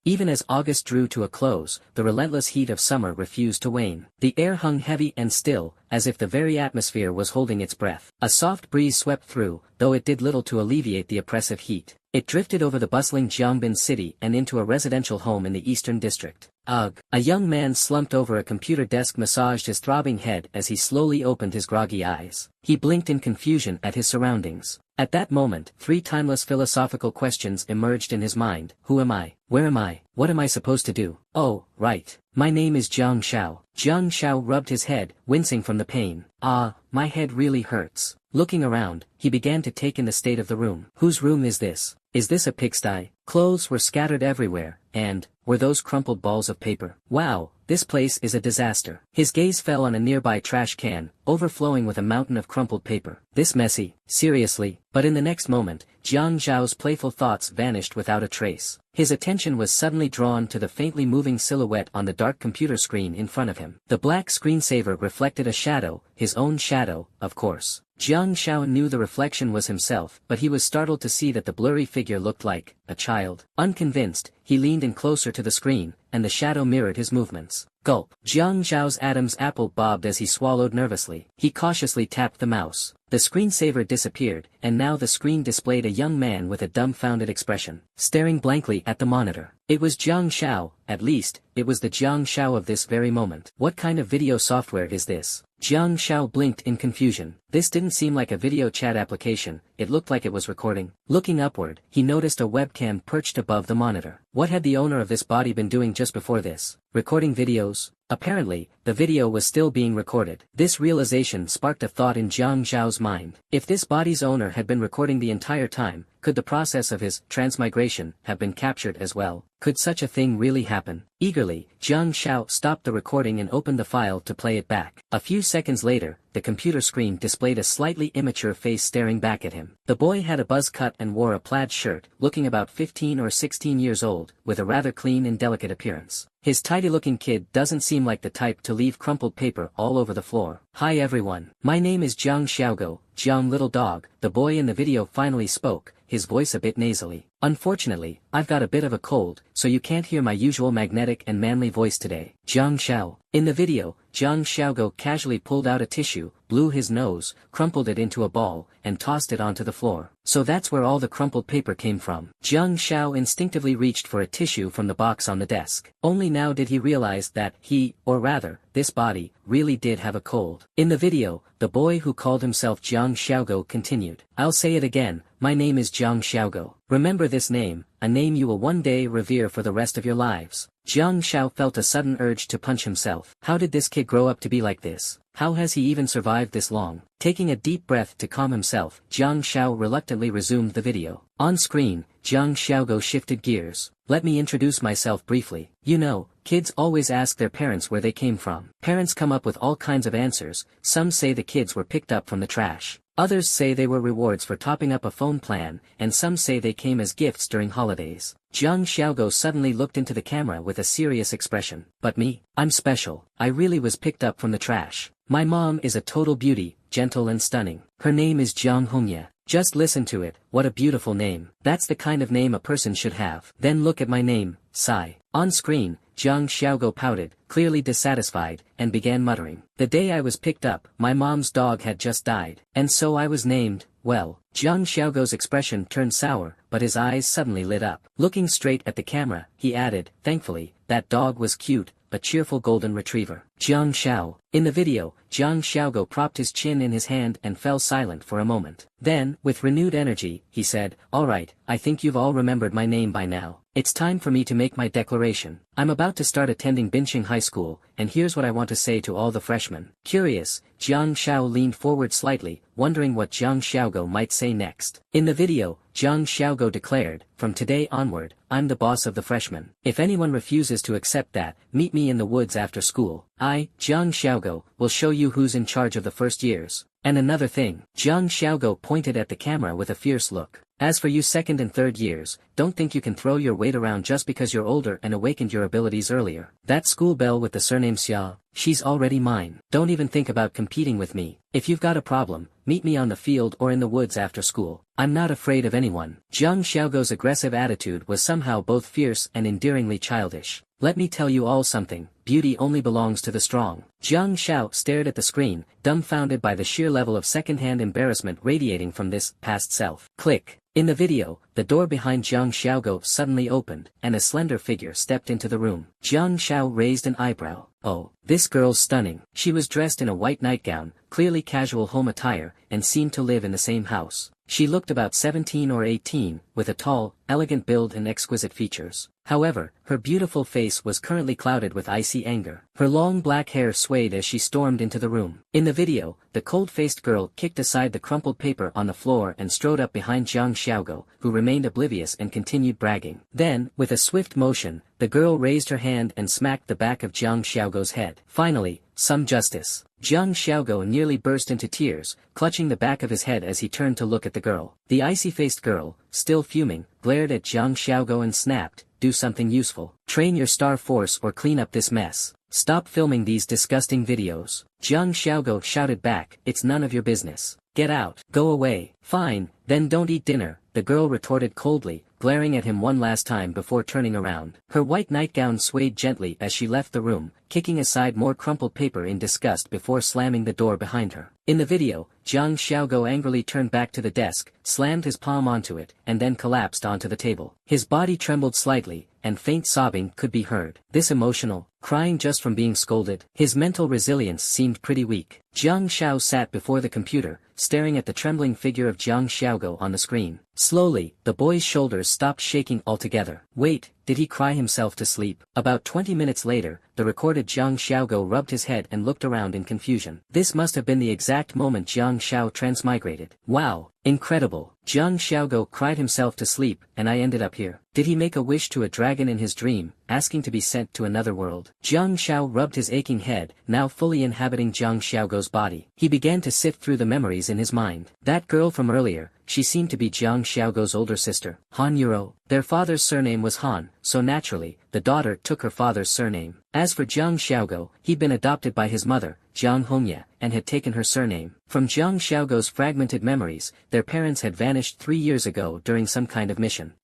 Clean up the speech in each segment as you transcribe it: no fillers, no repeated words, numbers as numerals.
Even as August drew to a close, the relentless heat of summer refused to wane. The air hung heavy and still, as if the very atmosphere was holding its breath. A soft breeze swept through, though it did little to alleviate the oppressive heat. It drifted over the bustling Jiangbin city and into a residential home in the eastern district. Ugh. A young man slumped over a computer desk massaged his throbbing head as he slowly opened his groggy eyes. He blinked in confusion at his surroundings. At that moment, three timeless philosophical questions emerged in his mind. Who am I? Where am I? What am I supposed to do? Oh, right. My name is Jiang Xiao. Jiang Xiao rubbed his head, wincing from the pain. Ah, my head really hurts. Looking around, he began to take in the state of the room. Whose room is this? Is this a pigsty? Clothes were scattered everywhere, and, were those crumpled balls of paper? Wow, this place is a disaster. His gaze fell on a nearby trash can, overflowing with a mountain of crumpled paper. This messy, seriously? But in the next moment, Jiang Zhao's playful thoughts vanished without a trace. His attention was suddenly drawn to the faintly moving silhouette on the dark computer screen in front of him. The black screensaver reflected a shadow, his own shadow, of course. Jiang Xiao knew the reflection was himself, but he was startled to see that the blurry figure looked like a child. Unconvinced, he leaned in closer to the screen, and the shadow mirrored his movements. Gulp. Jiang Zhao's Adam's apple bobbed as he swallowed nervously. He cautiously tapped the mouse. The screensaver disappeared, and now the screen displayed a young man with a dumbfounded expression, staring blankly at the monitor. It was Jiang Xiao, at least, it was the Jiang Xiao of this very moment. What kind of video software is this? Jiang Xiao blinked in confusion. This didn't seem like a video chat application, it looked like it was recording. Looking upward, he noticed a webcam perched above the monitor. What had the owner of this body been doing just before this? Recording videos? Apparently, the video was still being recorded. This realization sparked a thought in Jiang Zhao's mind. If this body's owner had been recording the entire time, could the process of his transmigration have been captured as well? Could such a thing really happen? Eagerly, Jiang Xiao stopped the recording and opened the file to play it back. A few seconds later, the computer screen displayed a slightly immature face staring back at him. The boy had a buzz cut and wore a plaid shirt, looking about 15 or 16 years old, with a rather clean and delicate appearance. His tidy-looking kid doesn't seem like the type to leave crumpled paper all over the floor. Hi everyone. My name is Jiang Xiaogo, Jiang little dog. The boy in the video finally spoke, his voice a bit nasally. Unfortunately, I've got a bit of a cold, so you can't hear my usual magnetic and manly voice today. Jiang Xiao. In the video, Jiang Xiaogo casually pulled out a tissue, blew his nose, crumpled it into a ball, and tossed it onto the floor. So that's where all the crumpled paper came from. Jiang Xiao instinctively reached for a tissue from the box on the desk. Only now did he realize that he, or rather, this body, really did have a cold. In the video, the boy who called himself Jiang Xiaogo continued. I'll say it again, my name is Jiang Xiaogo. Remember this name, a name you will one day revere for the rest of your lives. Jiang Xiao felt a sudden urge to punch himself. How did this kid grow up to be like this? How has he even survived this long? Taking a deep breath to calm himself, Jiang Xiao reluctantly resumed the video. On screen, Jiang Xiaogo shifted gears. Let me introduce myself briefly. You know, kids always ask their parents where they came from. Parents come up with all kinds of answers. Some say the kids were picked up from the trash. Others say they were rewards for topping up a phone plan, and some say they came as gifts during holidays. Jiang Xiaogo suddenly looked into the camera with a serious expression. But me? I'm special. I really was picked up from the trash. My mom is a total beauty, gentle and stunning. Her name is Jiang Hongye. Just listen to it, what a beautiful name. That's the kind of name a person should have. Then look at my name, Sai. On screen, Jiang Xiaogo pouted, clearly dissatisfied, and began muttering. The day I was picked up, my mom's dog had just died. And so I was named, well. Jiang Xiaogo's expression turned sour, but his eyes suddenly lit up. Looking straight at the camera, he added, thankfully, that dog was cute, a cheerful golden retriever. Jiang Xiao. In the video, Jiang Xiaogo propped his chin in his hand and fell silent for a moment. Then, with renewed energy, he said, all right, I think you've all remembered my name by now. It's time for me to make my declaration. I'm about to start attending Binqing High School, and here's what I want to say to all the freshmen. Curious, Jiang Xiao leaned forward slightly, wondering what Jiang Xiaogo might say next. In the video, Jiang Xiaogo declared, from today onward, I'm the boss of the freshmen. If anyone refuses to accept that, meet me in the woods after school. I, Jiang Xiaogo, will show you who's in charge of the first years. And another thing, Jiang Xiaogo pointed at the camera with a fierce look. As for you second and third years, don't think you can throw your weight around just because you're older and awakened your abilities earlier. That school belle with the surname Xia, she's already mine. Don't even think about competing with me. If you've got a problem, meet me on the field or in the woods after school. I'm not afraid of anyone. Jiang Xiaogo's aggressive attitude was somehow both fierce and endearingly childish. Let me tell you all something, beauty only belongs to the strong. Jiang Xiao stared at the screen, dumbfounded by the sheer level of second-hand embarrassment radiating from this past self. Click. In the video, the door behind Jiang Xiaogo suddenly opened, and a slender figure stepped into the room. Jiang Xiao raised an eyebrow. Oh, this girl's stunning. She was dressed in a white nightgown, clearly casual home attire, and seemed to live in the same house. She looked about 17 or 18, with a tall, elegant build and exquisite features. However, her beautiful face was currently clouded with icy anger. Her long black hair swayed as she stormed into the room. In the video, the cold-faced girl kicked aside the crumpled paper on the floor and strode up behind Jiang Xiaogo, who remained oblivious and continued bragging. Then, with a swift motion, the girl raised her hand and smacked the back of Jiang Xiaogo's head. Finally, some justice. Jiang Xiaogo nearly burst into tears, clutching the back of his head as he turned to look at the girl. The icy-faced girl, still fuming, glared at Jiang Xiaogo and snapped, "Do something useful. Train your star force or clean up this mess. Stop filming these disgusting videos." Jiang Xiaogo shouted back, "It's none of your business. Get out. Go away." "Fine, then don't eat dinner," the girl retorted coldly, glaring at him one last time before turning around. Her white nightgown swayed gently as she left the room, kicking aside more crumpled paper in disgust before slamming the door behind her. In the video, Jiang Xiaogo angrily turned back to the desk, slammed his palm onto it, and then collapsed onto the table. His body trembled slightly, and faint sobbing could be heard. This emotional, crying just from being scolded. His mental resilience seemed pretty weak. Jiang Xiao sat before the computer, staring at the trembling figure of Jiang Xiaogo on the screen. Slowly, the boy's shoulders stopped shaking altogether. Wait, did he cry himself to sleep? About 20 minutes later, the recorded Jiang Xiaogo rubbed his head and looked around in confusion. This must have been the exact moment Jiang Xiao transmigrated. Wow, incredible. Jiang Xiaogo cried himself to sleep, and I ended up here. Did he make a wish to a dragon in his dream, asking to be sent to another world? Jiang Xiao rubbed his aching head, now fully inhabiting Jiang Xiaogo's body. He began to sift through the memories in his mind. That girl from earlier, she seemed to be Jiang Xiaogo's older sister, Han Yuro. Their father's surname was Han, so naturally, the daughter took her father's surname. As for Jiang Xiaogo, he'd been adopted by his mother, Jiang Hongye, and had taken her surname. From Jiang Xiaogo's fragmented memories, their parents had vanished 3 years ago during some kind of mission.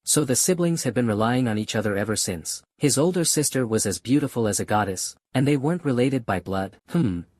So the siblings had been relying on each other ever since. His older sister was as beautiful as a goddess, and they weren't related by blood.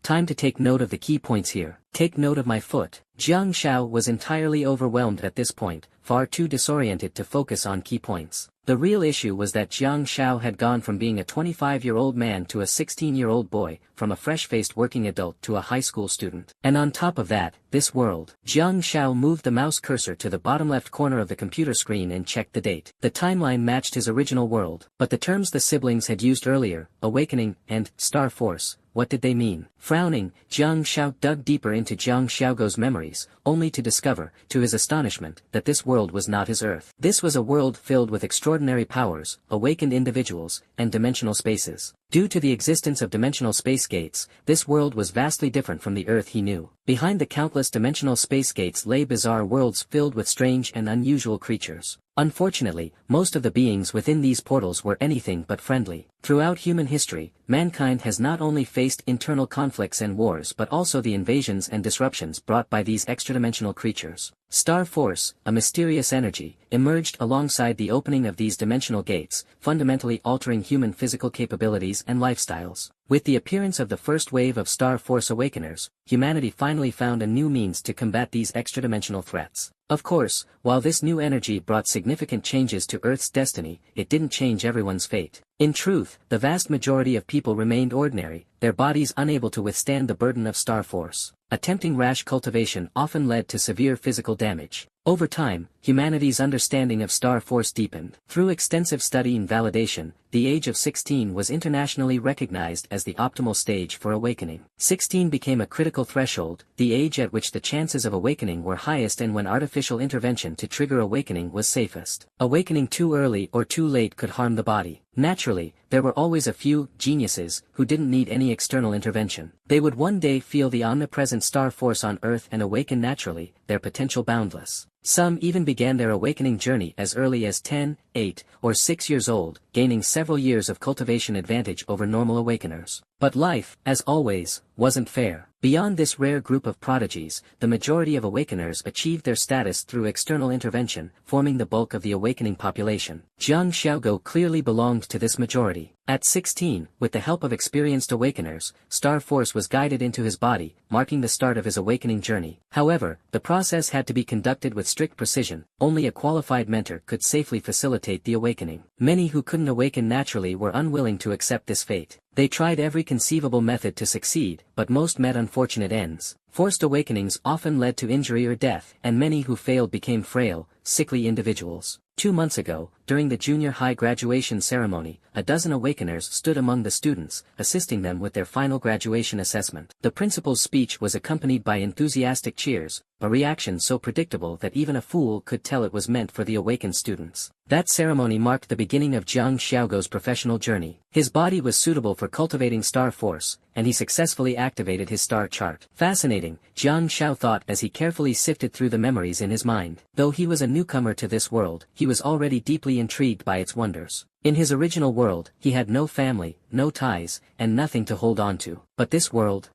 Time to take note of the key points here. Take note of my foot. Jiang Xiao was entirely overwhelmed at this point, far too disoriented to focus on key points. The real issue was that Jiang Xiao had gone from being a 25-year-old man to a 16-year-old boy, from a fresh-faced working adult to a high school student. And on top of that, this world. Jiang Xiao moved the mouse cursor to the bottom left corner of the computer screen and checked the date. The timeline matched his original world, but the terms the siblings had used earlier, awakening, and star force, what did they mean? Frowning, Jiang Xiao dug deeper into Jiang Xiaogo's memories, only to discover, to his astonishment, that this world was not his Earth. This was a world filled with extraordinary powers, awakened individuals, and dimensional spaces. Due to the existence of dimensional space gates, this world was vastly different from the Earth he knew. Behind the countless dimensional space gates lay bizarre worlds filled with strange and unusual creatures. Unfortunately, most of the beings within these portals were anything but friendly. Throughout human history, mankind has not only faced internal conflicts and wars but also the invasions and disruptions brought by these extradimensional creatures. Star Force, a mysterious energy, emerged alongside the opening of these dimensional gates, fundamentally altering human physical capabilities and lifestyles. With the appearance of the first wave of Star Force Awakeners, humanity finally found a new means to combat these extradimensional threats. Of course, while this new energy brought significant changes to Earth's destiny, it didn't change everyone's fate. In truth, the vast majority of people remained ordinary, their bodies unable to withstand the burden of Star Force. Attempting rash cultivation often led to severe physical damage. Over time, humanity's understanding of Star Force deepened. Through extensive study and validation, the age of 16 was internationally recognized as the optimal stage for awakening. 16 became a critical threshold, the age at which the chances of awakening were highest and when artificial intervention to trigger awakening was safest. Awakening too early or too late could harm the body. Naturally, there were always a few geniuses who didn't need any external intervention. They would one day feel the omnipresent star force on Earth and awaken naturally, their potential boundless. Some even began their awakening journey as early as 10, 8, or 6 years old, gaining several years of cultivation advantage over normal awakeners. But life, as always, wasn't fair. Beyond this rare group of prodigies, the majority of awakeners achieved their status through external intervention, forming the bulk of the awakening population. Jiang Xiaogo clearly belonged to this majority. At 16, with the help of experienced awakeners, Star Force was guided into his body, marking the start of his awakening journey. However, the process had to be conducted with strict precision. Only a qualified mentor could safely facilitate the awakening. Many who couldn't awaken naturally were unwilling to accept this fate. They tried every conceivable method to succeed, but most met unfortunate ends. Forced awakenings often led to injury or death, and many who failed became frail, sickly individuals. 2 months ago, during the junior high graduation ceremony, a dozen awakeners stood among the students, assisting them with their final graduation assessment. The principal's speech was accompanied by enthusiastic cheers, a reaction so predictable that even a fool could tell it was meant for the awakened students. That ceremony marked the beginning of Jiang Xiaogo's professional journey. His body was suitable for cultivating star force, and he successfully activated his star chart. Fascinating, Jiang Xiao thought as he carefully sifted through the memories in his mind. Though he was a newcomer to this world, he was already deeply intrigued by its wonders. In his original world, he had no family, no ties, and nothing to hold on to. But this world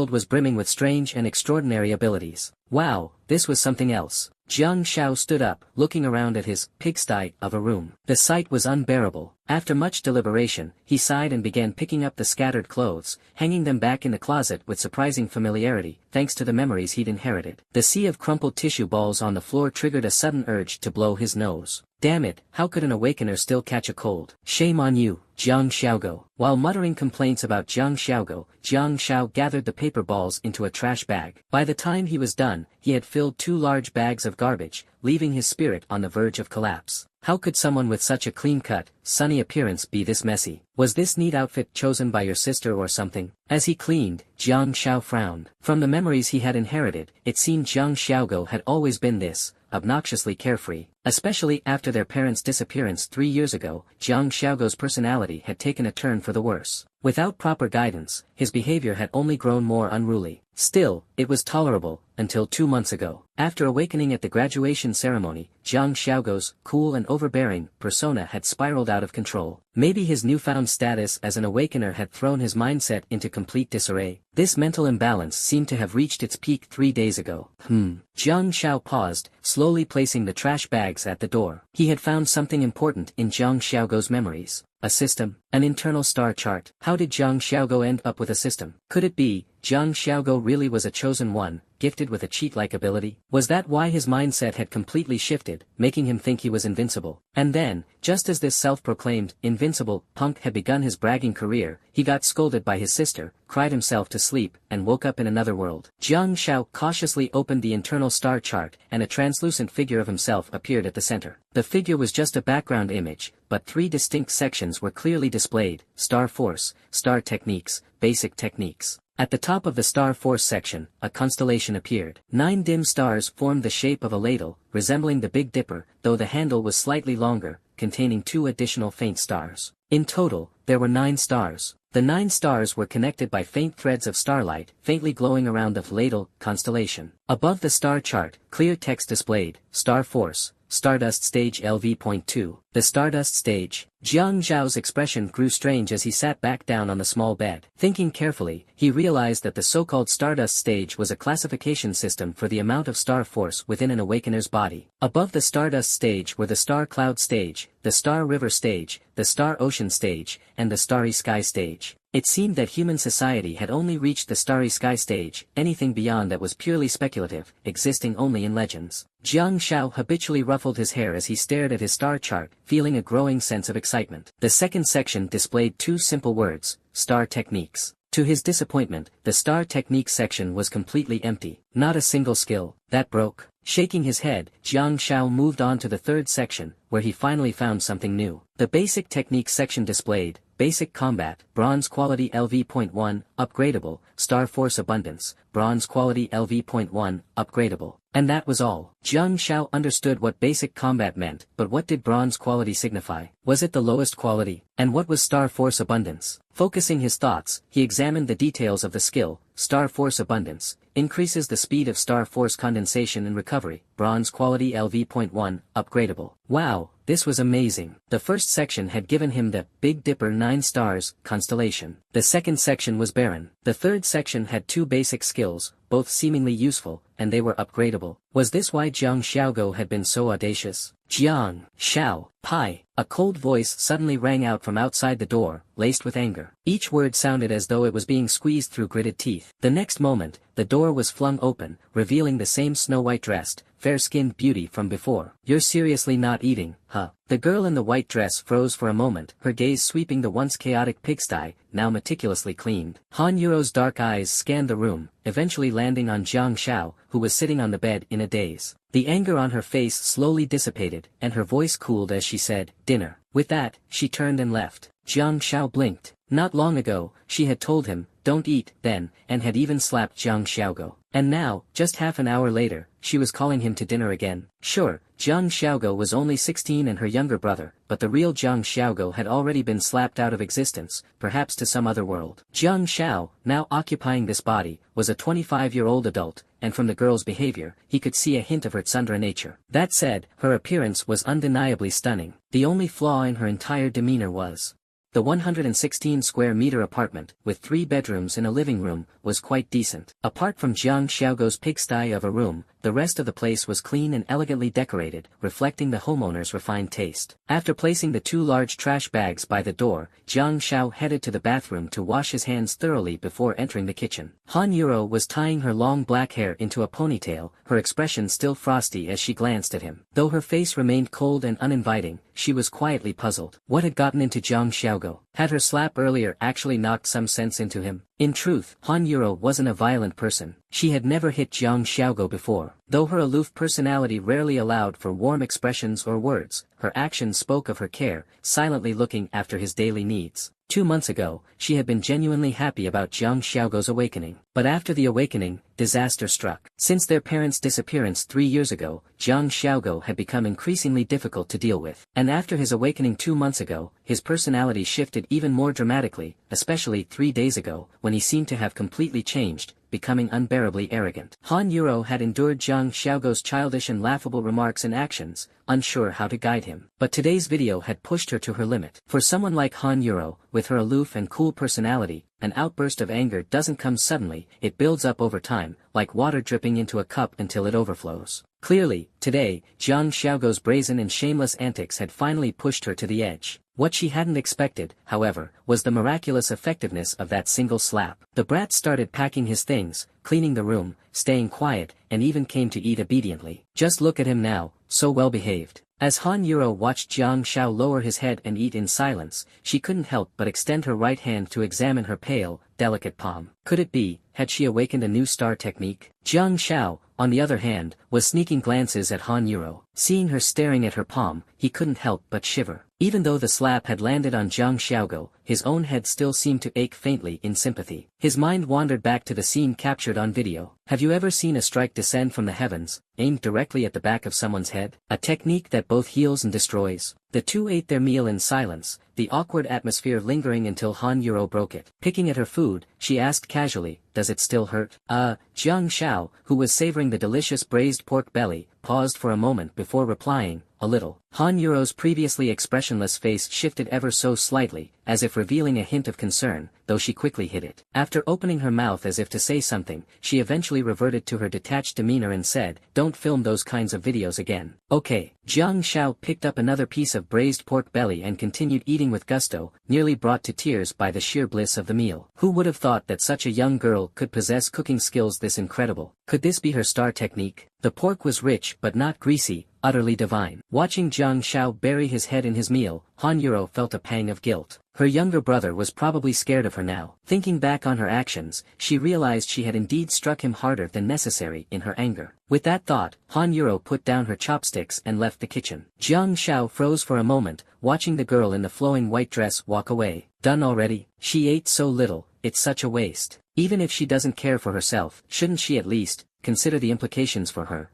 was brimming with strange and extraordinary abilities. Wow, this was something else. Jiang Xiao stood up, looking around at his pigsty of a room. The sight was unbearable. After much deliberation, he sighed and began picking up the scattered clothes, hanging them back in the closet with surprising familiarity, thanks to the memories he'd inherited. The sea of crumpled tissue balls on the floor triggered a sudden urge to blow his nose. Damn it, how could an awakener still catch a cold? Shame on you, Jiang Xiaogo. While muttering complaints about Jiang Xiaogo, Jiang Xiao gathered the paper balls into a trash bag. By the time he was done, he had filled 2 large bags of garbage, leaving his spirit on the verge of collapse. How could someone with such a clean-cut, sunny appearance be this messy? Was this neat outfit chosen by your sister or something? As he cleaned, Jiang Xiao frowned. From the memories he had inherited, it seemed Jiang Xiaogo had always been this, obnoxiously carefree. Especially after their parents' disappearance 3 years ago, Jiang Xiaogo's personality had taken a turn for the worse. Without proper guidance, his behavior had only grown more unruly. Still, it was tolerable, until 2 months ago. After awakening at the graduation ceremony, Jiang Xiaogo's cool and overbearing persona had spiraled out of control. Maybe his newfound status as an awakener had thrown his mindset into complete disarray. This mental imbalance seemed to have reached its peak 3 days ago. Jiang Xiao paused, slowly placing the trash bags at the door. He had found something important in Jiang Xiaogo's memories. A system, an internal star chart. How did Jiang Xiaogo end up with a system? Could it be, Jiang Xiaogo really was a chosen one, gifted with a cheat-like ability? Was that why his mindset had completely shifted, making him think he was invincible? And then, just as this self-proclaimed, invincible, punk had begun his bragging career, he got scolded by his sister, cried himself to sleep, and woke up in another world. Jiang Xiao cautiously opened the internal star chart, and a translucent figure of himself appeared at the center. The figure was just a background image, but 3 distinct sections were clearly displayed: Star Force, Star Techniques, Basic Techniques. At the top of the Star Force section, a constellation appeared. 9 dim stars formed the shape of a ladle, resembling the Big Dipper, though the handle was slightly longer, containing 2 additional faint stars. In total, there were 9 stars. The 9 stars were connected by faint threads of starlight, faintly glowing around the ladle constellation. Above the star chart, clear text displayed: Star Force, Stardust Stage LV.2. The Stardust Stage. Jiang Zhao's expression grew strange as he sat back down on the small bed. Thinking carefully, he realized that the so-called Stardust Stage was a classification system for the amount of star force within an awakener's body. Above the Stardust Stage were the Star Cloud Stage, the Star River Stage, the Star Ocean Stage, and the Starry Sky Stage. It seemed that human society had only reached the Starry Sky Stage. Anything beyond that was purely speculative, existing only in legends. Jiang Xiao habitually ruffled his hair as he stared at his star chart, feeling a growing sense of excitement. The second section displayed 2 simple words: Star Techniques. To his disappointment, the Star Techniques section was completely empty. Not a single skill. That broke. Shaking his head, Jiang Shao moved on to the third section, where he finally found something new. The basic technique section displayed, Basic Combat, Bronze Quality LV.1, Upgradable, Star Force Abundance, Bronze Quality LV.1, Upgradable. And that was all. Jiang Shao understood what Basic Combat meant, but what did Bronze Quality signify? Was it the lowest quality? And what was Star Force Abundance? Focusing his thoughts, he examined the details of the skill. Star Force Abundance increases the speed of Star Force condensation and recovery. Bronze Quality LV.1, Upgradable. Wow, this was amazing. The first section had given him the Big Dipper 9 stars constellation. The second section was barren. The third section had 2 basic skills, both seemingly useful, and they were upgradable. Was this why Jiang Xiaogo had been so audacious? Jiang Xiao, Pai. A cold voice suddenly rang out from outside the door, laced with anger. Each word sounded as though it was being squeezed through gritted teeth. The next moment, the door was flung open, revealing the same snow-white-dressed, fair-skinned beauty from before. You're seriously not eating, huh? The girl in the white dress froze for a moment, her gaze sweeping the once chaotic pigsty, now meticulously cleaned. Han Yuro's dark eyes scanned the room, eventually landing on Jiang Shao, who was sitting on the bed in a daze. The anger on her face slowly dissipated, and her voice cooled as she said, "Dinner." With that, she turned and left. Jiang Shao blinked. Not long ago, she had told him, "Don't eat," then, and had even slapped Jiang Xiaogo. And now, just half an hour later, she was calling him to dinner again. Sure, Jiang Xiaogo was only 16 and her younger brother, but the real Jiang Xiaogo had already been slapped out of existence, perhaps to some other world. Jiang Xiao, now occupying this body, was a 25-year-old adult, and from the girl's behavior, he could see a hint of her tsundere nature. That said, her appearance was undeniably stunning. The only flaw in her entire demeanor was the 116-square-meter apartment, with 3 bedrooms and a living room, was quite decent. Apart from Jiang Xiaogo's pigsty of a room, the rest of the place was clean and elegantly decorated, reflecting the homeowner's refined taste. After placing the 2 large trash bags by the door, Jiang Shao headed to the bathroom to wash his hands thoroughly before entering the kitchen. Han Yuro was tying her long black hair into a ponytail, her expression still frosty as she glanced at him. Though her face remained cold and uninviting, she was quietly puzzled. What had gotten into Jiang Xiaogo? Had her slap earlier actually knocked some sense into him? In truth, Han Yuro wasn't a violent person. She had never hit Jiang Xiaogo before. Though her aloof personality rarely allowed for warm expressions or words, her actions spoke of her care, silently looking after his daily needs. 2 months ago, she had been genuinely happy about Jiang Xiaogo's awakening. But after the awakening, disaster struck. Since their parents' disappearance 3 years ago, Jiang Xiaogo had become increasingly difficult to deal with. And after his awakening 2 months ago, his personality shifted even more dramatically, especially 3 days ago, when he seemed to have completely changed, becoming unbearably arrogant. Han Yuro had endured Jiang Xiaogo's childish and laughable remarks and actions, unsure how to guide him. But today's video had pushed her to her limit. For someone like Han Yuro, with her aloof and cool personality, an outburst of anger doesn't come suddenly, it builds up over time, like water dripping into a cup until it overflows. Clearly, today, Jiang Xiaogo's brazen and shameless antics had finally pushed her to the edge. What she hadn't expected, however, was the miraculous effectiveness of that single slap. The brat started packing his things, cleaning the room, staying quiet, and even came to eat obediently. Just look at him now, so well behaved. As Han Yuro watched Jiang Shao lower his head and eat in silence, she couldn't help but extend her right hand to examine her pale, delicate palm. Could it be, had she awakened a new star technique? Jiang Shao, on the other hand, was sneaking glances at Han Yuro. Seeing her staring at her palm, he couldn't help but shiver. Even though the slap had landed on Jiang Xiaogo, his own head still seemed to ache faintly in sympathy. His mind wandered back to the scene captured on video. Have you ever seen a strike descend from the heavens, aimed directly at the back of someone's head? A technique that both heals and destroys. The two ate their meal in silence, the awkward atmosphere lingering until Han Yuro broke it. Picking at her food, she asked casually, "Does it still hurt?" Jiang Shao, who was savoring the delicious braised pork belly, paused for a moment before replying, "A little." Han Yuro's previously expressionless face shifted ever so slightly, as if revealing a hint of concern, though she quickly hid it. After opening her mouth as if to say something, she eventually reverted to her detached demeanor and said, "Don't film those kinds of videos again." Okay. Jiang Shao picked up another piece of braised pork belly and continued eating with gusto, nearly brought to tears by the sheer bliss of the meal. Who would have thought that such a young girl could possess cooking skills this incredible? Could this be her star technique? The pork was rich but not greasy, utterly divine. Watching Jiang Xiao bury his head in his meal, Han Yuro felt a pang of guilt. Her younger brother was probably scared of her now. Thinking back on her actions, she realized she had indeed struck him harder than necessary in her anger. With that thought, Han Yuro put down her chopsticks and left the kitchen. Jiang Xiao froze for a moment, watching the girl in the flowing white dress walk away. Done already? She ate so little, it's such a waste. Even if she doesn't care for herself, shouldn't she at least consider the implications for her,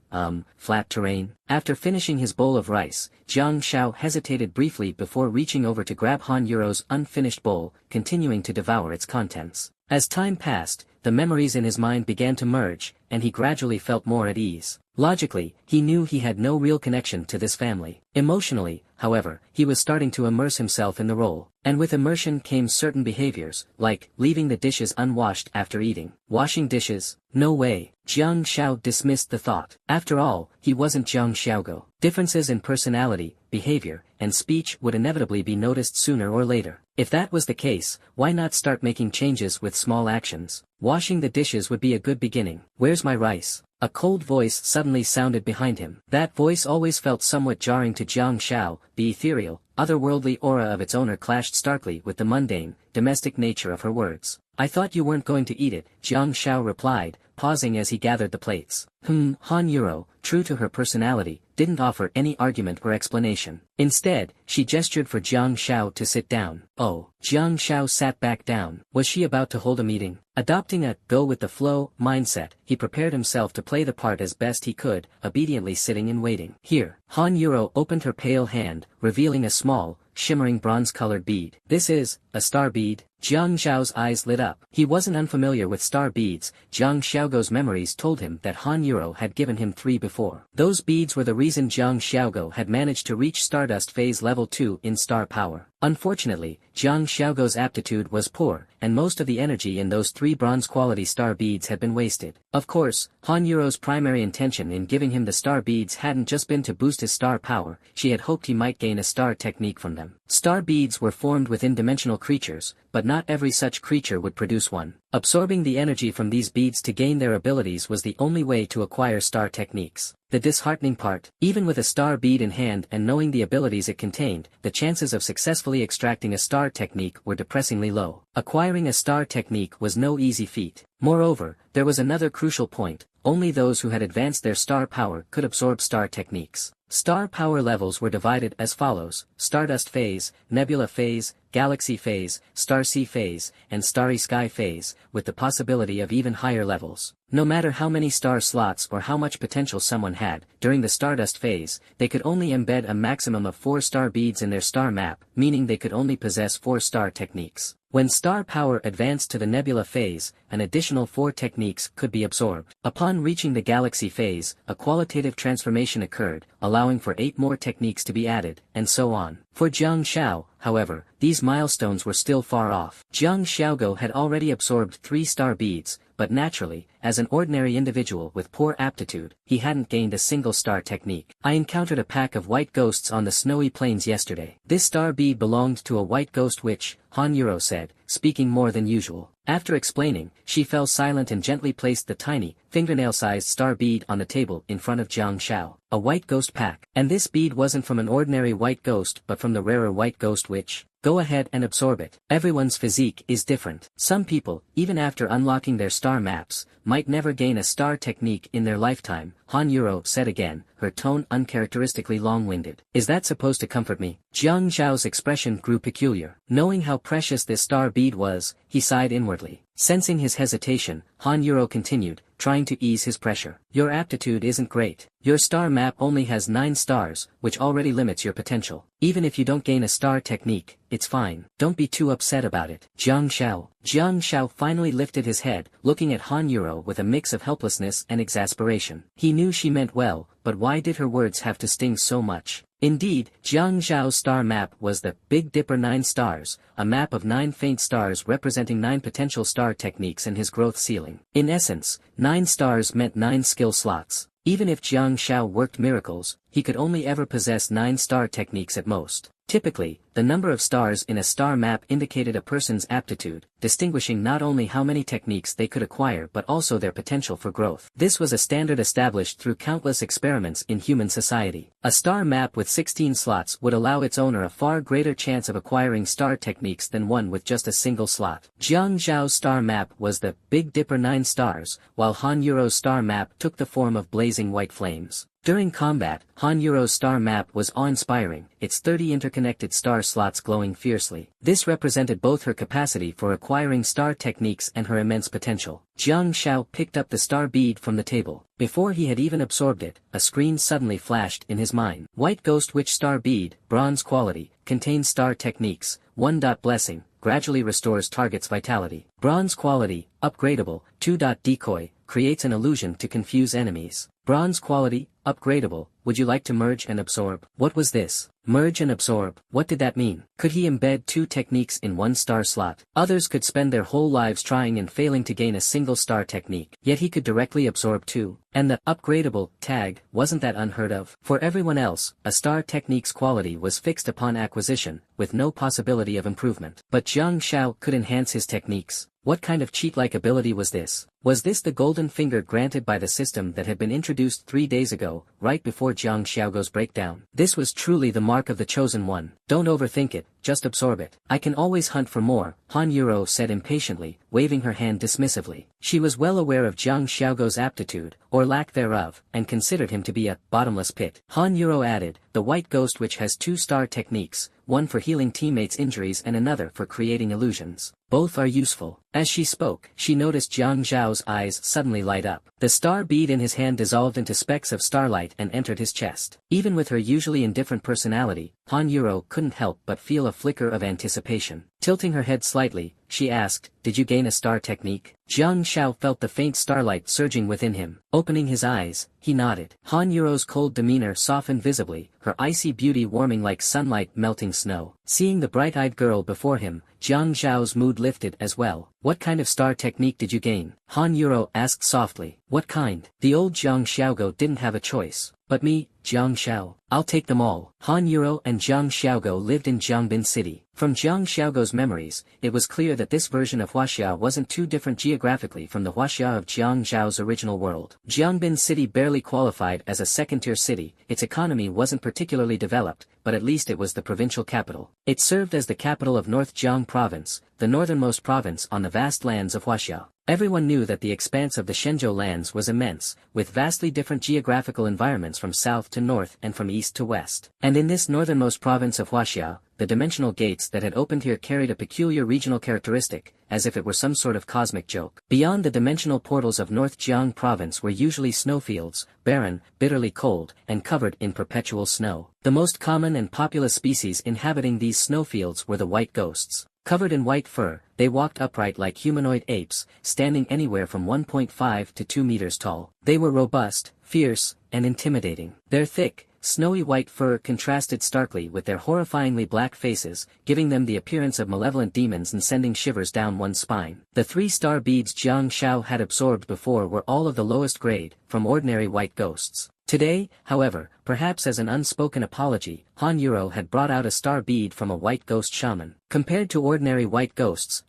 flat terrain? After finishing his bowl of rice, Jiang Xiao hesitated briefly before reaching over to grab Han Yuro's unfinished bowl, continuing to devour its contents. As time passed, the memories in his mind began to merge, and he gradually felt more at ease. Logically, he knew he had no real connection to this family. Emotionally, however, he was starting to immerse himself in the role. And with immersion came certain behaviors, like leaving the dishes unwashed after eating. Washing dishes? No way. Jiang Xiao dismissed the thought. After all, he wasn't Jiang Xiaogo. Differences in personality, behavior, and speech would inevitably be noticed sooner or later. If that was the case, why not start making changes with small actions? Washing the dishes would be a good beginning. Where's my rice? A cold voice suddenly sounded behind him. That voice always felt somewhat jarring to Jiang Xiao. The ethereal, otherworldly aura of its owner clashed starkly with the mundane, domestic nature of her words. I thought you weren't going to eat it, Jiang Xiao replied, pausing as he gathered the plates. Han Yuro, true to her personality, didn't offer any argument or explanation. Instead, she gestured for Jiang Xiao to sit down. Oh. Jiang Xiao sat back down. Was she about to hold a meeting? Adopting a go-with-the-flow mindset, he prepared himself to play the part as best he could, obediently sitting and waiting. Here. Han Yuro opened her pale hand, revealing a small, shimmering bronze-colored bead. This is a star bead. Jiang Xiao's eyes lit up. He wasn't unfamiliar with star beads. Jiang Xiaogo's memories told him that Han Yuro had given him 3 before. Those beads were the reason Jiang Xiaogo had managed to reach Stardust Phase Level 2 in star power. Unfortunately, Jiang Xiaogo's aptitude was poor, and most of the energy in those 3 bronze-quality star beads had been wasted. Of course, Han Yuro's primary intention in giving him the star beads hadn't just been to boost his star power, she had hoped he might gain a star technique from them. Star beads were formed within dimensional creatures, but not every such creature would produce one. Absorbing the energy from these beads to gain their abilities was the only way to acquire star techniques. The disheartening part, even with a star bead in hand and knowing the abilities it contained, the chances of successfully extracting a star technique were depressingly low. Acquiring a star technique was no easy feat. Moreover, there was another crucial point: only those who had advanced their star power could absorb star techniques. Star power levels were divided as follows: Stardust Phase, Nebula Phase, Galaxy Phase, Starsea Phase, and Starry Sky Phase, with the possibility of even higher levels. No matter how many star slots or how much potential someone had, during the Stardust Phase, they could only embed a maximum of 4 star beads in their star map, meaning they could only possess 4 star techniques. When star power advanced to the Nebula Phase, an additional 4 techniques could be absorbed. Upon reaching the Galaxy Phase, a qualitative transformation occurred, allowing for 8 more techniques to be added, and so on. For Jiang Xiao, however, these milestones were still far off. Jiang Xiaogo had already absorbed 3 star beads, but naturally, as an ordinary individual with poor aptitude, he hadn't gained a single star technique. I encountered a pack of white ghosts on the snowy plains yesterday. This star bead belonged to a white ghost witch, Han Yuro said, speaking more than usual. After explaining, she fell silent and gently placed the tiny, fingernail-sized star bead on the table in front of Jiang Xiao. A white ghost pack. And this bead wasn't from an ordinary white ghost but from the rarer white ghost witch. Go ahead and absorb it. Everyone's physique is different. Some people, even after unlocking their star maps, might never gain a star technique in their lifetime, Han Yuro said again, her tone uncharacteristically long-winded. Is that supposed to comfort me? Jiang Zhao's expression grew peculiar. Knowing how precious this star bead was, he sighed inwardly. Sensing his hesitation, Han Yuro continued, trying to ease his pressure. Your aptitude isn't great. Your star map only has 9 stars, which already limits your potential. Even if you don't gain a star technique, it's fine. Don't be too upset about it. Jiang Xiao finally lifted his head, looking at Han Yuro with a mix of helplessness and exasperation. He knew she meant well, but why did her words have to sting so much? Indeed, Jiang Zhao's star map was the Big Dipper 9 stars, a map of 9 faint stars representing 9 potential star techniques and his growth ceiling. In essence, 9 stars meant 9 skill slots. Even if Jiang Xiao worked miracles, he could only ever possess 9 star techniques at most. Typically, the number of stars in a star map indicated a person's aptitude, distinguishing not only how many techniques they could acquire but also their potential for growth. This was a standard established through countless experiments in human society. A star map with 16 slots would allow its owner a far greater chance of acquiring star techniques than one with just a single slot. Jiang Zhao's star map was the Big Dipper 9 stars, while Han Yuro's star map took the form of blazing white flames. During combat, Han Yuro's star map was awe-inspiring, its 30 interconnected star slots glowing fiercely. This represented both her capacity for acquiring star techniques and her immense potential. Jiang Xiao picked up the star bead from the table. Before he had even absorbed it, a screen suddenly flashed in his mind. White Ghost Witch Star Bead, bronze quality, contains star techniques, 1. Blessing, gradually restores target's vitality. Bronze quality, upgradable, 2. Decoy, creates an illusion to confuse enemies. Bronze quality, upgradable, would you like to merge and absorb? What was this? Merge and absorb, what did that mean? Could he embed 2 techniques in 1 star slot? Others could spend their whole lives trying and failing to gain a single star technique, yet he could directly absorb 2. And the upgradable tag, wasn't that unheard of? For everyone else, a star technique's quality was fixed upon acquisition, with no possibility of improvement. But Jiang Xiao could enhance his techniques. What kind of cheat-like ability was this? Was this the golden finger granted by the system that had been introduced 3 days ago, right before Jiang Xiaogo's breakdown? This was truly the mark of the chosen one. Don't overthink it, just absorb it. I can always hunt for more, Han Yuro said impatiently, waving her hand dismissively. She was well aware of Jiang Xiaogo's aptitude, or lack thereof, and considered him to be a bottomless pit. Han Yuro added, the White Ghost which has 2 star techniques, one for healing teammates' injuries and another for creating illusions. Both are useful. As she spoke, she noticed Jiang Zhao's eyes suddenly light up. The star bead in his hand dissolved into specks of starlight and entered his chest. Even with her usually indifferent personality, Han Yuro couldn't help but feel a flicker of anticipation. Tilting her head slightly, she asked, did you gain a star technique? Jiang Xiao felt the faint starlight surging within him. Opening his eyes, he nodded. Han Yuro's cold demeanor softened visibly, her icy beauty warming like sunlight melting snow. Seeing the bright-eyed girl before him, Jiang Zhao's mood lifted as well. What kind of star technique did you gain? Han Yuro asked softly. What kind? The old Jiang Xiaogo didn't have a choice. But me, Jiang Xiao, I'll take them all. Han Yuro and Jiang Xiaogo lived in Jiangbin City. From Jiang Xiaogo's memories, it was clear that this version of Huaxia wasn't too different geographically from the Huaxia of Jiang Zhao's original world. Jiangbin City barely qualified as a second-tier city, its economy wasn't particularly developed, but at least it was the provincial capital. It served as the capital of North Jiang Province, the northernmost province on the vast lands of Huaxia. Everyone knew that the expanse of the Shenzhou lands was immense, with vastly different geographical environments from south to north and from east to west. And in this northernmost province of Huaxia, the dimensional gates that had opened here carried a peculiar regional characteristic, as if it were some sort of cosmic joke. Beyond the dimensional portals of North Jiang Province were usually snowfields, barren, bitterly cold, and covered in perpetual snow. The most common and populous species inhabiting these snowfields were the white ghosts. Covered in white fur, they walked upright like humanoid apes, standing anywhere from 1.5 to 2 meters tall. They were robust, fierce, and intimidating. Their thick, snowy white fur contrasted starkly with their horrifyingly black faces, giving them the appearance of malevolent demons and sending shivers down one's spine. The 3-star beads Jiang Xiao had absorbed before were all of the lowest grade, from ordinary white ghosts. Today, however, perhaps as an unspoken apology, Han Yuro had brought out a star bead from a white ghost shaman. Compared to ordinary white ghost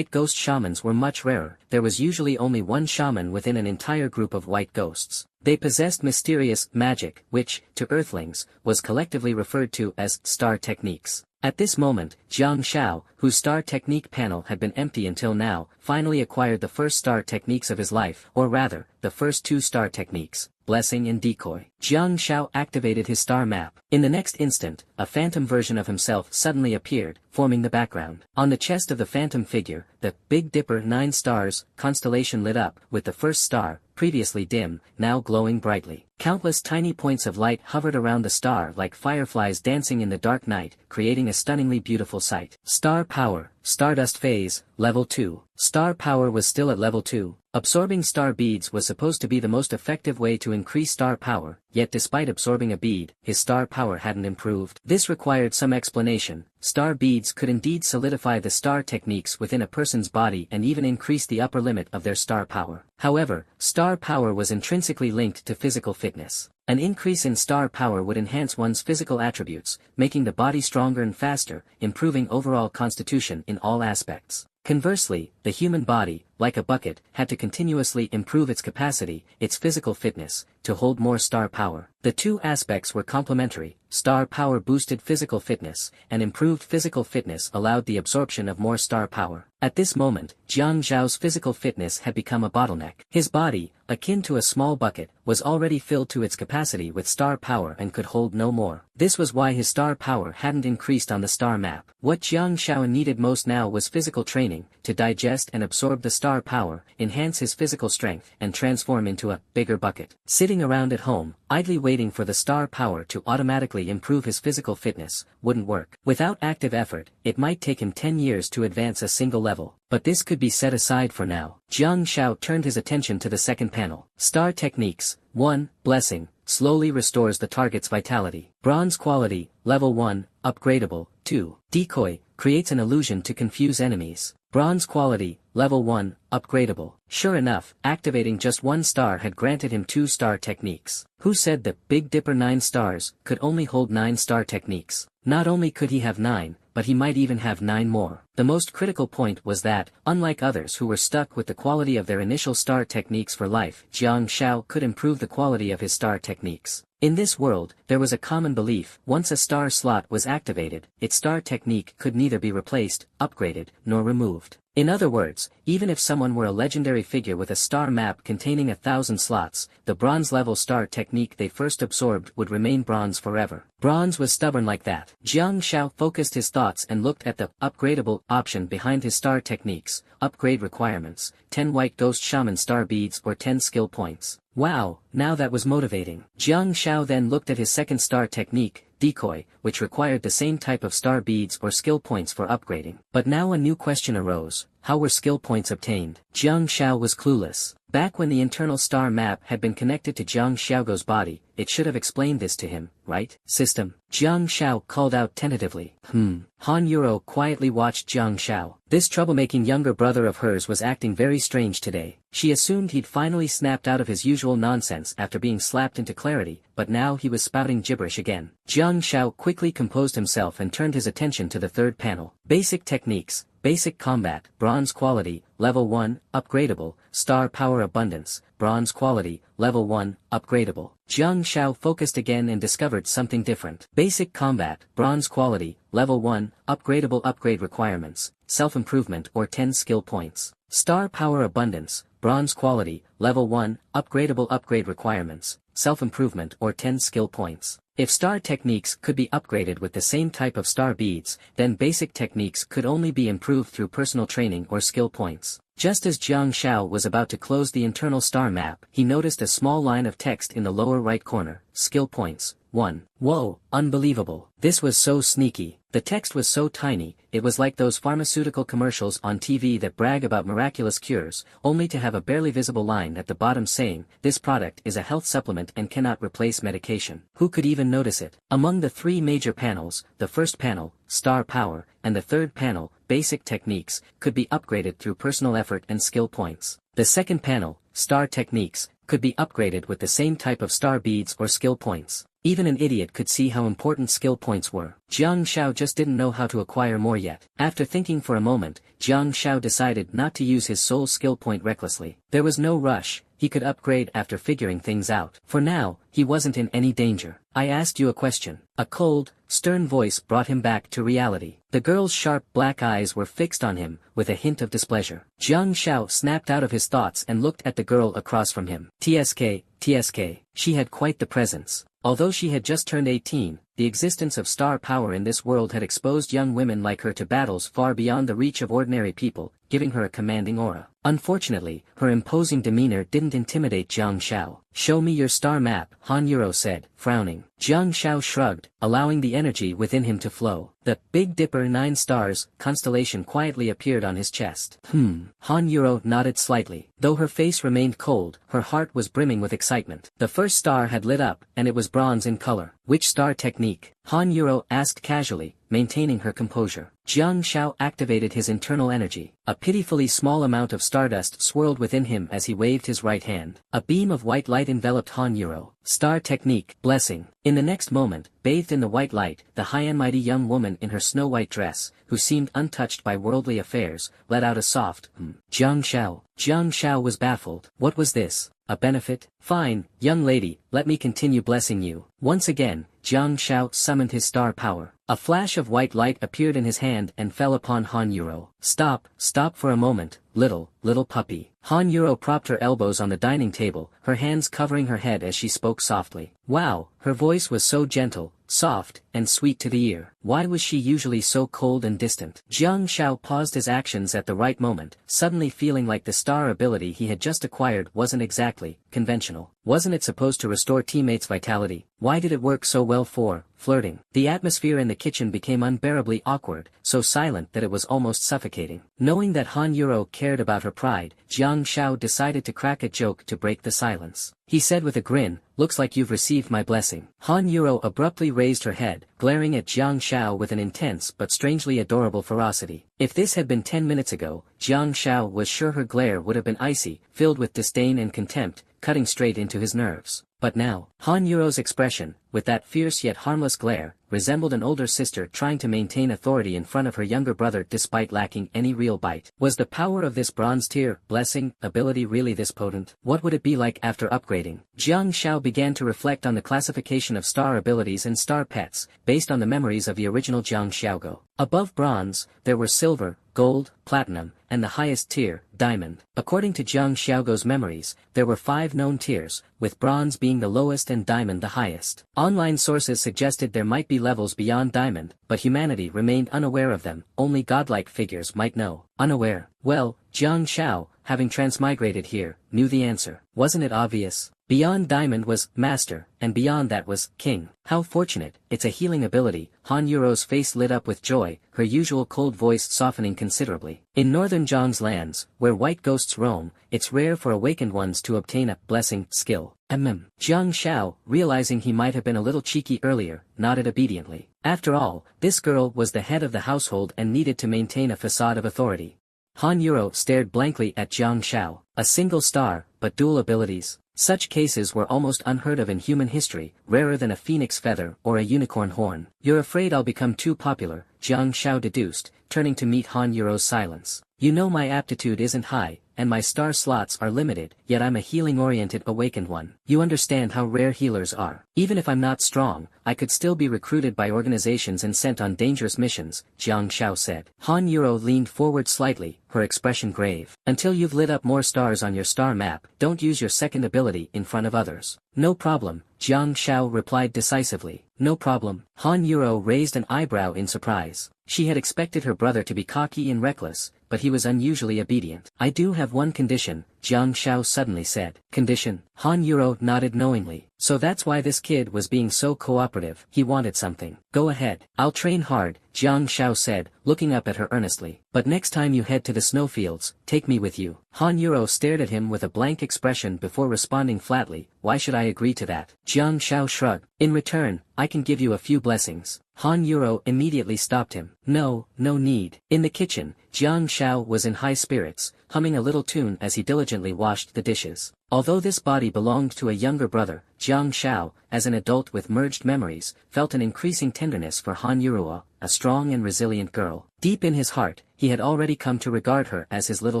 shamans were much rarer. There was usually only one shaman within an entire group of white ghosts. They possessed mysterious magic, which, to earthlings, was collectively referred to as star techniques. At this moment, Jiang Xiao, whose star technique panel had been empty until now, finally acquired the first star techniques of his life, or rather, the first 2 star techniques, blessing and decoy. Jiang Xiao activated his star map. In the next instant, a phantom version of himself suddenly appeared, forming the background. On the chest of the phantom figure, the Big Dipper 9 stars constellation lit up, with the first star, previously dim, now glowing brightly. Countless tiny points of light hovered around the star like fireflies dancing in the dark night, creating a stunningly beautiful sight. Star power, Stardust phase, level 2. Star power was still at level 2. Absorbing star beads was supposed to be the most effective way to increase star power, yet despite absorbing a bead, his star power hadn't improved. This required some explanation. Star beads could indeed solidify the star techniques within a person's body and even increase the upper limit of their star power. However, star power was intrinsically linked to physical fitness. An increase in star power would enhance one's physical attributes, making the body stronger and faster, improving overall constitution in all aspects. Conversely, the human body, like a bucket, had to continuously improve its capacity, its physical fitness, to hold more star power. The two aspects were complementary. Star power boosted physical fitness, and improved physical fitness allowed the absorption of more star power. At this moment, Jiang Zhao's physical fitness had become a bottleneck. His body, akin to a small bucket, was already filled to its capacity with star power and could hold no more. This was why his star power hadn't increased on the star map. What Jiang Zhao needed most now was physical training, to digest and absorb the star power, enhance his physical strength, and transform into a bigger bucket. Sitting around at home, idly waiting for the star power to automatically improve his physical fitness, wouldn't work. Without active effort, it might take him 10 years to advance a single level. But this could be set aside for now. Jiang Zhao turned his attention to the second panel. Star Techniques. 1. Blessing. Slowly restores the target's vitality. Bronze Quality. Level 1. Upgradable. 2. Decoy. Creates an illusion to confuse enemies. Bronze Quality. Level 1. Upgradable. Sure enough, activating just 1 star had granted him 2 star techniques. Who said that Big Dipper 9 stars could only hold 9 star techniques? Not only could he have 9, but he might even have 9 more. The most critical point was that, unlike others who were stuck with the quality of their initial star techniques for life, Jiang Zhao could improve the quality of his star techniques. In this world, there was a common belief: once a star slot was activated, its star technique could neither be replaced, upgraded, nor removed. In other words, even if someone were a legendary figure with a star map containing 1,000 slots, the bronze level star technique they first absorbed would remain bronze forever. Bronze was stubborn like that. Jiang Zhao focused his thoughts and looked at the upgradable option behind his star techniques. Upgrade requirements: 10 white ghost shaman star beads or 10 skill points. Wow, now that was motivating. Jiang Zhao then looked at his second star technique, Decoy, which required the same type of star beads or skill points for upgrading. But now a new question arose: how were skill points obtained? Jiang Zhao was clueless. Back when the internal star map had been connected to Jiang Xiaogo's body, it should have explained this to him, right? System. Jiang Zhao called out tentatively. Han Yuro quietly watched Jiang Zhao. This troublemaking younger brother of hers was acting very strange today. She assumed he'd finally snapped out of his usual nonsense after being slapped into clarity, but now he was spouting gibberish again. Jiang Zhao quickly composed himself and turned his attention to the third panel. Basic Techniques. Basic Combat. Bronze Quality. Level 1. Upgradable. Star Power Abundance. Bronze Quality. Level 1. Upgradable. Jiang Zhao focused again and discovered something different. Basic Combat. Bronze Quality. Level 1. Upgradable. Upgrade requirements: self-improvement or 10 skill points. Star Power Abundance. Bronze Quality. Level 1. Upgradable. Upgrade requirements: self-improvement or 10 skill points. If star techniques could be upgraded with the same type of star beads, then basic techniques could only be improved through personal training or skill points. Just as Jiang Zhao was about to close the internal star map, he noticed a small line of text in the lower right corner: skill points 1. Whoa, unbelievable. This was so sneaky. The text was so tiny, it was like those pharmaceutical commercials on TV that brag about miraculous cures, only to have a barely visible line at the bottom saying, "This product is a health supplement and cannot replace medication." Who could even notice it? Among the 3 major panels, the first panel, Star Power, and the third panel, Basic Techniques, could be upgraded through personal effort and skill points. The second panel, Star Techniques, could be upgraded with the same type of star beads or skill points. Even an idiot could see how important skill points were. Jiang Zhao just didn't know how to acquire more yet. After thinking for a moment, Jiang Zhao decided not to use his sole skill point recklessly. There was no rush. He could upgrade after figuring things out. For now, he wasn't in any danger. "I asked you a question." A cold, stern voice brought him back to reality. The girl's sharp black eyes were fixed on him, with a hint of displeasure. Jiang Zhao snapped out of his thoughts and looked at the girl across from him. TSK. She had quite the presence. Although she had just turned 18, the existence of star power in this world had exposed young women like her to battles far beyond the reach of ordinary people, giving her a commanding aura. Unfortunately, her imposing demeanor didn't intimidate Jiang Zhao. "Show me your star map," Han Yuro said, frowning. Jiang Zhao shrugged, allowing the energy within him to flow. The Big Dipper 9 stars constellation quietly appeared on his chest. Han Yuro nodded slightly. Though her face remained cold, her heart was brimming with excitement. The first star had lit up, and it was bronze in color. Which star technique? Han Yuro asked casually, maintaining her composure. Jiang Shao activated his internal energy. A pitifully small amount of stardust swirled within him as he waved his right hand. A beam of white light enveloped Han Yuro. Star technique, blessing. In the next moment, bathed in the white light, the high and mighty young woman in her snow-white dress, who seemed untouched by worldly affairs, let out a soft, Jiang Shao. Jiang Shao was baffled. What was this? A benefit? Fine, young lady, let me continue blessing you. Once again, Jiang Shao summoned his star power. A flash of white light appeared in his hand and fell upon Han Yuro. Stop for a moment, little puppy. Han Yuro propped her elbows on the dining table, her hands covering her head as she spoke softly. Wow, her voice was so gentle, soft, and sweet to the ear. Why was she usually so cold and distant? Jiang Shao paused his actions at the right moment, suddenly feeling like the star ability he had just acquired wasn't exactly conventional. Wasn't it supposed to restore teammates' vitality? Why did it work so well for flirting? The atmosphere in the kitchen became unbearably awkward, so silent that it was almost suffocating. Knowing that Han Yuro cared about her pride, Jiang Shao decided to crack a joke to break the silence. He said with a grin, "Looks like you've received my blessing." Han Yuro abruptly raised her head, glaring at Jiang Shao with an intense but strangely adorable ferocity. If this had been 10 minutes ago, Jiang Shao was sure her glare would have been icy, filled with disdain and contempt, cutting straight into his nerves. But now, Han Yuro's expression, with that fierce yet harmless glare, resembled an older sister trying to maintain authority in front of her younger brother despite lacking any real bite. Was the power of this bronze-tier blessing ability really this potent? What would it be like after upgrading? Jiang Shao began to reflect on the classification of star abilities and star pets, based on the memories of the original Jiang Xiaogo. Above bronze, there were silver, gold, platinum, and the highest tier, diamond. According to Jiang Xiaogo's memories, there were 5 known tiers, with bronze being the lowest and diamond the highest. Online sources suggested there might be levels beyond diamond, but humanity remained unaware of them. Only godlike figures might know. Unaware. Well, Jiang Shao, having transmigrated here, knew the answer. Wasn't it obvious? Beyond diamond was master, and beyond that was king. How fortunate, it's a healing ability. Han Yuro's face lit up with joy, her usual cold voice softening considerably. In northern Zhang's lands, where white ghosts roam, it's rare for awakened ones to obtain a blessing skill. Jiang Shao, realizing he might have been a little cheeky earlier, nodded obediently. After all, this girl was the head of the household and needed to maintain a facade of authority. Han Yuro stared blankly at Jiang Shao. A single star, but dual abilities. Such cases were almost unheard of in human history, rarer than a phoenix feather or a unicorn horn. You're afraid I'll become too popular, Jiang Shao deduced, turning to meet Han Yuro's silence. You know my aptitude isn't high, and my star slots are limited, yet I'm a healing-oriented awakened one. You understand how rare healers are. Even if I'm not strong, I could still be recruited by organizations and sent on dangerous missions, Jiang Shao said. Han Yuro leaned forward slightly, her expression grave. Until you've lit up more stars on your star map, don't use your second ability in front of others. No problem, Jiang Shao replied decisively. No problem. Han Yuro raised an eyebrow in surprise. She had expected her brother to be cocky and reckless, but he was unusually obedient. I do have one condition, Jiang Shao suddenly said. Condition? Han Yuro nodded knowingly. So that's why this kid was being so cooperative. He wanted something. Go ahead. I'll train hard, Jiang Shao said, looking up at her earnestly. But next time you head to the snowfields, take me with you. Han Yuro stared at him with a blank expression before responding flatly, why should I agree to that? Jiang Shao shrugged. In return, I can give you a few blessings. Han Yuro immediately stopped him. No need. In the kitchen, Jiang Shao was in high spirits, humming a little tune as he diligently washed the dishes. Although this body belonged to a younger brother, Jiang Shao, as an adult with merged memories, felt an increasing tenderness for Han Yuro, a strong and resilient girl. Deep in his heart, he had already come to regard her as his little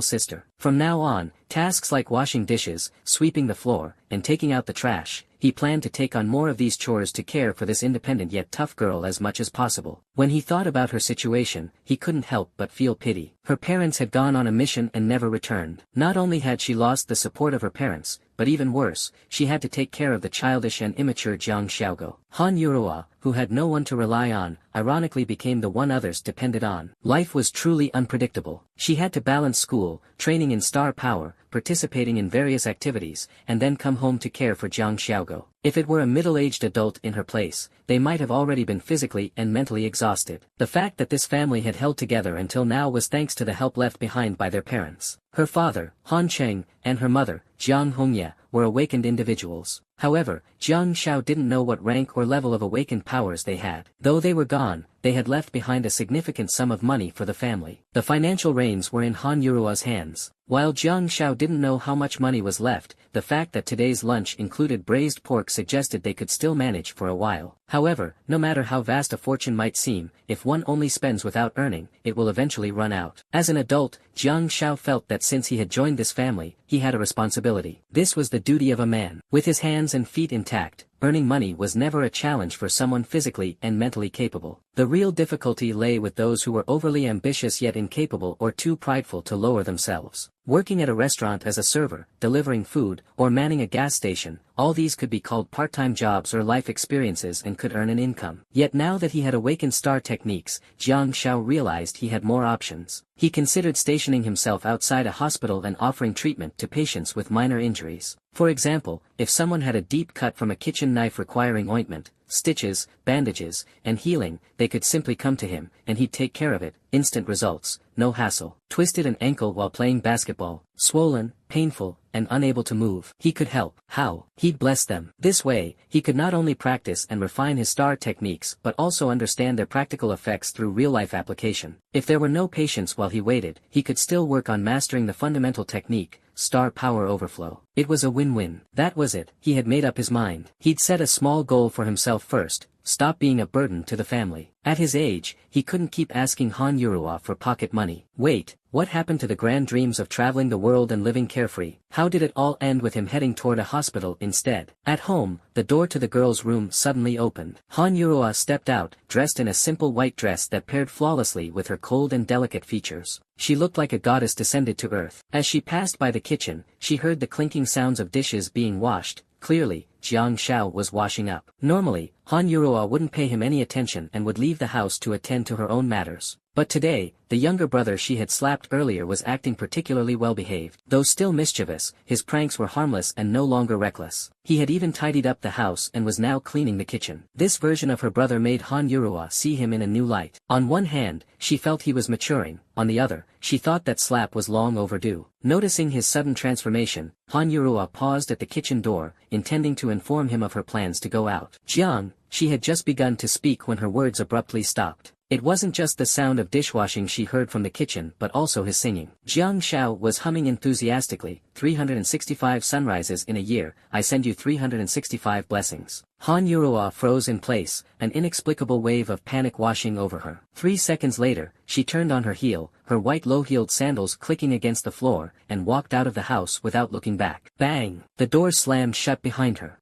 sister. From now on, tasks like washing dishes, sweeping the floor, and taking out the trash, he planned to take on more of these chores to care for this independent yet tough girl as much as possible. When he thought about her situation, he couldn't help but feel pity. Her parents had gone on a mission and never returned. Not only had she lost the support of her parents, but even worse, she had to take care of the childish and immature Jiang Xiaogo. Han Yuro, who had no one to rely on, ironically became the one others depended on. Life was truly unpredictable. She had to balance school, training in star power, participating in various activities, and then come home to care for Jiang Xiaogo. If it were a middle-aged adult in her place, they might have already been physically and mentally exhausted. The fact that this family had held together until now was thanks to the help left behind by their parents. Her father, Han Cheng, and her mother, Jiang Hongye, were awakened individuals. However, Jiang Shao didn't know what rank or level of awakened powers they had. Though they were gone, they had left behind a significant sum of money for the family. The financial reins were in Han Yurua's hands. While Jiang Shao didn't know how much money was left, the fact that today's lunch included braised pork suggested they could still manage for a while. However, no matter how vast a fortune might seem, if one only spends without earning, it will eventually run out. As an adult, Jiang Shao felt that since he had joined this family, he had a responsibility. This was the duty of a man. With his hands and feet intact, earning money was never a challenge for someone physically and mentally capable. The real difficulty lay with those who were overly ambitious yet incapable or too prideful to lower themselves. Working at a restaurant as a server, delivering food, or manning a gas station, all these could be called part-time jobs or life experiences and could earn an income. Yet now that he had awakened star techniques, Jiang Shao realized he had more options. He considered stationing himself outside a hospital and offering treatment to patients with minor injuries. For example, if someone had a deep cut from a kitchen knife requiring ointment, stitches, bandages, and healing, they could simply come to him, and he'd take care of it. Instant results, no hassle. Twisted an ankle while playing basketball, swollen, painful, and unable to move. He could help. How? He'd bless them. This way, he could not only practice and refine his star techniques but also understand their practical effects through real-life application. If there were no patients while he waited, he could still work on mastering the fundamental technique, star power overflow. It was a win-win. That was it. He had made up his mind. He'd set a small goal for himself first: stop being a burden to the family. At his age, he couldn't keep asking Han Yurua for pocket money. Wait, what happened to the grand dreams of traveling the world and living carefree? How did it all end with him heading toward a hospital instead? At home, the door to the girl's room suddenly opened. Han Yurua stepped out, dressed in a simple white dress that paired flawlessly with her cold and delicate features. She looked like a goddess descended to earth. As she passed by the kitchen, she heard the clinking sounds of dishes being washed. Clearly, Jiang Shao was washing up. Normally, Han Yurua wouldn't pay him any attention and would leave the house to attend to her own matters. But today, the younger brother she had slapped earlier was acting particularly well-behaved. Though still mischievous, his pranks were harmless and no longer reckless. He had even tidied up the house and was now cleaning the kitchen. This version of her brother made Han Yurua see him in a new light. On one hand, she felt he was maturing. On the other, she thought that slap was long overdue. Noticing his sudden transformation, Han Yurua paused at the kitchen door, intending to inform him of her plans to go out. Jiang, she had just begun to speak when her words abruptly stopped. It wasn't just the sound of dishwashing she heard from the kitchen but also his singing. Jiang Shao was humming enthusiastically, 365 sunrises in a year, I send you 365 blessings. Han Yurua froze in place, an inexplicable wave of panic washing over her. 3 seconds later, she turned on her heel, her white low-heeled sandals clicking against the floor, and walked out of the house without looking back. Bang! The door slammed shut behind her.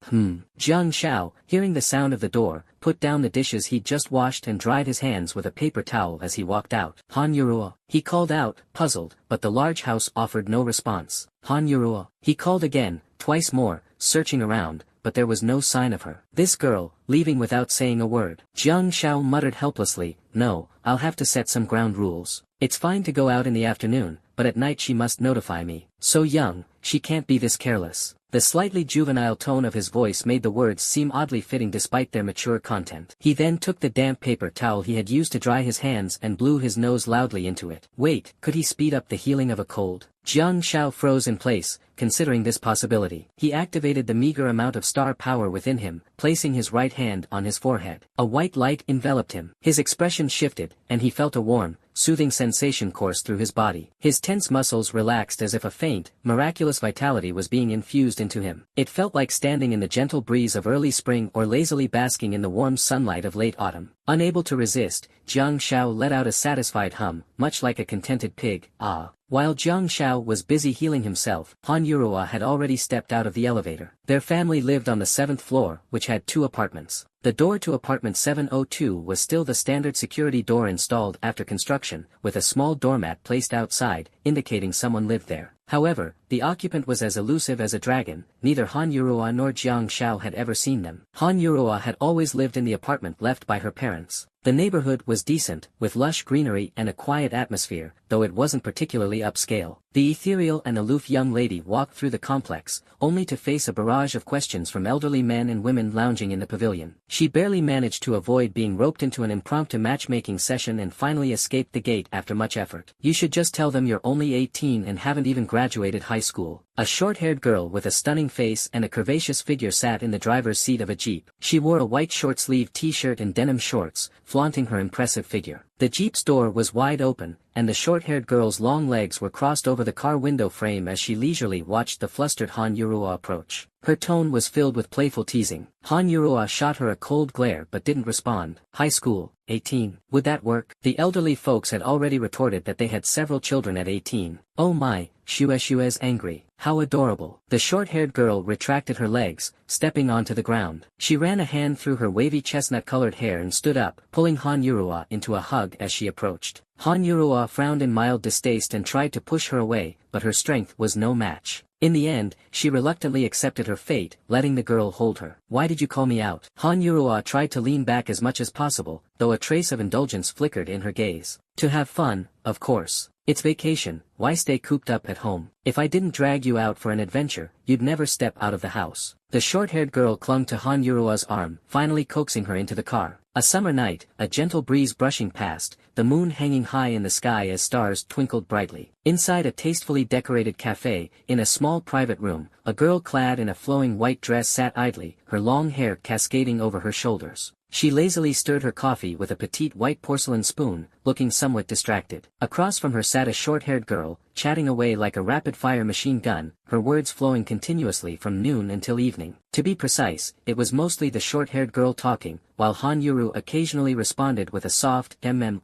Jiang Shao, hearing the sound of the door, put down the dishes he'd just washed and dried his hands with a paper towel as he walked out. Han Yurua, he called out, puzzled, but the large house offered no response. Han Yurua, he called again, twice more, searching around, but there was no sign of her. This girl, leaving without saying a word. Jiang Shao muttered helplessly, no, I'll have to set some ground rules. It's fine to go out in the afternoon, but at night she must notify me. So young, she can't be this careless. The slightly juvenile tone of his voice made the words seem oddly fitting despite their mature content. He then took the damp paper towel he had used to dry his hands and blew his nose loudly into it. Wait, could he speed up the healing of a cold? Jiang Shao froze in place, considering this possibility. He activated the meager amount of star power within him, placing his right hand on his forehead. A white light enveloped him. His expression shifted, and he felt a warm, soothing sensation course through his body. His tense muscles relaxed as if a faint, miraculous vitality was being infused into him. It felt like standing in the gentle breeze of early spring or lazily basking in the warm sunlight of late autumn. Unable to resist, Jiang Shao let out a satisfied hum, much like a contented pig. Ah. While Jiang Shao was busy healing himself, Han Yurua had already stepped out of the elevator. Their family lived on the 7th floor, which had 2 apartments. The door to apartment 702 was still the standard security door installed after construction, with a small doormat placed outside, indicating someone lived there. However, the occupant was as elusive as a dragon. Neither Han Yurua nor Jiang Shao had ever seen them. Han Yurua had always lived in the apartment left by her parents. The neighborhood was decent, with lush greenery and a quiet atmosphere, though it wasn't particularly upscale. The ethereal and aloof young lady walked through the complex, only to face a barrage of questions from elderly men and women lounging in the pavilion. She barely managed to avoid being roped into an impromptu matchmaking session and finally escaped the gate after much effort. You should just tell them you're only 18 and haven't even graduated high school. A short-haired girl with a stunning face and a curvaceous figure sat in the driver's seat of a Jeep. She wore a white short-sleeved t-shirt and denim shorts, flaunting her impressive figure. The Jeep's door was wide open, and the short-haired girl's long legs were crossed over the car window frame as she leisurely watched the flustered Han Yurua approach. Her tone was filled with playful teasing. Han Yurua shot her a cold glare but didn't respond. High school, 18. Would that work? The elderly folks had already retorted that they had several children at 18. Oh my, Shue's angry. How adorable. The short-haired girl retracted her legs, stepping onto the ground. She ran a hand through her wavy chestnut-colored hair and stood up, pulling Han Yurua into a hug as she approached. Han Yurua frowned in mild distaste and tried to push her away, but her strength was no match. In the end, she reluctantly accepted her fate, letting the girl hold her. Why did you call me out? Han Yurua tried to lean back as much as possible, though a trace of indulgence flickered in her gaze. To have fun, of course. It's vacation, why stay cooped up at home? If I didn't drag you out for an adventure, you'd never step out of the house. The short-haired girl clung to Han Yurua's arm, finally coaxing her into the car. A summer night, a gentle breeze brushing past, the moon hanging high in the sky as stars twinkled brightly. Inside a tastefully decorated cafe, in a small private room, a girl clad in a flowing white dress sat idly, her long hair cascading over her shoulders. She lazily stirred her coffee with a petite white porcelain spoon, looking somewhat distracted. Across from her sat a short-haired girl, chatting away like a rapid-fire machine gun, her words flowing continuously from noon until evening. To be precise, it was mostly the short-haired girl talking, while Han Yuru occasionally responded with a soft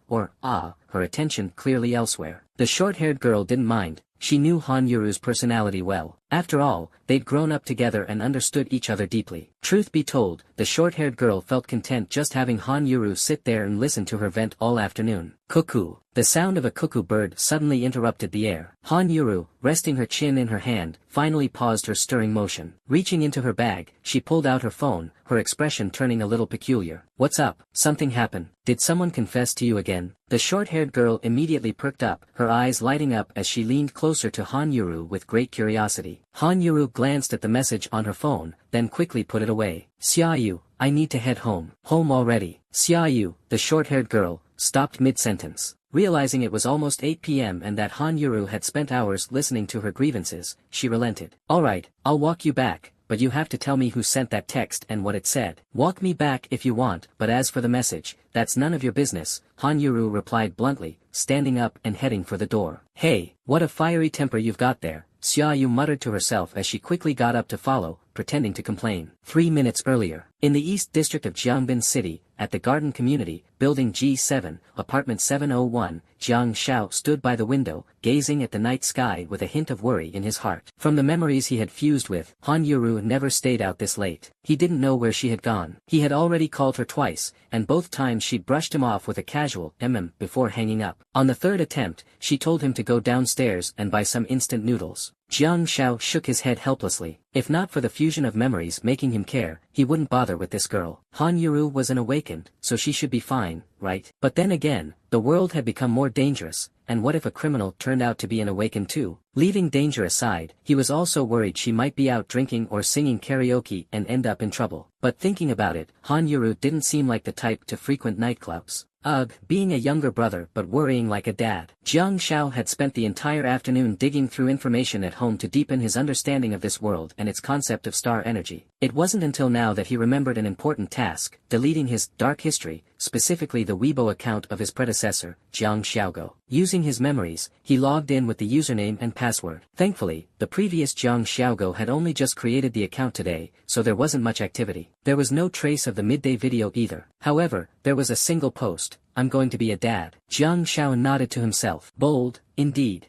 or ah, her attention clearly elsewhere. The short-haired girl didn't mind. She knew Han Yuru's personality well. After all, they'd grown up together and understood each other deeply. Truth be told, the short-haired girl felt content just having Han Yuru sit there and listen to her vent all afternoon. Cuckoo. The sound of a cuckoo bird suddenly interrupted the air. Han Yuru, resting her chin in her hand, finally paused her stirring motion. Reaching into her bag, she pulled out her phone, her expression turning a little peculiar. What's up? Something happened. Did someone confess to you again? The short-haired girl immediately perked up, her eyes lighting up as she leaned closer to Han Yuru with great curiosity. Han Yuru glanced at the message on her phone, then quickly put it away. Xiaoyu, I need to head home. Home already. Xiaoyu, the short-haired girl, stopped mid-sentence. Realizing it was almost 8 p.m. and that Han Yuru had spent hours listening to her grievances, she relented. Alright, I'll walk you back, but you have to tell me who sent that text and what it said. Walk me back if you want, but as for the message, that's none of your business, Han Yuru replied bluntly, standing up and heading for the door. Hey, what a fiery temper you've got there, Xiaoyu muttered to herself as she quickly got up to follow, pretending to complain. 3 minutes earlier, in the East District of Jiangbin City, at the Garden Community, Building G7, Apartment 701, Jiang Xiao stood by the window, gazing at the night sky with a hint of worry in his heart. From the memories he had fused with, Han Yuru never stayed out this late. He didn't know where she had gone. He had already called her twice, and both times she'd brushed him off with a casual before hanging up. On the third attempt, she told him to go downstairs and buy some instant noodles. Jiang Xiao shook his head helplessly. If not for the fusion of memories making him care, he wouldn't bother with this girl. Han Yuru was an awakened, so she should be fine, right? But then again, the world had become more dangerous, and what if a criminal turned out to be an awakened too? Leaving danger aside, he was also worried she might be out drinking or singing karaoke and end up in trouble. But thinking about it, Han Yuru didn't seem like the type to frequent nightclubs. Ugh, being a younger brother but worrying like a dad. Jiang Xiao had spent the entire afternoon digging through information at home to deepen his understanding of this world and its concept of star energy. It wasn't until now that he remembered an important task, deleting his dark history, specifically the Weibo account of his predecessor, Jiang Xiaogo. Using his memories, he logged in with the username and password. Thankfully, the previous Jiang Xiaogo had only just created the account today, so there wasn't much activity. There was no trace of the midday video either. However, there was a single post. I'm going to be a dad. Jiang Xiao nodded to himself. Bold, indeed.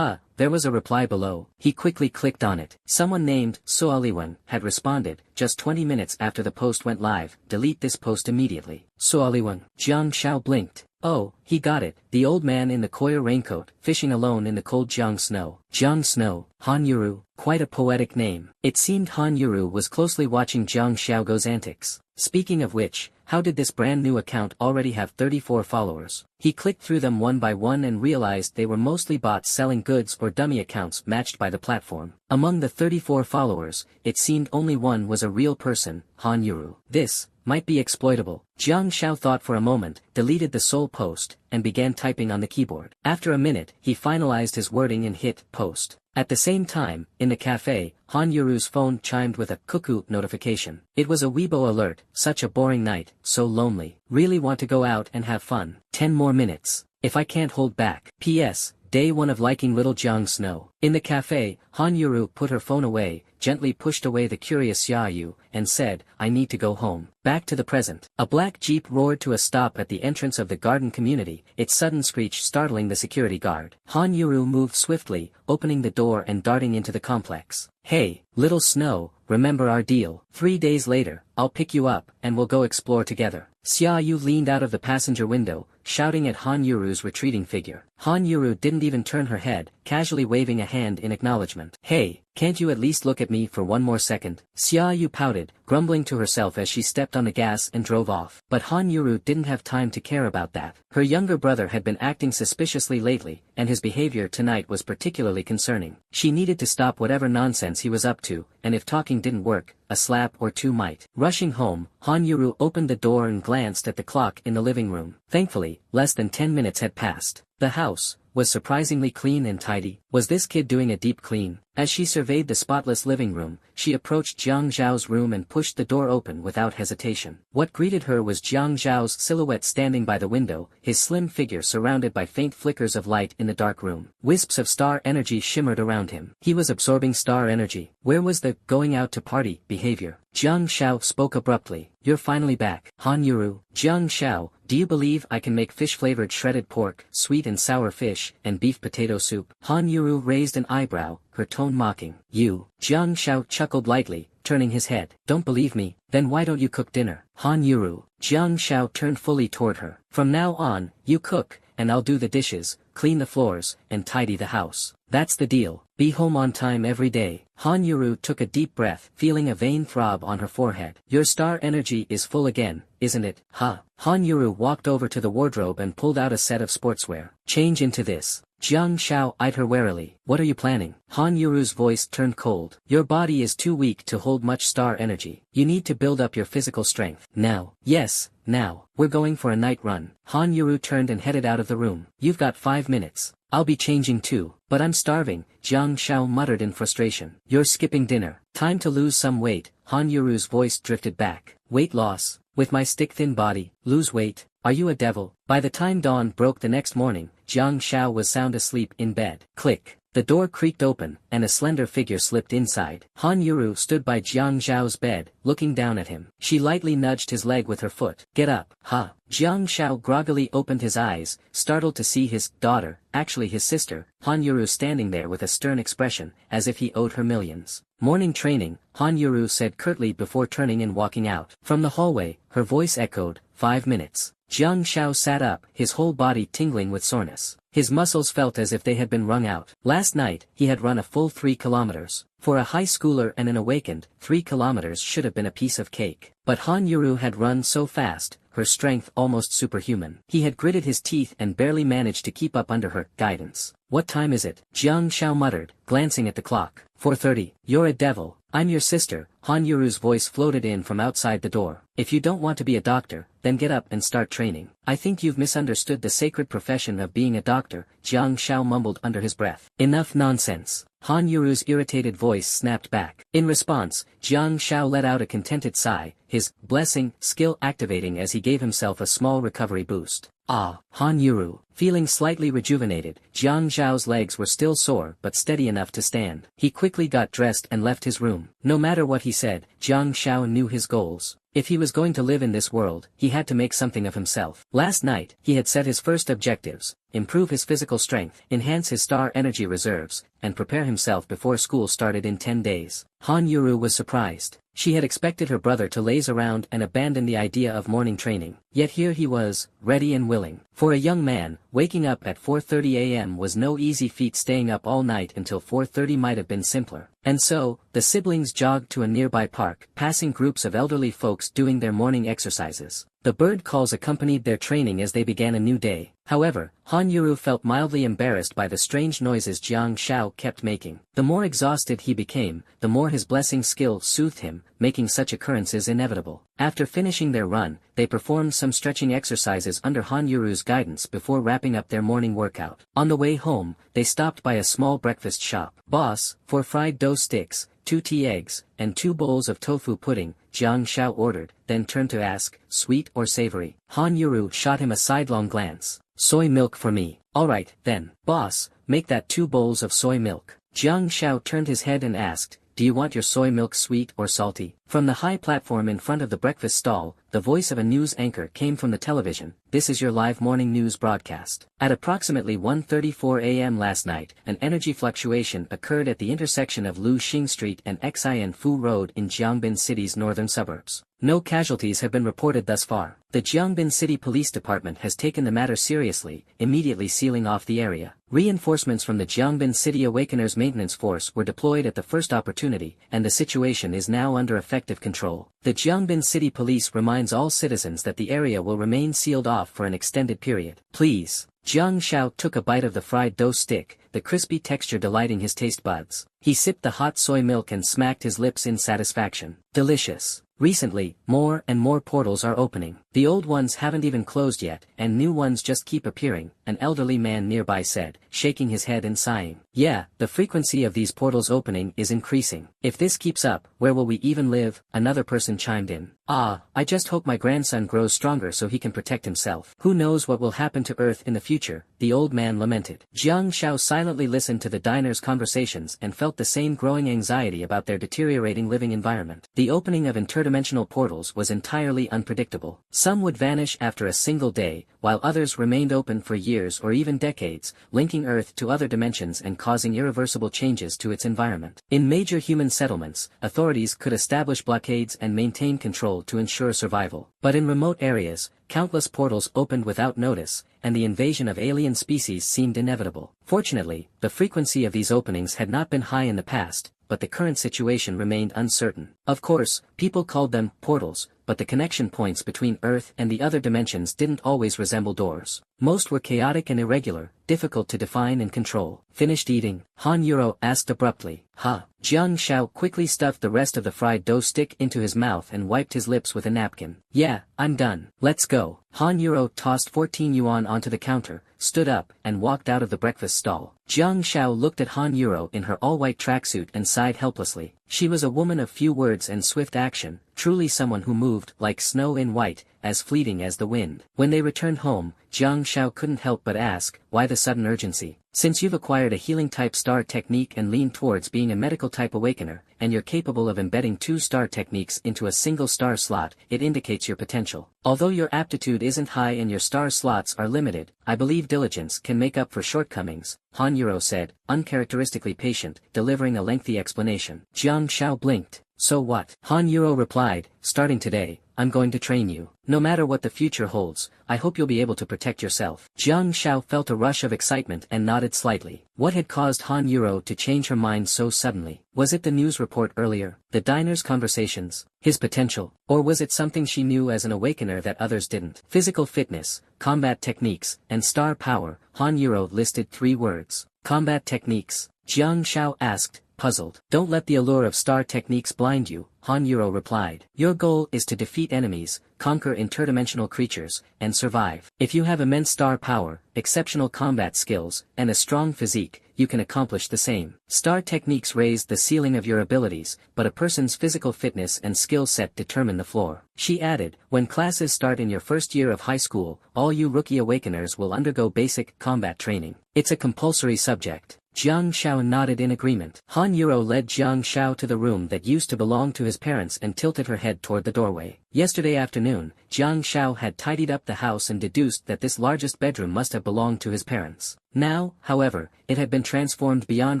There was a reply below. He quickly clicked on it. Someone named Soaliwen had responded, just 20 minutes after the post went live. Delete this post immediately. Soaliwen. Jiang Xiao blinked. Oh, he got it, the old man in the coir raincoat, fishing alone in the cold Jiang Snow. Jiang Snow, Han Yuru, quite a poetic name. It seemed Han Yuru was closely watching Jiang Xiaogo's antics. Speaking of which, how did this brand new account already have 34 followers? He clicked through them one by one and realized they were mostly bots selling goods or dummy accounts matched by the platform. Among the 34 followers, it seemed only one was a real person, Han Yuru. This might be exploitable. Jiang Xiao thought for a moment, deleted the sole post, and began typing on the keyboard. After a minute, he finalized his wording and hit post. At the same time, in the cafe, Han Yuru's phone chimed with a cuckoo notification. It was a Weibo alert. Such a boring night, so lonely. Really want to go out and have fun. 10 more minutes. If I can't hold back. P.S. Day 1 of liking little Jiang Snow. In the cafe, Han Yuru put her phone away, gently pushed away the curious Xiaoyu, and said, I need to go home. Back to the present. A black jeep roared to a stop at the entrance of the garden community, its sudden screech startling the security guard. Han Yuru moved swiftly, opening the door and darting into the complex. Hey, little Snow, remember our deal. 3 days later, I'll pick you up, and we'll go explore together. Xiaoyu leaned out of the passenger window, shouting at Han Yuru's retreating figure. Han Yuru didn't even turn her head, casually waving a hand in acknowledgement. Hey, can't you at least look at me for one more second? Xiaoyu pouted, grumbling to herself as she stepped on the gas and drove off. But Han Yuru didn't have time to care about that. Her younger brother had been acting suspiciously lately, and his behavior tonight was particularly concerning. She needed to stop whatever nonsense he was up to, and if talking didn't work, a slap or two might. Rushing home, Han Yuru opened the door and glanced at the clock in the living room. Thankfully, less than 10 minutes had passed. The house was surprisingly clean and tidy. Was this kid doing a deep clean? As she surveyed the spotless living room, she approached Jiang Zhao's room and pushed the door open without hesitation. What greeted her was Jiang Zhao's silhouette standing by the window, his slim figure surrounded by faint flickers of light in the dark room. Wisps of star energy shimmered around him. He was absorbing star energy. Where was the going out to party behavior? Jiang Zhao spoke abruptly. You're finally back. Han Yuru. Jiang Zhao, do you believe I can make fish-flavored shredded pork, sweet and sour fish, and beef potato soup? Han Yuru raised an eyebrow, her tone mocking. You. Jiang Zhao chuckled lightly, turning his head. Don't believe me? Then why don't you cook dinner? Han Yuru. Jiang Zhao turned fully toward her. From now on, you cook, and I'll do the dishes, clean the floors, and tidy the house. That's the deal. Be home on time every day. Han Yuru took a deep breath, feeling a vain throb on her forehead. Your star energy is full again, isn't it? Huh? Han Yuru walked over to the wardrobe and pulled out a set of sportswear. Change into this. Jiang Zhao eyed her warily. What are you planning? Han Yuru's voice turned cold. Your body is too weak to hold much star energy. You need to build up your physical strength. Now. Yes, now. We're going for a night run. Han Yuru turned and headed out of the room. You've got 5 minutes. I'll be changing too. But I'm starving, Jiang Zhao muttered in frustration. You're skipping dinner. Time to lose some weight. Han Yuru's voice drifted back. Weight loss. With my stick-thin body, lose weight? Are you a devil? By the time dawn broke the next morning, Jiang Zhao was sound asleep in bed. Click. The door creaked open, and a slender figure slipped inside. Han Yuru stood by Jiang Zhao's bed, looking down at him. She lightly nudged his leg with her foot. Get up. Huh? Jiang Zhao groggily opened his eyes, startled to see his daughter, actually his sister, Han Yuru standing there with a stern expression, as if he owed her millions. Morning training, Han Yuru said curtly before turning and walking out. From the hallway, her voice echoed, 5 minutes. Jiang Zhao sat up, his whole body tingling with soreness. His muscles felt as if they had been wrung out. Last night, he had run a full 3 kilometers. For a high schooler and an awakened, 3 kilometers should have been a piece of cake. But Han Yuru had run so fast, her strength almost superhuman. He had gritted his teeth and barely managed to keep up under her guidance. What time is it? Jiang Zhao muttered, glancing at the clock. 4:30. You're a devil. I'm your sister. Han Yuru's voice floated in from outside the door. If you don't want to be a doctor, then get up and start training. I think you've misunderstood the sacred profession of being a doctor, Jiang Zhao mumbled under his breath. Enough nonsense. Han Yuru's irritated voice snapped back. In response, Jiang Zhao let out a contented sigh, his blessing skill activating as he gave himself a small recovery boost. Ah, Han Yuru. Feeling slightly rejuvenated, Jiang Zhao's legs were still sore but steady enough to stand. He quickly got dressed and left his room. No matter what he said, Jiang Zhao knew his goals. If he was going to live in this world, he had to make something of himself. Last night, he had set his first objectives: improve his physical strength, enhance his star energy reserves, and prepare himself before school started in 10 days. Han Yuru was surprised. She had expected her brother to laze around and abandon the idea of morning training. Yet here he was, ready and willing. For a young man, waking up at 4:30 a.m. was no easy feat. Staying up all night until 4:30 might have been simpler. And so, the siblings jogged to a nearby park, passing groups of elderly folks doing their morning exercises. The bird calls accompanied their training as they began a new day. However, Han Yuru felt mildly embarrassed by the strange noises Jiang Shao kept making. The more exhausted he became, the more his blessing skill soothed him, making such occurrences inevitable. After finishing their run, they performed some stretching exercises under Han Yuru's guidance before wrapping up their morning workout. On the way home, they stopped by a small breakfast shop. "Boss, 4 fried dough sticks, 2 tea eggs, and 2 bowls of tofu pudding," Jiang Shao ordered, then turned to ask, "Sweet or savory?" Han Yuru shot him a sidelong glance. "Soy milk for me." "Alright, then. Boss, make that 2 bowls of soy milk." Jiang Shao turned his head and asked, "Do you want your soy milk sweet or salty?" From the high platform in front of the breakfast stall, the voice of a news anchor came from the television. "This is your live morning news broadcast. At approximately 1:34 a.m. last night, an energy fluctuation occurred at the intersection of Lu Xing Street and Xian Fu Road in Jiangbin City's northern suburbs. No casualties have been reported thus far. The Jiangbin City Police Department has taken the matter seriously, immediately sealing off the area. Reinforcements from the Jiangbin City Awakeners Maintenance Force were deployed at the first opportunity, and the situation is now under effective control. The Jiangbin City Police reminds all citizens that the area will remain sealed off for an extended period. Please. Jiang Shao took a bite of the fried dough stick, the crispy texture delighting his taste buds. He sipped the hot soy milk and smacked his lips in satisfaction. Delicious. Recently, more and more portals are opening. The old ones haven't even closed yet, and new ones just keep appearing, an elderly man nearby said, shaking his head and sighing. "Yeah, the frequency of these portals opening is increasing. If this keeps up, where will we even live?" Another person chimed in. "Ah, I just hope my grandson grows stronger so he can protect himself. Who knows what will happen to Earth in the future," the old man lamented. Jiang Shao silently listened to the diner's conversations and felt the same growing anxiety about their deteriorating living environment. The opening of interdimensional portals was entirely unpredictable. Some would vanish after a single day, while others remained open for years or even decades, linking Earth to other dimensions and causing irreversible changes to its environment. In major human settlements, authorities could establish blockades and maintain control to ensure survival. But in remote areas, countless portals opened without notice, and the invasion of alien species seemed inevitable. Fortunately, the frequency of these openings had not been high in the past, but the current situation remained uncertain. Of course, people called them portals, but the connection points between Earth and the other dimensions didn't always resemble doors. Most were chaotic and irregular, difficult to define and control. "Finished eating?" Han Yuro asked abruptly. "Ha." Jiang Shao quickly stuffed the rest of the fried dough stick into his mouth and wiped his lips with a napkin. "Yeah, I'm done. Let's go." Han Yuro tossed 14 yuan onto the counter, stood up, and walked out of the breakfast stall. Jiang Shao looked at Han Yuro in her all-white tracksuit and sighed helplessly. She was a woman of few words and swift action, truly someone who moved like snow in white, as fleeting as the wind. When they returned home, Jiang Shao couldn't help but ask, "Why the sudden urgency? Since you've acquired a healing-type star technique and lean towards being a medical-type awakener, and you're capable of embedding 2 star techniques into a single star slot, it indicates your potential. Although your aptitude isn't high and your star slots are limited, I believe diligence can make up for shortcomings," Han Yuro said, uncharacteristically patient, delivering a lengthy explanation. Jiang Shao blinked. "So what?" Han Yuro replied, "Starting today, I'm going to train you. No matter what the future holds, I hope you'll be able to protect yourself." Jiang Shao felt a rush of excitement and nodded slightly. What had caused Han Yuro to change her mind so suddenly? Was it the news report earlier, the diner's conversations, his potential, or was it something she knew as an awakener that others didn't? Physical fitness, combat techniques, and star power. Han Yuro listed 3 words. "Combat techniques?" Jiang Shao asked, puzzled. "Don't let the allure of star techniques blind you," Han Yuro replied. "Your goal is to defeat enemies, conquer interdimensional creatures, and survive. If you have immense star power, exceptional combat skills, and a strong physique, you can accomplish the same. Star techniques raise the ceiling of your abilities, but a person's physical fitness and skill set determine the floor." She added, "When classes start in your first year of high school, all you rookie awakeners will undergo basic combat training. It's a compulsory subject." Jiang Shao nodded in agreement. Han Yuro led Jiang Shao to the room that used to belong to his parents and tilted her head toward the doorway. Yesterday afternoon, Jiang Shao had tidied up the house and deduced that this largest bedroom must have belonged to his parents. Now, however, it had been transformed beyond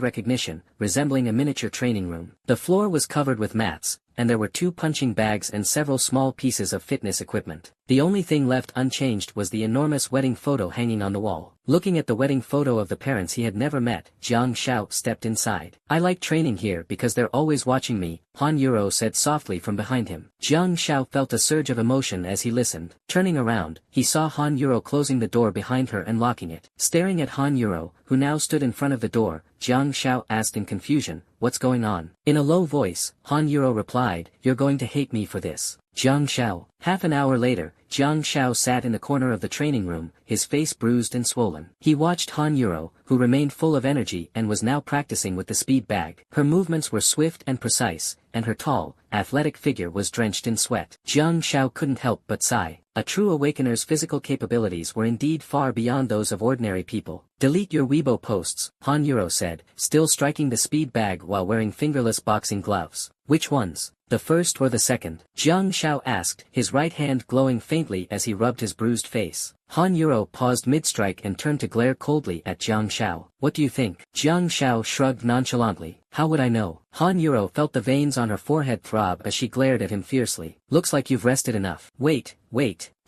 recognition, resembling a miniature training room. The floor was covered with mats, and there were 2 punching bags and several small pieces of fitness equipment. The only thing left unchanged was the enormous wedding photo hanging on the wall. Looking at the wedding photo of the parents he had never met, Jiang Shao stepped inside. I like training here because they're always watching me, Han Yuro said softly from behind him. Jiang Shao felt a surge of emotion as he listened. Turning around, he saw Han Yuro closing the door behind her and locking it. Staring at Han Yuro, who now stood in front of the door, Jiang Shao asked in confusion, "What's going on?" In a low voice, Han Yuro replied, "You're going to hate me for this." Jiang Shao. Half an hour later, Jiang Shao sat in the corner of the training room, his face bruised and swollen. He watched Han Yuro, who remained full of energy and was now practicing with the speed bag. Her movements were swift and precise, and her tall, athletic figure was drenched in sweat. Jiang Shao couldn't help but sigh. A true awakener's physical capabilities were indeed far beyond those of ordinary people. "Delete your Weibo posts," Han Yuro said, still striking the speed bag while wearing fingerless boxing gloves. "Which ones? The first or the second?" Jiang Shao asked, his right hand glowing faintly as he rubbed his bruised face. Han Yuro paused mid-strike and turned to glare coldly at Jiang Shao. "What do you think?" Jiang Shao shrugged nonchalantly. "How would I know?" Han Yuro felt the veins on her forehead throb as she glared at him fiercely. "Looks like you've rested enough." Wait.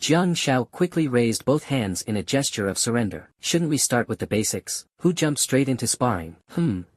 Jiang Shao quickly raised both hands in a gesture of surrender. "Shouldn't we start with the basics? Who jumped straight into sparring?"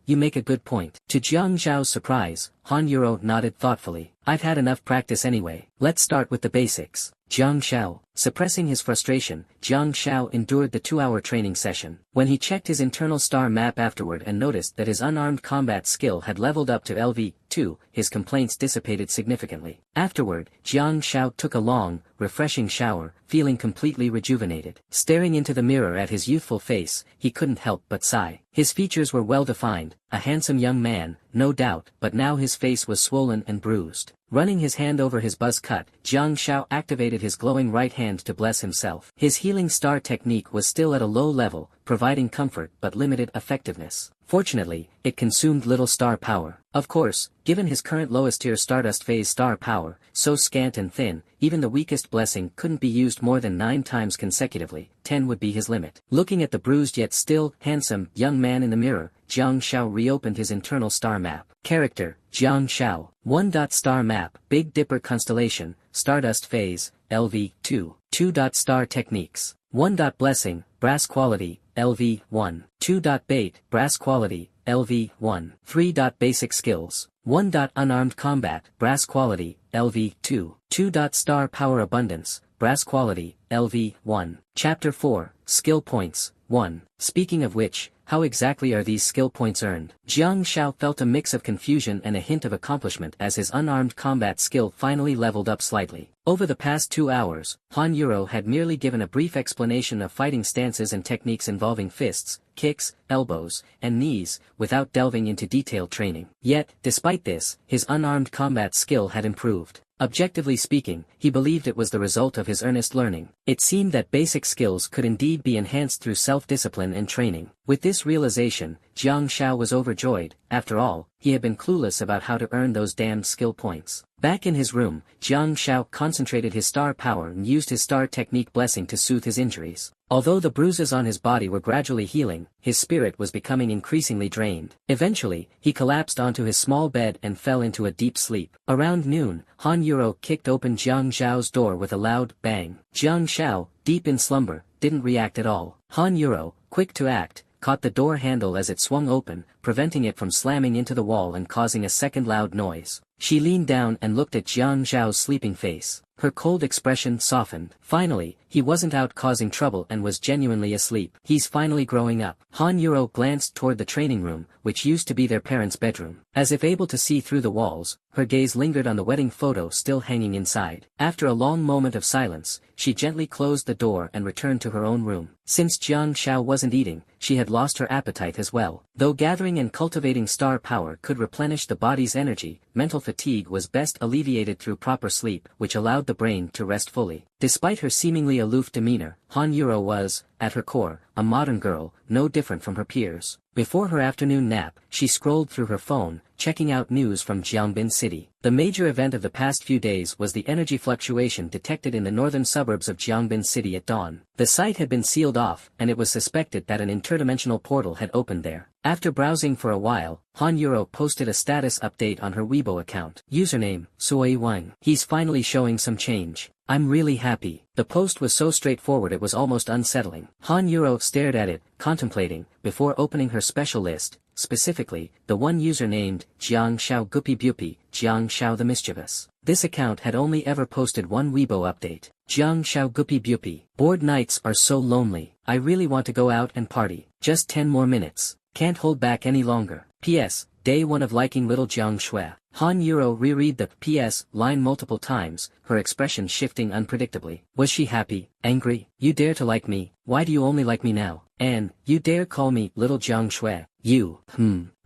You make a good point." To Jiang Shao's surprise, Han Yuro nodded thoughtfully. "I've had enough practice anyway. Let's start with the basics." Jiang Shao. Suppressing his frustration, Jiang Shao endured the 2-hour training session. When he checked his internal star map afterward and noticed that his unarmed combat skill had leveled up to LV2, his complaints dissipated significantly. Afterward, Jiang Shao took a long, refreshing shower, feeling completely rejuvenated. Staring into the mirror at his youthful face, he couldn't help but sigh. His features were well defined, a handsome young man, no doubt, but now his face was swollen and bruised. Running his hand over his buzz cut, Jiang Shao activated his glowing right hand to bless himself. His healing star technique was still at a low level, providing comfort but limited effectiveness. Fortunately, it consumed little star power. Of course, given his current lowest tier Stardust phase star power, so scant and thin, even the weakest blessing couldn't be used more than 9 times consecutively. 10 would be his limit. Looking at the bruised yet still handsome young man in the mirror, Jiang Shao reopened his internal star map. Character, Jiang Shao. 1. Star map, Big Dipper constellation, Stardust phase, LV2. 2. Star techniques. 1. Blessing, brass quality, LV1. 2. Bait, brass quality, LV1. 3. Basic skills. 1. Unarmed combat, brass quality, LV2. 2. Star power abundance, brass quality, LV1. Chapter 4, Skill Points, 1. Speaking of which, how exactly are these skill points earned? Jiang Shao felt a mix of confusion and a hint of accomplishment as his unarmed combat skill finally leveled up slightly. Over the past 2 hours, Han Yuro had merely given a brief explanation of fighting stances and techniques involving fists, kicks, elbows, and knees, without delving into detailed training. Yet, despite this, his unarmed combat skill had improved. Objectively speaking, he believed it was the result of his earnest learning. It seemed that basic skills could indeed be enhanced through self-discipline and training. With this realization, Jiang Shao was overjoyed. After all, he had been clueless about how to earn those damned skill points. Back in his room, Jiang Shao concentrated his star power and used his star technique blessing to soothe his injuries. Although the bruises on his body were gradually healing, his spirit was becoming increasingly drained. Eventually, he collapsed onto his small bed and fell into a deep sleep. Around noon, Han Yuro kicked open Jiang Shao's door with a loud bang. Jiang Shao, deep in slumber, didn't react at all. Han Yuro, quick to act, caught the door handle as it swung open, preventing it from slamming into the wall and causing a second loud noise. She leaned down and looked at Jiang Zhao's sleeping face. Her cold expression softened. Finally, he wasn't out causing trouble and was genuinely asleep. He's finally growing up. Han Yuro glanced toward the training room, which used to be their parents' bedroom. As if able to see through the walls, her gaze lingered on the wedding photo still hanging inside. After a long moment of silence, she gently closed the door and returned to her own room. Since Jiang Shao wasn't eating, she had lost her appetite as well. Though gathering and cultivating star power could replenish the body's energy, mental fatigue was best alleviated through proper sleep, which allowed the brain to rest fully. Despite her seemingly aloof demeanor, Han Yuro was, at her core, a modern girl, no different from her peers. Before her afternoon nap, she scrolled through her phone, checking out news from Jiangbin City. The major event of the past few days was the energy fluctuation detected in the northern suburbs of Jiangbin City at dawn. The site had been sealed off, and it was suspected that an interdimensional portal had opened there. After browsing for a while, Han Yuro posted a status update on her Weibo account. Username, Sui Wang. He's finally showing some change. I'm really happy. The post was so straightforward it was almost unsettling. Han Euro stared at it, contemplating, before opening her special list, specifically, the one user named Jiang Xiao Guppy Buppy, Jiang Xiao the Mischievous. This account had only ever posted one Weibo update. Jiang Xiao Guppy Buppy. Bored nights are so lonely. I really want to go out and party. Just 10 more minutes. Can't hold back any longer. P.S. Day 1 of liking little Jiang Shui. Han Euro reread the P.S. line multiple times, her expression shifting unpredictably. Was she happy, angry? You dare to like me, why do you only like me now? And, you dare call me little Jiang Shui? You,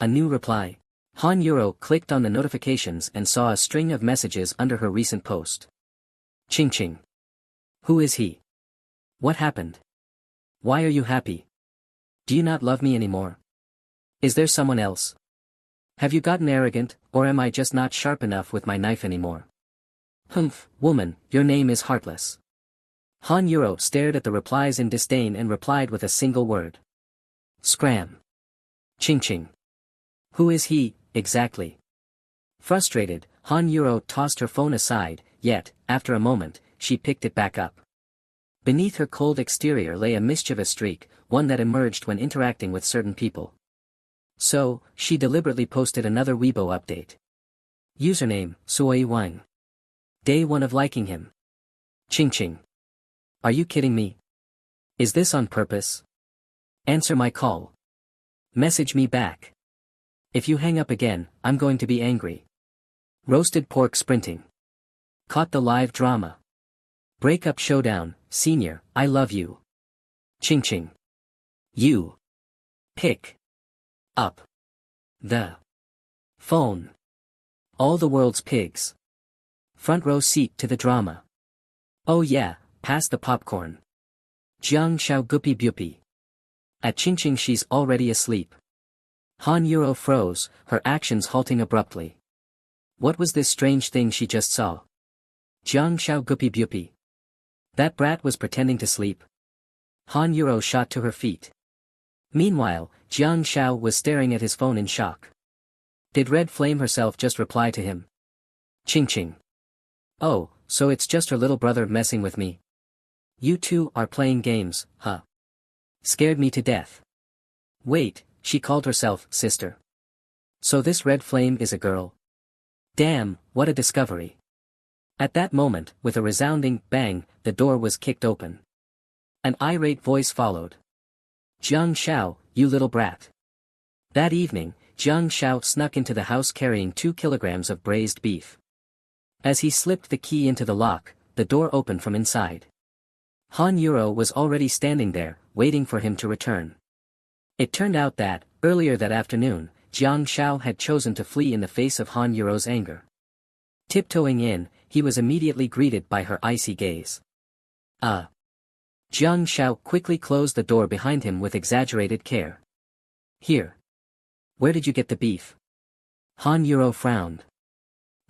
a new reply. Han Euro clicked on the notifications and saw a string of messages under her recent post. Ching ching. Who is he? What happened? Why are you happy? Do you not love me anymore? Is there someone else? Have you gotten arrogant, or am I just not sharp enough with my knife anymore? Humph, woman, your name is heartless. Han Euro stared at the replies in disdain and replied with a single word. Scram. Ching ching. Who is he, exactly? Frustrated, Han Euro tossed her phone aside, yet, after a moment, she picked it back up. Beneath her cold exterior lay a mischievous streak, one that emerged when interacting with certain people. So, she deliberately posted another Weibo update. Username, Sui Wang. Day 1 of liking him. Ching ching. Are you kidding me? Is this on purpose? Answer my call. Message me back. If you hang up again, I'm going to be angry. Roasted pork sprinting. Caught the live drama. Breakup showdown, senior, I love you. Ching ching. You. Pick. Up. The. Phone. All the world's pigs. Front row seat to the drama. Oh yeah, pass the popcorn. Jiang Xiao Guppy Buppy. At Ching Ching she's already asleep. Han Euro froze, her actions halting abruptly. What was this strange thing she just saw? Jiang Xiao Guppy Buppy. That brat was pretending to sleep. Han Euro shot to her feet. Meanwhile, Jiang Xiao was staring at his phone in shock. Did Red Flame herself just reply to him? Ching ching. Oh, so it's just her little brother messing with me. You two are playing games, huh? Scared me to death. Wait, she called herself sister. So this Red Flame is a girl. Damn, what a discovery. At that moment, with a resounding bang, the door was kicked open. An irate voice followed. Jiang Xiao, you little brat. That evening, Jiang Xiao snuck into the house carrying 2 kilograms of braised beef. As he slipped the key into the lock, the door opened from inside. Han Euro was already standing there, waiting for him to return. It turned out that, earlier that afternoon, Jiang Xiao had chosen to flee in the face of Han Euro's anger. Tiptoeing in, he was immediately greeted by her icy gaze. Jiang Xiao quickly closed the door behind him with exaggerated care. Here. Where did you get the beef? Han Euro frowned.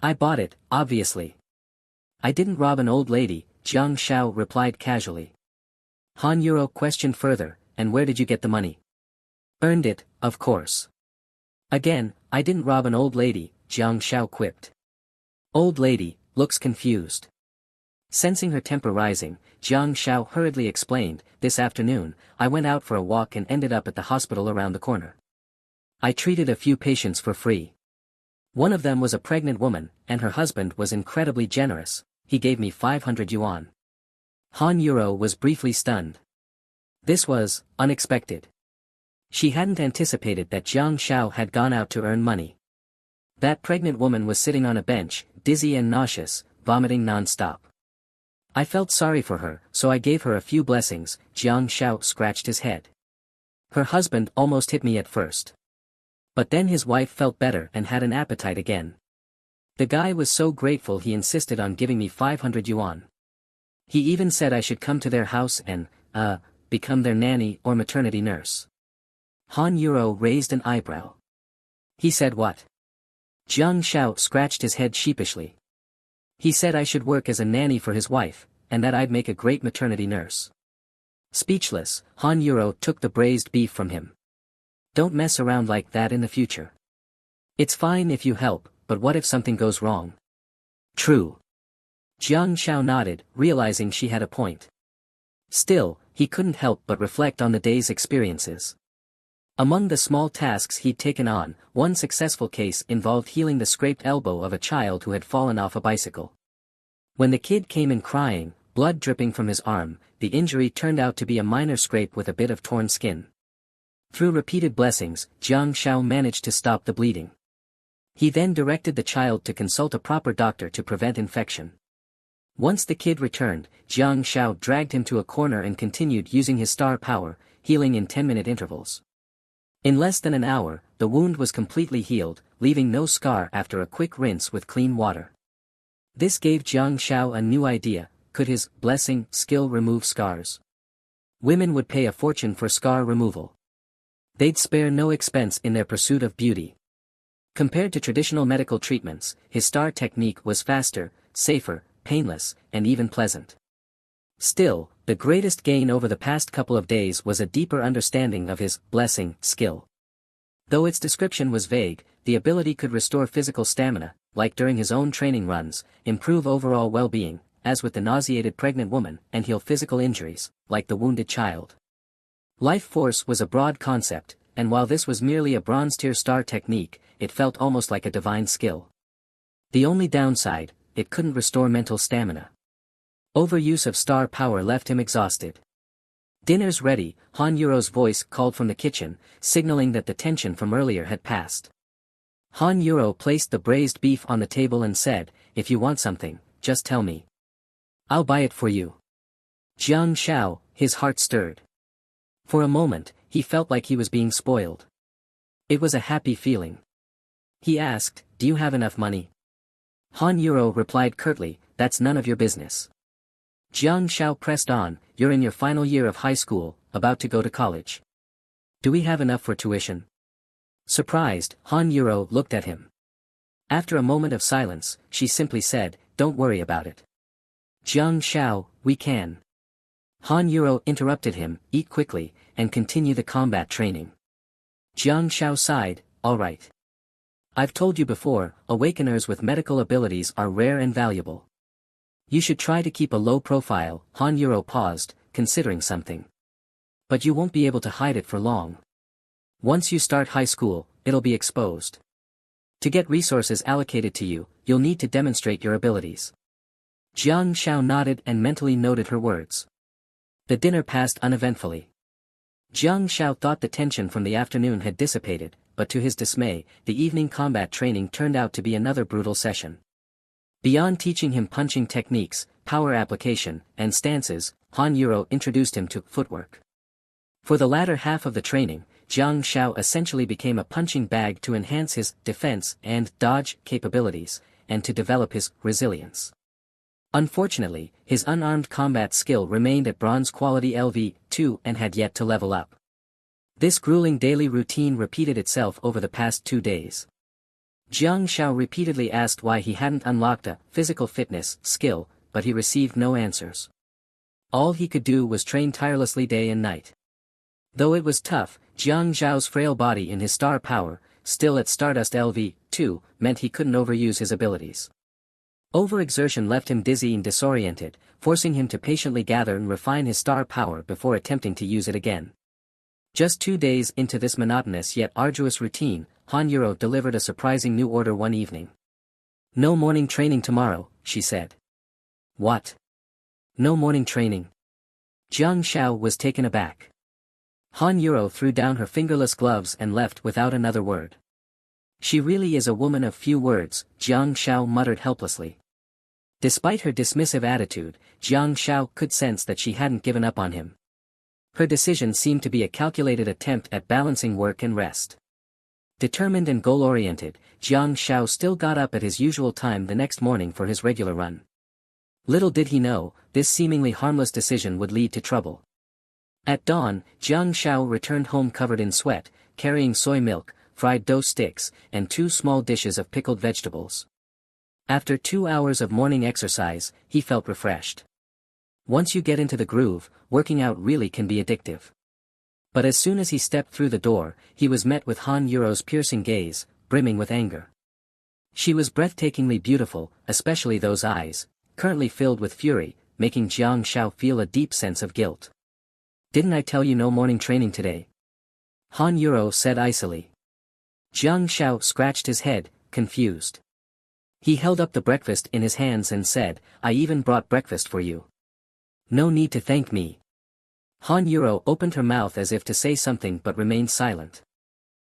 I bought it, obviously. I didn't rob an old lady, Jiang Xiao replied casually. Han Euro questioned further, and where did you get the money? Earned it, of course. Again, I didn't rob an old lady, Jiang Xiao quipped. Old lady, looks confused. Sensing her temper rising, Jiang Xiao hurriedly explained, this afternoon, I went out for a walk and ended up at the hospital around the corner. I treated a few patients for free. One of them was a pregnant woman, and her husband was incredibly generous, he gave me 500 yuan. Han Euro was briefly stunned. This was unexpected. She hadn't anticipated that Jiang Xiao had gone out to earn money. That pregnant woman was sitting on a bench, dizzy and nauseous, vomiting non-stop. I felt sorry for her, so I gave her a few blessings, Jiang Xiao scratched his head. Her husband almost hit me at first. But then his wife felt better and had an appetite again. The guy was so grateful he insisted on giving me 500 yuan. He even said I should come to their house and, become their nanny or maternity nurse. Han Euro raised an eyebrow. He said what? Jiang Xiao scratched his head sheepishly. He said I should work as a nanny for his wife, and that I'd make a great maternity nurse. Speechless, Han Euro took the braised beef from him. Don't mess around like that in the future. It's fine if you help, but what if something goes wrong? True. Jiang Shao nodded, realizing she had a point. Still, he couldn't help but reflect on the day's experiences. Among the small tasks he'd taken on, one successful case involved healing the scraped elbow of a child who had fallen off a bicycle. When the kid came in crying, blood dripping from his arm, the injury turned out to be a minor scrape with a bit of torn skin. Through repeated blessings, Jiang Shao managed to stop the bleeding. He then directed the child to consult a proper doctor to prevent infection. Once the kid returned, Jiang Shao dragged him to a corner and continued using his star power, healing in 10-minute intervals. In less than an hour, the wound was completely healed, leaving no scar after a quick rinse with clean water. This gave Jiang Shao a new idea: could his blessing skill remove scars? Women would pay a fortune for scar removal. They'd spare no expense in their pursuit of beauty. Compared to traditional medical treatments, his star technique was faster, safer, painless, and even pleasant. Still, the greatest gain over the past couple of days was a deeper understanding of his blessing skill. Though its description was vague, the ability could restore physical stamina, like during his own training runs, improve overall well-being, as with the nauseated pregnant woman, and heal physical injuries, like the wounded child. Life force was a broad concept, and while this was merely a bronze-tier star technique, it felt almost like a divine skill. The only downside, it couldn't restore mental stamina. Overuse of star power left him exhausted. "Dinner's ready," Han Yuro's voice called from the kitchen, signaling that the tension from earlier had passed. Han Yuro placed the braised beef on the table and said, "If you want something, just tell me. I'll buy it for you." Jiang Shao, his heart stirred. For a moment, he felt like he was being spoiled. It was a happy feeling. He asked, "Do you have enough money?" Han Yuro replied curtly, "That's none of your business." Jiang Shao pressed on, "You're in your final year of high school, about to go to college. Do we have enough for tuition?" Surprised, Han Yuro looked at him. After a moment of silence, she simply said, "Don't worry about it." "Jiang Shao, we can." Han Yuro interrupted him, "Eat quickly, and continue the combat training." Jiang Shao sighed, "All right. I've told you before, awakeners with medical abilities are rare and valuable. You should try to keep a low profile." Han Yuro paused, considering something. "But you won't be able to hide it for long. Once you start high school, it'll be exposed. To get resources allocated to you, you'll need to demonstrate your abilities." Jiang Shao nodded and mentally noted her words. The dinner passed uneventfully. Jiang Shao thought the tension from the afternoon had dissipated, but to his dismay, the evening combat training turned out to be another brutal session. Beyond teaching him punching techniques, power application, and stances, Han Yuro introduced him to footwork. For the latter half of the training, Jiang Shao essentially became a punching bag to enhance his defense and dodge capabilities, and to develop his resilience. Unfortunately, his unarmed combat skill remained at bronze quality LV2 and had yet to level up. This grueling daily routine repeated itself over the past 2 days. Jiang Shao repeatedly asked why he hadn't unlocked a physical fitness skill, but he received no answers. All he could do was train tirelessly day and night. Though it was tough, Jiang Zhao's frail body in his star power, still at Stardust LV2, meant he couldn't overuse his abilities. Overexertion left him dizzy and disoriented, forcing him to patiently gather and refine his star power before attempting to use it again. Just 2 days into this monotonous yet arduous routine, Han Yuro delivered a surprising new order one evening. "No morning training tomorrow," she said. "What? No morning training?" Jiang Shao was taken aback. Han Yuro threw down her fingerless gloves and left without another word. "She really is a woman of few words," Jiang Shao muttered helplessly. Despite her dismissive attitude, Jiang Shao could sense that she hadn't given up on him. Her decision seemed to be a calculated attempt at balancing work and rest. Determined and goal-oriented, Jiang Shao still got up at his usual time the next morning for his regular run. Little did he know, this seemingly harmless decision would lead to trouble. At dawn, Jiang Shao returned home covered in sweat, carrying soy milk, fried dough sticks, and 2 small dishes of pickled vegetables. After 2 hours of morning exercise, he felt refreshed. Once you get into the groove, working out really can be addictive. But as soon as he stepped through the door, he was met with Han Yuro's piercing gaze, brimming with anger. She was breathtakingly beautiful, especially those eyes, currently filled with fury, making Jiang Xiao feel a deep sense of guilt. "Didn't I tell you no morning training today?" Han Yuro said icily. Jiang Xiao scratched his head, confused. He held up the breakfast in his hands and said, "I even brought breakfast for you. No need to thank me." Han Yuro opened her mouth as if to say something but remained silent.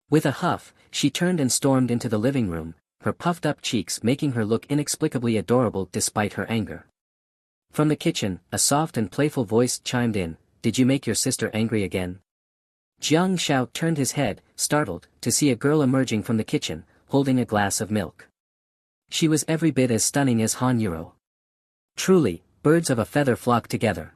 With a huff, she turned and stormed into the living room, her puffed-up cheeks making her look inexplicably adorable despite her anger. From the kitchen, a soft and playful voice chimed in, "Did you make your sister angry again?" Jiang Xiao turned his head, startled, to see a girl emerging from the kitchen, holding a glass of milk. She was every bit as stunning as Han Yuro. Truly, birds of a feather flocked together.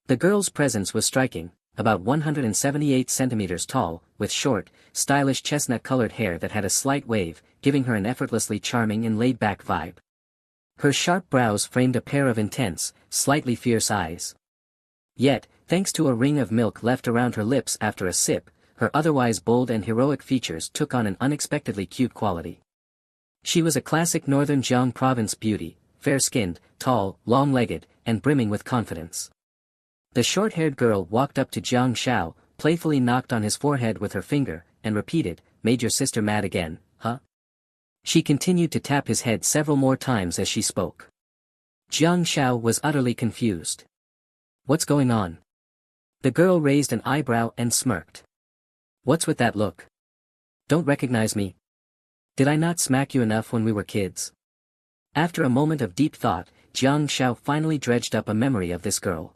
The girl's presence was striking, about 178 centimeters tall, with short, stylish chestnut-colored hair that had a slight wave, giving her an effortlessly charming and laid-back vibe. Her sharp brows framed a pair of intense, slightly fierce eyes. Yet, thanks to a ring of milk left around her lips after a sip, her otherwise bold and heroic features took on an unexpectedly cute quality. She was a classic northern Jiang province beauty, fair-skinned, tall, long-legged, and brimming with confidence. The short-haired girl walked up to Jiang Xiao, playfully knocked on his forehead with her finger, and repeated, "Made your sister mad again, huh?" She continued to tap his head several more times as she spoke. Jiang Xiao was utterly confused. "What's going on?" The girl raised an eyebrow and smirked. "What's with that look? Don't recognize me? Did I not smack you enough when we were kids?" After a moment of deep thought, Jiang Xiao finally dredged up a memory of this girl.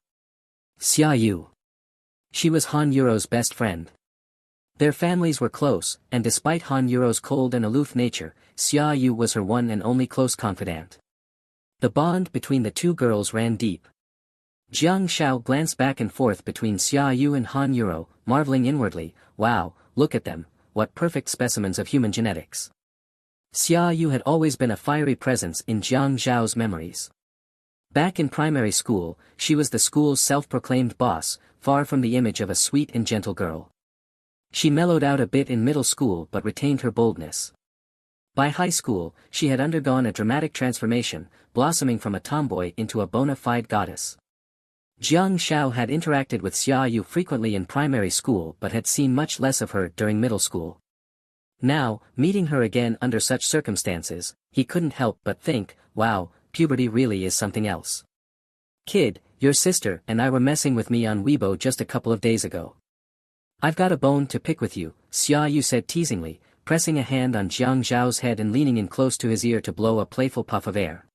Xia Yu. She was Han Yuro's best friend. Their families were close, and despite Han Yuro's cold and aloof nature, Xia Yu was her one and only close confidant. The bond between the two girls ran deep. Jiang Xiao glanced back and forth between Xia Yu and Han Yuro, marveling inwardly, "Wow, look at them, what perfect specimens of human genetics." Xia Yu had always been a fiery presence in Jiang Zhao's memories. Back in primary school, she was the school's self-proclaimed boss, far from the image of a sweet and gentle girl. She mellowed out a bit in middle school but retained her boldness. By high school, she had undergone a dramatic transformation, blossoming from a tomboy into a bona fide goddess. Jiang Xiao had interacted with Xia Yu frequently in primary school but had seen much less of her during middle school. Now, meeting her again under such circumstances, he couldn't help but think, "Wow, puberty really is something else. Kid, your sister and I were messing with me on Weibo just a couple of days ago. I've got a bone to pick with you," Xia Yu said teasingly, pressing a hand on Jiang Zhao's head and leaning in close to his ear to blow a playful puff of air.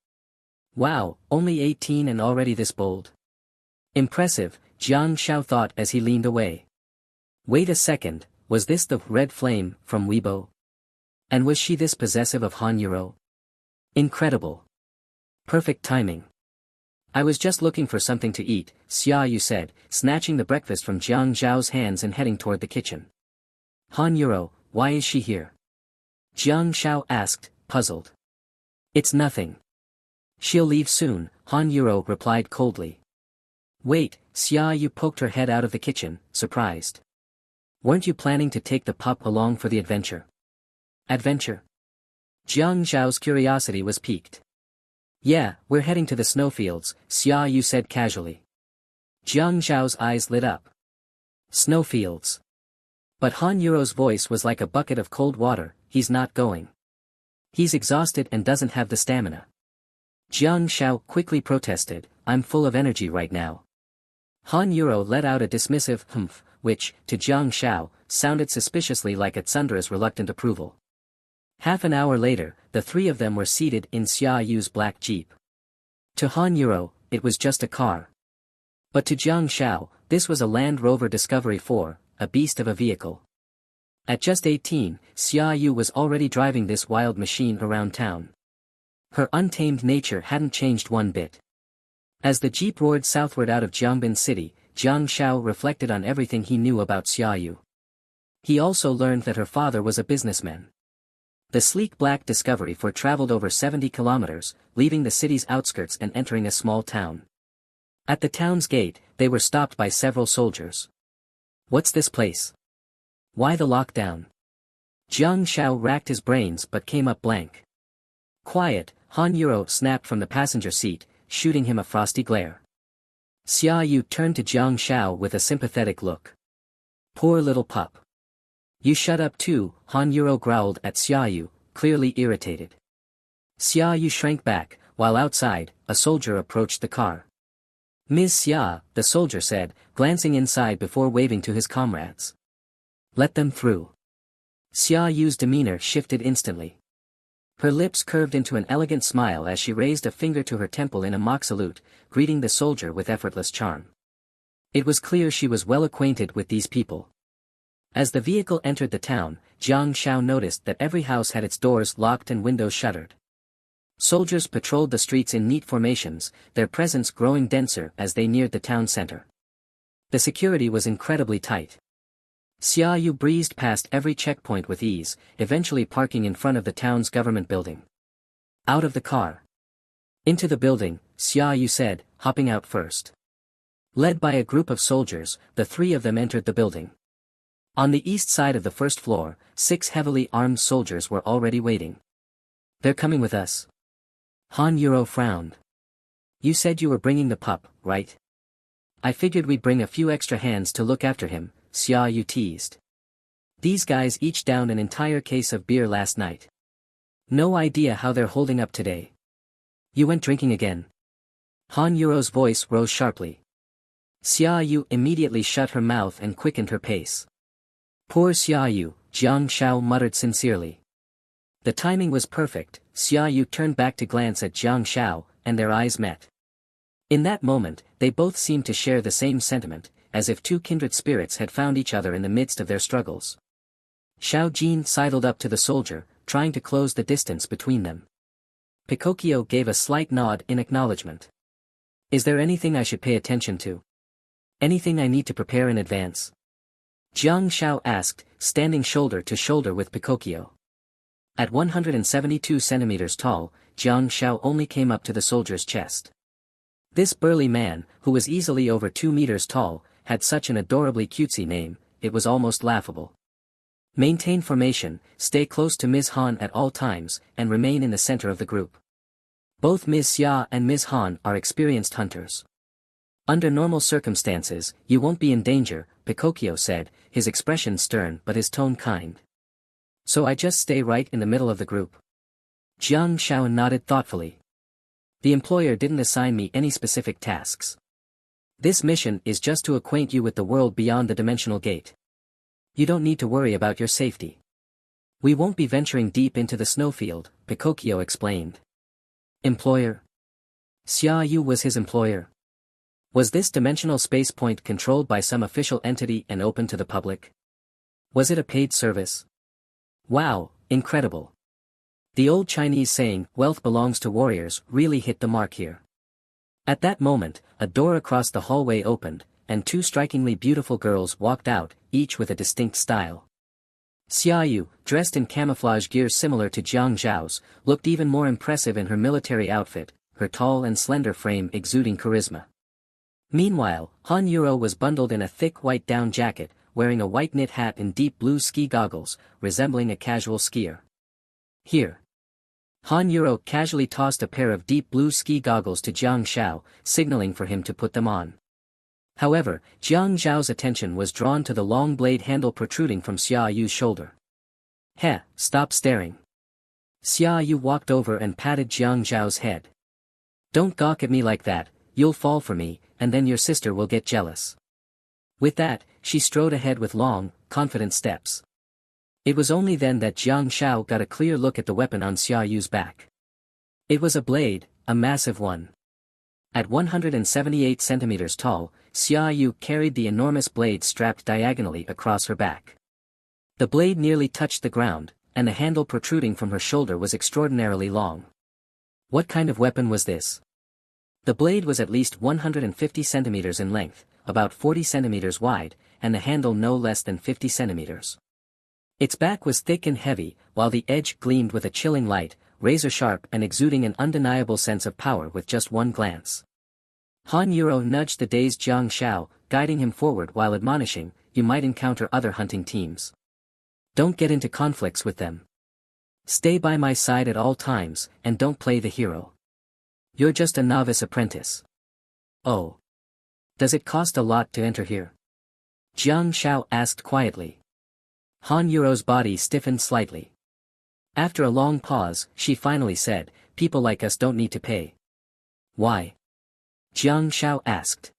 "Wow, only 18 and already this bold. Impressive," Jiang Xiao thought as he leaned away. Wait a second, was this the red flame from Weibo? And was she this possessive of Han Yuro? Incredible. Perfect timing. "I was just looking for something to eat," Xia Yu said, snatching the breakfast from Jiang Zhao's hands and heading toward the kitchen. "Han Yuro, why is she here?" Jiang Xiao asked, puzzled. "It's nothing. She'll leave soon," Han Yuro replied coldly. "Wait," Xia Yu poked her head out of the kitchen, surprised. "Weren't you planning to take the pup along for the adventure?" "Adventure?" Jiang Zhao's curiosity was piqued. "Yeah, we're heading to the snowfields," Xia Yu said casually. Jiang Zhao's eyes lit up. "Snowfields." But Han Yuro's voice was like a bucket of cold water, "He's not going. He's exhausted and doesn't have the stamina." Jiang Xiao quickly protested, "I'm full of energy right now." Han Yuro let out a dismissive humph, which, to Jiang Xiao, sounded suspiciously like a Tsundra's reluctant approval. Half an hour later, the three of them were seated in Xia Yu's black jeep. To Han Yuro, it was just a car. But to Jiang Xiao, this was a Land Rover Discovery 4, a beast of a vehicle. At just 18, Xia Yu was already driving this wild machine around town. Her untamed nature hadn't changed one bit. As the jeep roared southward out of Jiangbin City, Jiang Xiao reflected on everything he knew about Xia Yu. He also learned that her father was a businessman. The sleek black Discovery 4 traveled over 70 kilometers, leaving the city's outskirts and entering a small town. At the town's gate, they were stopped by several soldiers. "What's this place? Why the lockdown?" Jiang Xiao racked his brains but came up blank. "Quiet," Han Yuro snapped from the passenger seat, shooting him a frosty glare. Xia Yu turned to Jiang Shao with a sympathetic look. Poor little pup. You shut up too, Han Yuro growled at Xia Yu, clearly irritated. Xia Yu shrank back, while outside, a soldier approached the car. Ms. Xia, the soldier said, glancing inside before waving to his comrades. Let them through. Xia Yu's demeanor shifted instantly. Her lips curved into an elegant smile as she raised a finger to her temple in a mock salute, greeting the soldier with effortless charm. It was clear she was well acquainted with these people. As the vehicle entered the town, Jiang Shao noticed that every house had its doors locked and windows shuttered. Soldiers patrolled the streets in neat formations, their presence growing denser as they neared the town center. The security was incredibly tight. Xia Yu breezed past every checkpoint with ease, eventually parking in front of the town's government building. Out of the car. Into the building, Xia Yu said, hopping out first. Led by a group of soldiers, the three of them entered the building. On the east side of the first floor, 6 heavily armed soldiers were already waiting. They're coming with us. Han Yuro frowned. You said you were bringing the pup, right? I figured we'd bring a few extra hands to look after him, Xia Yu teased. These guys each downed an entire case of beer last night. No idea how they're holding up today. You went drinking again. Han Yuro's voice rose sharply. Xia Yu immediately shut her mouth and quickened her pace. Poor Xia Yu, Jiang Shao muttered sincerely. The timing was perfect. Xia Yu turned back to glance at Jiang Shao, and their eyes met. In that moment, they both seemed to share the same sentiment, as if two kindred spirits had found each other in the midst of their struggles. Xiao Jin sidled up to the soldier, trying to close the distance between them. Pinocchio gave a slight nod in acknowledgement. Is there anything I should pay attention to? Anything I need to prepare in advance? Jiang Shao asked, standing shoulder to shoulder with Pinocchio. At 172 centimeters tall, Jiang Shao only came up to the soldier's chest. This burly man, who was easily over 2 meters tall, had such an adorably cutesy name, it was almost laughable. Maintain formation, stay close to Ms. Han at all times, and remain in the center of the group. Both Ms. Xia and Ms. Han are experienced hunters. Under normal circumstances, you won't be in danger, Pinocchio said, his expression stern but his tone kind. So I just stay right in the middle of the group. Jiang Shao nodded thoughtfully. The employer didn't assign me any specific tasks. This mission is just to acquaint you with the world beyond the dimensional gate. You don't need to worry about your safety. We won't be venturing deep into the snowfield, Pinocchio explained. Employer? Xia Yu was his employer. Was this dimensional space point controlled by some official entity and open to the public? Was it a paid service? Wow, incredible. The old Chinese saying, wealth belongs to warriors, really hit the mark here. At that moment, a door across the hallway opened, and 2 strikingly beautiful girls walked out, each with a distinct style. Xia Yu, dressed in camouflage gear similar to Jiang Zhao's, looked even more impressive in her military outfit, her tall and slender frame exuding charisma. Meanwhile, Han Yuro was bundled in a thick white down jacket, wearing a white knit hat and deep blue ski goggles, resembling a casual skier. Here. Han Yuro casually tossed a pair of deep blue ski goggles to Jiang Shao, signaling for him to put them on. However, Jiang Zhao's attention was drawn to the long blade handle protruding from Xia Yu's shoulder. Heh, stop staring. Xia Yu walked over and patted Jiang Zhao's head. Don't gawk at me like that, you'll fall for me, and then your sister will get jealous. With that, she strode ahead with long, confident steps. It was only then that Jiang Shao got a clear look at the weapon on Xia Yu's back. It was a blade, a massive one. At 178 centimeters tall, Xia Yu carried the enormous blade strapped diagonally across her back. The blade nearly touched the ground, and the handle protruding from her shoulder was extraordinarily long. What kind of weapon was this? The blade was at least 150 centimeters in length, about 40 centimeters wide, and the handle no less than 50 centimeters. Its back was thick and heavy, while the edge gleamed with a chilling light, razor-sharp and exuding an undeniable sense of power with just one glance. Han Yuro nudged the dazed Jiang Shao, guiding him forward while admonishing, you might encounter other hunting teams. Don't get into conflicts with them. Stay by my side at all times, and don't play the hero. You're just a novice apprentice. Oh. Does it cost a lot to enter here? Jiang Shao asked quietly. Han Yuro's body stiffened slightly. After a long pause, she finally said, people like us don't need to pay. Why? Jiang Shao asked.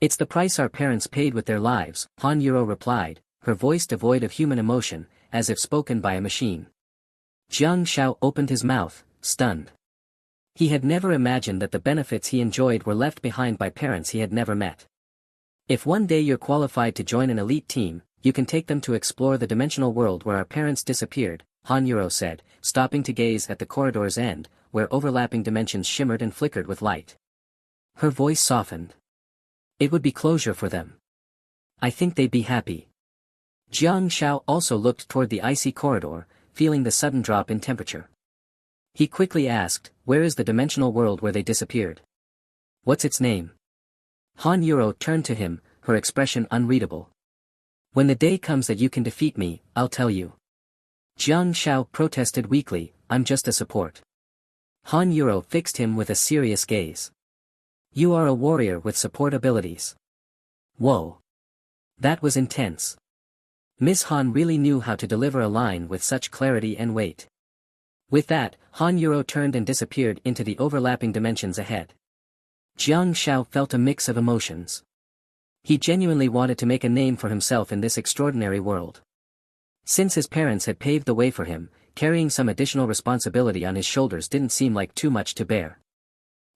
It's the price our parents paid with their lives, Han Yuro replied, her voice devoid of human emotion, as if spoken by a machine. Jiang Shao opened his mouth, stunned. He had never imagined that the benefits he enjoyed were left behind by parents he had never met. If one day you're qualified to join an elite team, you can take them to explore the dimensional world where our parents disappeared, Han Yuro said, stopping to gaze at the corridor's end, where overlapping dimensions shimmered and flickered with light. Her voice softened. It would be closure for them. I think they'd be happy. Jiang Shao also looked toward the icy corridor, feeling the sudden drop in temperature. He quickly asked, where is the dimensional world where they disappeared? What's its name? Han Yuro turned to him, her expression unreadable. When the day comes that you can defeat me, I'll tell you. Jiang Shao protested weakly, I'm just a support. Han Yuro fixed him with a serious gaze. You are a warrior with support abilities. Whoa. That was intense. Miss Han really knew how to deliver a line with such clarity and weight. With that, Han Yuro turned and disappeared into the overlapping dimensions ahead. Jiang Shao felt a mix of emotions. He genuinely wanted to make a name for himself in this extraordinary world. Since his parents had paved the way for him, carrying some additional responsibility on his shoulders didn't seem like too much to bear.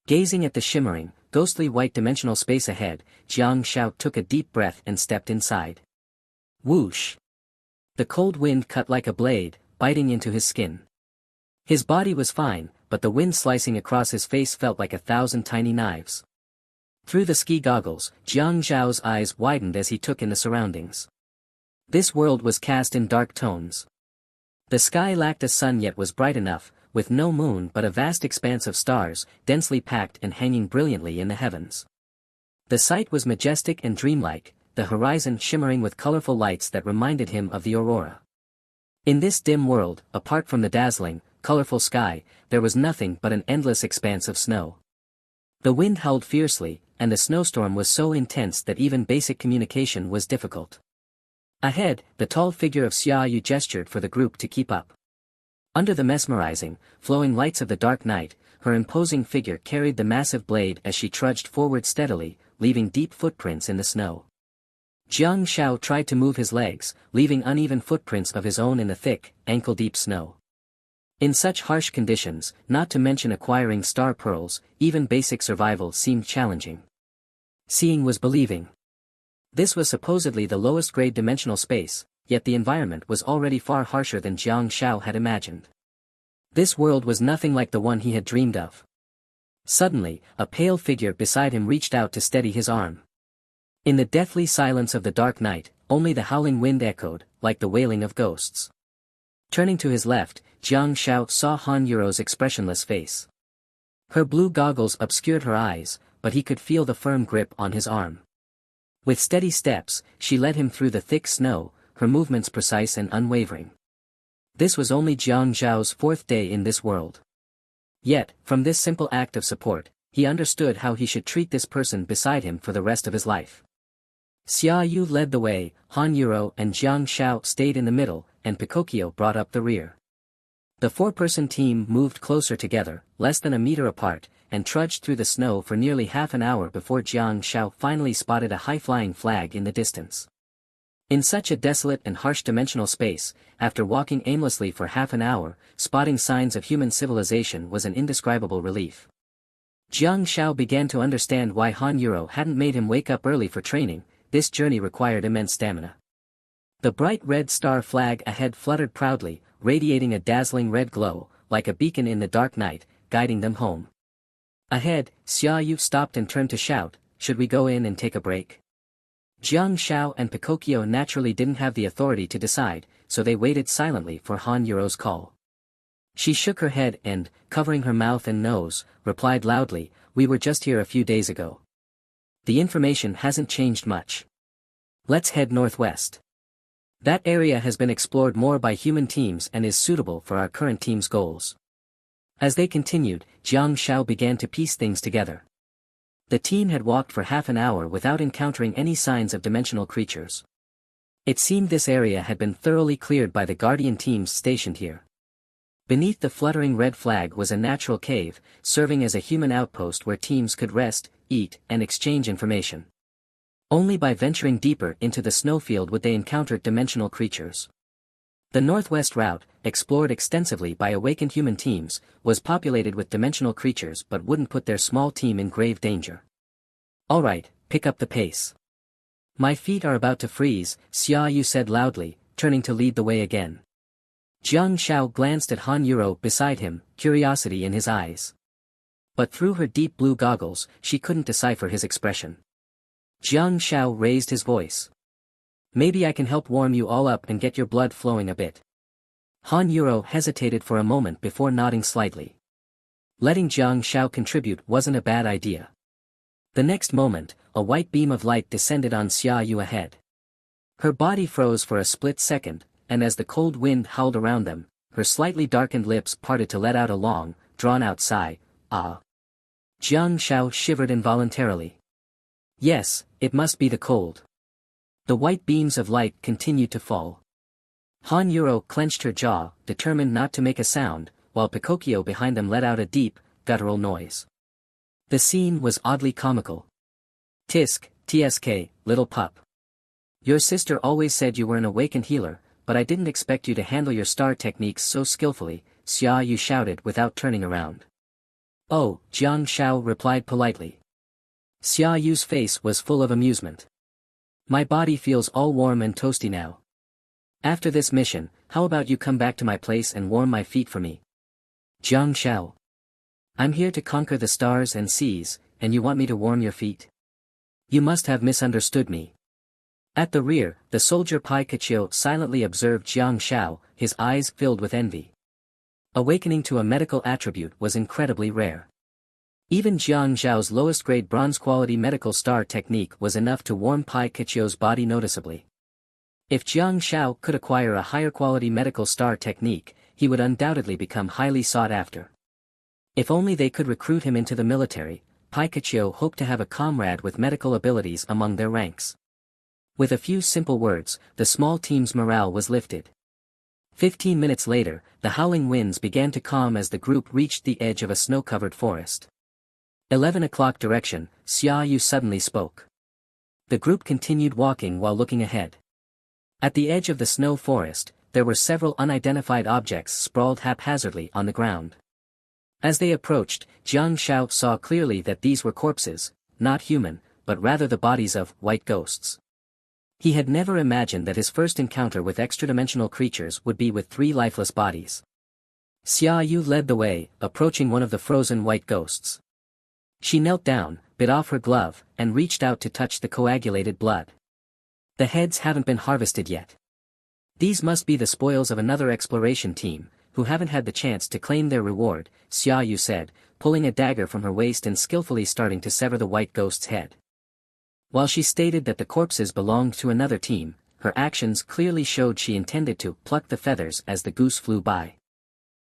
Gazing at the shimmering, ghostly white dimensional space ahead, Jiang Shao took a deep breath and stepped inside. Whoosh! The cold wind cut like a blade, biting into his skin. His body was fine, but the wind slicing across his face felt like 1,000 tiny knives. Through the ski goggles, Jiang Zhao's eyes widened as he took in the surroundings. This world was cast in dark tones. The sky lacked a sun yet was bright enough, with no moon but a vast expanse of stars, densely packed and hanging brilliantly in the heavens. The sight was majestic and dreamlike, the horizon shimmering with colorful lights that reminded him of the aurora. In this dim world, apart from the dazzling, colorful sky, there was nothing but an endless expanse of snow. The wind howled fiercely, and the snowstorm was so intense that even basic communication was difficult. Ahead, the tall figure of Xia Yu gestured for the group to keep up. Under the mesmerizing, flowing lights of the dark night, her imposing figure carried the massive blade as she trudged forward steadily, leaving deep footprints in the snow. Jiang Shao tried to move his legs, leaving uneven footprints of his own in the thick, ankle-deep snow. In such harsh conditions, not to mention acquiring star pearls, even basic survival seemed challenging. Seeing was believing. This was supposedly the lowest grade dimensional space, yet the environment was already far harsher than Jiang Shao had imagined. This world was nothing like the one he had dreamed of. Suddenly, a pale figure beside him reached out to steady his arm. In the deathly silence of the dark night, only the howling wind echoed, like the wailing of ghosts. Turning to his left, Jiang Shao saw Han Yuro's expressionless face. Her blue goggles obscured her eyes, but he could feel the firm grip on his arm. With steady steps, she led him through the thick snow, her movements precise and unwavering. This was only Jiang Zhao's 4th day in this world. Yet, from this simple act of support, he understood how he should treat this person beside him for the rest of his life. Xia Yu led the way, Han Yuro and Jiang Shao stayed in the middle, and Pinocchio brought up the rear. The 4-person team moved closer together, less than a meter apart, and trudged through the snow for nearly half an hour before Jiang Shao finally spotted a high-flying flag in the distance. In such a desolate and harsh dimensional space, after walking aimlessly for half an hour, spotting signs of human civilization was an indescribable relief. Jiang Shao began to understand why Han Yuro hadn't made him wake up early for training. This journey required immense stamina. The bright red star flag ahead fluttered proudly, radiating a dazzling red glow, like a beacon in the dark night, guiding them home. Ahead, Xia Yu stopped and turned to shout, should we go in and take a break? Jiang Shao and Pinocchio naturally didn't have the authority to decide, so they waited silently for Han Yuro's call. She shook her head and, covering her mouth and nose, replied loudly, we were just here a few days ago. The information hasn't changed much. Let's head northwest. That area has been explored more by human teams and is suitable for our current team's goals. As they continued, Jiang Shao began to piece things together. The team had walked for half an hour without encountering any signs of dimensional creatures. It seemed this area had been thoroughly cleared by the guardian teams stationed here. Beneath the fluttering red flag was a natural cave, serving as a human outpost where teams could rest, eat, and exchange information. Only by venturing deeper into the snowfield would they encounter dimensional creatures. The northwest route, explored extensively by awakened human teams, was populated with dimensional creatures but wouldn't put their small team in grave danger. Alright, pick up the pace. My feet are about to freeze, Xia Yu said loudly, turning to lead the way again. Jiang Shao glanced at Han Yuro beside him, curiosity in his eyes. But through her deep blue goggles, she couldn't decipher his expression. Jiang Shao raised his voice. Maybe I can help warm you all up and get your blood flowing a bit. Han Yuro hesitated for a moment before nodding slightly. Letting Jiang Shao contribute wasn't a bad idea. The next moment, a white beam of light descended on Xia Yu ahead. Her body froze for a split second, and as the cold wind howled around them, her slightly darkened lips parted to let out a long, drawn-out sigh. Ah. Jiang Shao shivered involuntarily. Yes, it must be the cold. The white beams of light continued to fall. Han Yuro clenched her jaw, determined not to make a sound, while Pinocchio behind them let out a deep, guttural noise. The scene was oddly comical. Tisk, TSK, little pup. Your sister always said you were an awakened healer, but I didn't expect you to handle your star techniques so skillfully, Xia Yu shouted without turning around. Oh, Jiang Shao replied politely. Xia Yu's face was full of amusement. My body feels all warm and toasty now. After this mission, how about you come back to my place and warm my feet for me? Jiang Shao. I'm here to conquer the stars and seas, and you want me to warm your feet? You must have misunderstood me. At the rear, the soldier Pai Kachio silently observed Jiang Shao, his eyes filled with envy. Awakening to a medical attribute was incredibly rare. Even Jiang Zhao's lowest-grade bronze-quality medical star technique was enough to warm Pai Kachio's body noticeably. If Jiang Shao could acquire a higher-quality medical star technique, he would undoubtedly become highly sought after. If only they could recruit him into the military, Pai Kachio hoped to have a comrade with medical abilities among their ranks. With a few simple words, the small team's morale was lifted. 15 minutes later, the howling winds began to calm as the group reached the edge of a snow-covered forest. 11 o'clock direction, Xia Yu suddenly spoke. The group continued walking while looking ahead. At the edge of the snow forest, there were several unidentified objects sprawled haphazardly on the ground. As they approached, Jiang Shao saw clearly that these were corpses, not human, but rather the bodies of white ghosts. He had never imagined that his first encounter with extra-dimensional creatures would be with 3 lifeless bodies. Xia Yu led the way, approaching one of the frozen white ghosts. She knelt down, bit off her glove, and reached out to touch the coagulated blood. The heads haven't been harvested yet. These must be the spoils of another exploration team, who haven't had the chance to claim their reward, Xia Yu said, pulling a dagger from her waist and skillfully starting to sever the white ghost's head. While she stated that the corpses belonged to another team, her actions clearly showed she intended to pluck the feathers as the goose flew by.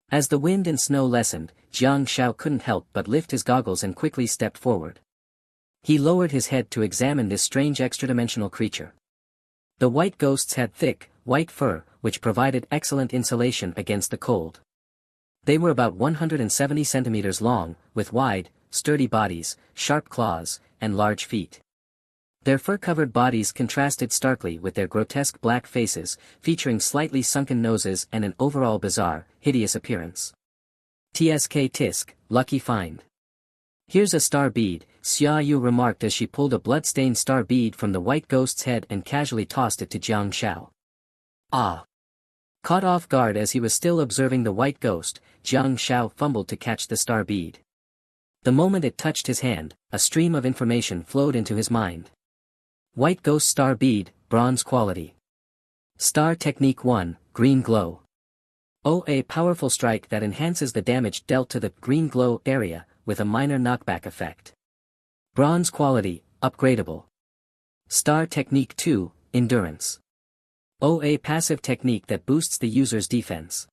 As the wind and snow lessened, Jiang Shao couldn't help but lift his goggles and quickly stepped forward. He lowered his head to examine this strange extra-dimensional creature. The white ghosts had thick, white fur, which provided excellent insulation against the cold. They were about 170 centimeters long, with wide, sturdy bodies, sharp claws, and large feet. Their fur-covered bodies contrasted starkly with their grotesque black faces, featuring slightly sunken noses and an overall bizarre, hideous appearance. TSK Tisk, lucky find. Here's a star bead, Xia Yu remarked as she pulled a blood-stained star bead from the white ghost's head and casually tossed it to Jiang Shao. Ah! Caught off guard as he was still observing the white ghost, Jiang Shao fumbled to catch the star bead. The moment it touched his hand, a stream of information flowed into his mind. White Ghost Star Bead, Bronze Quality. Star Technique 1, Green Glow. Oh, a powerful strike that enhances the damage dealt to the green glow area, with a minor knockback effect. Bronze Quality, Upgradable. Star Technique 2, Endurance. Oh, a passive technique that boosts the user's defense.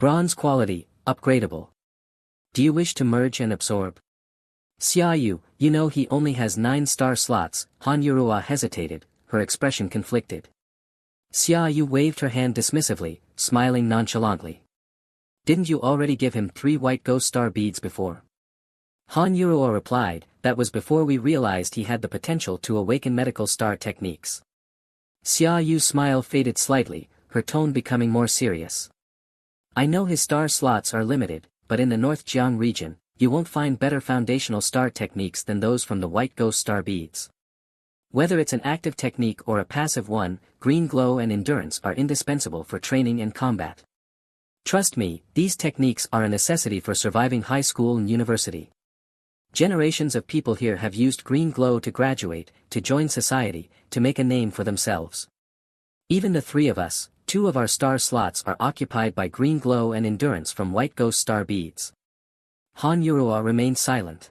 Bronze quality, upgradable. Do you wish to merge and absorb? Xiaoyu, you know he only has 9 star slots. Han Yurua hesitated, her expression conflicted. Xiaoyu waved her hand dismissively, smiling nonchalantly. Didn't you already give him 3 white ghost star beads before? Han Yurua replied, that was before we realized he had the potential to awaken medical star techniques. Xiaoyu's smile faded slightly, her tone becoming more serious. I know his star slots are limited, but in the North Jiang region, you won't find better foundational star techniques than those from the white ghost star beads. Whether it's an active technique or a passive one, green glow and endurance are indispensable for training and combat. Trust me, these techniques are a necessity for surviving high school and university. Generations of people here have used green glow to graduate, to join society, to make a name for themselves. Even the 3 of us, 2 of our star slots are occupied by green glow and endurance from white ghost star beads. Han Yurua remained silent.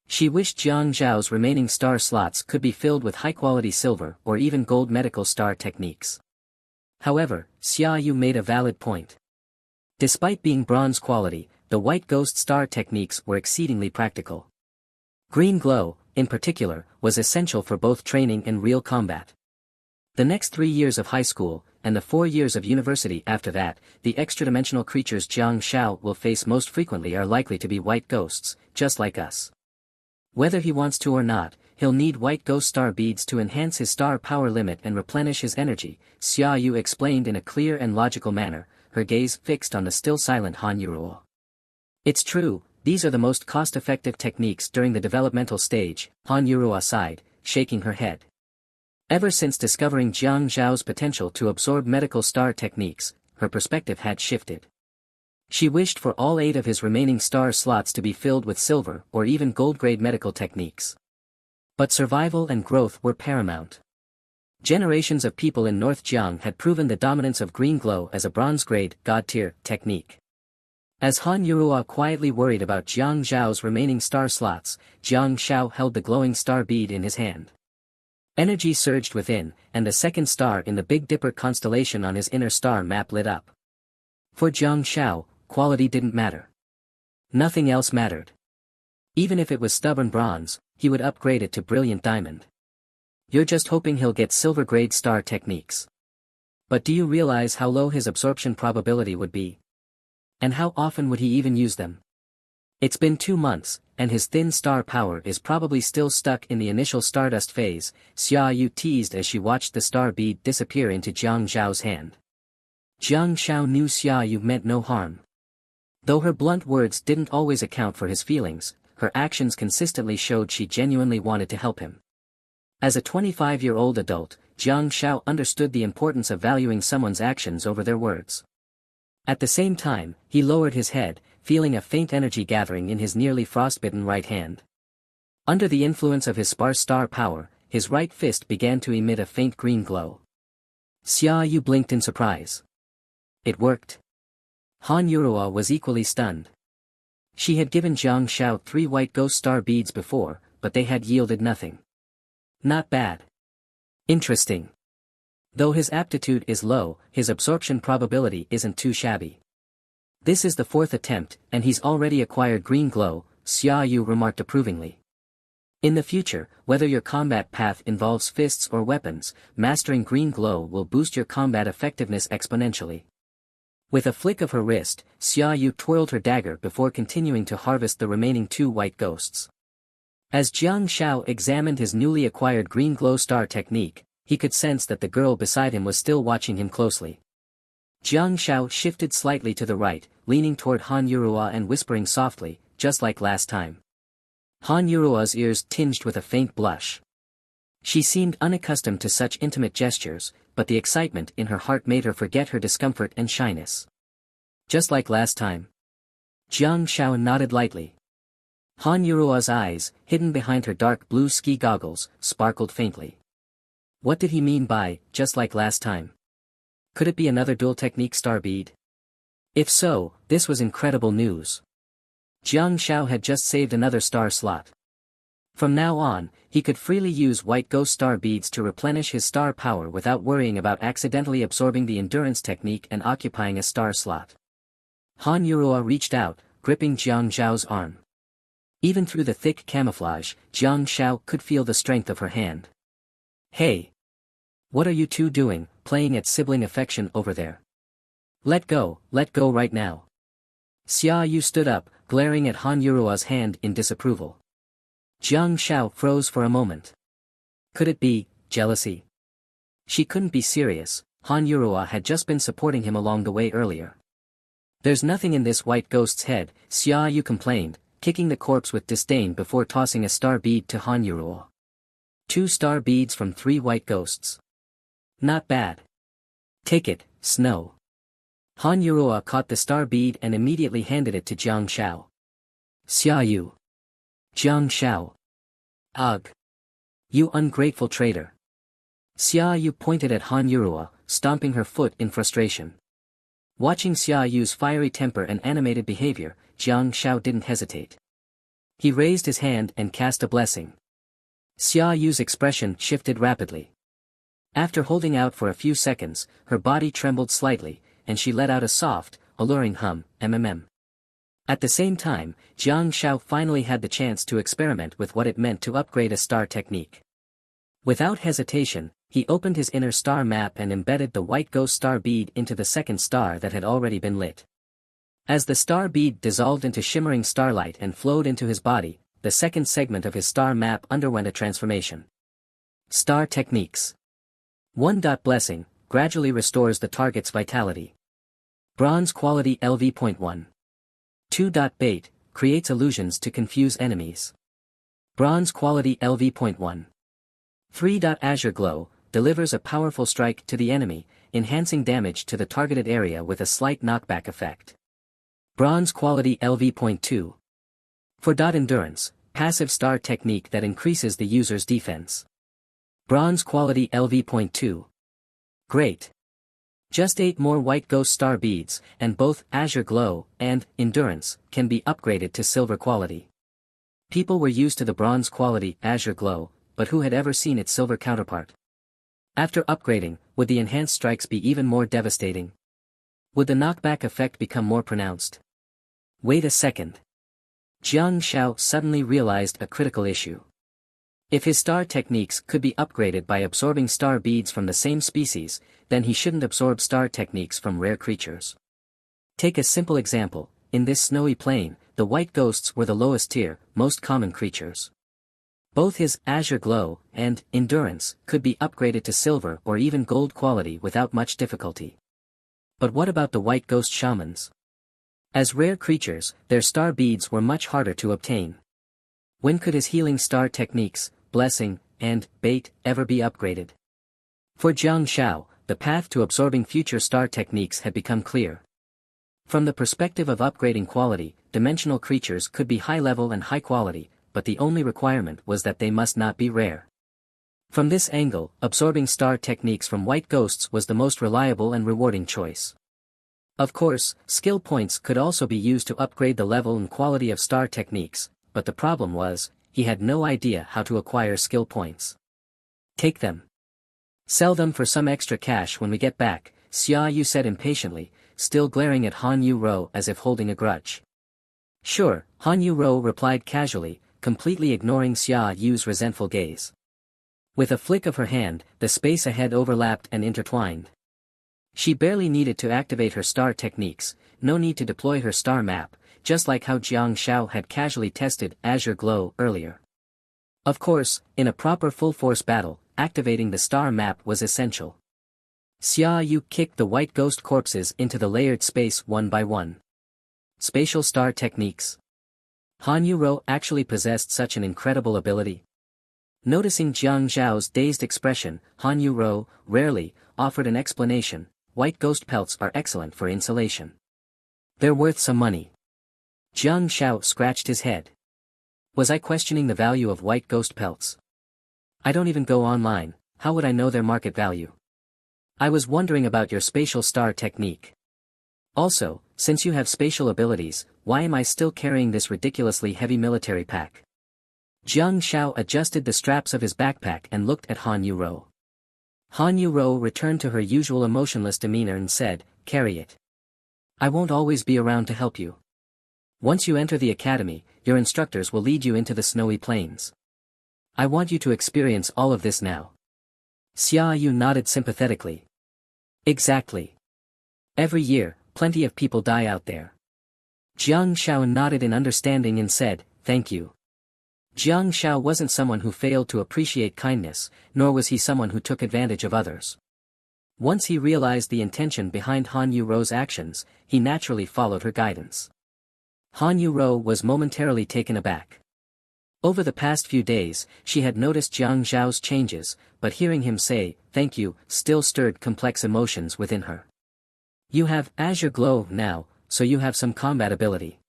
She wished Jiang Zhao's remaining star slots could be filled with high-quality silver or even gold medical star techniques. However, Xiaoyu made a valid point. Despite being bronze quality, the white ghost star techniques were exceedingly practical. Green glow, in particular, was essential for both training and real combat. The next 3 years of high school, and the 4 years of university after that, the extra-dimensional creatures Jiang Zhao will face most frequently are likely to be white ghosts, just like us. Whether he wants to or not, he'll need white ghost star beads to enhance his star power limit and replenish his energy, Xiaoyu explained in a clear and logical manner, her gaze fixed on the still silent Han Yurua. It's true, these are the most cost-effective techniques during the developmental stage, Han Yurua sighed, shaking her head. Ever since discovering Jiang Zhao's potential to absorb medical star techniques, her perspective had shifted. She wished for all 8 of his remaining star slots to be filled with silver or even gold-grade medical techniques. But survival and growth were paramount. Generations of people in North Jiang had proven the dominance of green glow as a bronze-grade, god-tier, technique. As Han Yurua quietly worried about Jiang Zhao's remaining star slots, Jiang Zhao held the glowing star bead in his hand. Energy surged within, and the second star in the Big Dipper constellation on his inner star map lit up. For Jiang Zhao, quality didn't matter. Nothing else mattered. Even if it was stubborn bronze, he would upgrade it to brilliant diamond. You're just hoping he'll get silver-grade star techniques. But do you realize how low his absorption probability would be? And how often would he even use them? It's been 2 months, and his thin star power is probably still stuck in the initial stardust phase, Xiaoyu teased as she watched the star bead disappear into Jiang Zhao's hand. Jiang Zhao knew Xiaoyu meant no harm. Though her blunt words didn't always account for his feelings, her actions consistently showed she genuinely wanted to help him. As a 25-year-old adult, Jiang Zhao understood the importance of valuing someone's actions over their words. At the same time, he lowered his head, feeling a faint energy gathering in his nearly frostbitten right hand. Under the influence of his sparse star power, his right fist began to emit a faint green glow. Xiaoyu blinked in surprise. It worked. Han Yurua was equally stunned. She had given Jiang Zhao 3 white ghost star beads before, but they had yielded nothing. Not bad. Interesting. Though his aptitude is low, his absorption probability isn't too shabby. This is the 4th attempt, and he's already acquired green glow, Xiaoyu remarked approvingly. In the future, whether your combat path involves fists or weapons, mastering green glow will boost your combat effectiveness exponentially. With a flick of her wrist, Xiaoyu twirled her dagger before continuing to harvest the remaining 2 white ghosts. As Jiang Zhao examined his newly acquired green glow star technique, he could sense that the girl beside him was still watching him closely. Jiang Zhao shifted slightly to the right, leaning toward Han Yurua and whispering softly, just like last time. Han Yurua's ears tinged with a faint blush. She seemed unaccustomed to such intimate gestures, but the excitement in her heart made her forget her discomfort and shyness. Just like last time. Jiang Zhao nodded lightly. Han Yurua's eyes, hidden behind her dark blue ski goggles, sparkled faintly. What did he mean by, just like last time? Could it be another dual technique star bead? If so, this was incredible news. Jiang Zhao had just saved another star slot. From now on, he could freely use white ghost star beads to replenish his star power without worrying about accidentally absorbing the endurance technique and occupying a star slot. Han Yuruo reached out, gripping Jiang Zhao's arm. Even through the thick camouflage, Jiang Zhao could feel the strength of her hand. Hey! What are you two doing, playing at sibling affection over there? Let go right now. Xia Yu stood up, glaring at Han Yuruo's hand in disapproval. Jiang Zhao froze for a moment. Could it be jealousy? She couldn't be serious. Han Yuruo had just been supporting him along the way earlier. There's nothing in this white ghost's head, Xia Yu complained, kicking the corpse with disdain before tossing a star bead to Han Yuruo. 2 star beads from 3 white ghosts. Not bad. Take it, Snow. Han Yuruo caught the star bead and immediately handed it to Jiang Zhao. Xia Yu. Jiang Zhao. Ugh. You ungrateful traitor. Xia Yu pointed at Han Yuruo, stomping her foot in frustration. Watching Xia Yu's fiery temper and animated behavior, Jiang Zhao didn't hesitate. He raised his hand and cast a blessing. Xia Yu's expression shifted rapidly. After holding out for a few seconds, her body trembled slightly, and she let out a soft, alluring hum, mmm. At the same time, Jiang Zhao finally had the chance to experiment with what it meant to upgrade a star technique. Without hesitation, he opened his inner star map and embedded the white ghost star bead into the second star that had already been lit. As the star bead dissolved into shimmering starlight and flowed into his body, the second segment of his star map underwent a transformation. Star Techniques. 1. Blessing, gradually restores the target's vitality. Bronze quality LV.1. 2. Bait, creates illusions to confuse enemies. Bronze quality LV.1. 3. Azure Glow, delivers a powerful strike to the enemy, enhancing damage to the targeted area with a slight knockback effect. Bronze quality LV.2. 4. Endurance, passive star technique that increases the user's defense. Bronze quality LV.2. Great. Just 8 more white ghost star beads, and both Azure Glow and Endurance can be upgraded to silver quality. People were used to the bronze quality Azure Glow, but who had ever seen its silver counterpart? After upgrading, would the enhanced strikes be even more devastating? Would the knockback effect become more pronounced? Wait a second. Jiang Zhao suddenly realized a critical issue. If his star techniques could be upgraded by absorbing star beads from the same species, then he shouldn't absorb star techniques from rare creatures. Take a simple example, in this snowy plain, the white ghosts were the lowest tier, most common creatures. Both his Azure Glow and Endurance could be upgraded to silver or even gold quality without much difficulty. But what about the white ghost shamans? As rare creatures, their star beads were much harder to obtain. When could his healing star techniques, Blessing, and Bait ever be upgraded? For Jiang Zhao, the path to absorbing future star techniques had become clear. From the perspective of upgrading quality, dimensional creatures could be high level and high quality, but the only requirement was that they must not be rare. From this angle, absorbing star techniques from white ghosts was the most reliable and rewarding choice. Of course, skill points could also be used to upgrade the level and quality of star techniques, but the problem was, he had no idea how to acquire skill points. Take them. Sell them for some extra cash when we get back, Xia Yu said impatiently, still glaring at Han Yuruo as if holding a grudge. Sure, Han Yuruo replied casually, completely ignoring Xia Yu's resentful gaze. With a flick of her hand, the space ahead overlapped and intertwined. She barely needed to activate her star techniques, no need to deploy her star map, just like how Jiang Zhao had casually tested Azure Glow earlier. Of course, in a proper full-force battle, activating the star map was essential. Xia Yu kicked the white ghost corpses into the layered space one by one. Spatial star techniques. Han Yuruo actually possessed such an incredible ability. Noticing Jiang Zhao's dazed expression, Han Yuruo, rarely, offered an explanation. White ghost pelts are excellent for insulation. They're worth some money. Jiang Zhao scratched his head. Was I questioning the value of white ghost pelts? I don't even go online, how would I know their market value? I was wondering about your spatial star technique. Also, since you have spatial abilities, why am I still carrying this ridiculously heavy military pack? Jiang Shao adjusted the straps of his backpack and looked at Han Yuro. Han Yuro returned to her usual emotionless demeanor and said, "Carry it. I won't always be around to help you. Once you enter the academy, your instructors will lead you into the snowy plains. I want you to experience all of this now." Xia Yu nodded sympathetically. "Exactly. Every year, plenty of people die out there." Jiang Shao nodded in understanding and said, "Thank you." Jiang Shao wasn't someone who failed to appreciate kindness, nor was he someone who took advantage of others. Once he realized the intention behind Han Yuro's actions, he naturally followed her guidance. Han Yuro was momentarily taken aback. Over the past few days, she had noticed Jiang Zhao's changes, but hearing him say, "Thank you," still stirred complex emotions within her. "You have Azure Glow now, so you have some combat ability.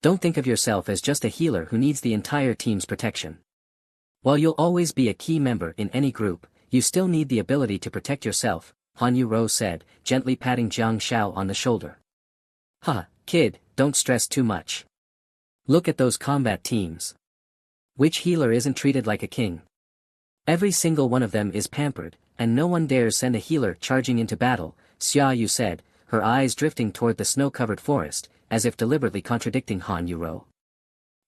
Don't think of yourself as just a healer who needs the entire team's protection. While you'll always be a key member in any group, you still need the ability to protect yourself," Han Yuro said, gently patting Jiang Shao on the shoulder. "Ha, kid, don't stress too much. Look at those combat teams. Which healer isn't treated like a king? Every single one of them is pampered, and no one dares send a healer charging into battle," Xia Yu said, her eyes drifting toward the snow-covered forest, as if deliberately contradicting Han Yuro.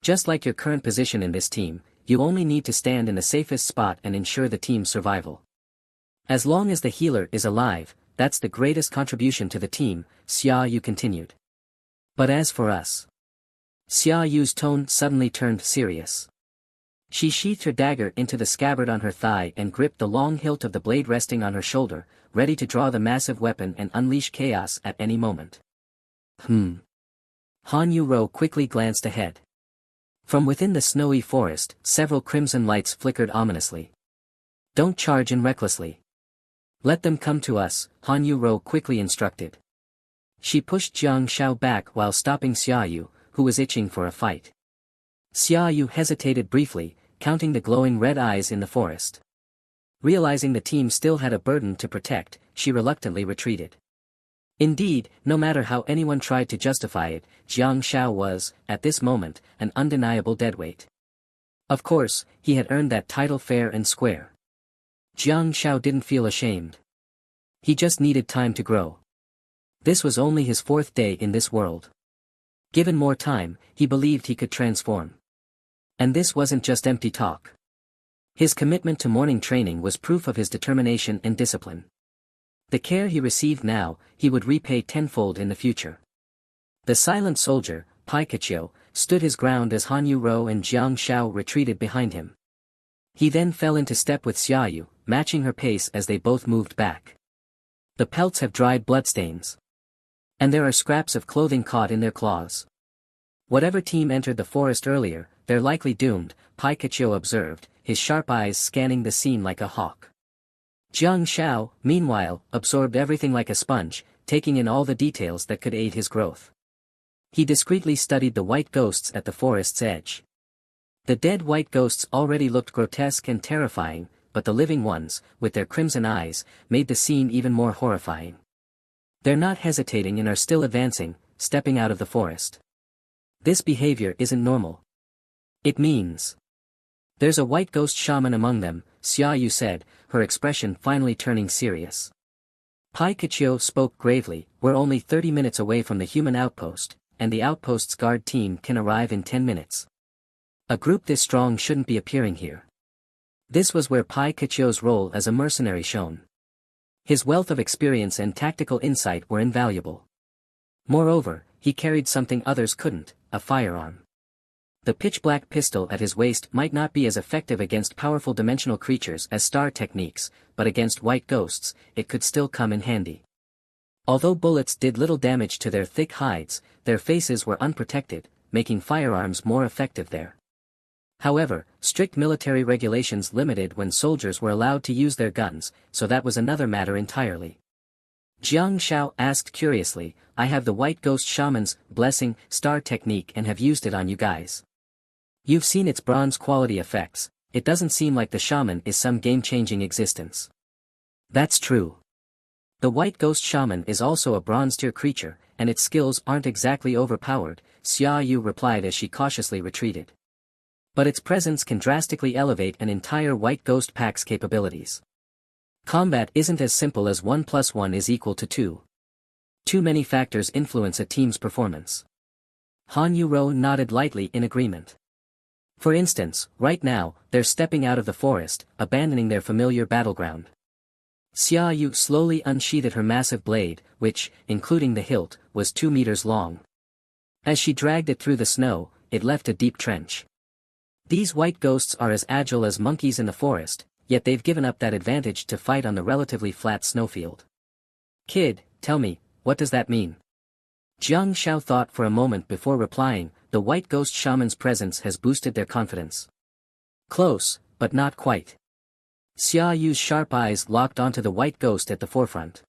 "Just like your current position in this team, you only need to stand in the safest spot and ensure the team's survival. As long as the healer is alive, that's the greatest contribution to the team," Xia Yu continued. "But as for us..." Xia Yu's tone suddenly turned serious. She sheathed her dagger into the scabbard on her thigh and gripped the long hilt of the blade resting on her shoulder, ready to draw the massive weapon and unleash chaos at any moment. Han Yuro quickly glanced ahead. From within the snowy forest, several crimson lights flickered ominously. "Don't charge in recklessly. Let them come to us," Han Yuro quickly instructed. She pushed Jiang Shao back while stopping Xia Yu, who was itching for a fight. Xia Yu hesitated briefly, counting the glowing red eyes in the forest. Realizing the team still had a burden to protect, she reluctantly retreated. Indeed, no matter how anyone tried to justify it, Jiang Shao was, at this moment, an undeniable deadweight. Of course, he had earned that title fair and square. Jiang Shao didn't feel ashamed. He just needed time to grow. This was only his 4th day in this world. Given more time, he believed he could transform. And this wasn't just empty talk. His commitment to morning training was proof of his determination and discipline. The care he received now, he would repay tenfold in the future. The silent soldier, Pai Kachio, stood his ground as Han Yuro and Jiang Shao retreated behind him. He then fell into step with Xia Yu, matching her pace as they both moved back. The pelts have dried bloodstains. And there are scraps of clothing caught in their claws. Whatever team entered the forest earlier, they're likely doomed, Pai Kachio observed, his sharp eyes scanning the scene like a hawk. Jiang Shao, meanwhile, absorbed everything like a sponge, taking in all the details that could aid his growth. He discreetly studied the white ghosts at the forest's edge. The dead white ghosts already looked grotesque and terrifying, but the living ones, with their crimson eyes, made the scene even more horrifying. They're not hesitating and are still advancing, stepping out of the forest. This behavior isn't normal. It means there's a white ghost shaman among them, Xia Yu said, her expression finally turning serious. Pai Kachio spoke gravely, "We're only 30 minutes away from the human outpost, and the outpost's guard team can arrive in 10 minutes. A group this strong shouldn't be appearing here." This was where Pai Kachio's role as a mercenary shone. His wealth of experience and tactical insight were invaluable. Moreover, he carried something others couldn't, a firearm. The pitch-black pistol at his waist might not be as effective against powerful dimensional creatures as star techniques, but against white ghosts, it could still come in handy. Although bullets did little damage to their thick hides, their faces were unprotected, making firearms more effective there. However, strict military regulations limited when soldiers were allowed to use their guns, so that was another matter entirely. Jiang Shao asked curiously, "I have the white ghost shaman's blessing star technique and have used it on you guys. You've seen its bronze quality effects, it doesn't seem like the shaman is some game-changing existence." "That's true. The white ghost shaman is also a bronze-tier creature, and its skills aren't exactly overpowered," Xia Yu replied as she cautiously retreated. But its presence can drastically elevate an entire white ghost pack's capabilities. Combat isn't as simple as 1 plus 1 is equal to 2. Too many factors influence a team's performance. Han Yuro nodded lightly in agreement. For instance, right now, they're stepping out of the forest, abandoning their familiar battleground. Xia Yu slowly unsheathed her massive blade, which, including the hilt, was 2 meters long. As she dragged it through the snow, it left a deep trench. These white ghosts are as agile as monkeys in the forest, yet they've given up that advantage to fight on the relatively flat snowfield. Kid, tell me, what does that mean? Jiang Xiao thought for a moment before replying. The white ghost shaman's presence has boosted their confidence. Close, but not quite. Xia Yu's sharp eyes locked onto the white ghost at the forefront.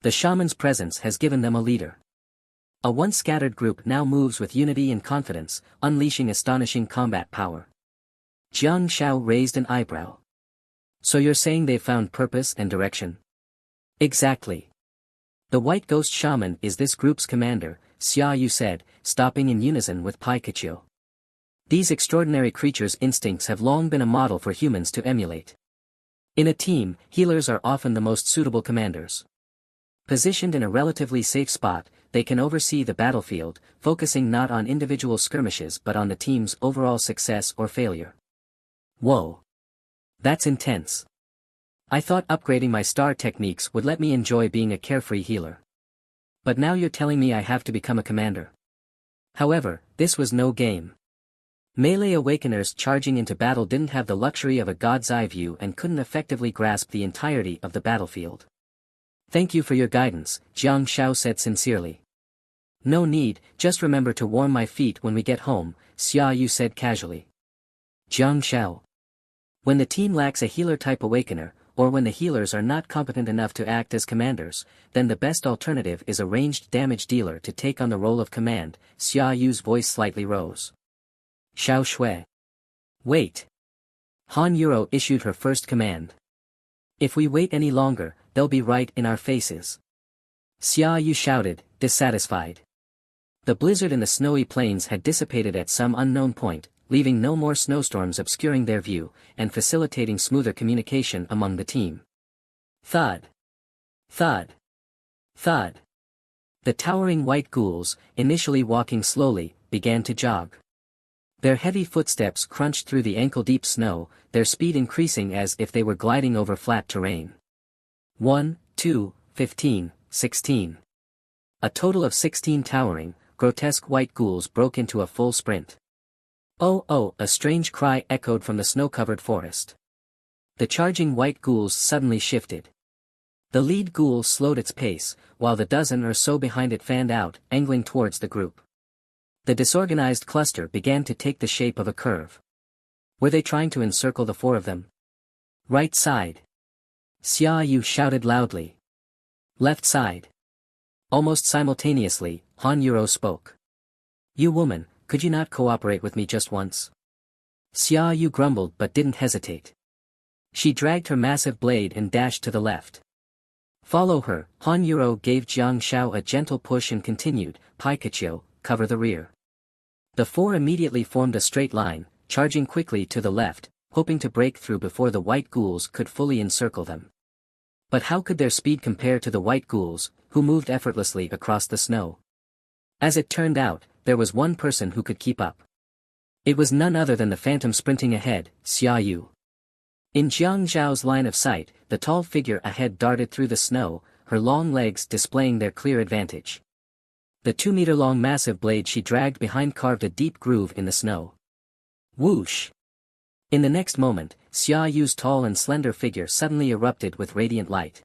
The shaman's presence has given them a leader. A once scattered group now moves with unity and confidence, unleashing astonishing combat power. Jiang Xiao raised an eyebrow. So you're saying they've found purpose and direction? Exactly. The white ghost shaman is this group's commander, Xia Yu said, stopping in unison with Pikachu. These extraordinary creatures' instincts have long been a model for humans to emulate. In a team, healers are often the most suitable commanders. Positioned in a relatively safe spot, they can oversee the battlefield, focusing not on individual skirmishes but on the team's overall success or failure. Whoa. That's intense. I thought upgrading my star techniques would let me enjoy being a carefree healer. But now you're telling me I have to become a commander. However, this was no game. Melee Awakeners charging into battle didn't have the luxury of a god's eye view and couldn't effectively grasp the entirety of the battlefield. Thank you for your guidance, Jiang Xiao said sincerely. No need, just remember to warm my feet when we get home, Xia Yu said casually. Jiang Xiao. When the team lacks a healer-type Awakener, or when the healers are not competent enough to act as commanders, then the best alternative is a ranged damage dealer to take on the role of command. Xia Yu's voice slightly rose. Xiao Shui. Wait. Han Yuro issued her first command. If we wait any longer, they'll be right in our faces. Xia Yu shouted, dissatisfied. The blizzard in the snowy plains had dissipated at some unknown point, leaving no more snowstorms obscuring their view, and facilitating smoother communication among the team. Thud. Thud. Thud. The towering white ghouls, initially walking slowly, began to jog. Their heavy footsteps crunched through the ankle-deep snow, their speed increasing as if they were gliding over flat terrain. 1, 2, 15, 16. A total of 16 towering, grotesque white ghouls broke into a full sprint. Oh oh, a strange cry echoed from the snow-covered forest. The charging white ghouls suddenly shifted. The lead ghoul slowed its pace, while the dozen or so behind it fanned out, angling towards the group. The disorganized cluster began to take the shape of a curve. Were they trying to encircle the 4 of them? Right side. Xia Yu shouted loudly. Left side. Almost simultaneously, Han Yuro spoke. You woman, could you not cooperate with me just once? Xia Yu grumbled but didn't hesitate. She dragged her massive blade and dashed to the left. Follow her, Han Yuro gave Jiang Xiao a gentle push and continued, Pikachu, cover the rear. The 4 immediately formed a straight line, charging quickly to the left, hoping to break through before the white ghouls could fully encircle them. But how could their speed compare to the white ghouls, who moved effortlessly across the snow? As it turned out, there was one person who could keep up. It was none other than the phantom sprinting ahead, Xia Yu. In Jiang Zhao's line of sight, the tall figure ahead darted through the snow, her long legs displaying their clear advantage. The 2-meter-long massive blade she dragged behind carved a deep groove in the snow. Whoosh! In the next moment, Xia Yu's tall and slender figure suddenly erupted with radiant light.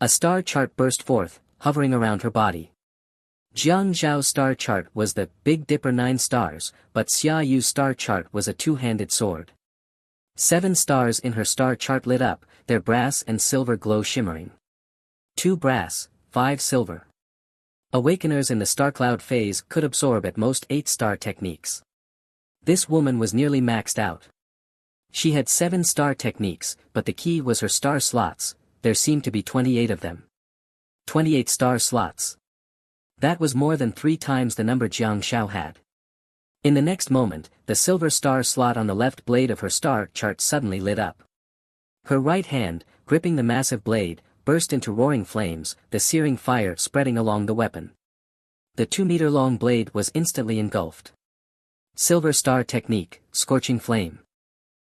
A star chart burst forth, hovering around her body. Jiang Zhao's star chart was the Big Dipper 9 stars, but Xia Yu's star chart was a 2-handed sword. 7 stars in her star chart lit up, their brass and silver glow shimmering. 2 brass, 5 silver. Awakeners in the Starcloud phase could absorb at most 8 star techniques. This woman was nearly maxed out. She had 7 star techniques, but the key was her star slots. There seemed to be 28 of them. 28 star slots. That was more than 3 times the number Jiang Xiao had. In the next moment, the silver star slot on the left blade of her star chart suddenly lit up. Her right hand, gripping the massive blade, burst into roaring flames, the searing fire spreading along the weapon. The 2-meter-long blade was instantly engulfed. Silver star technique, scorching flame.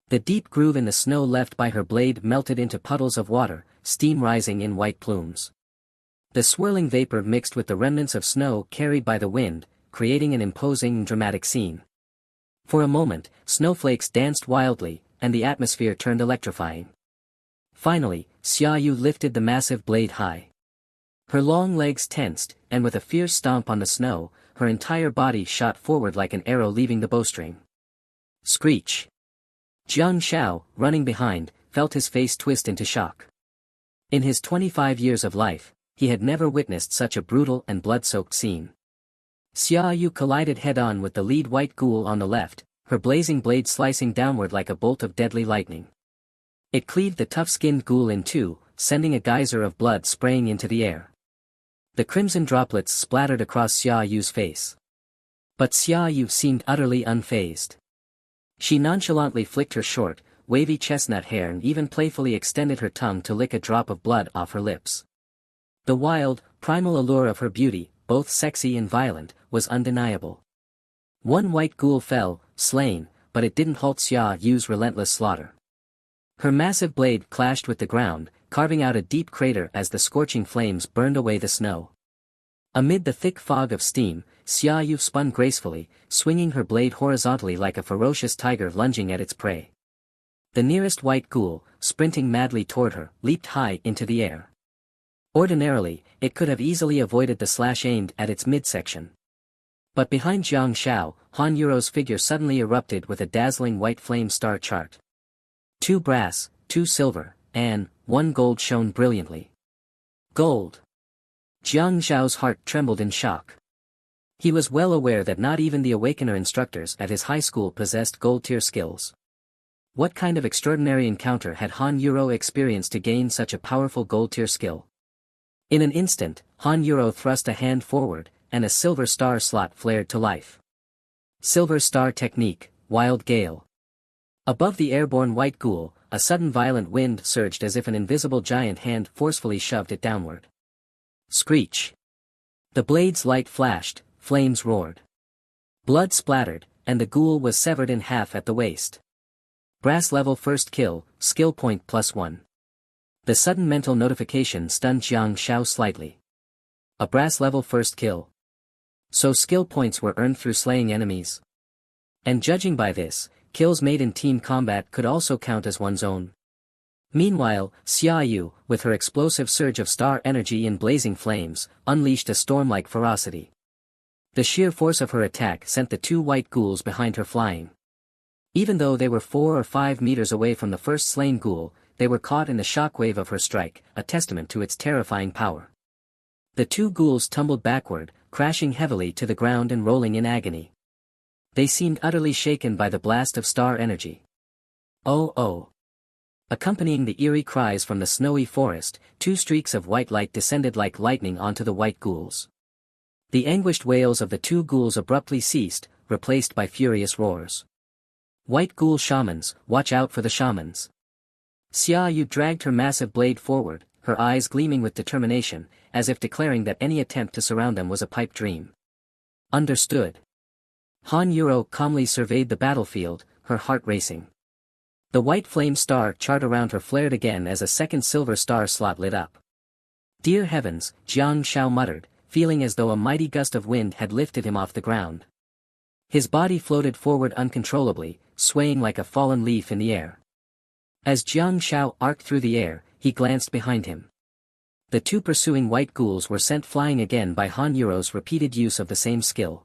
The deep groove in the snow left by her blade melted into puddles of water, steam rising in white plumes. The swirling vapor mixed with the remnants of snow carried by the wind, creating an imposing and dramatic scene. For a moment, snowflakes danced wildly, and the atmosphere turned electrifying. Finally, Xiaoyu lifted the massive blade high. Her long legs tensed, and with a fierce stomp on the snow, her entire body shot forward like an arrow leaving the bowstring. Screech! Jiang Shao, running behind, felt his face twist into shock. In his 25 years of life, he had never witnessed such a brutal and blood-soaked scene. Xiaoyu collided head-on with the lead white ghoul on the left, her blazing blade slicing downward like a bolt of deadly lightning. It cleaved the tough-skinned ghoul in two, sending a geyser of blood spraying into the air. The crimson droplets splattered across Xiaoyu's face. But Xiaoyu seemed utterly unfazed. She nonchalantly flicked her short, wavy chestnut hair and even playfully extended her tongue to lick a drop of blood off her lips. The wild, primal allure of her beauty, both sexy and violent, was undeniable. One white ghoul fell, slain, but it didn't halt Xiaoyu's relentless slaughter. Her massive blade clashed with the ground, carving out a deep crater as the scorching flames burned away the snow. Amid the thick fog of steam, Xiaoyu spun gracefully, swinging her blade horizontally like a ferocious tiger lunging at its prey. The nearest white ghoul, sprinting madly toward her, leaped high into the air. Ordinarily, it could have easily avoided the slash aimed at its midsection. But behind Jiang Shao, Han Yuro's figure suddenly erupted with a dazzling white flame star chart. 2 brass, 2 silver, and 1 gold shone brilliantly. Gold! Jiang Shao's heart trembled in shock. He was well aware that not even the Awakener instructors at his high school possessed gold-tier skills. What kind of extraordinary encounter had Han Yuro experienced to gain such a powerful gold-tier skill? In an instant, Han Yuro thrust a hand forward, and a silver star slot flared to life. Silver star technique, wild gale. Above the airborne white ghoul, a sudden violent wind surged as if an invisible giant hand forcefully shoved it downward. Screech! The blade's light flashed, flames roared. Blood splattered, and the ghoul was severed in half at the waist. Brass level first kill, skill point +1. The sudden mental notification stunned Jiang Shao slightly. A brass level first kill. So skill points were earned through slaying enemies. And judging by this, kills made in team combat could also count as one's own. Meanwhile, Xiaoyu, with her explosive surge of star energy in blazing flames, unleashed a storm-like ferocity. The sheer force of her attack sent the 2 white ghouls behind her flying. Even though they were 4 or 5 meters away from the first slain ghoul, they were caught in the shockwave of her strike, a testament to its terrifying power. The 2 ghouls tumbled backward, crashing heavily to the ground and rolling in agony. They seemed utterly shaken by the blast of star energy. Oh oh! Accompanying the eerie cries from the snowy forest, 2 streaks of white light descended like lightning onto the white ghouls. The anguished wails of the 2 ghouls abruptly ceased, replaced by furious roars. White ghoul shamans, watch out for the shamans. Xiaoyu dragged her massive blade forward, her eyes gleaming with determination, as if declaring that any attempt to surround them was a pipe dream. Understood. Han Yuro calmly surveyed the battlefield, her heart racing. The white flame star chart around her flared again as a second silver star slot lit up. Dear heavens, Jiang Shao muttered, feeling as though a mighty gust of wind had lifted him off the ground. His body floated forward uncontrollably, swaying like a fallen leaf in the air. As Jiang Shao arced through the air, he glanced behind him. The 2 pursuing white ghouls were sent flying again by Han Yuro's repeated use of the same skill.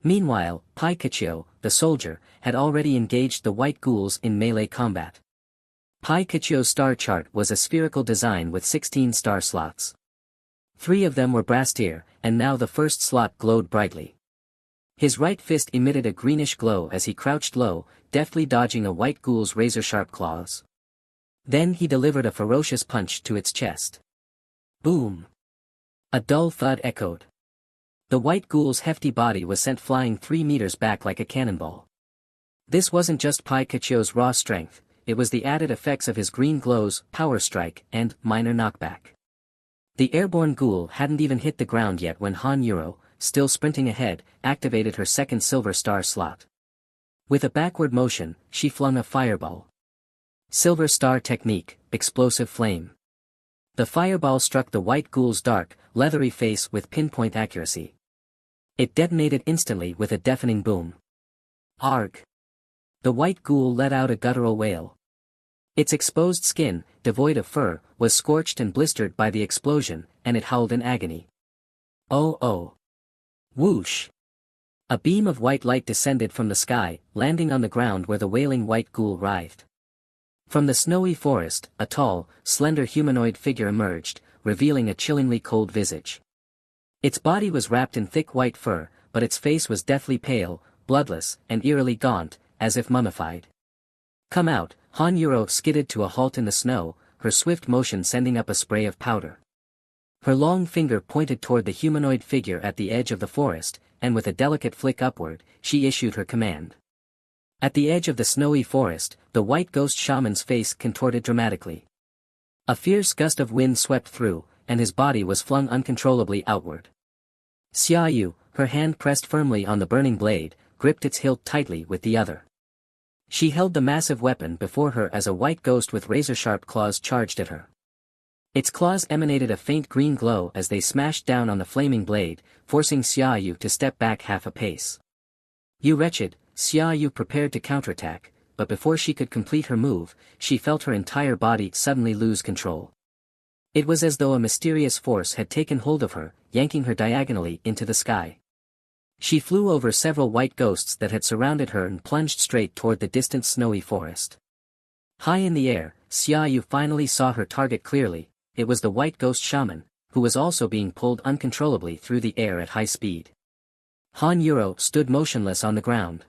Meanwhile, Pai Kachio, the soldier, had already engaged the white ghouls in melee combat. Pai Kachio's star chart was a spherical design with 16 star slots. 3 of them were brass tier, and now the first slot glowed brightly. His right fist emitted a greenish glow as he crouched low, deftly dodging a white ghoul's razor-sharp claws. Then he delivered a ferocious punch to its chest. Boom! A dull thud echoed. The white ghoul's hefty body was sent flying 3 meters back like a cannonball. This wasn't just Pai Kachio's raw strength, it was the added effects of his green glows, power strike, and minor knockback. The airborne ghoul hadn't even hit the ground yet when Han Yuro, still sprinting ahead, activated her second silver star slot. With a backward motion, she flung a fireball. Silver star technique, explosive flame. The fireball struck the white ghoul's dark, leathery face with pinpoint accuracy. It detonated instantly with a deafening boom. Arg! The white ghoul let out a guttural wail. Its exposed skin, devoid of fur, was scorched and blistered by the explosion, and it howled in agony. Oh oh! Whoosh! A beam of white light descended from the sky, landing on the ground where the wailing white ghoul writhed. From the snowy forest, a tall, slender humanoid figure emerged, revealing a chillingly cold visage. Its body was wrapped in thick white fur, but its face was deathly pale, bloodless, and eerily gaunt, as if mummified. Come out, Han Yuro skidded to a halt in the snow, her swift motion sending up a spray of powder. Her long finger pointed toward the humanoid figure at the edge of the forest, and with a delicate flick upward, she issued her command. At the edge of the snowy forest, the white ghost shaman's face contorted dramatically. A fierce gust of wind swept through, and his body was flung uncontrollably outward. Xiaoyu, her hand pressed firmly on the burning blade, gripped its hilt tightly with the other. She held the massive weapon before her as a white ghost with razor-sharp claws charged at her. Its claws emanated a faint green glow as they smashed down on the flaming blade, forcing Xiaoyu to step back half a pace. You wretched, Xiaoyu prepared to counterattack, but before she could complete her move, she felt her entire body suddenly lose control. It was as though a mysterious force had taken hold of her, yanking her diagonally into the sky. She flew over several white ghosts that had surrounded her and plunged straight toward the distant snowy forest. High in the air, Xiaoyu finally saw her target clearly. It was the white ghost shaman, who was also being pulled uncontrollably through the air at high speed. Han Yuro stood motionless on the ground.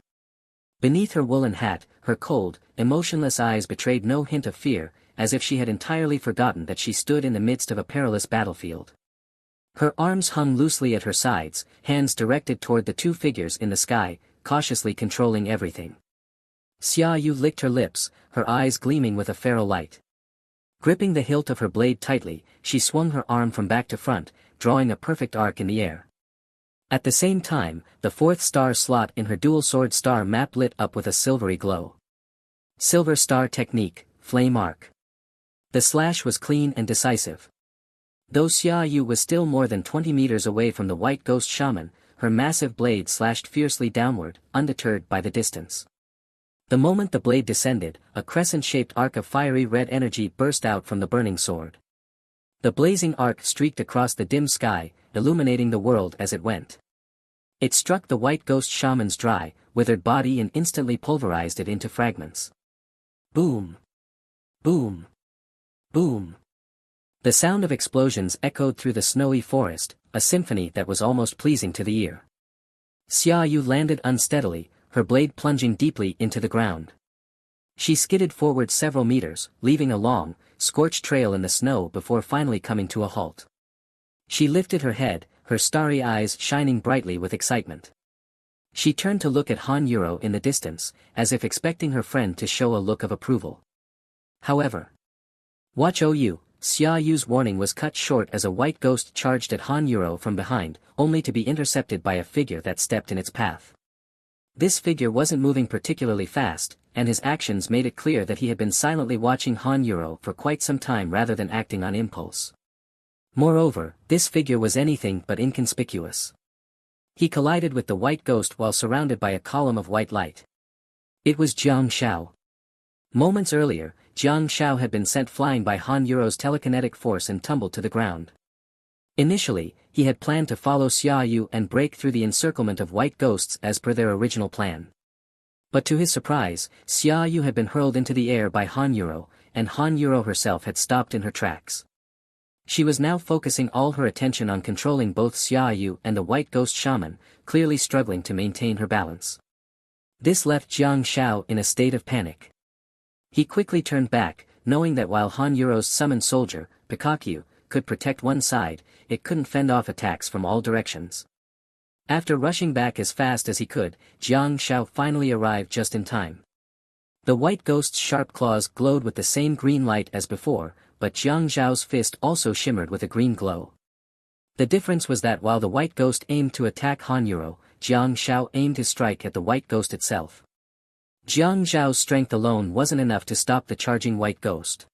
Beneath her woolen hat, her cold, emotionless eyes betrayed no hint of fear, as if she had entirely forgotten that she stood in the midst of a perilous battlefield. Her arms hung loosely at her sides, hands directed toward the two figures in the sky, cautiously controlling everything. Xiaoyu licked her lips, her eyes gleaming with a feral light. Gripping the hilt of her blade tightly, she swung her arm from back to front, drawing a perfect arc in the air. At the same time, the fourth star slot in her dual sword star map lit up with a silvery glow. Silver star technique, flame arc. The slash was clean and decisive. Though Xiaoyu was still more than 20 meters away from the white ghost shaman, her massive blade slashed fiercely downward, undeterred by the distance. The moment the blade descended, a crescent-shaped arc of fiery red energy burst out from the burning sword. The blazing arc streaked across the dim sky, illuminating the world as it went. It struck the white ghost shaman's dry, withered body and instantly pulverized it into fragments. Boom! Boom! Boom! The sound of explosions echoed through the snowy forest, a symphony that was almost pleasing to the ear. Xiaoyu landed unsteadily, her blade plunging deeply into the ground. She skidded forward several meters, leaving a long, scorched trail in the snow before finally coming to a halt. She lifted her head, her starry eyes shining brightly with excitement. She turned to look at Han Yuro in the distance, as if expecting her friend to show a look of approval. However, watch you! Xiaoyu's warning was cut short as a white ghost charged at Han Yuro from behind, only to be intercepted by a figure that stepped in its path. This figure wasn't moving particularly fast, and his actions made it clear that he had been silently watching Han Yuro for quite some time rather than acting on impulse. Moreover, this figure was anything but inconspicuous. He collided with the white ghost while surrounded by a column of white light. It was Jiang Shao. Moments earlier, Jiang Shao had been sent flying by Han Yuro's telekinetic force and tumbled to the ground. Initially, he had planned to follow Xiaoyu and break through the encirclement of white ghosts as per their original plan. But to his surprise, Xiaoyu had been hurled into the air by Han Yuro, and Han Yuro herself had stopped in her tracks. She was now focusing all her attention on controlling both Xiaoyu and the white ghost shaman, clearly struggling to maintain her balance. This left Jiang Shao in a state of panic. He quickly turned back, knowing that while Han Yuro's summoned soldier, Pikachu, could protect one side, it couldn't fend off attacks from all directions. After rushing back as fast as he could, Jiang Shao finally arrived just in time. The white ghost's sharp claws glowed with the same green light as before, but Jiang Zhao's fist also shimmered with a green glow. The difference was that while the white ghost aimed to attack Han Yuro, Jiang Shao aimed his strike at the white ghost itself. Jiang Zhao's strength alone wasn't enough to stop the charging white ghost.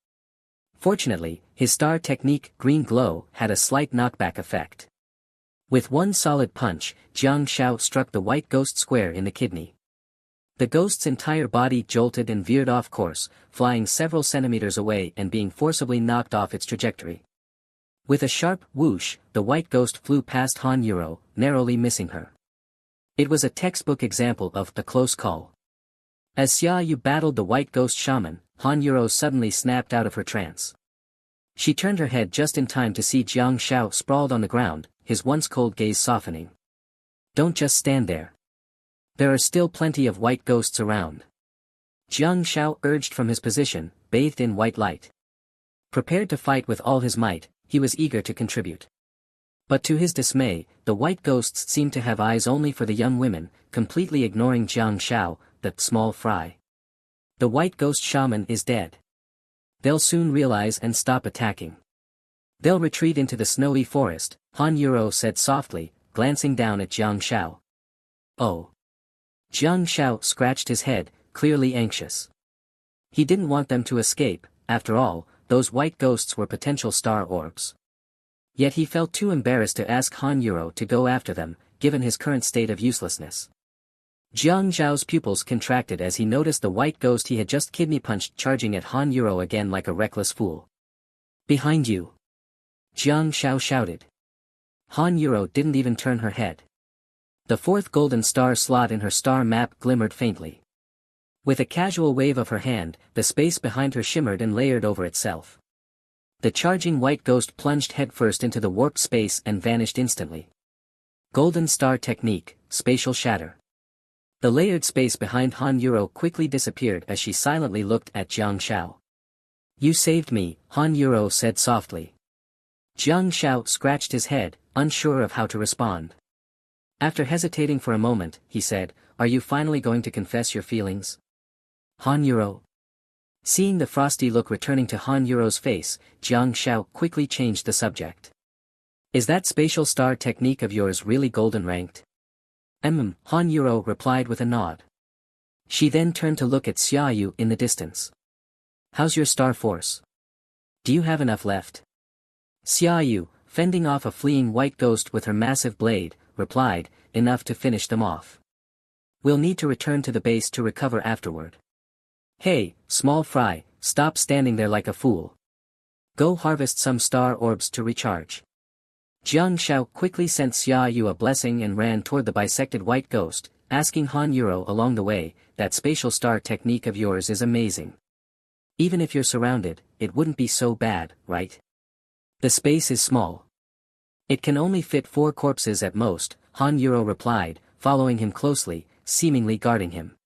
Fortunately, his star technique, Green Glow, had a slight knockback effect. With one solid punch, Jiang Shao struck the white ghost square in the kidney. The ghost's entire body jolted and veered off course, flying several centimeters away and being forcibly knocked off its trajectory. With a sharp whoosh, the white ghost flew past Han Yuro, narrowly missing her. It was a textbook example of the close call. As Xia Yu battled the white ghost shaman, Han Yuro suddenly snapped out of her trance. She turned her head just in time to see Jiang Shao sprawled on the ground, his once cold gaze softening. "Don't just stand there. There are still plenty of white ghosts around." Jiang Shao urged from his position, bathed in white light. Prepared to fight with all his might, he was eager to contribute. But to his dismay, the white ghosts seemed to have eyes only for the young women, completely ignoring Jiang Shao, the small fry. "The white ghost shaman is dead. They'll soon realize and stop attacking. They'll retreat into the snowy forest," Han Yuro said softly, glancing down at Jiang Shao. "Oh." Jiang Shao scratched his head, clearly anxious. He didn't want them to escape. After all, those white ghosts were potential star orbs. Yet he felt too embarrassed to ask Han Yuro to go after them, given his current state of uselessness. Jiang Zhao's pupils contracted as he noticed the white ghost he had just kidney-punched charging at Han Yuro again like a reckless fool. "Behind you!" Jiang Shao shouted. Han Yuro didn't even turn her head. The fourth golden star slot in her star map glimmered faintly. With a casual wave of her hand, the space behind her shimmered and layered over itself. The charging white ghost plunged headfirst into the warped space and vanished instantly. Golden star technique, spatial shatter. The layered space behind Han Yuro quickly disappeared as she silently looked at Jiang Shao. "You saved me," Han Yuro said softly. Jiang Shao scratched his head, unsure of how to respond. After hesitating for a moment, he said, "Are you finally going to confess your feelings, Han Yuro?" Seeing the frosty look returning to Han Yuro's face, Jiang Shao quickly changed the subject. "Is that spatial star technique of yours really golden ranked?" Han Yuro replied with a nod. She then turned to look at Xia Yu in the distance. "How's your star force? Do you have enough left?" Xia Yu, fending off a fleeing white ghost with her massive blade, replied, "Enough to finish them off. We'll need to return to the base to recover afterward." "Hey, small fry, stop standing there like a fool. Go harvest some star orbs to recharge." Jiang Shao quickly sent Xia Yu a blessing and ran toward the bisected white ghost, asking Han Yuro along the way, "That spatial star technique of yours is amazing. Even if you're surrounded, it wouldn't be so bad, right? The space is small. It can only fit 4 corpses at most," Han Yuro replied, following him closely, seemingly guarding him.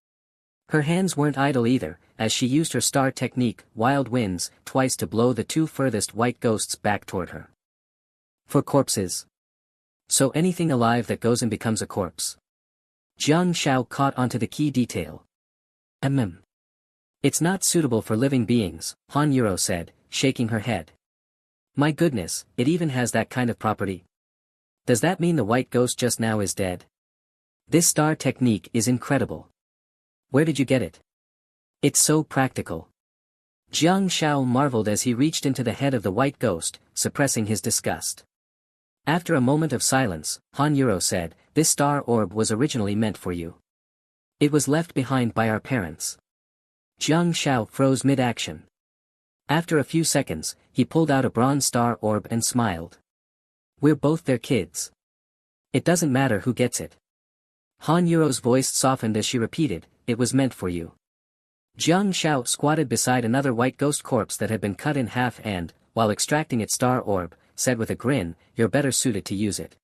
Her hands weren't idle either, as she used her star technique, Wild Winds, twice to blow the 2 furthest white ghosts back toward her. "For corpses. So anything alive that goes in becomes a corpse." Jiang Shao caught onto the key detail. "It's not suitable for living beings," Han Yuro said, shaking her head. "My goodness, it even has that kind of property. Does that mean the white ghost just now is dead? This star technique is incredible. Where did you get it? It's so practical." Jiang Shao marveled as he reached into the head of the white ghost, suppressing his disgust. After a moment of silence, Han Yuro said, "This star orb was originally meant for you. It was left behind by our parents." Jiang Shao froze mid-action. After a few seconds, he pulled out a bronze star orb and smiled. "We're both their kids. It doesn't matter who gets it." Han Yuro's voice softened as she repeated, "It was meant for you." Jiang Shao squatted beside another white ghost corpse that had been cut in half and, while extracting its star orb, said with a grin, "You're better suited to use it.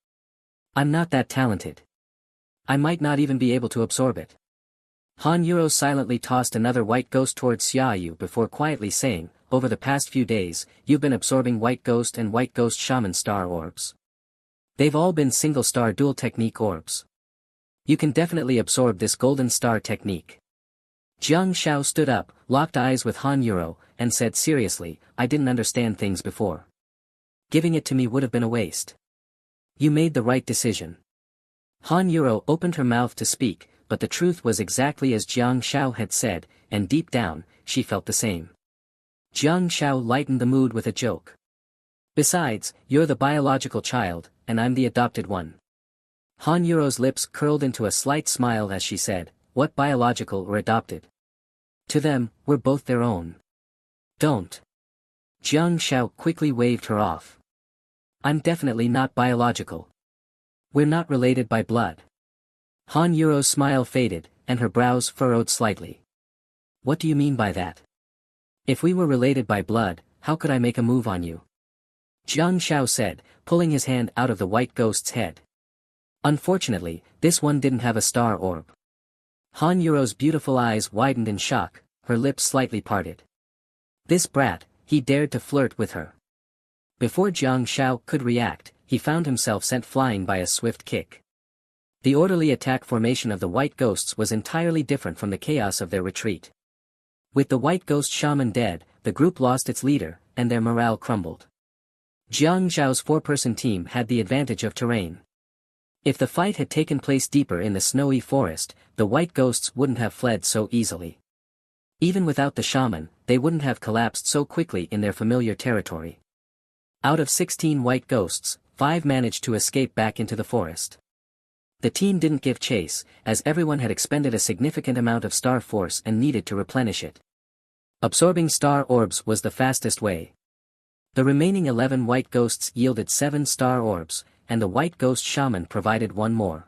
I'm not that talented. I might not even be able to absorb it." Han Yuro silently tossed another white ghost towards Xia Yu before quietly saying, "Over the past few days, you've been absorbing white ghost and white ghost shaman star orbs. They've all been single-star dual technique orbs. You can definitely absorb this golden star technique. Jiang Xiao stood up, locked eyes with Han Yuro, and said seriously, I didn't understand things before. Giving it to me would have been a waste. You made the right decision. Han Yuro opened her mouth to speak, but the truth was exactly as Jiang Xiao had said, and deep down, she felt the same. Jiang Xiao lightened the mood with a joke. Besides, you're the biological child, and I'm the adopted one. Han Yuro's lips curled into a slight smile as she said, what biological or adopted? To them, we're both their own. Don't. Jiang Xiao quickly waved her off. I'm definitely not biological. We're not related by blood. Han Yuro's smile faded, and her brows furrowed slightly. What do you mean by that? If we were related by blood, how could I make a move on you? Jiang Xiao said, pulling his hand out of the white ghost's head. Unfortunately, this one didn't have a star orb. Han Yuro's beautiful eyes widened in shock, her lips slightly parted. This brat, he dared to flirt with her. Before Jiang Xiao could react, he found himself sent flying by a swift kick. The orderly attack formation of the white ghosts was entirely different from the chaos of their retreat. With the white ghost shaman dead, the group lost its leader, and their morale crumbled. Jiang Xiao's four-person team had the advantage of terrain. If the fight had taken place deeper in the snowy forest, the white ghosts wouldn't have fled so easily. Even without the shaman, they wouldn't have collapsed so quickly in their familiar territory. Out of 16 white ghosts, 5 managed to escape back into the forest. The team didn't give chase, as everyone had expended a significant amount of star force and needed to replenish it. Absorbing star orbs was the fastest way. The remaining 11 white ghosts yielded 7 star orbs, and the white ghost shaman provided 1 more.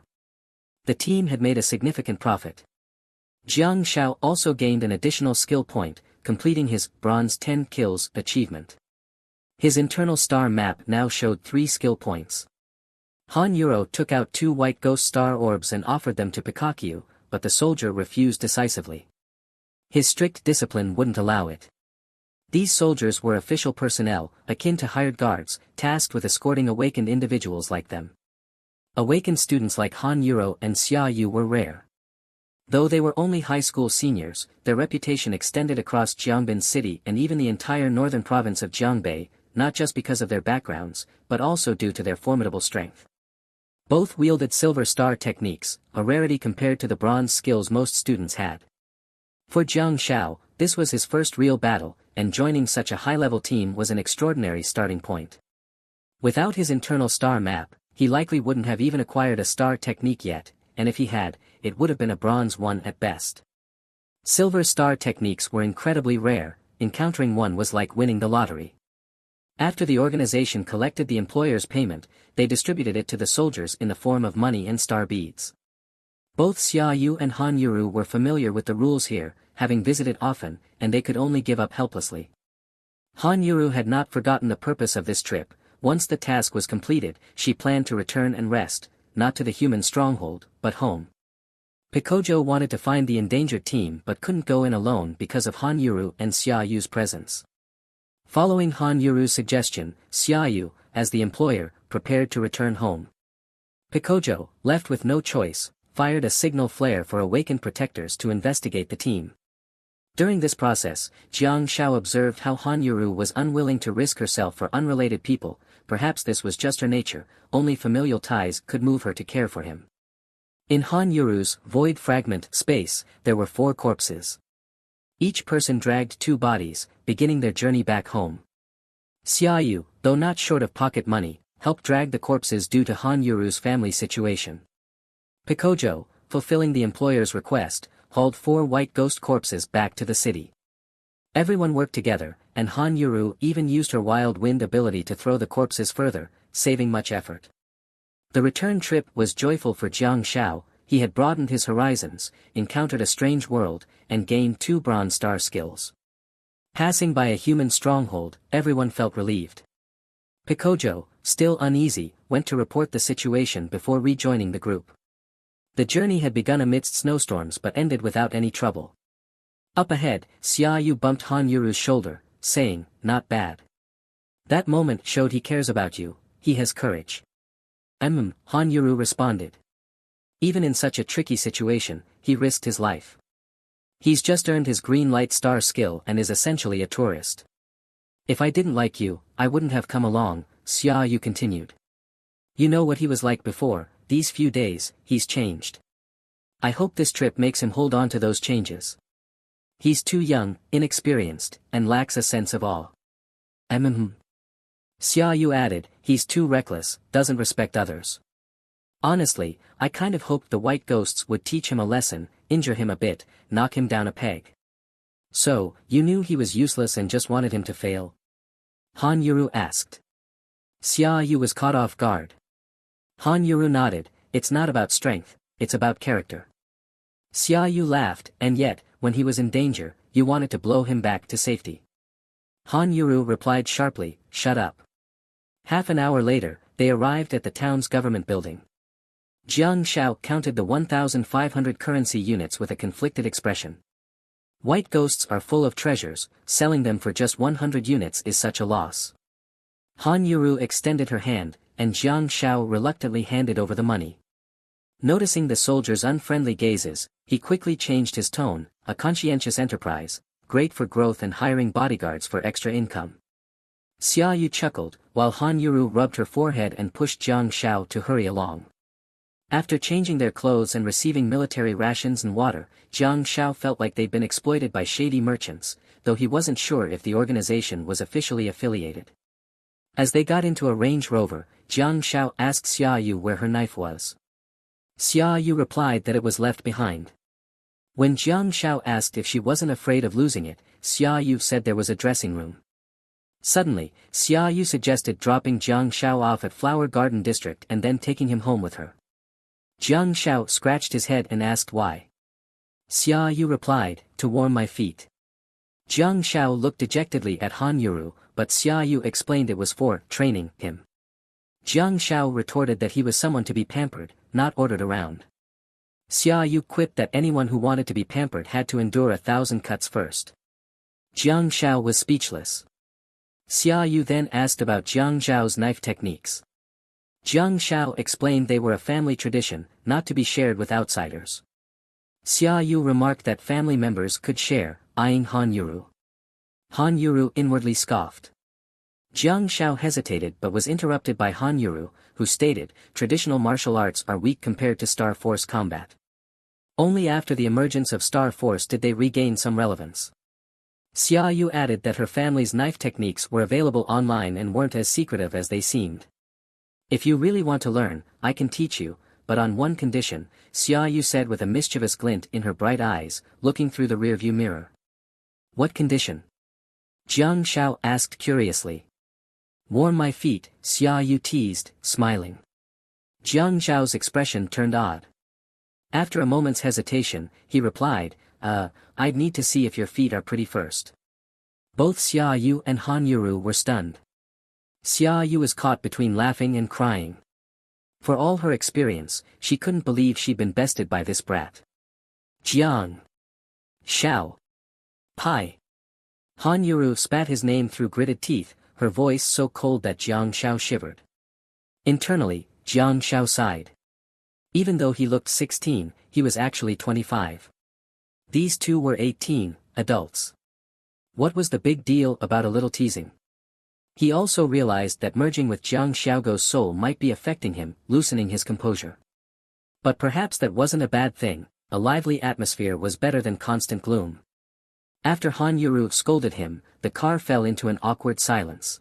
The team had made a significant profit. Jiang Xiao also gained an additional skill point, completing his Bronze 10 Kills achievement. His internal star map now showed 3 skill points. Han Yuro took out 2 white ghost star orbs and offered them to Pikachu, but the soldier refused decisively. His strict discipline wouldn't allow it. These soldiers were official personnel, akin to hired guards, tasked with escorting awakened individuals like them. Awakened students like Han Yuro and Xia Yu were rare. Though they were only high school seniors, their reputation extended across Jiangbin City and even the entire northern province of Jiangbei, not just because of their backgrounds, but also due to their formidable strength. Both wielded silver star techniques, a rarity compared to the bronze skills most students had. For Jiang Xiao, this was his first real battle, and joining such a high-level team was an extraordinary starting point. Without his internal star map, he likely wouldn't have even acquired a star technique yet, and if he had, it would have been a bronze one at best. Silver star techniques were incredibly rare, encountering one was like winning the lottery. After the organization collected the employer's payment, they distributed it to the soldiers in the form of money and star beads. Both Xia Yu and Han Yuru were familiar with the rules here, having visited often, and they could only give up helplessly. Han Yuru had not forgotten the purpose of this trip. Once the task was completed, she planned to return and rest, not to the human stronghold, but home. Pikojo wanted to find the endangered team but couldn't go in alone because of Han Yuru and Xia Yu's presence. Following Han Yuru's suggestion, Xia Yu, as the employer, prepared to return home. Pikojo, left with no choice, fired a signal flare for awakened protectors to investigate the team. During this process, Jiang Xiao observed how Han Yuru was unwilling to risk herself for unrelated people. Perhaps this was just her nature, only familial ties could move her to care for him. In Han Yuru's void fragment space, there were 4 corpses. Each person dragged 2 bodies, beginning their journey back home. Xia Yu, though not short of pocket money, helped drag the corpses due to Han Yuru's family situation. Pikojo, fulfilling the employer's request, hauled 4 white ghost corpses back to the city. Everyone worked together, and Han Yuru even used her wild wind ability to throw the corpses further, saving much effort. The return trip was joyful for Jiang Xiao. He had broadened his horizons, encountered a strange world, and gained 2 bronze star skills. Passing by a human stronghold, everyone felt relieved. Pikojo, still uneasy, went to report the situation before rejoining the group. The journey had begun amidst snowstorms but ended without any trouble. Up ahead, Xia Yu bumped Han Yuru's shoulder, saying, "Not bad. That moment showed he cares about you, he has courage." Han Yuru responded. Even in such a tricky situation, he risked his life. He's just earned his green light star skill and is essentially a tourist. If I didn't like you, I wouldn't have come along, Xia Yu continued. You know what he was like before, these few days, he's changed. I hope this trip makes him hold on to those changes. He's too young, inexperienced, and lacks a sense of awe. Xia Yu added, he's too reckless, doesn't respect others. Honestly, I kind of hoped the white ghosts would teach him a lesson, injure him a bit, knock him down a peg. So, you knew he was useless and just wanted him to fail? Han Yuru asked. Xia Yu was caught off guard. Han Yuru nodded, it's not about strength, it's about character. Xia Yu laughed, and yet, when he was in danger, you wanted to blow him back to safety. Han Yuru replied sharply, shut up. Half an hour later, they arrived at the town's government building. Jiang Shao counted the 1,500 currency units with a conflicted expression. White ghosts are full of treasures, selling them for just 100 units is such a loss. Han Yuru extended her hand, and Jiang Shao reluctantly handed over the money. Noticing the soldier's unfriendly gazes, he quickly changed his tone, a conscientious enterprise, great for growth and hiring bodyguards for extra income. Xia Yu chuckled, while Han Yuru rubbed her forehead and pushed Jiang Shao to hurry along. After changing their clothes and receiving military rations and water, Jiang Shao felt like they'd been exploited by shady merchants, though he wasn't sure if the organization was officially affiliated. As they got into a Range Rover, Jiang Shao asked Xia Yu where her knife was. Xia Yu replied that it was left behind. When Jiang Shao asked if she wasn't afraid of losing it, Xia Yu said there was a dressing room. Suddenly, Xia Yu suggested dropping Jiang Shao off at Flower Garden District and then taking him home with her. Jiang Shao scratched his head and asked why. Xia Yu replied, to warm my feet. Jiang Shao looked dejectedly at Han Yuru, but Xia Yu explained it was for training him. Jiang Shao retorted that he was someone to be pampered, not ordered around. Xia Yu quipped that anyone who wanted to be pampered had to endure 1,000 cuts first. Jiang Shao was speechless. Xia Yu then asked about Jiang Zhao's knife techniques. Jiang Shao explained they were a family tradition, not to be shared with outsiders. Xia Yu remarked that family members could share, eyeing Han Yuru. Han Yuru inwardly scoffed. Jiang Shao hesitated but was interrupted by Han Yuru, who stated, traditional martial arts are weak compared to Star Force combat. Only after the emergence of Star Force did they regain some relevance. Xia Yu added that her family's knife techniques were available online and weren't as secretive as they seemed. If you really want to learn, I can teach you, but on one condition, Xia Yu said with a mischievous glint in her bright eyes, looking through the rearview mirror. What condition? Jiang Shao asked curiously. Warm my feet, Xia Yu teased, smiling. Jiang Zhao's expression turned odd. After a moment's hesitation, he replied, I'd need to see if your feet are pretty first. Both Xia Yu and Han Yuru were stunned. Xia Yu was caught between laughing and crying. For all her experience, she couldn't believe she'd been bested by this brat. Jiang Shao Pai. Han Yuru spat his name through gritted teeth, her voice so cold that Jiang Shao shivered. Internally, Jiang Shao sighed. Even though he looked 16, he was actually 25. These two were 18, adults. What was the big deal about a little teasing? He also realized that merging with Jiang Xiaogo's soul might be affecting him, loosening his composure. But perhaps that wasn't a bad thing, a lively atmosphere was better than constant gloom. After Han Yuru scolded him, the car fell into an awkward silence.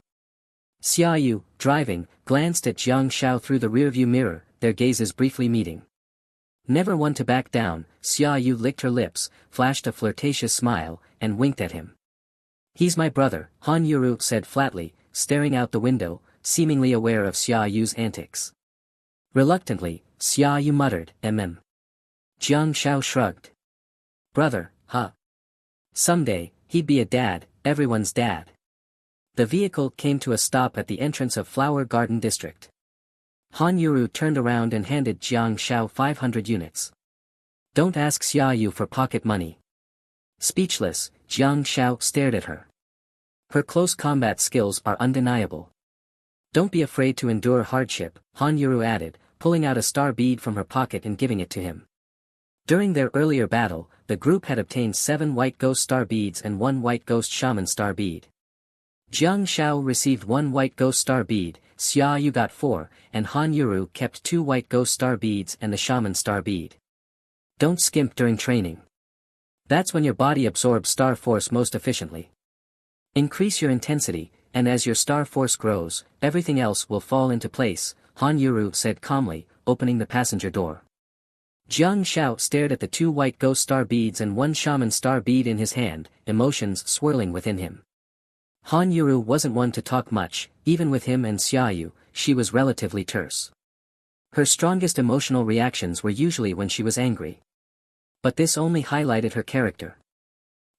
Xia Yu, driving, glanced at Jiang Shao through the rearview mirror, their gazes briefly meeting. Never one to back down, Xia Yu licked her lips, flashed a flirtatious smile, and winked at him. He's my brother, Han Yuru said flatly, staring out the window, seemingly aware of Xia Yu's antics. Reluctantly, Xia Yu muttered, Jiang Shao shrugged. Brother, huh? Someday, he'd be a dad, everyone's dad. The vehicle came to a stop at the entrance of Flower Garden District. Han Yuru turned around and handed Jiang Shao 500 units. Don't ask Xia Yu for pocket money. Speechless, Jiang Shao stared at her. Her close combat skills are undeniable. Don't be afraid to endure hardship, Han Yuru added, pulling out a star bead from her pocket and giving it to him. During their earlier battle, the group had obtained 7 white ghost star beads and 1 white ghost shaman star bead. Jiang Xiao received 1 white ghost star bead, Xia Yu got 4, and Han Yuru kept 2 white ghost star beads and the shaman star bead. Don't skimp during training. That's when your body absorbs star force most efficiently. Increase your intensity, and as your star force grows, everything else will fall into place, Han Yuru said calmly, opening the passenger door. Jiang Xiao stared at the 2 white ghost star beads and 1 shaman star bead in his hand, emotions swirling within him. Han Yuru wasn't one to talk much, even with him and Xiaoyu, she was relatively terse. Her strongest emotional reactions were usually when she was angry. But this only highlighted her character.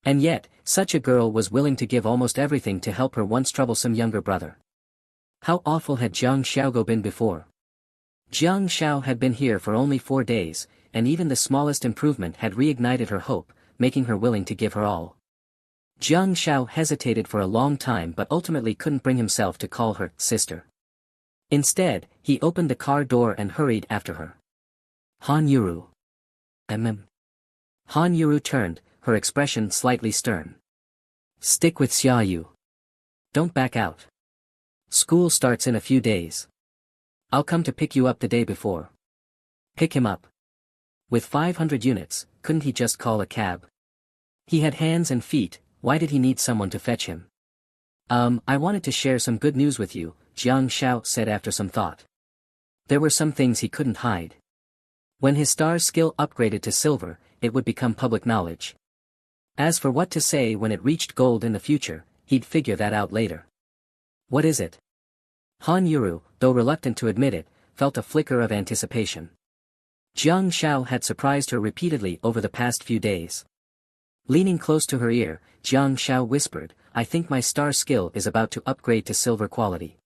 And yet, such a girl was willing to give almost everything to help her once troublesome younger brother. How awful had Jiang Xiaogo been before? Jiang Xiao had been here for only 4 days, and even the smallest improvement had reignited her hope, making her willing to give her all. Jiang Xiao hesitated for a long time but ultimately couldn't bring himself to call her sister. Instead, he opened the car door and hurried after her. Han Yuru. Han Yuru turned, her expression slightly stern. Stick with Xiaoyu. Don't back out. School starts in a few days. I'll come to pick you up the day before. Pick him up. With 500 units, couldn't he just call a cab? He had hands and feet, why did he need someone to fetch him? I wanted to share some good news with you, Jiang Xiao said after some thought. There were some things he couldn't hide. When his star skill upgraded to silver, it would become public knowledge. As for what to say when it reached gold in the future, he'd figure that out later. What is it? Han Yuru, though reluctant to admit it, felt a flicker of anticipation. Jiang Xiao had surprised her repeatedly over the past few days. Leaning close to her ear, Jiang Xiao whispered, I think my star skill is about to upgrade to silver quality.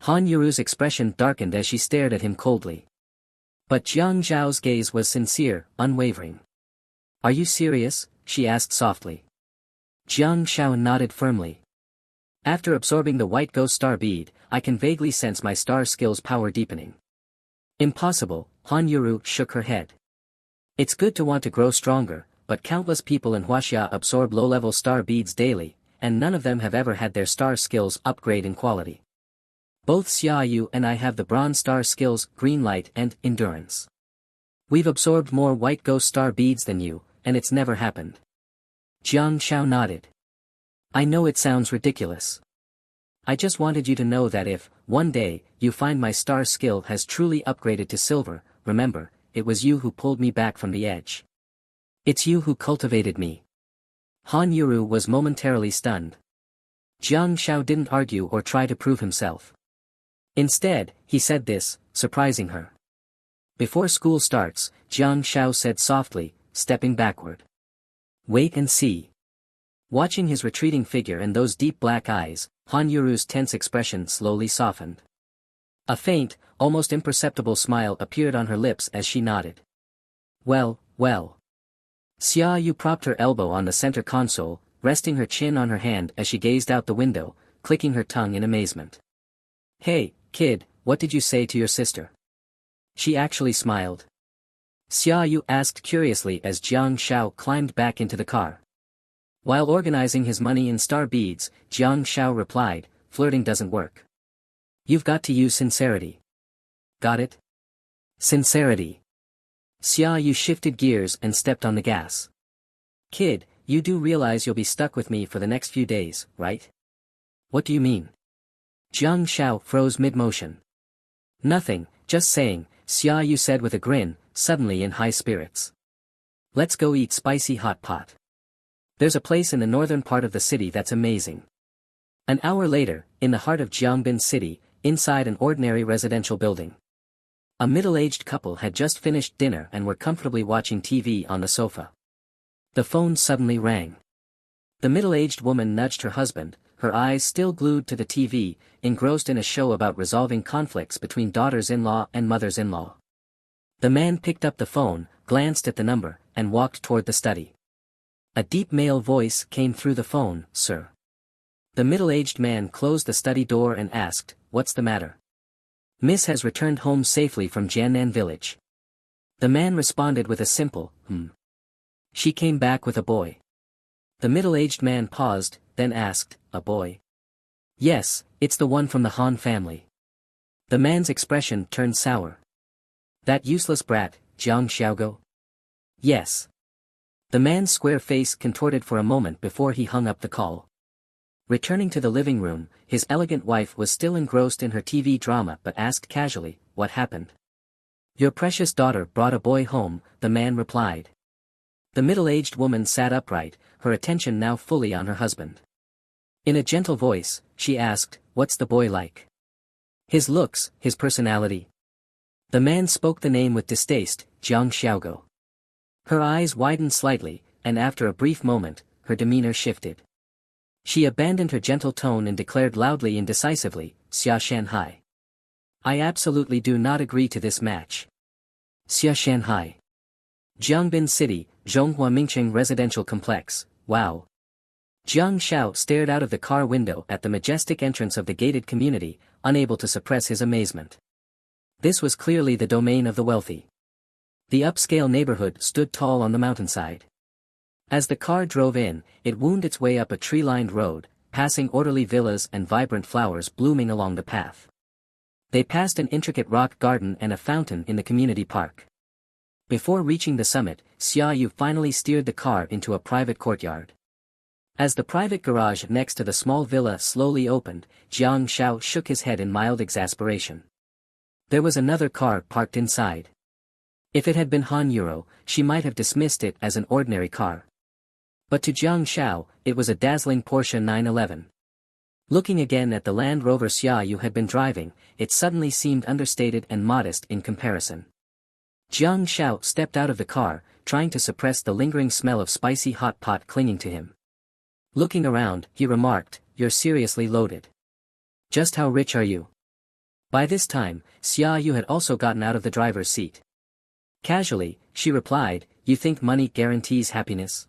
Han Yuru's expression darkened as she stared at him coldly. But Jiang Xiao's gaze was sincere, unwavering. Are you serious? She asked softly. Jiang Xiao nodded firmly. After absorbing the white ghost star bead, I can vaguely sense my star skill's power deepening. Impossible, Han Yuru shook her head. It's good to want to grow stronger, but countless people in Huaxia absorb low-level star beads daily, and none of them have ever had their star skills upgrade in quality. Both Xiaoyu and I have the bronze star skills, green light and endurance. We've absorbed more white ghost star beads than you, and it's never happened. Jiang Xiao nodded. I know it sounds ridiculous. I just wanted you to know that if, one day, you find my star skill has truly upgraded to silver, remember, it was you who pulled me back from the edge. It's you who cultivated me. Han Yuru was momentarily stunned. Jiang Xiao didn't argue or try to prove himself. Instead, he said this, surprising her. Before school starts, Jiang Xiao said softly, stepping backward. Wait and see. Watching his retreating figure and those deep black eyes, Han Yuru's tense expression slowly softened. A faint, almost imperceptible smile appeared on her lips as she nodded. Well, well. Xia Yu propped her elbow on the center console, resting her chin on her hand as she gazed out the window, clicking her tongue in amazement. Hey, kid, what did you say to your sister? She actually smiled. Xia Yu asked curiously as Jiang Xiao climbed back into the car. While organizing his money in star beads, Jiang Xiao replied, flirting doesn't work. You've got to use sincerity. Got it? Sincerity. Xia Yu shifted gears and stepped on the gas. Kid, you do realize you'll be stuck with me for the next few days, right? What do you mean? Jiang Xiao froze mid-motion. Nothing, just saying, Xia Yu said with a grin, suddenly in high spirits. Let's go eat spicy hot pot. There's a place in the northern part of the city that's amazing. An hour later, in the heart of Jiangbin City, inside an ordinary residential building. A middle-aged couple had just finished dinner and were comfortably watching TV on the sofa. The phone suddenly rang. The middle-aged woman nudged her husband, her eyes still glued to the TV, engrossed in a show about resolving conflicts between daughters-in-law and mothers-in-law. The man picked up the phone, glanced at the number, and walked toward the study. A deep male voice came through the phone, Sir. The middle-aged man closed the study door and asked, what's the matter? Miss has returned home safely from Jiannan village. The man responded with a simple, She came back with a boy. The middle-aged man paused, then asked, a boy? Yes, it's the one from the Han family. The man's expression turned sour. That useless brat, Jiang Xiaogo? Yes. The man's square face contorted for a moment before he hung up the call. Returning to the living room, his elegant wife was still engrossed in her TV drama but asked casually, what happened? Your precious daughter brought a boy home, the man replied. The middle-aged woman sat upright, her attention now fully on her husband. In a gentle voice, she asked, what's the boy like? His looks, his personality. The man spoke the name with distaste, Jiang Xiaogo. Her eyes widened slightly, and after a brief moment, her demeanor shifted. She abandoned her gentle tone and declared loudly and decisively, Xia Shanhai. I absolutely do not agree to this match. Xia Shanhai. Jiangbin City, Zhonghua Mingcheng Residential Complex, wow. Jiang Xiao stared out of the car window at the majestic entrance of the gated community, unable to suppress his amazement. This was clearly the domain of the wealthy. The upscale neighborhood stood tall on the mountainside. As the car drove in, it wound its way up a tree-lined road, passing orderly villas and vibrant flowers blooming along the path. They passed an intricate rock garden and a fountain in the community park. Before reaching the summit, Xia Yu finally steered the car into a private courtyard. As the private garage next to the small villa slowly opened, Jiang Xiao shook his head in mild exasperation. There was another car parked inside. If it had been Han Euro, she might have dismissed it as an ordinary car. But to Jiang Xiao, it was a dazzling Porsche 911. Looking again at the Land Rover Xia Yu had been driving, it suddenly seemed understated and modest in comparison. Jiang Xiao stepped out of the car, trying to suppress the lingering smell of spicy hot pot clinging to him. Looking around, he remarked, you're seriously loaded. Just how rich are you? By this time, Xia Yu had also gotten out of the driver's seat. Casually, she replied, you think money guarantees happiness?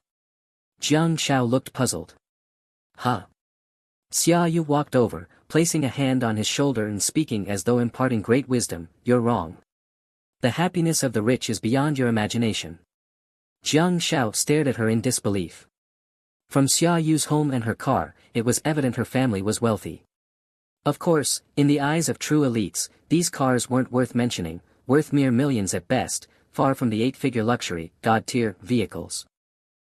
Jiang Xiao looked puzzled. Huh? Xia Yu walked over, placing a hand on his shoulder and speaking as though imparting great wisdom, you're wrong. The happiness of the rich is beyond your imagination. Jiang Xiao stared at her in disbelief. From Xia Yu's home and her car, it was evident her family was wealthy. Of course, in the eyes of true elites, these cars weren't worth mentioning, worth mere millions at best, far from the 8-figure luxury, god-tier, vehicles.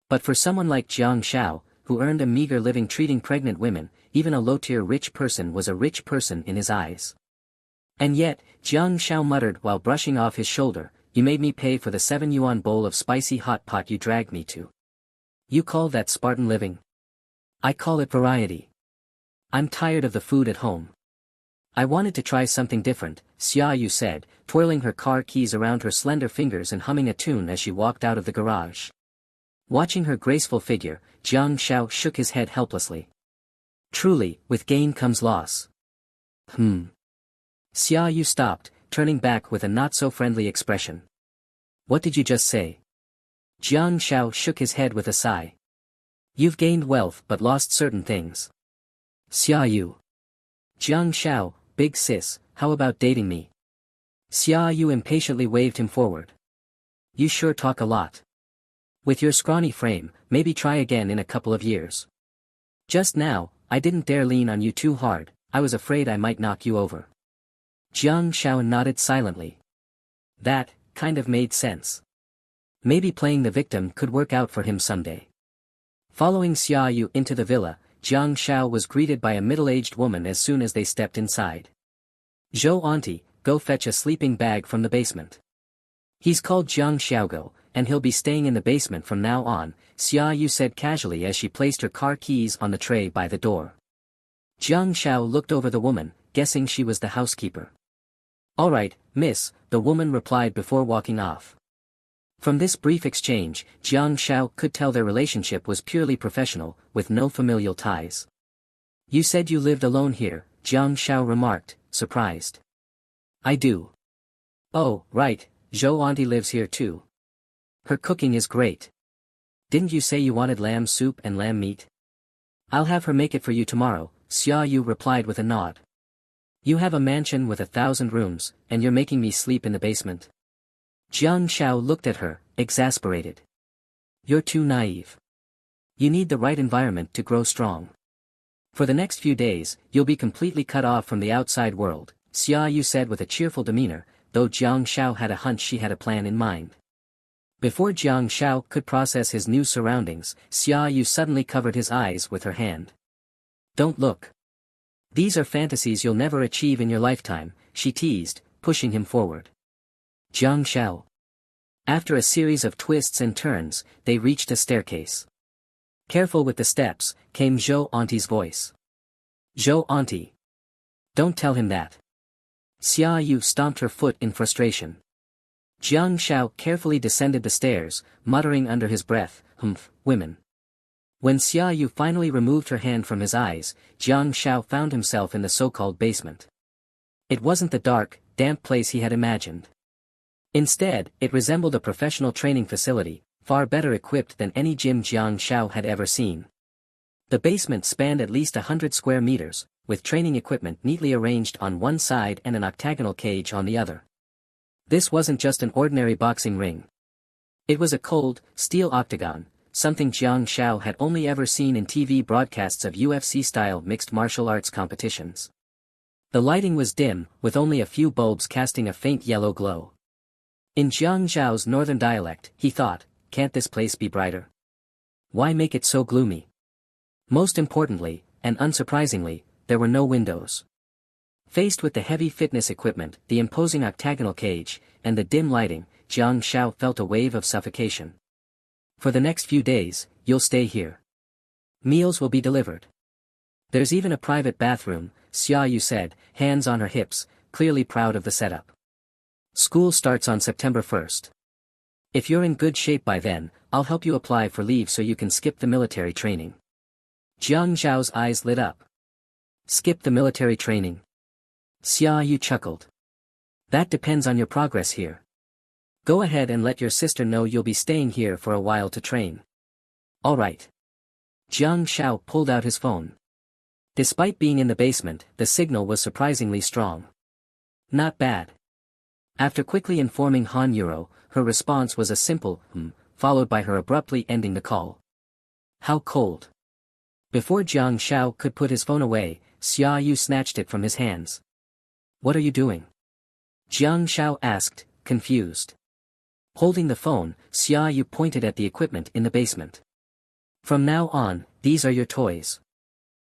But for someone like Jiang Xiao, who earned a meager living treating pregnant women, even a low-tier rich person was a rich person in his eyes. And yet, Jiang Xiao muttered while brushing off his shoulder, you made me pay for the 7 yuan bowl of spicy hot pot you dragged me to. You call that Spartan living? I call it variety. I'm tired of the food at home. I wanted to try something different, Xia Yu said, twirling her car keys around her slender fingers and humming a tune as she walked out of the garage. Watching her graceful figure, Jiang Xiao shook his head helplessly. Truly, with gain comes loss. Xia Yu stopped, turning back with a not-so-friendly expression. What did you just say? Jiang Xiao shook his head with a sigh. You've gained wealth but lost certain things. Xia Yu. Jiang Xiao, big sis, how about dating me? Xia Yu impatiently waved him forward. You sure talk a lot. With your scrawny frame, maybe try again in a couple of years. Just now, I didn't dare lean on you too hard, I was afraid I might knock you over. Jiang Xiao nodded silently. That, kind of made sense. Maybe playing the victim could work out for him someday. Following Xia Yu into the villa, Jiang Xiao was greeted by a middle-aged woman as soon as they stepped inside. Zhou auntie, go fetch a sleeping bag from the basement. He's called Jiang Xiaogo, and he'll be staying in the basement from now on, Xia Yu said casually as she placed her car keys on the tray by the door. Jiang Xiao looked over the woman, guessing she was the housekeeper. All right, miss, the woman replied before walking off. From this brief exchange, Jiang Xiao could tell their relationship was purely professional, with no familial ties. You said you lived alone here, Jiang Xiao remarked, surprised. I do. Oh, right, Zhou auntie lives here too. Her cooking is great. Didn't you say you wanted lamb soup and lamb meat? I'll have her make it for you tomorrow, Xia Yu replied with a nod. You have a mansion with 1,000 rooms, and you're making me sleep in the basement. Jiang Xiao looked at her, exasperated. You're too naive. You need the right environment to grow strong. For the next few days, you'll be completely cut off from the outside world, Xia Yu said with a cheerful demeanor, though Jiang Xiao had a hunch she had a plan in mind. Before Jiang Xiao could process his new surroundings, Xia Yu suddenly covered his eyes with her hand. Don't look. These are fantasies you'll never achieve in your lifetime, she teased, pushing him forward. Jiang Xiao. After a series of twists and turns, they reached a staircase. Careful with the steps, came Zhou Auntie's voice. Zhou Auntie. Don't tell him that. Xia Yu stomped her foot in frustration. Jiang Xiao carefully descended the stairs, muttering under his breath, "Humph, women." When Xia Yu finally removed her hand from his eyes, Jiang Xiao found himself in the so-called basement. It wasn't the dark, damp place he had imagined. Instead, it resembled a professional training facility, far better equipped than any gym Jiang Xiao had ever seen. The basement spanned at least 100 square meters, with training equipment neatly arranged on one side and an octagonal cage on the other. This wasn't just an ordinary boxing ring. It was a cold, steel octagon, something Jiang Xiao had only ever seen in TV broadcasts of UFC-style mixed martial arts competitions. The lighting was dim, with only a few bulbs casting a faint yellow glow. In Jiang Xiao's northern dialect, he thought, can't this place be brighter? Why make it so gloomy? Most importantly, and unsurprisingly, there were no windows. Faced with the heavy fitness equipment, the imposing octagonal cage, and the dim lighting, Jiang Xiao felt a wave of suffocation. For the next few days, you'll stay here. Meals will be delivered. There's even a private bathroom, Xia Yu said, hands on her hips, clearly proud of the setup. School starts on September 1st. If you're in good shape by then, I'll help you apply for leave so you can skip the military training. Jiang Zhao's eyes lit up. Skip the military training. Xia Yu chuckled. That depends on your progress here. Go ahead and let your sister know you'll be staying here for a while to train. All right. Jiang Xiao pulled out his phone. Despite being in the basement, the signal was surprisingly strong. Not bad. After quickly informing Han Euro, her response was a simple, followed by her abruptly ending the call. How cold. Before Jiang Xiao could put his phone away, Xia Yu snatched it from his hands. What are you doing? Jiang Xiao asked, confused. Holding the phone, Xia Yu pointed at the equipment in the basement. From now on, these are your toys.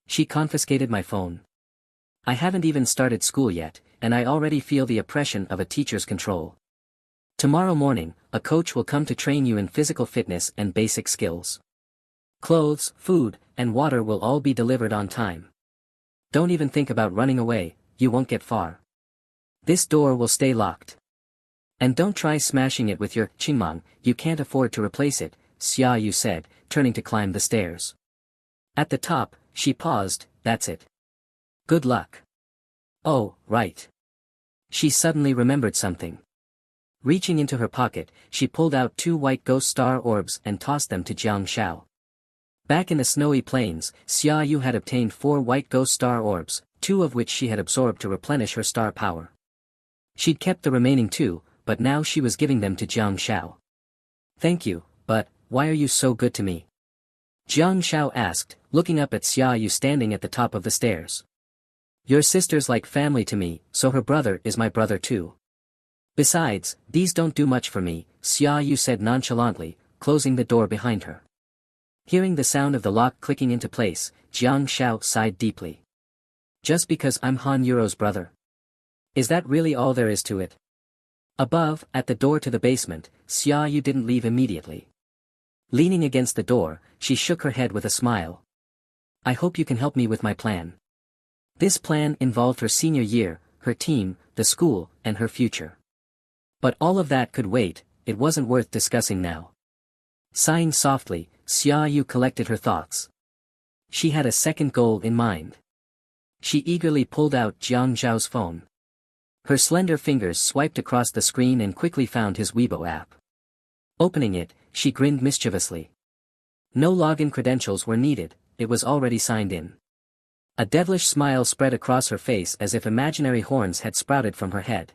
She confiscated my phone. I haven't even started school yet, and I already feel the oppression of a teacher's control. Tomorrow morning, a coach will come to train you in physical fitness and basic skills. Clothes, food, and water will all be delivered on time. Don't even think about running away, you won't get far. This door will stay locked. And don't try smashing it with your qingmang, you can't afford to replace it, Xia Yu said, turning to climb the stairs. At the top, she paused, that's it. Good luck. Oh, right. She suddenly remembered something. Reaching into her pocket, she pulled out 2 white ghost star orbs and tossed them to Jiang Xiao. Back in the snowy plains, Xia Yu had obtained 4 white ghost star orbs, 2 of which she had absorbed to replenish her star power. She'd kept the remaining 2, but now she was giving them to Jiang Xiao. Thank you, but why are you so good to me? Jiang Xiao asked, looking up at Xia Yu standing at the top of the stairs. Your sister's like family to me, so her brother is my brother too. Besides, these don't do much for me, Xia Yu said nonchalantly, closing the door behind her. Hearing the sound of the lock clicking into place, Jiang Xiao sighed deeply. Just because I'm Han Euro's brother? Is that really all there is to it? Above, at the door to the basement, Xia Yu didn't leave immediately. Leaning against the door, she shook her head with a smile. I hope you can help me with my plan. This plan involved her senior year, her team, the school, and her future. But all of that could wait, it wasn't worth discussing now. Sighing softly, Xia Yu collected her thoughts. She had a second goal in mind. She eagerly pulled out Jiang Zhao's phone. Her slender fingers swiped across the screen and quickly found his Weibo app. Opening it, she grinned mischievously. No login credentials were needed, it was already signed in. A devilish smile spread across her face as if imaginary horns had sprouted from her head.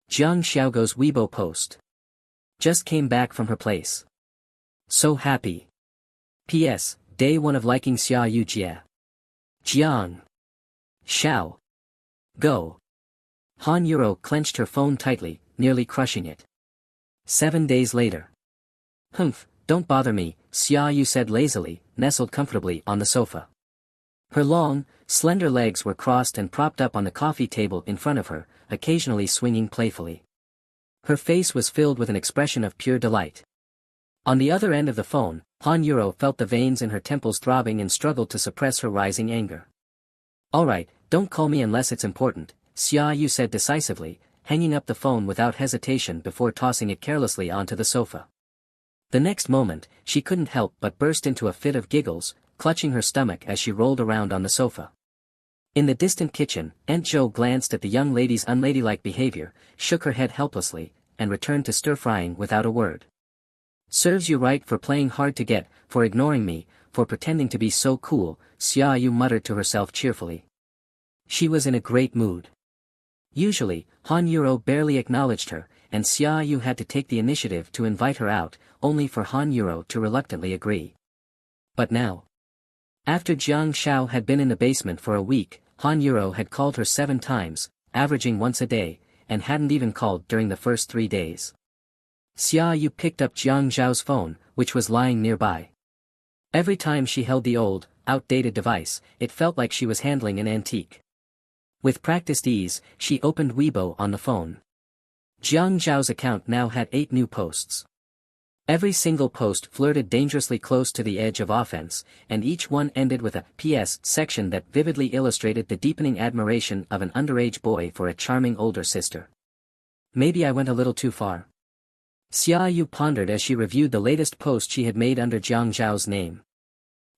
Jiang Xiaogo's Weibo post. Just came back from her place. So happy. P.S. Day 1 of liking Xia Yu Jie. Jiang Xiao. Go. Han Yuro clenched her phone tightly, nearly crushing it. 7 days later. Humph, don't bother me, Xia Yu said lazily, nestled comfortably on the sofa. Her long, slender legs were crossed and propped up on the coffee table in front of her, occasionally swinging playfully. Her face was filled with an expression of pure delight. On the other end of the phone, Han Yuro felt the veins in her temples throbbing and struggled to suppress her rising anger. Alright, don't call me unless it's important, Xia Yu said decisively, hanging up the phone without hesitation before tossing it carelessly onto the sofa. The next moment, she couldn't help but burst into a fit of giggles, clutching her stomach as she rolled around on the sofa. In the distant kitchen, Aunt Zhou glanced at the young lady's unladylike behavior, shook her head helplessly, and returned to stir-frying without a word. Serves you right for playing hard to get, for ignoring me, for pretending to be so cool, Xia Yu muttered to herself cheerfully. She was in a great mood. Usually, Han Yuro barely acknowledged her, and Xia Yu had to take the initiative to invite her out, only for Han Yuro to reluctantly agree. But now, after Jiang Xiao had been in the basement for a week, Han Yuro had called her 7 times, averaging once a day, and hadn't even called during the first 3 days. Xia Yu picked up Jiang Zhao's phone, which was lying nearby. Every time she held the old, outdated device, it felt like she was handling an antique. With practiced ease, she opened Weibo on the phone. Jiang Zhao's account now had 8 new posts. Every single post flirted dangerously close to the edge of offense, and each one ended with a P.S. section that vividly illustrated the deepening admiration of an underage boy for a charming older sister. Maybe I went a little too far. Xia Yu pondered as she reviewed the latest post she had made under Jiang Zhao's name.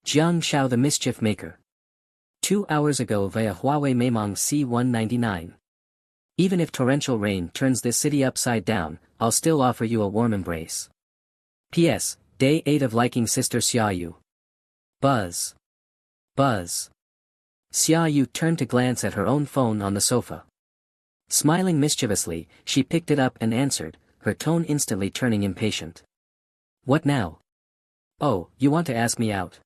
Jiang Xiao the Mischief Maker. 2 hours ago via Huawei Meimong C199. Even if torrential rain turns this city upside down, I'll still offer you a warm embrace. P.S. Day 8 of liking Sister Xia Yu. Buzz. Buzz. Xia Yu turned to glance at her own phone on the sofa. Smiling mischievously, she picked it up and answered, her tone instantly turning impatient. What now? Oh, you want to ask me out?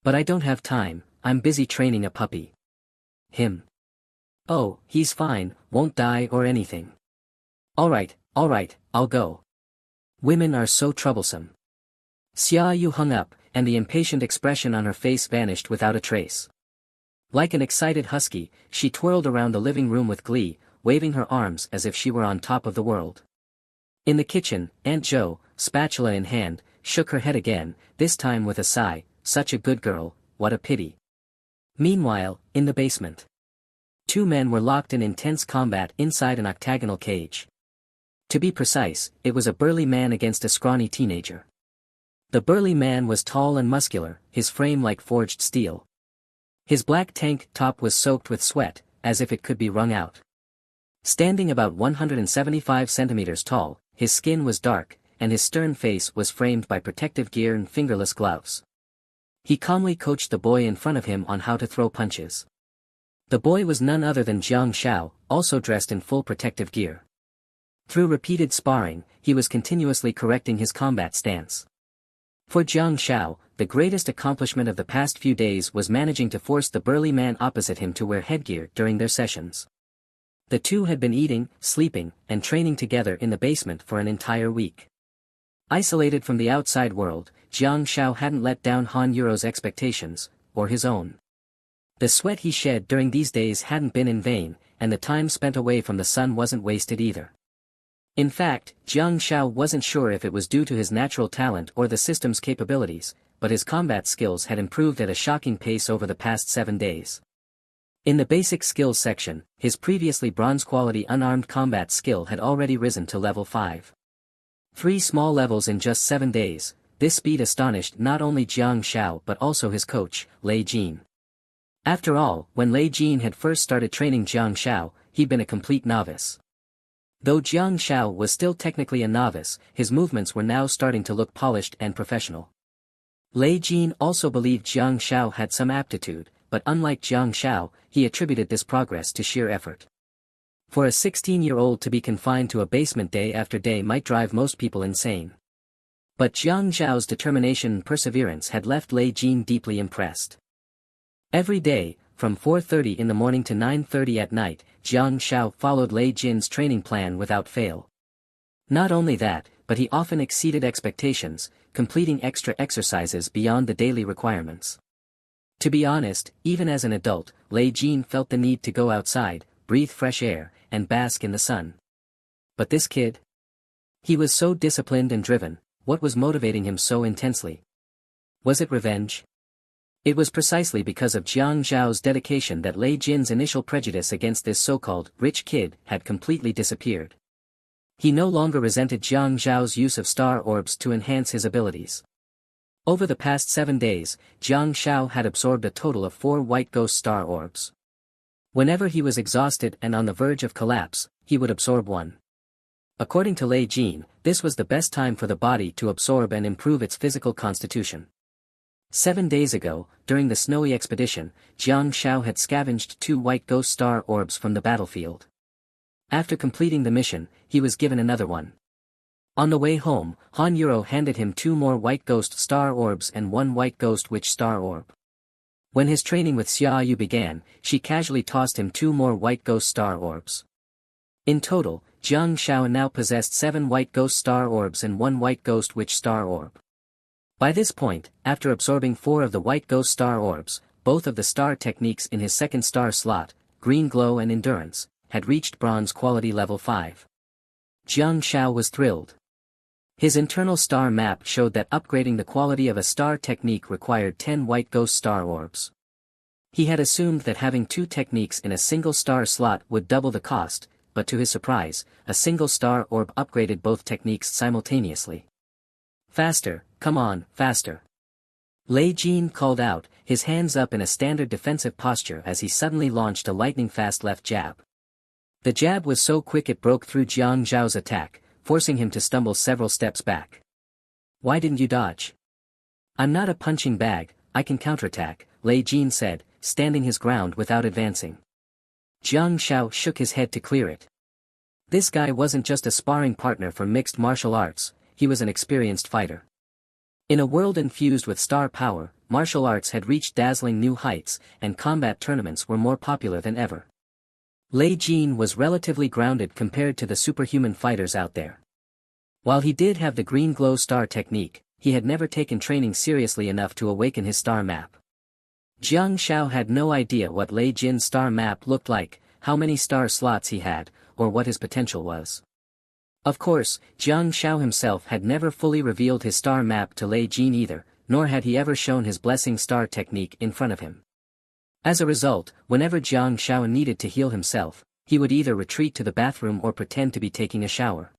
But I don't have time, I'm busy training a puppy. Him. Oh, he's fine, won't die or anything. Alright, I'll go. Women are so troublesome. Xia Yu hung up, and the impatient expression on her face vanished without a trace. Like an excited husky, she twirled around the living room with glee, waving her arms as if she were on top of the world. In the kitchen, Aunt Zhou, spatula in hand, shook her head again, this time with a sigh, such a good girl, what a pity. Meanwhile, in the basement. 2 men were locked in intense combat inside an octagonal cage. To be precise, it was a burly man against a scrawny teenager. The burly man was tall and muscular, his frame like forged steel. His black tank top was soaked with sweat, as if it could be wrung out. Standing about 175 centimeters tall, his skin was dark, and his stern face was framed by protective gear and fingerless gloves. He calmly coached the boy in front of him on how to throw punches. The boy was none other than Jiang Xiao, also dressed in full protective gear. Through repeated sparring, he was continuously correcting his combat stance. For Jiang Xiao, the greatest accomplishment of the past few days was managing to force the burly man opposite him to wear headgear during their sessions. The two had been eating, sleeping, and training together in the basement for an entire week. Isolated from the outside world, Jiang Xiao hadn't let down Han Yuro's expectations, or his own. The sweat he shed during these days hadn't been in vain, and the time spent away from the sun wasn't wasted either. In fact, Jiang Xiao wasn't sure if it was due to his natural talent or the system's capabilities, but his combat skills had improved at a shocking pace over the past 7 days. In the basic skills section, his previously bronze-quality unarmed combat skill had already risen to level 5. 3 small levels in just 7 days, this speed astonished not only Jiang Xiao but also his coach, Lei Jin. After all, when Lei Jin had first started training Jiang Xiao, he'd been a complete novice. Though Jiang Xiao was still technically a novice, his movements were now starting to look polished and professional. Lei Jin also believed Jiang Xiao had some aptitude, but unlike Jiang Shao, he attributed this progress to sheer effort. For a 16-year-old to be confined to a basement day after day might drive most people insane. But Jiang Zhao's determination and perseverance had left Lei Jin deeply impressed. Every day, from 4:30 in the morning to 9:30 at night, Jiang Shao followed Lei Jin's training plan without fail. Not only that, but he often exceeded expectations, completing extra exercises beyond the daily requirements. To be honest, even as an adult, Lei Jin felt the need to go outside, breathe fresh air, and bask in the sun. But this kid? He was so disciplined and driven. What was motivating him so intensely? Was it revenge? It was precisely because of Jiang Zhao's dedication that Lei Jin's initial prejudice against this so-called rich kid had completely disappeared. He no longer resented Jiang Zhao's use of star orbs to enhance his abilities. Over the past 7 days, Jiang Shao had absorbed a total of 4 white ghost star orbs. Whenever he was exhausted and on the verge of collapse, he would absorb one. According to Lei Jin, this was the best time for the body to absorb and improve its physical constitution. 7 days ago, during the snowy expedition, Jiang Shao had scavenged 2 white ghost star orbs from the battlefield. After completing the mission, he was given another one. On the way home, Han Yuro handed him 2 more white ghost star orbs and 1 white ghost witch star orb. When his training with Xia Yu began, she casually tossed him 2 more white ghost star orbs. In total, Jiang Shao now possessed 7 white ghost star orbs and 1 white ghost witch star orb. By this point, after absorbing 4 of the white ghost star orbs, both of the star techniques in his second star slot, green glow and endurance, had reached bronze quality level 5. Jiang Shao was thrilled. His internal star map showed that upgrading the quality of a star technique required 10 white ghost star orbs. He had assumed that having 2 techniques in a single star slot would double the cost, but to his surprise, a single star orb upgraded both techniques simultaneously. Faster, come on, faster. Lei Jin called out, his hands up in a standard defensive posture as he suddenly launched a lightning-fast left jab. The jab was so quick it broke through Jiang Zhao's attack, forcing him to stumble several steps back. Why didn't you dodge? I'm not a punching bag, I can counterattack, Lei Jin said, standing his ground without advancing. Jiang Shao shook his head to clear it. This guy wasn't just a sparring partner for mixed martial arts, he was an experienced fighter. In a world infused with star power, martial arts had reached dazzling new heights, and combat tournaments were more popular than ever. Lei Jin was relatively grounded compared to the superhuman fighters out there. While he did have the green glow star technique, he had never taken training seriously enough to awaken his star map. Jiang Shao had no idea what Lei Jin's star map looked like, how many star slots he had, or what his potential was. Of course, Jiang Shao himself had never fully revealed his star map to Lei Jin either, nor had he ever shown his blessing star technique in front of him. As a result, whenever Jiang Shao needed to heal himself, he would either retreat to the bathroom or pretend to be taking a shower.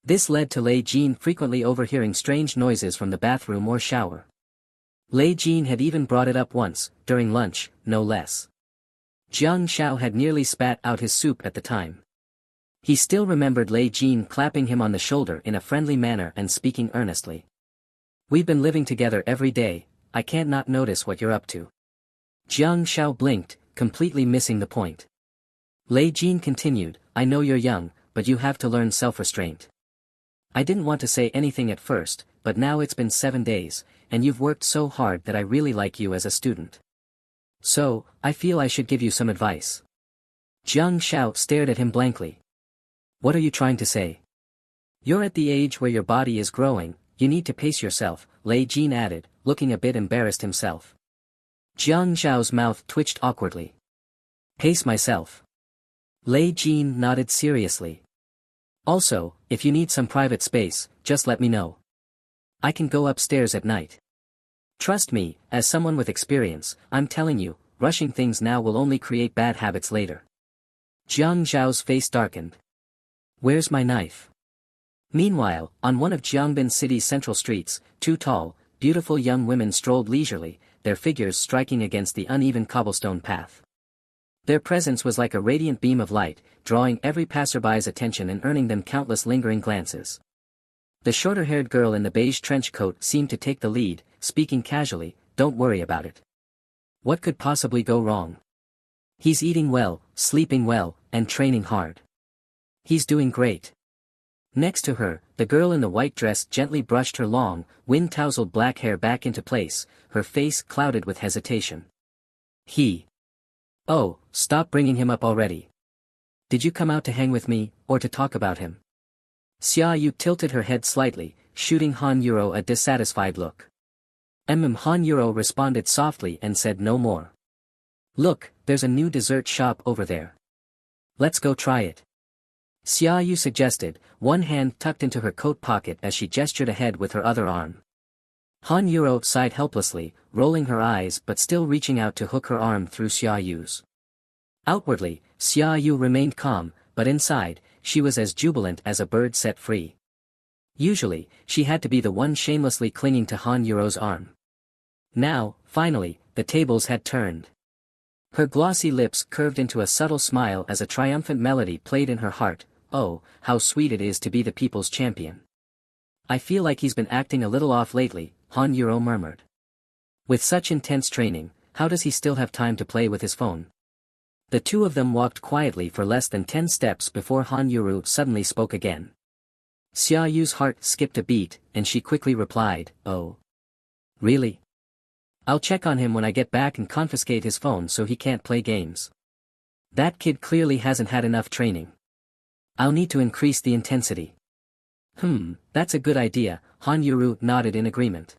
This led to Lei Jin frequently overhearing strange noises from the bathroom or shower. Lei Jin had even brought it up once, during lunch, no less. Jiang Shao had nearly spat out his soup at the time. He still remembered Lei Jin clapping him on the shoulder in a friendly manner and speaking earnestly. We've been living together every day, I can't not notice what you're up to. Jiang Shao blinked, completely missing the point. Lei Jin continued, I know you're young, but you have to learn self-restraint. I didn't want to say anything at first, but now it's been 7 days, and you've worked so hard that I really like you as a student. So, I feel I should give you some advice. Jiang Shao stared at him blankly. What are you trying to say? You're at the age where your body is growing, you need to pace yourself, Lei Jin added, looking a bit embarrassed himself. Jiang Zhao's mouth twitched awkwardly. Pace myself. Lei Jin nodded seriously. Also, if you need some private space, just let me know. I can go upstairs at night. Trust me, as someone with experience, I'm telling you, rushing things now will only create bad habits later. Jiang Zhao's face darkened. Where's my knife? Meanwhile, on one of Jiangbin City's central streets, 2 tall, beautiful young women strolled leisurely, their figures striking against the uneven cobblestone path. Their presence was like a radiant beam of light, drawing every passerby's attention and earning them countless lingering glances. The shorter-haired girl in the beige trench coat seemed to take the lead, speaking casually, don't worry about it. What could possibly go wrong? He's eating well, sleeping well, and training hard. He's doing great. Next to her, the girl in the white dress gently brushed her long, wind-tousled black hair back into place, her face clouded with hesitation. He. Oh, stop bringing him up already. Did you come out to hang with me, or to talk about him? Xia Yu tilted her head slightly, shooting Han Yuro a dissatisfied look. Han Yuro responded softly and said no more. Look, there's a new dessert shop over there. Let's go try it. Xia Yu suggested, one hand tucked into her coat pocket as she gestured ahead with her other arm. Han Yuro sighed helplessly, rolling her eyes but still reaching out to hook her arm through Xia Yu's. Outwardly, Xia Yu remained calm, but inside, she was as jubilant as a bird set free. Usually, she had to be the one shamelessly clinging to Han Yuro's arm. Now, finally, the tables had turned. Her glossy lips curved into a subtle smile as a triumphant melody played in her heart. Oh, how sweet it is to be the people's champion. I feel like he's been acting a little off lately, Han Yuro murmured. With such intense training, how does he still have time to play with his phone? The two of them walked quietly for less than 10 steps before Han Yuro suddenly spoke again. Xia Yu's heart skipped a beat, and she quickly replied, Oh. Really? I'll check on him when I get back and confiscate his phone so he can't play games. That kid clearly hasn't had enough training. I'll need to increase the intensity. That's a good idea, Han Yuro nodded in agreement.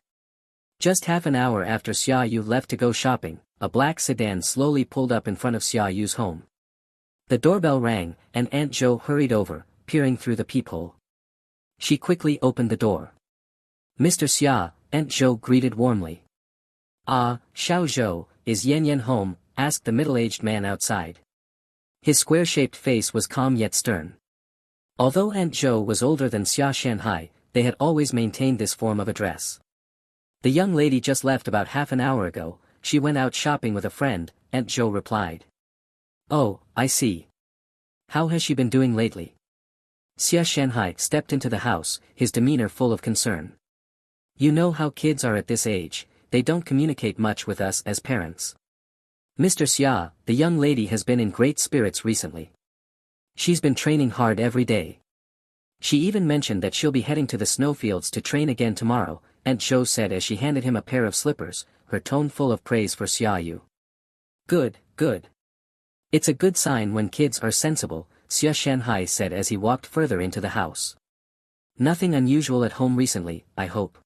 Just half an hour after Xia Yu left to go shopping, a black sedan slowly pulled up in front of Xia Yu's home. The doorbell rang, and Aunt Zhou hurried over, peering through the peephole. She quickly opened the door. Mr. Xia, Aunt Zhou greeted warmly. Ah, Xiao Zhou, is Yan Yan home? Asked the middle-aged man outside. His square-shaped face was calm yet stern. Although Aunt Zhou was older than Xia Shanhai, they had always maintained this form of address. The young lady just left about half an hour ago, she went out shopping with a friend, Aunt Zhou replied. Oh, I see. How has she been doing lately? Xia Shanhai stepped into the house, his demeanor full of concern. You know how kids are at this age, they don't communicate much with us as parents. Mr. Xia, the young lady has been in great spirits recently. She's been training hard every day. She even mentioned that she'll be heading to the snowfields to train again tomorrow, Aunt Zhou said as she handed him a pair of slippers, her tone full of praise for Xia Yu. Good, good. It's a good sign when kids are sensible, Xia Shanhai said as he walked further into the house. Nothing unusual at home recently, I hope.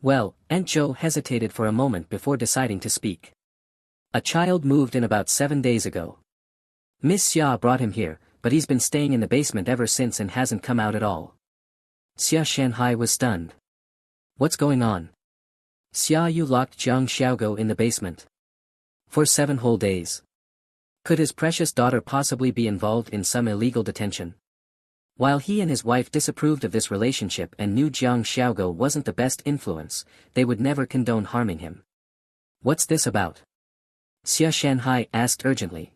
Well, Aunt Zhou hesitated for a moment before deciding to speak. A child moved in about 7 days ago. Miss Xia brought him here, but he's been staying in the basement ever since and hasn't come out at all. Xia Shanhai was stunned. What's going on? Xia Yu locked Jiang Xiaogo in the basement. For 7 whole days. Could his precious daughter possibly be involved in some illegal detention? While he and his wife disapproved of this relationship and knew Jiang Xiaogo wasn't the best influence, they would never condone harming him. What's this about? Xia Shanhai asked urgently.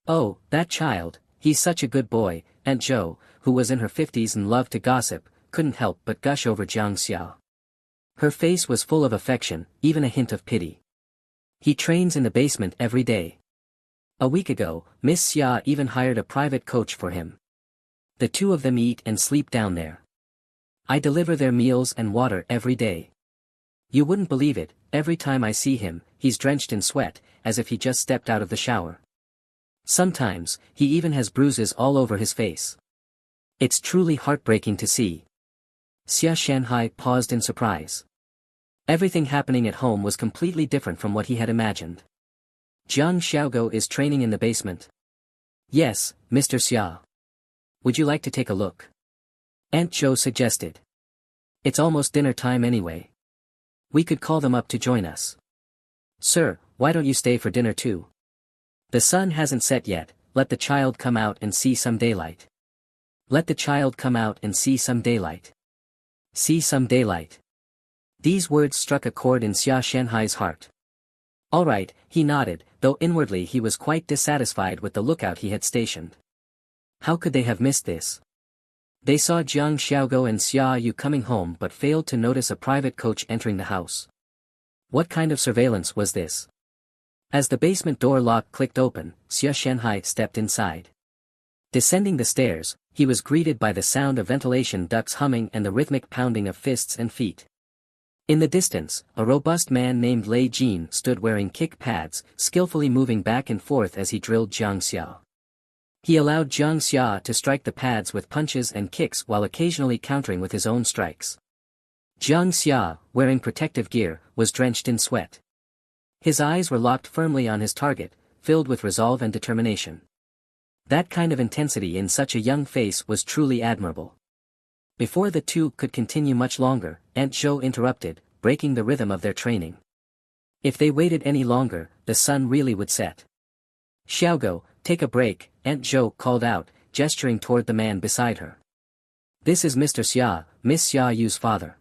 Oh, that child, he's such a good boy, Aunt Zhou, who was in her 50s and loved to gossip, couldn't help but gush over Jiang Xia. Her face was full of affection, even a hint of pity. He trains in the basement every day. A week ago, Miss Xia even hired a private coach for him. The two of them eat and sleep down there. I deliver their meals and water every day. You wouldn't believe it, every time I see him, he's drenched in sweat, as if he just stepped out of the shower. Sometimes, he even has bruises all over his face. It's truly heartbreaking to see. Xia Shanhai paused in surprise. Everything happening at home was completely different from what he had imagined. Jiang Xiaogo is training in the basement. Yes, Mr. Xia. Would you like to take a look? Aunt Zhou suggested. It's almost dinner time anyway. We could call them up to join us. Sir, why don't you stay for dinner too? The sun hasn't set yet, let the child come out and see some daylight. Let the child come out and see some daylight. See some daylight. These words struck a chord in Xia Shanhai's heart. All right, he nodded, though inwardly he was quite dissatisfied with the lookout he had stationed. How could they have missed this? They saw Jiang Xiaogo and Xia Yu coming home but failed to notice a private coach entering the house. What kind of surveillance was this? As the basement door lock clicked open, Xia Shanhai stepped inside. Descending the stairs, he was greeted by the sound of ventilation ducts humming and the rhythmic pounding of fists and feet. In the distance, a robust man named Lei Jin stood wearing kick pads, skillfully moving back and forth as he drilled Jiang Xia. He allowed Jiang Xia to strike the pads with punches and kicks while occasionally countering with his own strikes. Jiang Xia, wearing protective gear, was drenched in sweat. His eyes were locked firmly on his target, filled with resolve and determination. That kind of intensity in such a young face was truly admirable. Before the two could continue much longer, Aunt Zhou interrupted, breaking the rhythm of their training. If they waited any longer, the sun really would set. Xiaogo, take a break, Aunt Zhou called out, gesturing toward the man beside her. This is Mr. Xia, Miss Xia Yu's father.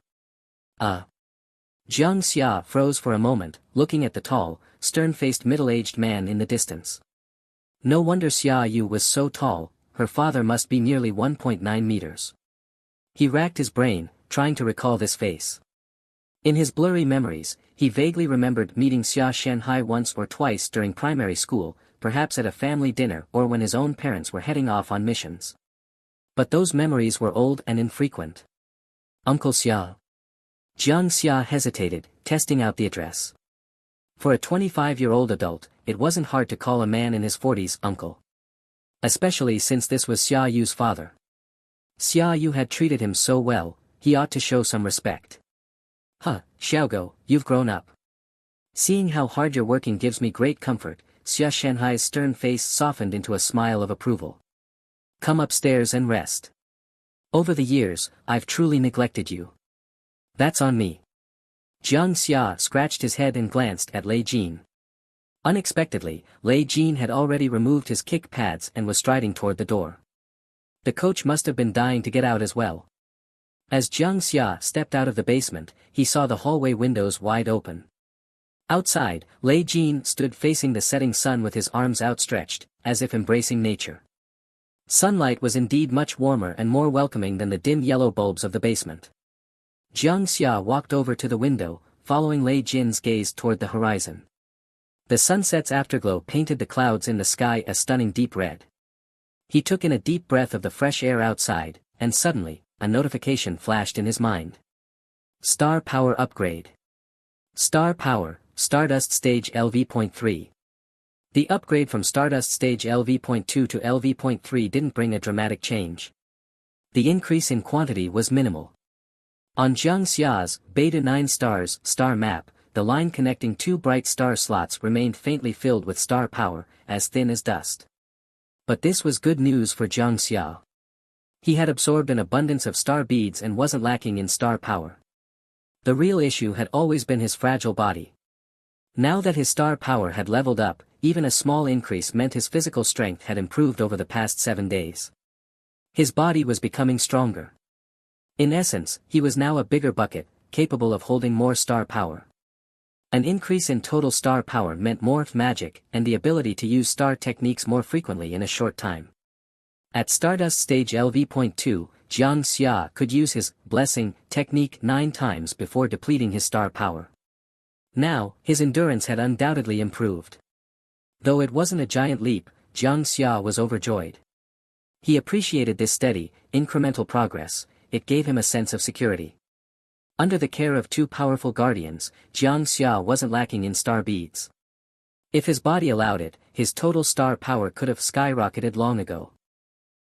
Jiang Xia froze for a moment, looking at the tall, stern-faced middle-aged man in the distance. No wonder Xia Yu was so tall, her father must be nearly 1.9 meters. He racked his brain, trying to recall this face. In his blurry memories, he vaguely remembered meeting Xia Shanhai once or twice during primary school, perhaps at a family dinner or when his own parents were heading off on missions. But those memories were old and infrequent. Uncle Xia. Jiang Xia hesitated, testing out the address. For a 25-year-old adult, it wasn't hard to call a man in his 40s uncle. Especially since this was Xia Yu's father. Xia Yu had treated him so well, he ought to show some respect. Xiaogo, you've grown up. Seeing how hard you're working gives me great comfort, Xia Shanhai's stern face softened into a smile of approval. Come upstairs and rest. Over the years, I've truly neglected you. That's on me. Jiang Xia scratched his head and glanced at Lei Jin. Unexpectedly, Lei Jin had already removed his kick pads and was striding toward the door. The coach must have been dying to get out as well. As Jiang Xia stepped out of the basement, he saw the hallway windows wide open. Outside, Lei Jin stood facing the setting sun with his arms outstretched, as if embracing nature. Sunlight was indeed much warmer and more welcoming than the dim yellow bulbs of the basement. Jiang Xia walked over to the window, following Lei Jin's gaze toward the horizon. The sunset's afterglow painted the clouds in the sky a stunning deep red. He took in a deep breath of the fresh air outside, and suddenly, a notification flashed in his mind. Star Power Upgrade. Star Power, Stardust Stage LV.3. The upgrade from Stardust Stage LV.2 to LV.3 didn't bring a dramatic change. The increase in quantity was minimal. On Jiang Xia's Beta 9 Stars star map, the line connecting two bright star slots remained faintly filled with star power, as thin as dust. But this was good news for Jiang Xia. He had absorbed an abundance of star beads and wasn't lacking in star power. The real issue had always been his fragile body. Now that his star power had leveled up, even a small increase meant his physical strength had improved over the past 7 days. His body was becoming stronger. In essence, he was now a bigger bucket, capable of holding more star power. An increase in total star power meant more magic and the ability to use star techniques more frequently in a short time. At Stardust Stage LV.2, Jiang Xia could use his blessing technique 9 times before depleting his star power. Now, his endurance had undoubtedly improved. Though it wasn't a giant leap, Jiang Xia was overjoyed. He appreciated this steady, incremental progress. It gave him a sense of security. Under the care of 2 powerful guardians, Jiang Xia wasn't lacking in star beads. If his body allowed it, his total star power could have skyrocketed long ago.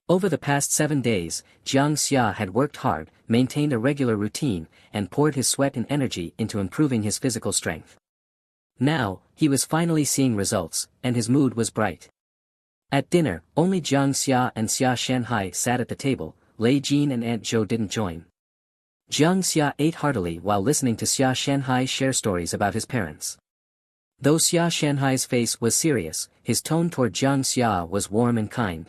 Over the past 7 days, Jiang Xia had worked hard, maintained a regular routine, and poured his sweat and energy into improving his physical strength. Now, he was finally seeing results, and his mood was bright. At dinner, only Jiang Xia and Xia Shanhai sat at the table. Lei Jin and Aunt Zhou didn't join. Jiang Xia ate heartily while listening to Xia Shanhai share stories about his parents. Though Xia Shanhai's face was serious, his tone toward Jiang Xia was warm and kind.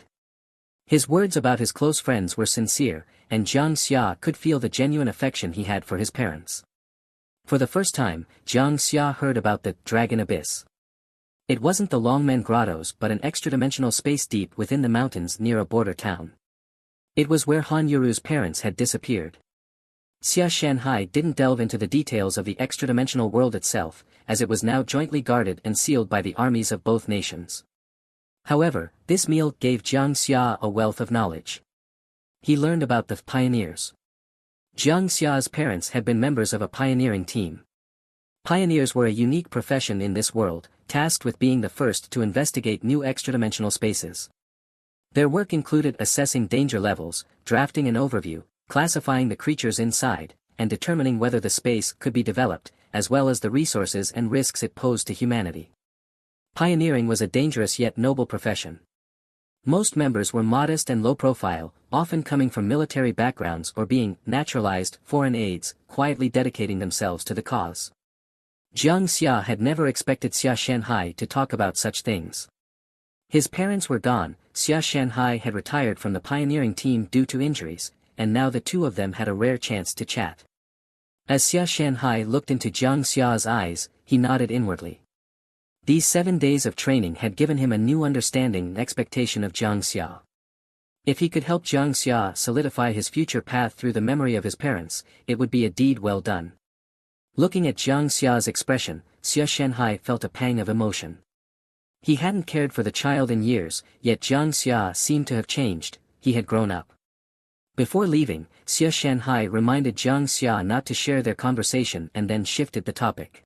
His words about his close friends were sincere, and Jiang Xia could feel the genuine affection he had for his parents. For the first time, Jiang Xia heard about the Dragon Abyss. It wasn't the Longmen Grottos but an extra-dimensional space deep within the mountains near a border town. It was where Han Yuru's parents had disappeared. Xia Shanhai didn't delve into the details of the extra-dimensional world itself, as it was now jointly guarded and sealed by the armies of both nations. However, this meal gave Jiang Xia a wealth of knowledge. He learned about the pioneers. Jiang Xia's parents had been members of a pioneering team. Pioneers were a unique profession in this world, tasked with being the first to investigate new extra-dimensional spaces. Their work included assessing danger levels, drafting an overview, classifying the creatures inside, and determining whether the space could be developed, as well as the resources and risks it posed to humanity. Pioneering was a dangerous yet noble profession. Most members were modest and low-profile, often coming from military backgrounds or being naturalized foreign aides, quietly dedicating themselves to the cause. Jiang Xia had never expected Xia Shanhai to talk about such things. His parents were gone, Xia Shanhai had retired from the pioneering team due to injuries, and now the two of them had a rare chance to chat. As Xia Shanhai looked into Jiang Xia's eyes, he nodded inwardly. These 7 days of training had given him a new understanding and expectation of Jiang Xia. If he could help Jiang Xia solidify his future path through the memory of his parents, it would be a deed well done. Looking at Jiang Xia's expression, Xia Shanhai felt a pang of emotion. He hadn't cared for the child in years, yet Jiang Xia seemed to have changed, he had grown up. Before leaving, Xia Shanhai reminded Jiang Xia not to share their conversation and then shifted the topic.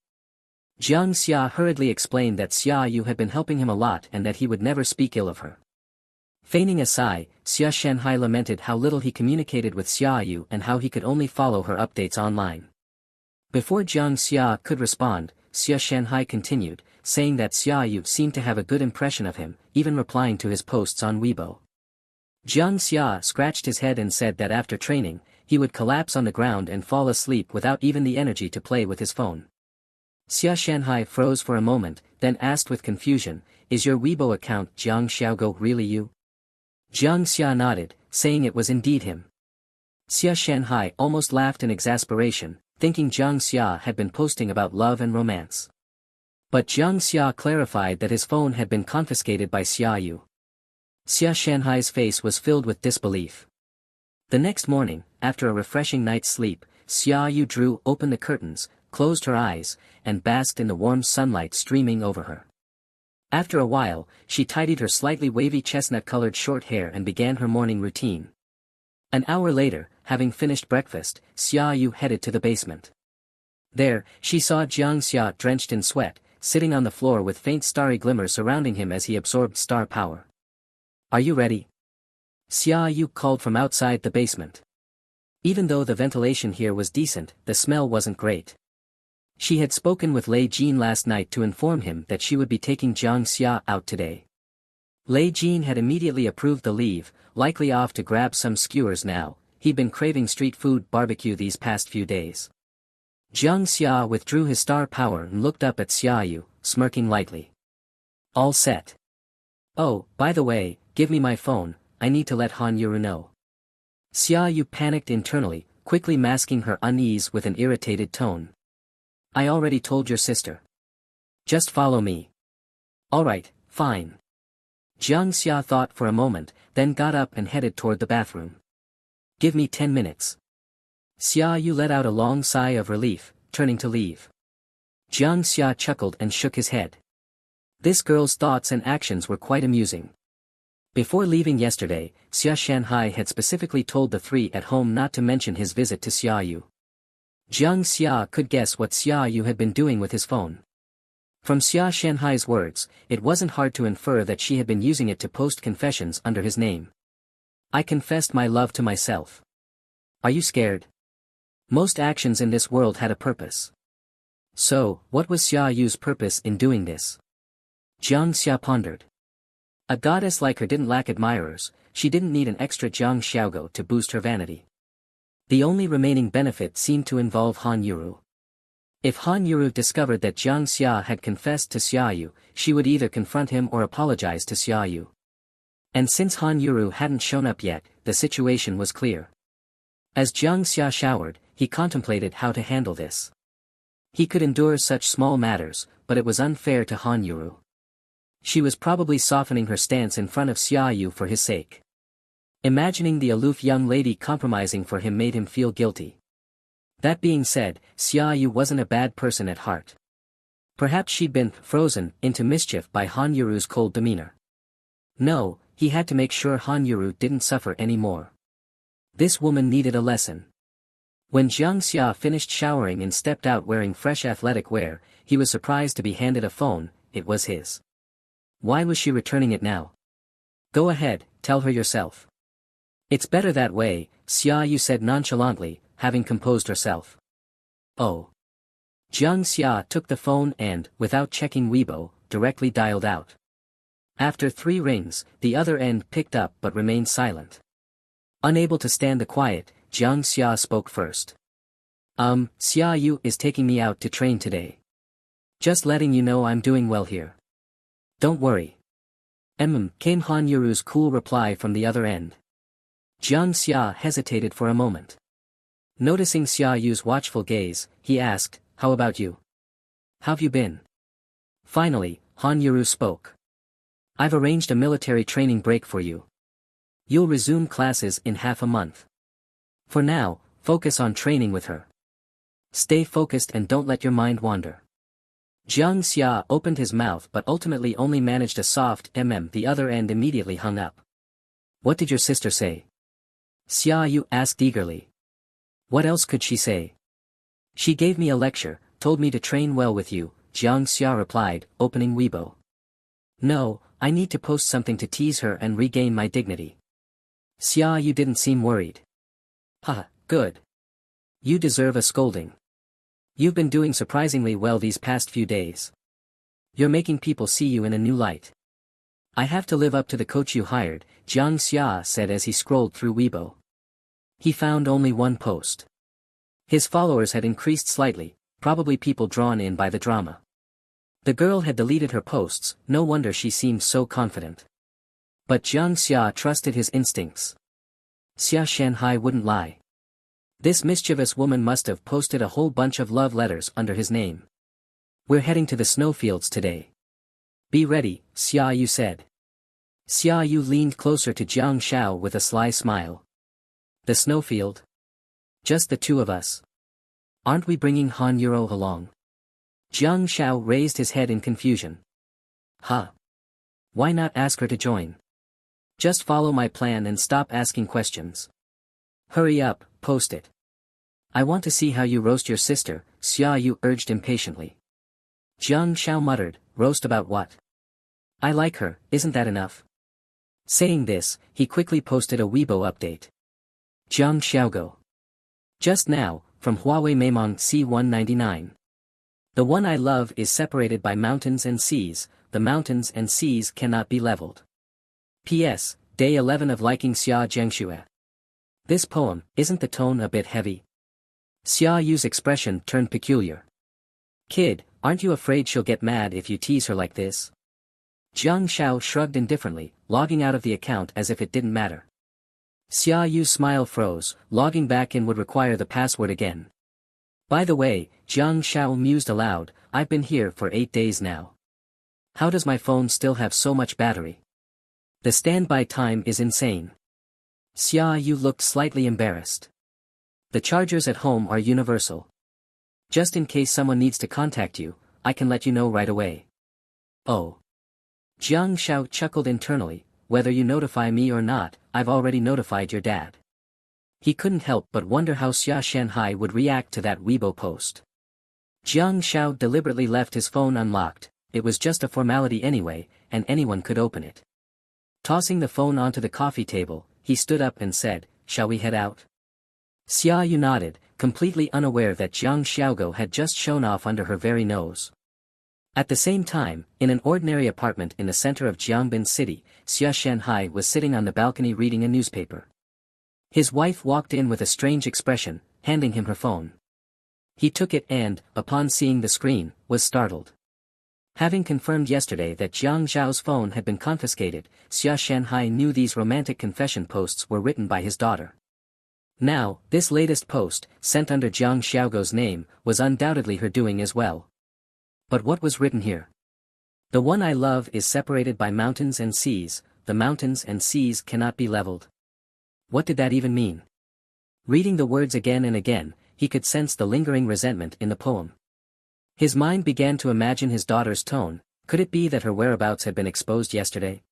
Jiang Xia hurriedly explained that Xia Yu had been helping him a lot and that he would never speak ill of her. Feigning a sigh, Xia Shanhai lamented how little he communicated with Xia Yu and how he could only follow her updates online. Before Jiang Xia could respond, Xia Shanhai continued, saying that Xia Yu seemed to have a good impression of him, even replying to his posts on Weibo. Jiang Xia scratched his head and said that after training, he would collapse on the ground and fall asleep without even the energy to play with his phone. Xia Shanhai froze for a moment, then asked with confusion, "Is your Weibo account Jiang Xiaogo really you?" Jiang Xia nodded, saying it was indeed him. Xia Shanhai almost laughed in exasperation, thinking Jiang Xia had been posting about love and romance. But Jiang Xia clarified that his phone had been confiscated by Xia Yu. Xia Shanhai's face was filled with disbelief. The next morning, after a refreshing night's sleep, Xia Yu drew open the curtains, closed her eyes, and basked in the warm sunlight streaming over her. After a while, she tidied her slightly wavy chestnut-colored short hair and began her morning routine. An hour later, having finished breakfast, Xia Yu headed to the basement. There, she saw Jiang Xia drenched in sweat, sitting on the floor with faint starry glimmer surrounding him as he absorbed star power. "Are you ready?" Xia Yu called from outside the basement. Even though the ventilation here was decent, the smell wasn't great. She had spoken with Lei Jin last night to inform him that she would be taking Jiang Xia out today. Lei Jin had immediately approved the leave, likely off to grab some skewers now. He'd been craving street food barbecue these past few days. Jiang Xia withdrew his star power and looked up at Xia Yu, smirking lightly. "All set. Oh, by the way, give me my phone, I need to let Han Yuru know." Xia Yu panicked internally, quickly masking her unease with an irritated tone. "I already told your sister. Just follow me." "Alright, fine." Jiang Xia thought for a moment, then got up and headed toward the bathroom. "Give me 10 minutes. Xia Yu let out a long sigh of relief, turning to leave. Jiang Xia chuckled and shook his head. This girl's thoughts and actions were quite amusing. Before leaving yesterday, Xia Shanhai had specifically told the three at home not to mention his visit to Xia Yu. Jiang Xia could guess what Xia Yu had been doing with his phone. From Xia Shanhai's words, it wasn't hard to infer that she had been using it to post confessions under his name. "I confessed my love to myself. Are you scared?" Most actions in this world had a purpose. So, what was Xia Yu's purpose in doing this? Jiang Xia pondered. A goddess like her didn't lack admirers, she didn't need an extra Jiang Xiaogo to boost her vanity. The only remaining benefit seemed to involve Han Yuru. If Han Yuru discovered that Jiang Xia had confessed to Xia Yu, she would either confront him or apologize to Xia Yu. And since Han Yuru hadn't shown up yet, the situation was clear. As Jiang Xia showered, he contemplated how to handle this. He could endure such small matters, but it was unfair to Han Yuru. She was probably softening her stance in front of Xia Yu for his sake. Imagining the aloof young lady compromising for him made him feel guilty. That being said, Xia Yu wasn't a bad person at heart. Perhaps she'd been frozen into mischief by Han Yuru's cold demeanor. No, he had to make sure Han Yuru didn't suffer any more. This woman needed a lesson. When Jiang Xia finished showering and stepped out wearing fresh athletic wear, he was surprised to be handed a phone. It was his. Why was she returning it now? Go ahead, tell her yourself. It's better that way, Xia Yu said nonchalantly, having composed herself. Oh. Jiang Xia took the phone and, without checking Weibo, directly dialed out. After 3 rings, the other end picked up but remained silent. Unable to stand the quiet, Jiang Xia spoke first. Xia Yu is taking me out to train today. Just letting you know I'm doing well here. Don't worry. Came Han Yuru's cool reply from the other end. Jiang Xia hesitated for a moment. Noticing Xia Yu's watchful gaze, he asked, how about you? How've you been? Finally, Han Yuru spoke. I've arranged a military training break for you. You'll resume classes in half a month. For now, focus on training with her. Stay focused and don't let your mind wander. Jiang Xia opened his mouth but ultimately only managed a soft the other end immediately hung up. What did your sister say? Xia Yu asked eagerly. What else could she say? She gave me a lecture, told me to train well with you, Jiang Xia replied, opening Weibo. No, I need to post something to tease her and regain my dignity. Xia Yu didn't seem worried. Good. You deserve a scolding. You've been doing surprisingly well these past few days. You're making people see you in a new light. I have to live up to the coach you hired, Jiang Xia said as he scrolled through Weibo. He found only one post. His followers had increased slightly, probably people drawn in by the drama. The girl had deleted her posts, no wonder she seemed so confident. But Jiang Xia trusted his instincts. Xia Shanhai wouldn't lie. This mischievous woman must have posted a whole bunch of love letters under his name. We're heading to the snowfields today. Be ready, Xia Yu said. Xia Yu leaned closer to Jiang Shao with a sly smile. The snowfield? Just the 2 of us. Aren't we bringing Han Yuro along? Jiang Shao raised his head in confusion. Why not ask her to join? Just follow my plan and stop asking questions. Hurry up, post it. I want to see how you roast your sister, Xia Yu urged impatiently. Jiang Shao muttered, roast about what? I like her, isn't that enough? Saying this, he quickly posted a Weibo update. Jiang Xiaogo. Just now, from Huawei Meimong C199. The one I love is separated by mountains and seas, the mountains and seas cannot be leveled. P.S. Day 11 of liking Xia Zhengxue. This poem, isn't the tone a bit heavy? Xia Yu's expression turned peculiar. Kid, aren't you afraid she'll get mad if you tease her like this? Jiang Shao shrugged indifferently, logging out of the account as if it didn't matter. Xia Yu's smile froze, logging back in would require the password again. By the way, Jiang Shao mused aloud, I've been here for 8 days now. How does my phone still have so much battery? The standby time is insane. Xia Yu looked slightly embarrassed. The chargers at home are universal. Just in case someone needs to contact you, I can let you know right away. Oh. Jiang Shao chuckled internally, whether you notify me or not, I've already notified your dad. He couldn't help but wonder how Xia Shanhai would react to that Weibo post. Jiang Shao deliberately left his phone unlocked, it was just a formality anyway, and anyone could open it. Tossing the phone onto the coffee table, he stood up and said, shall we head out? Xia Yu nodded, completely unaware that Jiang Xiaogo had just shown off under her very nose. At the same time, in an ordinary apartment in the center of Jiangbin City, Xia Shanhai was sitting on the balcony reading a newspaper. His wife walked in with a strange expression, handing him her phone. He took it and, upon seeing the screen, was startled. Having confirmed yesterday that Jiang Zhao's phone had been confiscated, Xia Shanhai knew these romantic confession posts were written by his daughter. Now, this latest post, sent under Jiang Xiaogo's name, was undoubtedly her doing as well. But what was written here? The one I love is separated by mountains and seas, the mountains and seas cannot be leveled. What did that even mean? Reading the words again and again, he could sense the lingering resentment in the poem. His mind began to imagine his daughter's tone. Could it be that her whereabouts had been exposed yesterday?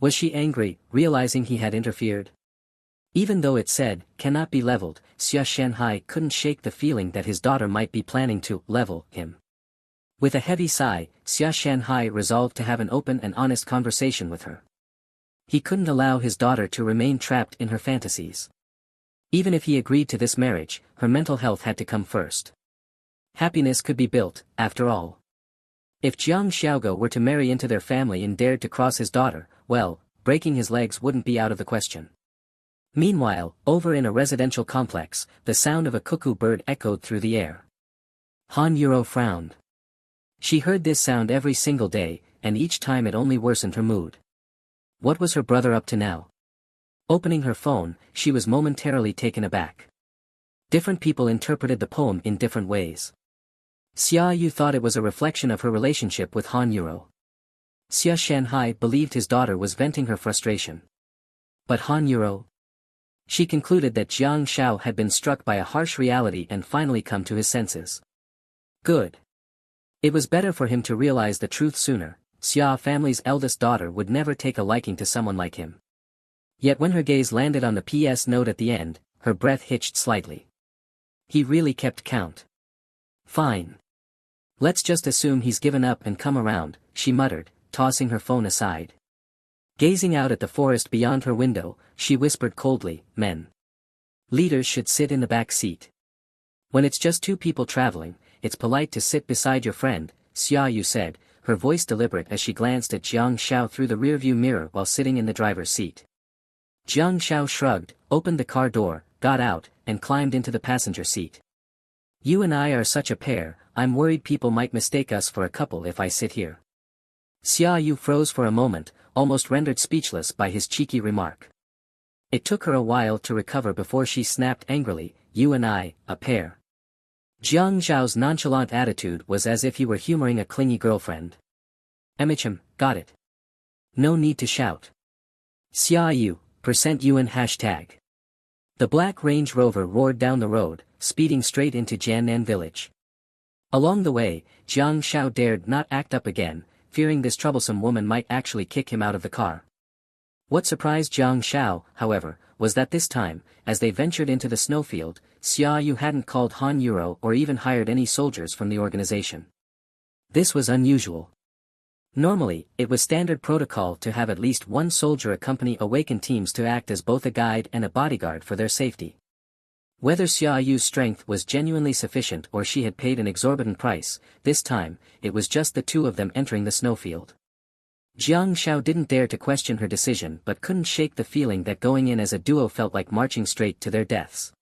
Was she angry, realizing he had interfered? Even though it said, cannot be leveled, Xia Shanhai couldn't shake the feeling that his daughter might be planning to level him. With a heavy sigh, Xia Shanhai resolved to have an open and honest conversation with her. He couldn't allow his daughter to remain trapped in her fantasies. Even if he agreed to this marriage, her mental health had to come first. Happiness could be built, after all. If Jiang Xiaogo were to marry into their family and dared to cross his daughter, well, breaking his legs wouldn't be out of the question. Meanwhile, over in a residential complex, the sound of a cuckoo bird echoed through the air. Han Yuro frowned. She heard this sound every single day, and each time it only worsened her mood. What was her brother up to now? Opening her phone, she was momentarily taken aback. Different people interpreted the poem in different ways. Xia Yu thought it was a reflection of her relationship with Han Yuro. Xia Shanhai believed his daughter was venting her frustration. But Han Yuro? She concluded that Jiang Xiao had been struck by a harsh reality and finally come to his senses. Good. It was better for him to realize the truth sooner. Xia family's eldest daughter would never take a liking to someone like him. Yet when her gaze landed on the PS note at the end, her breath hitched slightly. He really kept count. Fine. Let's just assume he's given up and come around, she muttered, tossing her phone aside. Gazing out at the forest beyond her window, she whispered coldly, men. Leaders should sit in the back seat. When it's just two people traveling, it's polite to sit beside your friend, Xia Yu said, her voice deliberate as she glanced at Jiang Xiao through the rearview mirror while sitting in the driver's seat. Jiang Xiao shrugged, opened the car door, got out, and climbed into the passenger seat. You and I are such a pair, I'm worried people might mistake us for a couple if I sit here. Xia Yu froze for a moment, almost rendered speechless by his cheeky remark. It took her a while to recover before she snapped angrily, you and I, a pair. Jiang Zhao's nonchalant attitude was as if he were humoring a clingy girlfriend. MHM, got it. No need to shout. Xia Yu, %UN hashtag. The black Range Rover roared down the road, speeding straight into Jiannan village. Along the way, Jiang Xiao dared not act up again, fearing this troublesome woman might actually kick him out of the car. What surprised Jiang Xiao, however, was that this time, as they ventured into the snowfield, Xia Yu hadn't called Han Yuro or even hired any soldiers from the organization. This was unusual. Normally, it was standard protocol to have at least one soldier accompany Awakened teams to act as both a guide and a bodyguard for their safety. Whether Xia Yu's strength was genuinely sufficient or she had paid an exorbitant price, this time, it was just the two of them entering the snowfield. Jiang Xiao didn't dare to question her decision but couldn't shake the feeling that going in as a duo felt like marching straight to their deaths.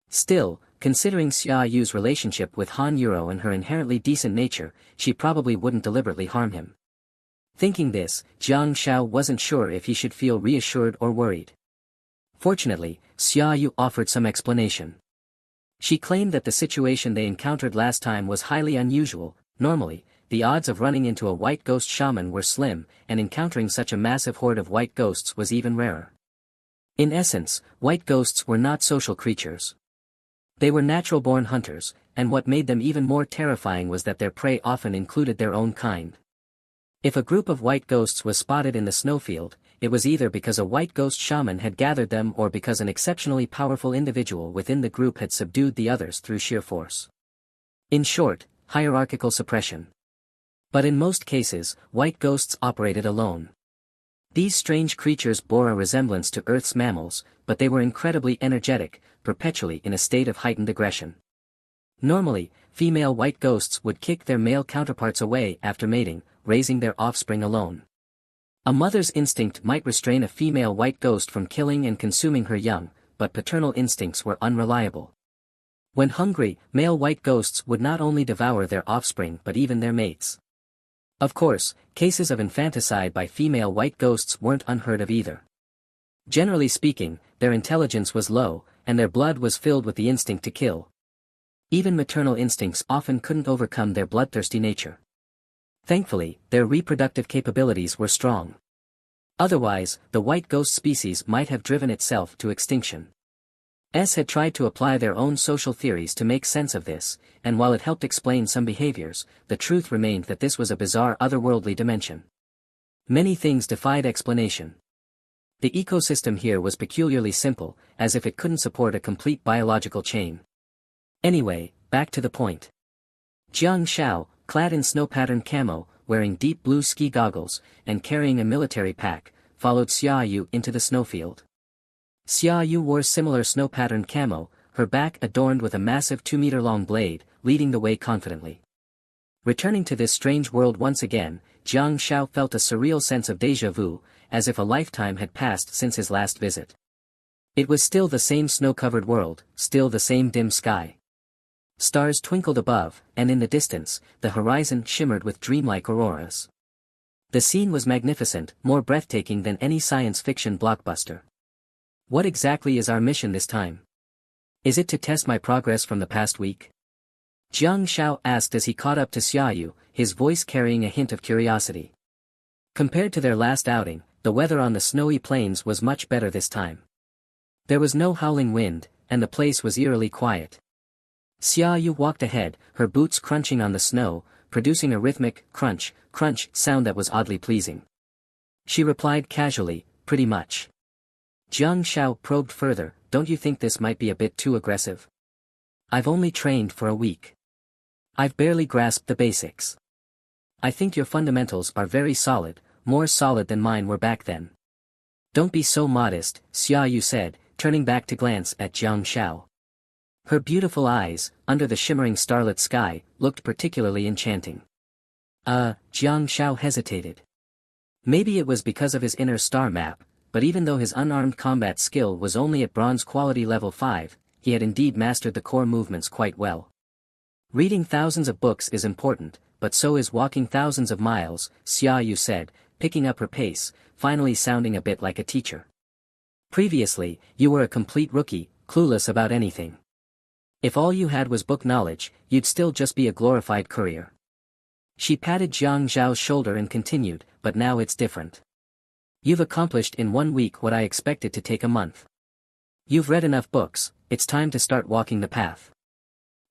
Still, considering Xia Yu's relationship with Han Yuro and her inherently decent nature, she probably wouldn't deliberately harm him. Thinking this, Jiang Xiao wasn't sure if he should feel reassured or worried. Fortunately, Xia Yu offered some explanation. She claimed that the situation they encountered last time was highly unusual. Normally, the odds of running into a white ghost shaman were slim, and encountering such a massive horde of white ghosts was even rarer. In essence, white ghosts were not social creatures. They were natural-born hunters, and what made them even more terrifying was that their prey often included their own kind. If a group of white ghosts was spotted in the snowfield, it was either because a white ghost shaman had gathered them or because an exceptionally powerful individual within the group had subdued the others through sheer force. In short, hierarchical suppression. But in most cases, white ghosts operated alone. These strange creatures bore a resemblance to Earth's mammals, but they were incredibly energetic, perpetually in a state of heightened aggression. Normally, female white ghosts would kick their male counterparts away after mating, raising their offspring alone. A mother's instinct might restrain a female white ghost from killing and consuming her young, but paternal instincts were unreliable. When hungry, male white ghosts would not only devour their offspring but even their mates. Of course, cases of infanticide by female white ghosts weren't unheard of either. Generally speaking, their intelligence was low, and their blood was filled with the instinct to kill. Even maternal instincts often couldn't overcome their bloodthirsty nature. Thankfully, their reproductive capabilities were strong. Otherwise, the white ghost species might have driven itself to extinction. S had tried to apply their own social theories to make sense of this, and while it helped explain some behaviors, the truth remained that this was a bizarre otherworldly dimension. Many things defied explanation. The ecosystem here was peculiarly simple, as if it couldn't support a complete biological chain. Anyway, back to the point. Jiang Xiao, clad in snow-patterned camo, wearing deep blue ski goggles, and carrying a military pack, followed Xia Yu into the snowfield. Xia Yu wore similar snow-patterned camo, her back adorned with a massive 2-meter-long blade, leading the way confidently. Returning to this strange world once again, Jiang Xiao felt a surreal sense of déjà vu, as if a lifetime had passed since his last visit. It was still the same snow-covered world, still the same dim sky. Stars twinkled above, and in the distance, the horizon shimmered with dreamlike auroras. The scene was magnificent, more breathtaking than any science fiction blockbuster. What exactly is our mission this time? Is it to test my progress from the past week? Jiang Xiao asked as he caught up to Xia Yu, his voice carrying a hint of curiosity. Compared to their last outing, the weather on the snowy plains was much better this time. There was no howling wind, and the place was eerily quiet. Xia Yu walked ahead, her boots crunching on the snow, producing a rhythmic crunch, crunch sound that was oddly pleasing. She replied casually, pretty much. Jiang Xiao probed further, don't you think this might be a bit too aggressive? I've only trained for a week. I've barely grasped the basics. I think your fundamentals are very solid, more solid than mine were back then. Don't be so modest, Xia Yu said, turning back to glance at Jiang Xiao. Her beautiful eyes, under the shimmering starlit sky, looked particularly enchanting. Jiang Xiao hesitated. Maybe it was because of his inner star map, but even though his unarmed combat skill was only at bronze quality level 5, he had indeed mastered the core movements quite well. Reading thousands of books is important, but so is walking thousands of miles, Xia Yu said, picking up her pace, finally sounding a bit like a teacher. Previously, you were a complete rookie, clueless about anything. If all you had was book knowledge, you'd still just be a glorified courier. She patted Jiang Zhao's shoulder and continued, but now it's different. You've accomplished in 1 week what I expected to take a month. You've read enough books, it's time to start walking the path.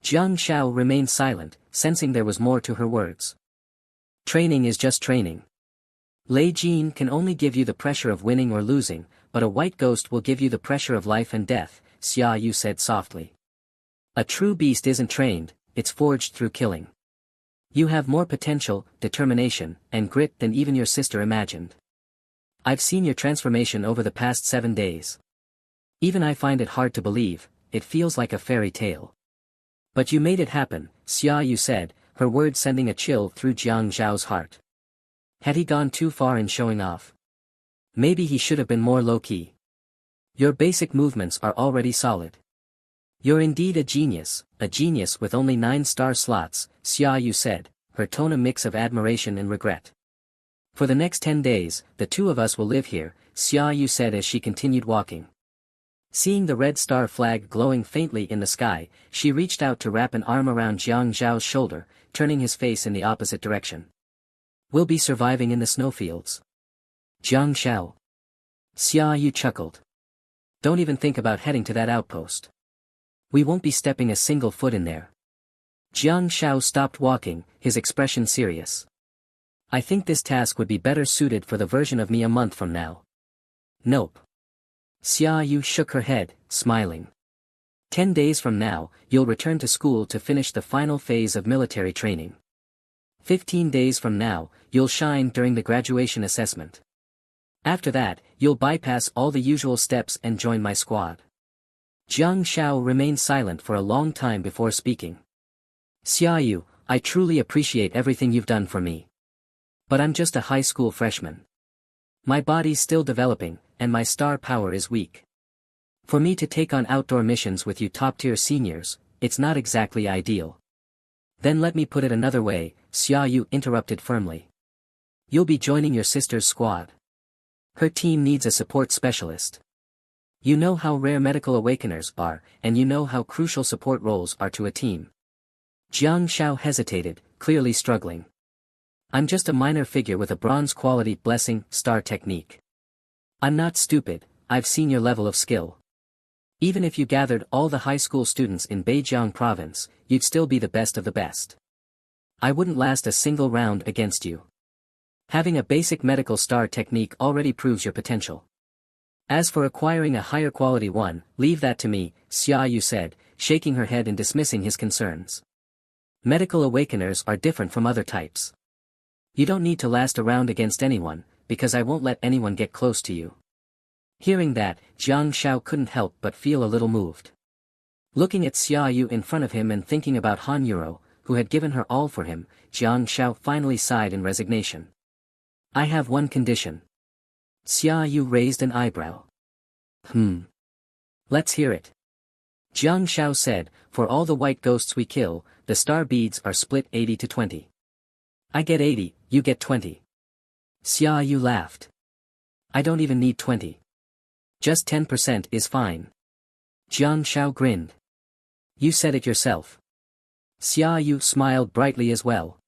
Jiang Xiao remained silent, sensing there was more to her words. Training is just training. Lei Jin can only give you the pressure of winning or losing, but a white ghost will give you the pressure of life and death, Xia Yu said softly. A true beast isn't trained, it's forged through killing. You have more potential, determination, and grit than even your sister imagined. I've seen your transformation over the past 7 days. Even I find it hard to believe, it feels like a fairy tale. But you made it happen, Xia Yu said, her words sending a chill through Jiang Zhao's heart. Had he gone too far in showing off? Maybe he should have been more low-key. Your basic movements are already solid. You're indeed a genius with only 9 star slots, Xia Yu said, her tone a mix of admiration and regret. For the next 10 days, the two of us will live here, Xia Yu said as she continued walking. Seeing the red star flag glowing faintly in the sky, she reached out to wrap an arm around Jiang Zhao's shoulder, turning his face in the opposite direction. We'll be surviving in the snowfields. Jiang Xiao. Xia Yu chuckled. Don't even think about heading to that outpost. We won't be stepping a single foot in there. Jiang Xiao stopped walking, his expression serious. I think this task would be better suited for the version of me a month from now. Nope. Xia Yu shook her head, smiling. 10 days from now, you'll return to school to finish the final phase of military training. 15 days from now, you'll shine during the graduation assessment. After that, you'll bypass all the usual steps and join my squad. Jiang Xiao remained silent for a long time before speaking. Xia Yu, I truly appreciate everything you've done for me. But I'm just a high school freshman. My body's still developing, and my star power is weak. For me to take on outdoor missions with you top-tier seniors, it's not exactly ideal. Then let me put it another way, Xia Yu interrupted firmly. You'll be joining your sister's squad. Her team needs a support specialist. You know how rare medical awakeners are, and you know how crucial support roles are to a team. Jiang Xiao hesitated, clearly struggling. I'm just a minor figure with a bronze-quality blessing star technique. I'm not stupid, I've seen your level of skill. Even if you gathered all the high school students in Beijiang province, you'd still be the best of the best. I wouldn't last a single round against you. Having a basic medical star technique already proves your potential. As for acquiring a higher quality one, leave that to me, Xia Yu said, shaking her head and dismissing his concerns. Medical awakeners are different from other types. You don't need to last a round against anyone, because I won't let anyone get close to you. Hearing that, Jiang Shao couldn't help but feel a little moved. Looking at Xia Yu in front of him and thinking about Han Yuro, who had given her all for him, Jiang Shao finally sighed in resignation. I have one condition. Xia Yu raised an eyebrow. Let's hear it. Jiang Shao said, for all the white ghosts we kill, the star beads are split 80 to 20. I get 80, you get 20. Xia Yu laughed. I don't even need 20. Just 10% is fine. Jiang Shao grinned. You said it yourself. Xia Yu smiled brightly as well.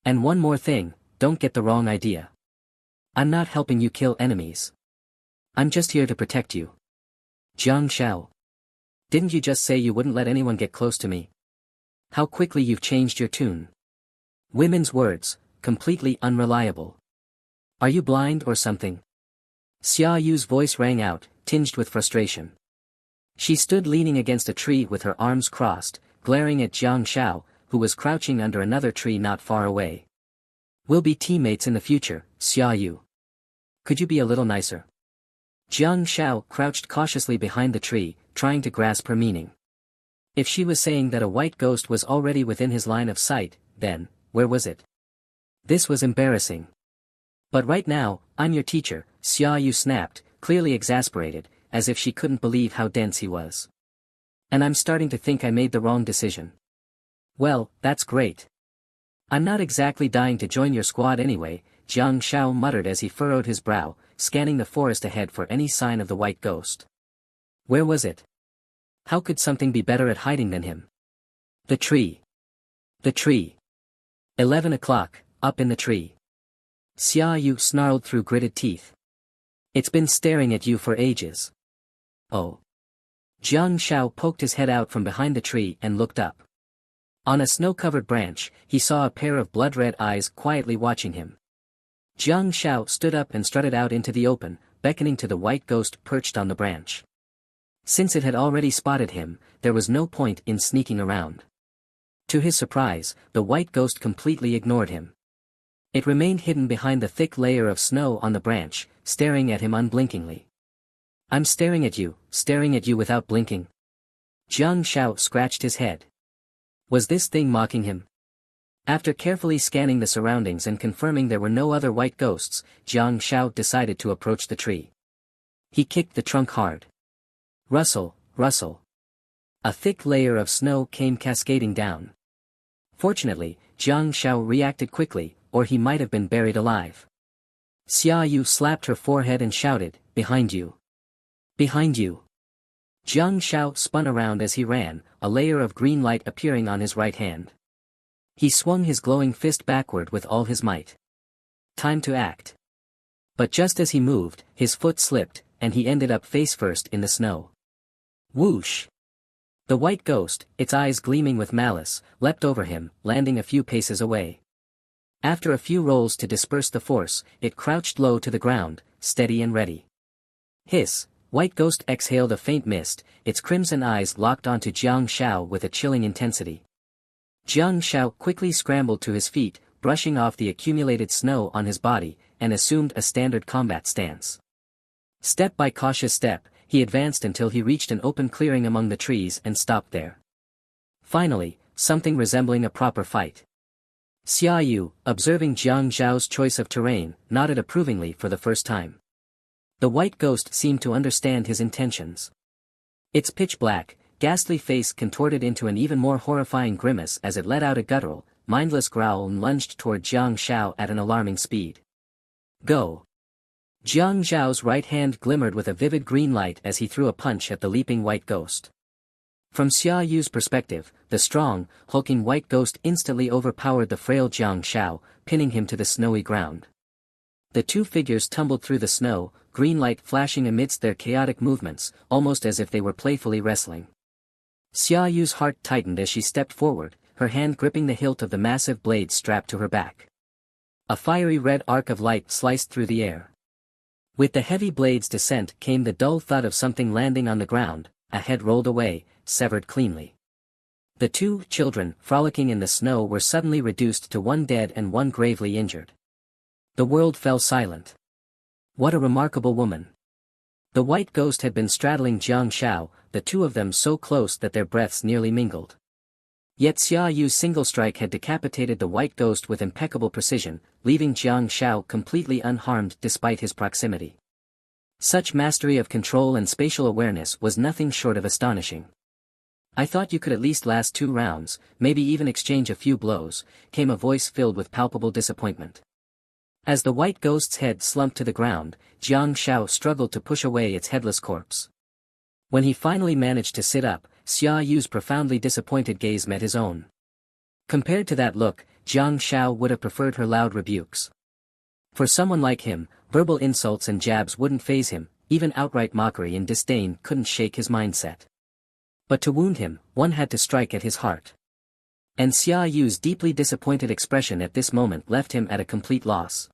And one more thing, don't get the wrong idea. I'm not helping you kill enemies. I'm just here to protect you. Jiang Shao. Didn't you just say you wouldn't let anyone get close to me? How quickly you've changed your tune. Women's words, completely unreliable. Are you blind or something? Xia Yu's voice rang out, tinged with frustration. She stood leaning against a tree with her arms crossed, glaring at Jiang Shao, who was crouching under another tree not far away. We'll be teammates in the future, Xia Yu. Could you be a little nicer? Jiang Shao crouched cautiously behind the tree, trying to grasp her meaning. If she was saying that a white ghost was already within his line of sight, then, where was it? This was embarrassing. But right now, I'm your teacher, Xia Yu snapped, clearly exasperated, as if she couldn't believe how dense he was. And I'm starting to think I made the wrong decision. Well, that's great. I'm not exactly dying to join your squad anyway, Jiang Shao muttered as he furrowed his brow, scanning the forest ahead for any sign of the white ghost. Where was it? How could something be better at hiding than him? The tree. The tree. 11 o'clock, up in the tree. Xia Yu snarled through gritted teeth. It's been staring at you for ages. Oh. Jiang Shao poked his head out from behind the tree and looked up. On a snow-covered branch, he saw a pair of blood-red eyes quietly watching him. Jiang Shao stood up and strutted out into the open, beckoning to the white ghost perched on the branch. Since it had already spotted him, there was no point in sneaking around. To his surprise, the white ghost completely ignored him. It remained hidden behind the thick layer of snow on the branch, staring at him unblinkingly. I'm staring at you without blinking. Jiang Shao scratched his head. Was this thing mocking him? After carefully scanning the surroundings and confirming there were no other white ghosts, Jiang Shao decided to approach the tree. He kicked the trunk hard. Rustle, rustle. A thick layer of snow came cascading down. Fortunately, Jiang Shao reacted quickly, or he might have been buried alive. Xia Yu slapped her forehead and shouted, "Behind you! Behind you!" Jiang Shao spun around as he ran, a layer of green light appearing on his right hand. He swung his glowing fist backward with all his might. Time to act. But just as he moved, his foot slipped, and he ended up face first in the snow. Whoosh! The white ghost, its eyes gleaming with malice, leapt over him, landing a few paces away. After a few rolls to disperse the force, it crouched low to the ground, steady and ready. Hiss! White ghost exhaled a faint mist, its crimson eyes locked onto Jiang Shao with a chilling intensity. Jiang Shao quickly scrambled to his feet, brushing off the accumulated snow on his body, and assumed a standard combat stance. Step by cautious step, he advanced until he reached an open clearing among the trees and stopped there. Finally, something resembling a proper fight. Xia Yu, observing Jiang Zhao's choice of terrain, nodded approvingly for the first time. The white ghost seemed to understand his intentions. Its pitch black, ghastly face contorted into an even more horrifying grimace as it let out a guttural, mindless growl and lunged toward Jiang Shao at an alarming speed. Go! Jiang Zhao's right hand glimmered with a vivid green light as he threw a punch at the leaping white ghost. From Xia Yu's perspective, the strong, hulking white ghost instantly overpowered the frail Jiang Shao, pinning him to the snowy ground. The two figures tumbled through the snow, green light flashing amidst their chaotic movements, almost as if they were playfully wrestling. Xia Yu's heart tightened as she stepped forward, her hand gripping the hilt of the massive blade strapped to her back. A fiery red arc of light sliced through the air. With the heavy blade's descent came the dull thud of something landing on the ground, a head rolled away, severed cleanly. The two children, frolicking in the snow, were suddenly reduced to one dead and one gravely injured. The world fell silent. What a remarkable woman. The white ghost had been straddling Jiang Shao, the two of them so close that their breaths nearly mingled. Yet Xia Yu's single strike had decapitated the white ghost with impeccable precision, leaving Jiang Shao completely unharmed despite his proximity. Such mastery of control and spatial awareness was nothing short of astonishing. "I thought you could at least last 2 rounds, maybe even exchange a few blows," came a voice filled with palpable disappointment. As the white ghost's head slumped to the ground, Jiang Shao struggled to push away its headless corpse. When he finally managed to sit up, Xia Yu's profoundly disappointed gaze met his own. Compared to that look, Jiang Shao would have preferred her loud rebukes. For someone like him, verbal insults and jabs wouldn't faze him, even outright mockery and disdain couldn't shake his mindset. But to wound him, one had to strike at his heart. And Xia Yu's deeply disappointed expression at this moment left him at a complete loss.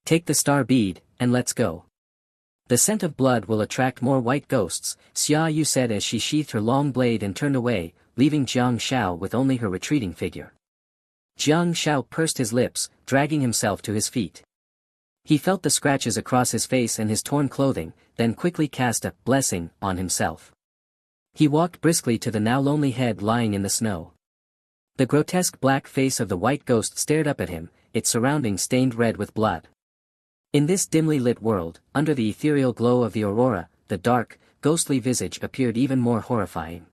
"Take the star bead, and let's go. The scent of blood will attract more white ghosts," Xia Yu said as she sheathed her long blade and turned away, leaving Jiang Shao with only her retreating figure. Jiang Shao pursed his lips, dragging himself to his feet. He felt the scratches across his face and his torn clothing, then quickly cast a blessing on himself. He walked briskly to the now lonely head lying in the snow. The grotesque black face of the white ghost stared up at him, its surroundings stained red with blood. In this dimly lit world, under the ethereal glow of the aurora, the dark, ghostly visage appeared even more horrifying.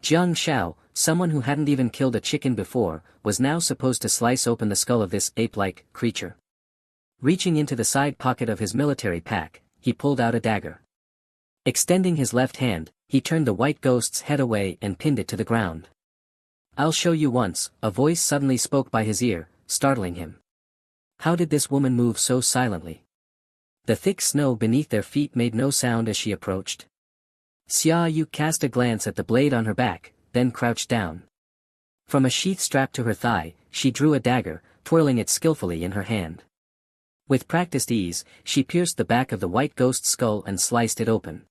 Jiang Shao, someone who hadn't even killed a chicken before, was now supposed to slice open the skull of this ape-like creature. Reaching into the side pocket of his military pack, he pulled out a dagger. Extending his left hand, he turned the white ghost's head away and pinned it to the ground. "I'll show you once," a voice suddenly spoke by his ear, startling him. How did this woman move so silently? The thick snow beneath their feet made no sound as she approached. Xia Yu cast a glance at the blade on her back, then crouched down. From a sheath strapped to her thigh, she drew a dagger, twirling it skillfully in her hand. With practiced ease, she pierced the back of the white ghost's skull and sliced it open.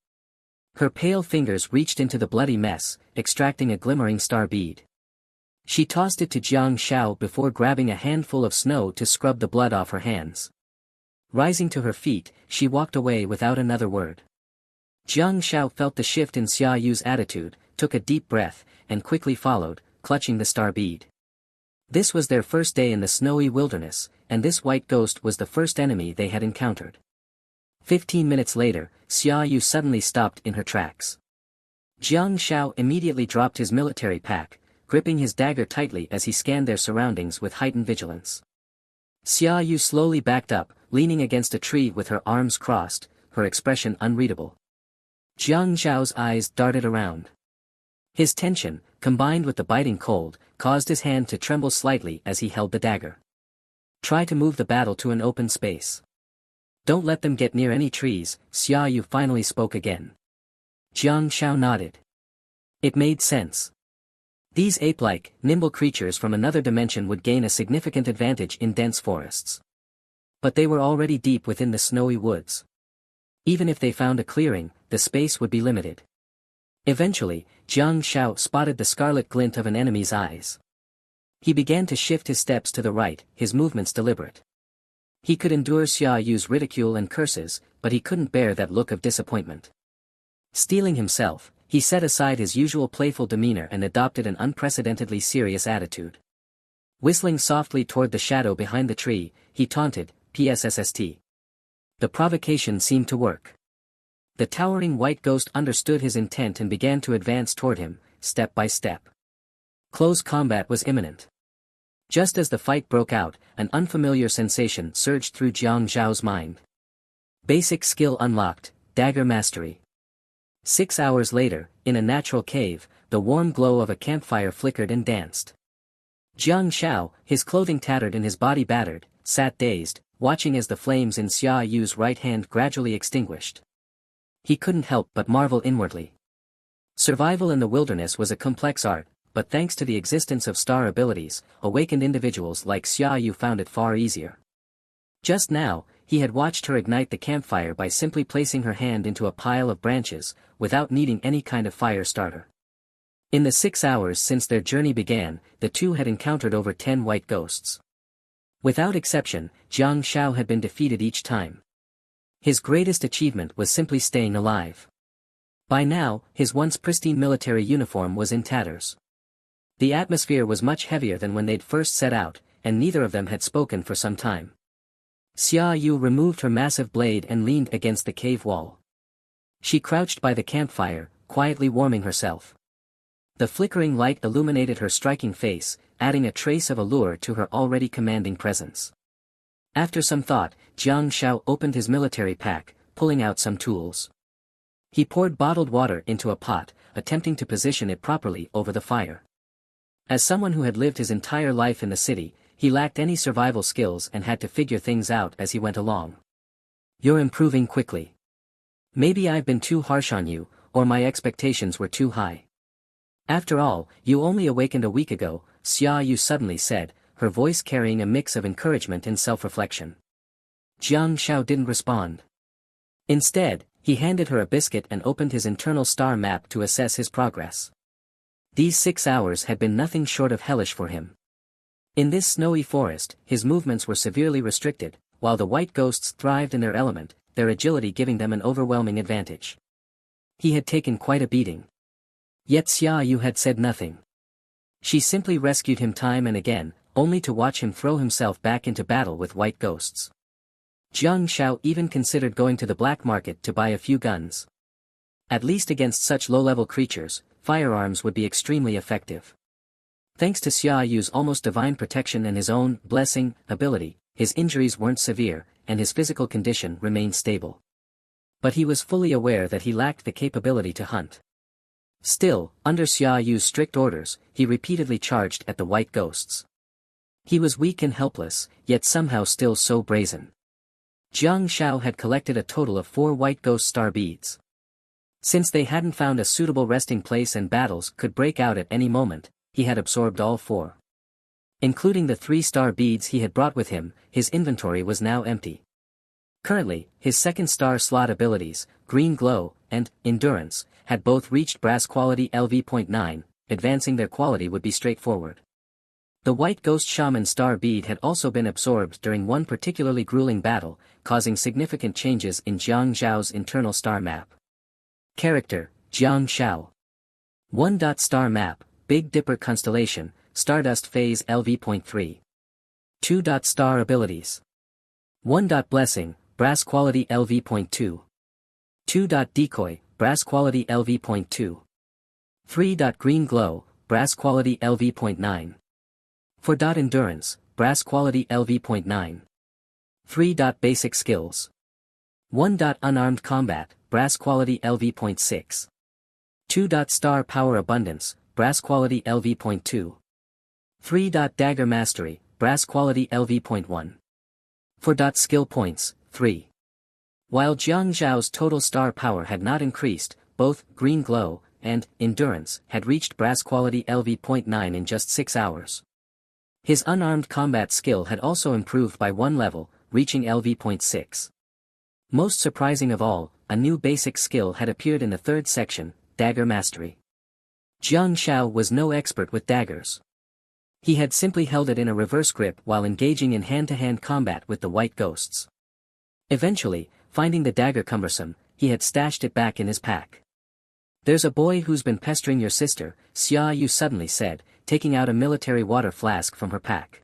Her pale fingers reached into the bloody mess, extracting a glimmering star bead. She tossed it to Jiang Shao before grabbing a handful of snow to scrub the blood off her hands. Rising to her feet, she walked away without another word. Jiang Shao felt the shift in Xia Yu's attitude, took a deep breath, and quickly followed, clutching the star bead. This was their first day in the snowy wilderness, and this white ghost was the first enemy they had encountered. 15 minutes later, Xia Yu suddenly stopped in her tracks. Jiang Shao immediately dropped his military pack, gripping his dagger tightly as he scanned their surroundings with heightened vigilance. Xia Yu slowly backed up, leaning against a tree with her arms crossed, her expression unreadable. Jiang Zhao's eyes darted around. His tension, combined with the biting cold, caused his hand to tremble slightly as he held the dagger. "Try to move the battle to an open space. Don't let them get near any trees," Xia Yu finally spoke again. Jiang Shao nodded. It made sense. These ape-like, nimble creatures from another dimension would gain a significant advantage in dense forests. But they were already deep within the snowy woods. Even if they found a clearing, the space would be limited. Eventually, Jiang Shao spotted the scarlet glint of an enemy's eyes. He began to shift his steps to the right, his movements deliberate. He could endure Xia Yu's ridicule and curses, but he couldn't bear that look of disappointment. Steeling himself, he set aside his usual playful demeanor and adopted an unprecedentedly serious attitude. Whistling softly toward the shadow behind the tree, he taunted, "PSSST." The provocation seemed to work. The towering white ghost understood his intent and began to advance toward him, step by step. Close combat was imminent. Just as the fight broke out, an unfamiliar sensation surged through Jiang Zhao's mind. Basic skill unlocked, dagger mastery. 6 hours later, in a natural cave, the warm glow of a campfire flickered and danced. Jiang Shao, his clothing tattered and his body battered, sat dazed, watching as the flames in Xia Yu's right hand gradually extinguished. He couldn't help but marvel inwardly. Survival in the wilderness was a complex art, but thanks to the existence of star abilities, awakened individuals like Xia Yu found it far easier. Just now, he had watched her ignite the campfire by simply placing her hand into a pile of branches, without needing any kind of fire starter. In the 6 hours since their journey began, the two had encountered over 10 white ghosts. Without exception, Jiang Shao had been defeated each time. His greatest achievement was simply staying alive. By now, his once pristine military uniform was in tatters. The atmosphere was much heavier than when they'd first set out, and neither of them had spoken for some time. Xia Yu removed her massive blade and leaned against the cave wall. She crouched by the campfire, quietly warming herself. The flickering light illuminated her striking face, adding a trace of allure to her already commanding presence. After some thought, Jiang Shao opened his military pack, pulling out some tools. He poured bottled water into a pot, attempting to position it properly over the fire. As someone who had lived his entire life in the city, he lacked any survival skills and had to figure things out as he went along. "You're improving quickly. Maybe I've been too harsh on you, or my expectations were too high. After all, you only awakened a week ago," Xia Yu suddenly said, her voice carrying a mix of encouragement and self-reflection. Jiang Shao didn't respond. Instead, he handed her a biscuit and opened his internal star map to assess his progress. These 6 hours had been nothing short of hellish for him. In this snowy forest, his movements were severely restricted, while the white ghosts thrived in their element, their agility giving them an overwhelming advantage. He had taken quite a beating. Yet Xia Yu had said nothing. She simply rescued him time and again, only to watch him throw himself back into battle with white ghosts. Jiang Shao even considered going to the black market to buy a few guns. At least against such low-level creatures, firearms would be extremely effective. Thanks to Xia Yu's almost divine protection and his own blessing ability, his injuries weren't severe, and his physical condition remained stable. But he was fully aware that he lacked the capability to hunt. Still, under Xia Yu's strict orders, he repeatedly charged at the white ghosts. He was weak and helpless, yet somehow still so brazen. Jiang Shao had collected a total of 4 white ghost star beads. Since they hadn't found a suitable resting place and battles could break out at any moment, he had absorbed all 4. Including the 3 star beads he had brought with him, his inventory was now empty. Currently, his second star slot abilities, Green Glow, and Endurance, had both reached brass quality LV.9, advancing their quality would be straightforward. The White Ghost Shaman star bead had also been absorbed during one particularly grueling battle, causing significant changes in Jiang Zhao's internal star map. Character, Jiang Shao. 1. Star map, Big Dipper Constellation, Stardust Phase LV.3. 2. Star abilities. 1. Blessing, Brass Quality LV.2. 2. Decoy, Brass Quality LV.2. 3. Green Glow, Brass Quality LV.9. 4. Endurance, Brass Quality LV.9. 3. Basic Skills. 1. Unarmed Combat, Brass Quality LV.6. 2. Star Power Abundance, Brass Quality LV.2. 3. Dagger Mastery, Brass Quality LV.1. 4. Skill Points, 3. While Jiang Zhao's total star power had not increased, both Green Glow and Endurance had reached Brass Quality LV.9 in just 6 hours. His unarmed combat skill had also improved by 1 level, reaching LV.6. Most surprising of all, a new basic skill had appeared in the 3rd section, Dagger Mastery. Jiang Shao was no expert with daggers. He had simply held it in a reverse grip while engaging in hand-to-hand combat with the white ghosts. Eventually, finding the dagger cumbersome, he had stashed it back in his pack. "There's a boy who's been pestering your sister," Xia Yu suddenly said, taking out a military water flask from her pack.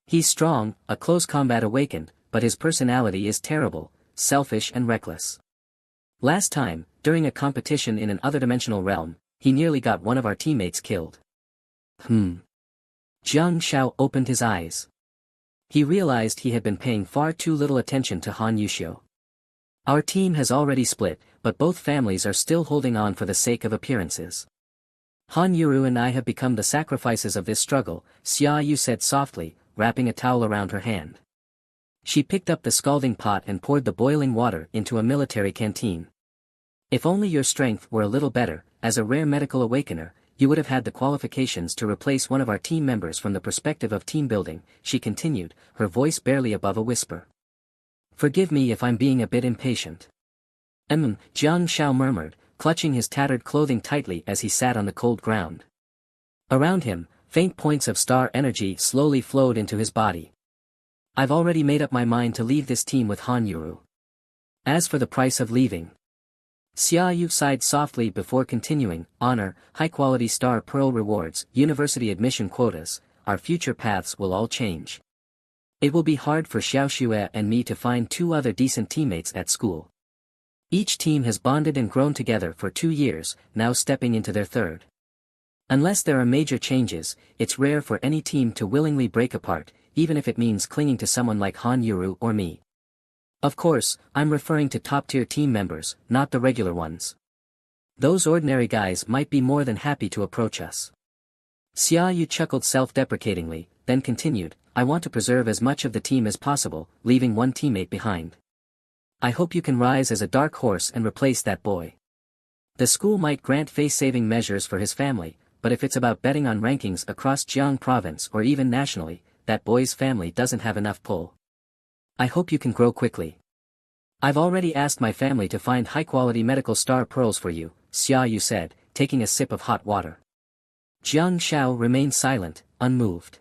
"He's strong, a close combat awakened, but his personality is terrible, selfish and reckless. Last time, during a competition in an other-dimensional realm, he nearly got one of our teammates killed." Jiang Shao opened his eyes. He realized he had been paying far too little attention to Han Yuxiu. "Our team has already split, but both families are still holding on for the sake of appearances. Han Yuru and I have become the sacrifices of this struggle," Xia Yu said softly, wrapping a towel around her hand. She picked up the scalding pot and poured the boiling water into a military canteen. If only your strength were a little better, as a rare medical awakener, you would have had the qualifications to replace one of our team members from the perspective of team building, she continued, her voice barely above a whisper. Forgive me if I'm being a bit impatient. Jiang Shao murmured, clutching his tattered clothing tightly as he sat on the cold ground. Around him, faint points of star energy slowly flowed into his body. I've already made up my mind to leave this team with Han Yuru. As for the price of leaving. Xia Yu sighed softly before continuing, honor, high-quality star pearl rewards, university admission quotas, our future paths will all change. It will be hard for Xiao Xue and me to find 2 other decent teammates at school. Each team has bonded and grown together for 2 years, now stepping into their 3rd. Unless there are major changes, it's rare for any team to willingly break apart, even if it means clinging to someone like Han Yuru or me. Of course, I'm referring to top-tier team members, not the regular ones. Those ordinary guys might be more than happy to approach us. Xia Yu chuckled self-deprecatingly, then continued, I want to preserve as much of the team as possible, leaving one teammate behind. I hope you can rise as a dark horse and replace that boy. The school might grant face-saving measures for his family, but if it's about betting on rankings across Jiang province or even nationally, that boy's family doesn't have enough pull. I hope you can grow quickly. I've already asked my family to find high-quality medical star pearls for you, Xia Yu said, taking a sip of hot water. Jiang Shao remained silent, unmoved.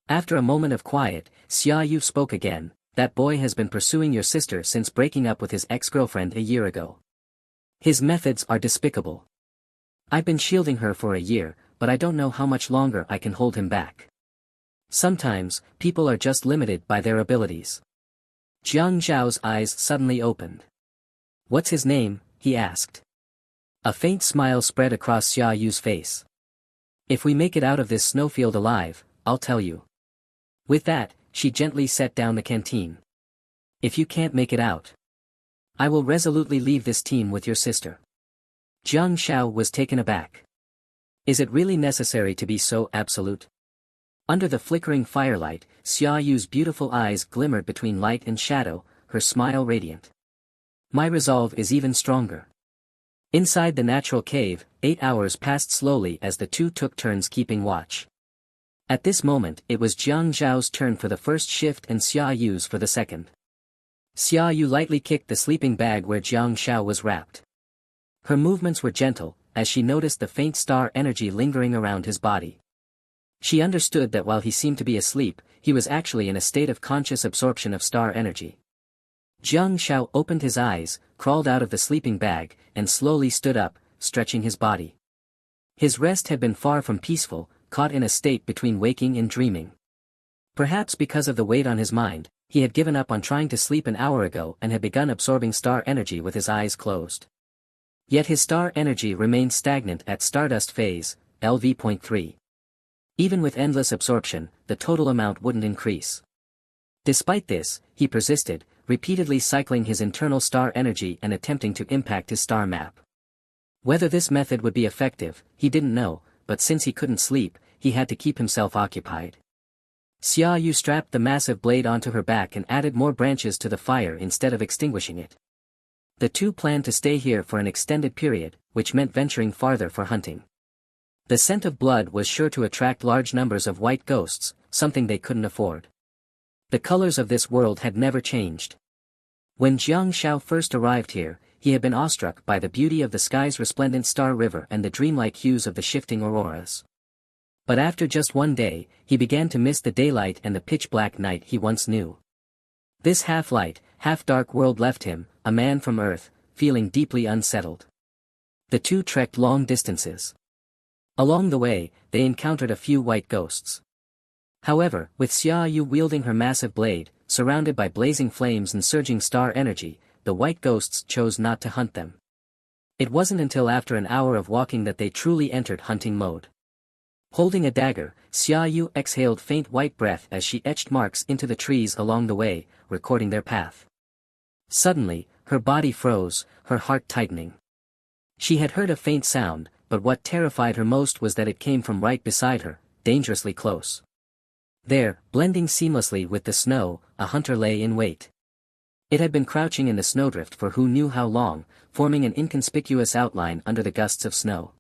After a moment of quiet, Xia Yu spoke again, that boy has been pursuing your sister since breaking up with his ex-girlfriend a year ago. His methods are despicable. I've been shielding her for a year, but I don't know how much longer I can hold him back. Sometimes, people are just limited by their abilities. Jiang Zhao's eyes suddenly opened. What's his name? He asked. A faint smile spread across Xia Yu's face. If we make it out of this snowfield alive, I'll tell you. With that, she gently set down the canteen. If you can't make it out, I will resolutely leave this team with your sister. Jiang Shao was taken aback. Is it really necessary to be so absolute? Under the flickering firelight, Xia Yu's beautiful eyes glimmered between light and shadow, her smile radiant. My resolve is even stronger. Inside the natural cave, 8 hours passed slowly as the 2 took turns keeping watch. At this moment it was Jiang Zhao's turn for the first shift and Xia Yu's for the second. Xia Yu lightly kicked the sleeping bag where Jiang Shao was wrapped. Her movements were gentle, as she noticed the faint star energy lingering around his body. She understood that while he seemed to be asleep, he was actually in a state of conscious absorption of star energy. Jiang Shao opened his eyes, crawled out of the sleeping bag, and slowly stood up, stretching his body. His rest had been far from peaceful, caught in a state between waking and dreaming. Perhaps because of the weight on his mind, he had given up on trying to sleep an hour ago and had begun absorbing star energy with his eyes closed. Yet his star energy remained stagnant at Stardust phase, LV.3. Even with endless absorption, the total amount wouldn't increase. Despite this, he persisted, repeatedly cycling his internal star energy and attempting to impact his star map. Whether this method would be effective, he didn't know, but since he couldn't sleep, he had to keep himself occupied. Xia Yu strapped the massive blade onto her back and added more branches to the fire instead of extinguishing it. The 2 planned to stay here for an extended period, which meant venturing farther for hunting. The scent of blood was sure to attract large numbers of white ghosts, something they couldn't afford. The colors of this world had never changed. When Jiang Shao first arrived here, he had been awestruck by the beauty of the sky's resplendent star river and the dreamlike hues of the shifting auroras. But after just one day, he began to miss the daylight and the pitch-black night he once knew. This half-light, half-dark world left him, a man from Earth, feeling deeply unsettled. The 2 trekked long distances. Along the way, they encountered a few white ghosts. However, with Xia Yu wielding her massive blade, surrounded by blazing flames and surging star energy, the white ghosts chose not to hunt them. It wasn't until after an hour of walking that they truly entered hunting mode. Holding a dagger, Xia Yu exhaled faint white breath as she etched marks into the trees along the way, recording their path. Suddenly, her body froze, her heart tightening. She had heard a faint sound, but what terrified her most was that it came from right beside her, dangerously close. There, blending seamlessly with the snow, a hunter lay in wait. It had been crouching in the snowdrift for who knew how long, forming an inconspicuous outline under the gusts of snow.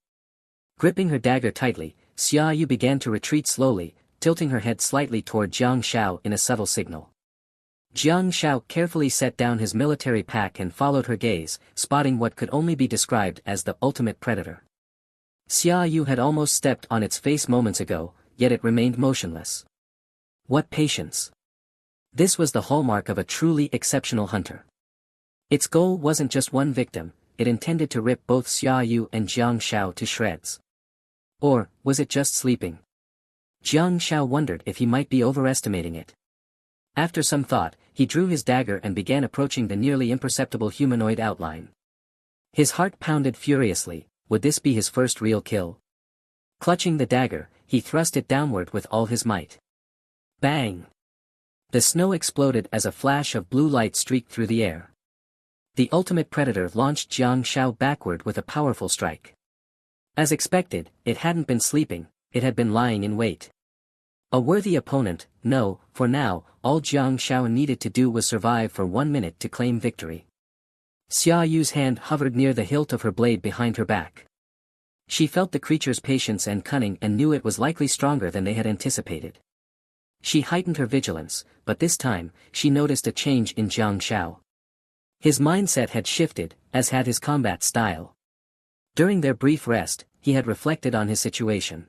Gripping her dagger tightly, Xia Yu began to retreat slowly, tilting her head slightly toward Jiang Shao in a subtle signal. Jiang Shao carefully set down his military pack and followed her gaze, spotting what could only be described as the ultimate predator. Xia Yu had almost stepped on its face moments ago, yet it remained motionless. What patience! This was the hallmark of a truly exceptional hunter. Its goal wasn't just one victim, it intended to rip both Xia Yu and Jiang Shao to shreds. Or, was it just sleeping? Jiang Shao wondered if he might be overestimating it. After some thought, he drew his dagger and began approaching the nearly imperceptible humanoid outline. His heart pounded furiously, would this be his first real kill? Clutching the dagger, he thrust it downward with all his might. Bang! The snow exploded as a flash of blue light streaked through the air. The ultimate predator launched Jiang Shao backward with a powerful strike. As expected, it hadn't been sleeping, it had been lying in wait. A worthy opponent, no, for now, all Jiang Shao needed to do was survive for 1 minute to claim victory. Xia Yu's hand hovered near the hilt of her blade behind her back. She felt the creature's patience and cunning and knew it was likely stronger than they had anticipated. She heightened her vigilance, but this time, she noticed a change in Jiang Shao. His mindset had shifted, as had his combat style. During their brief rest, he had reflected on his situation.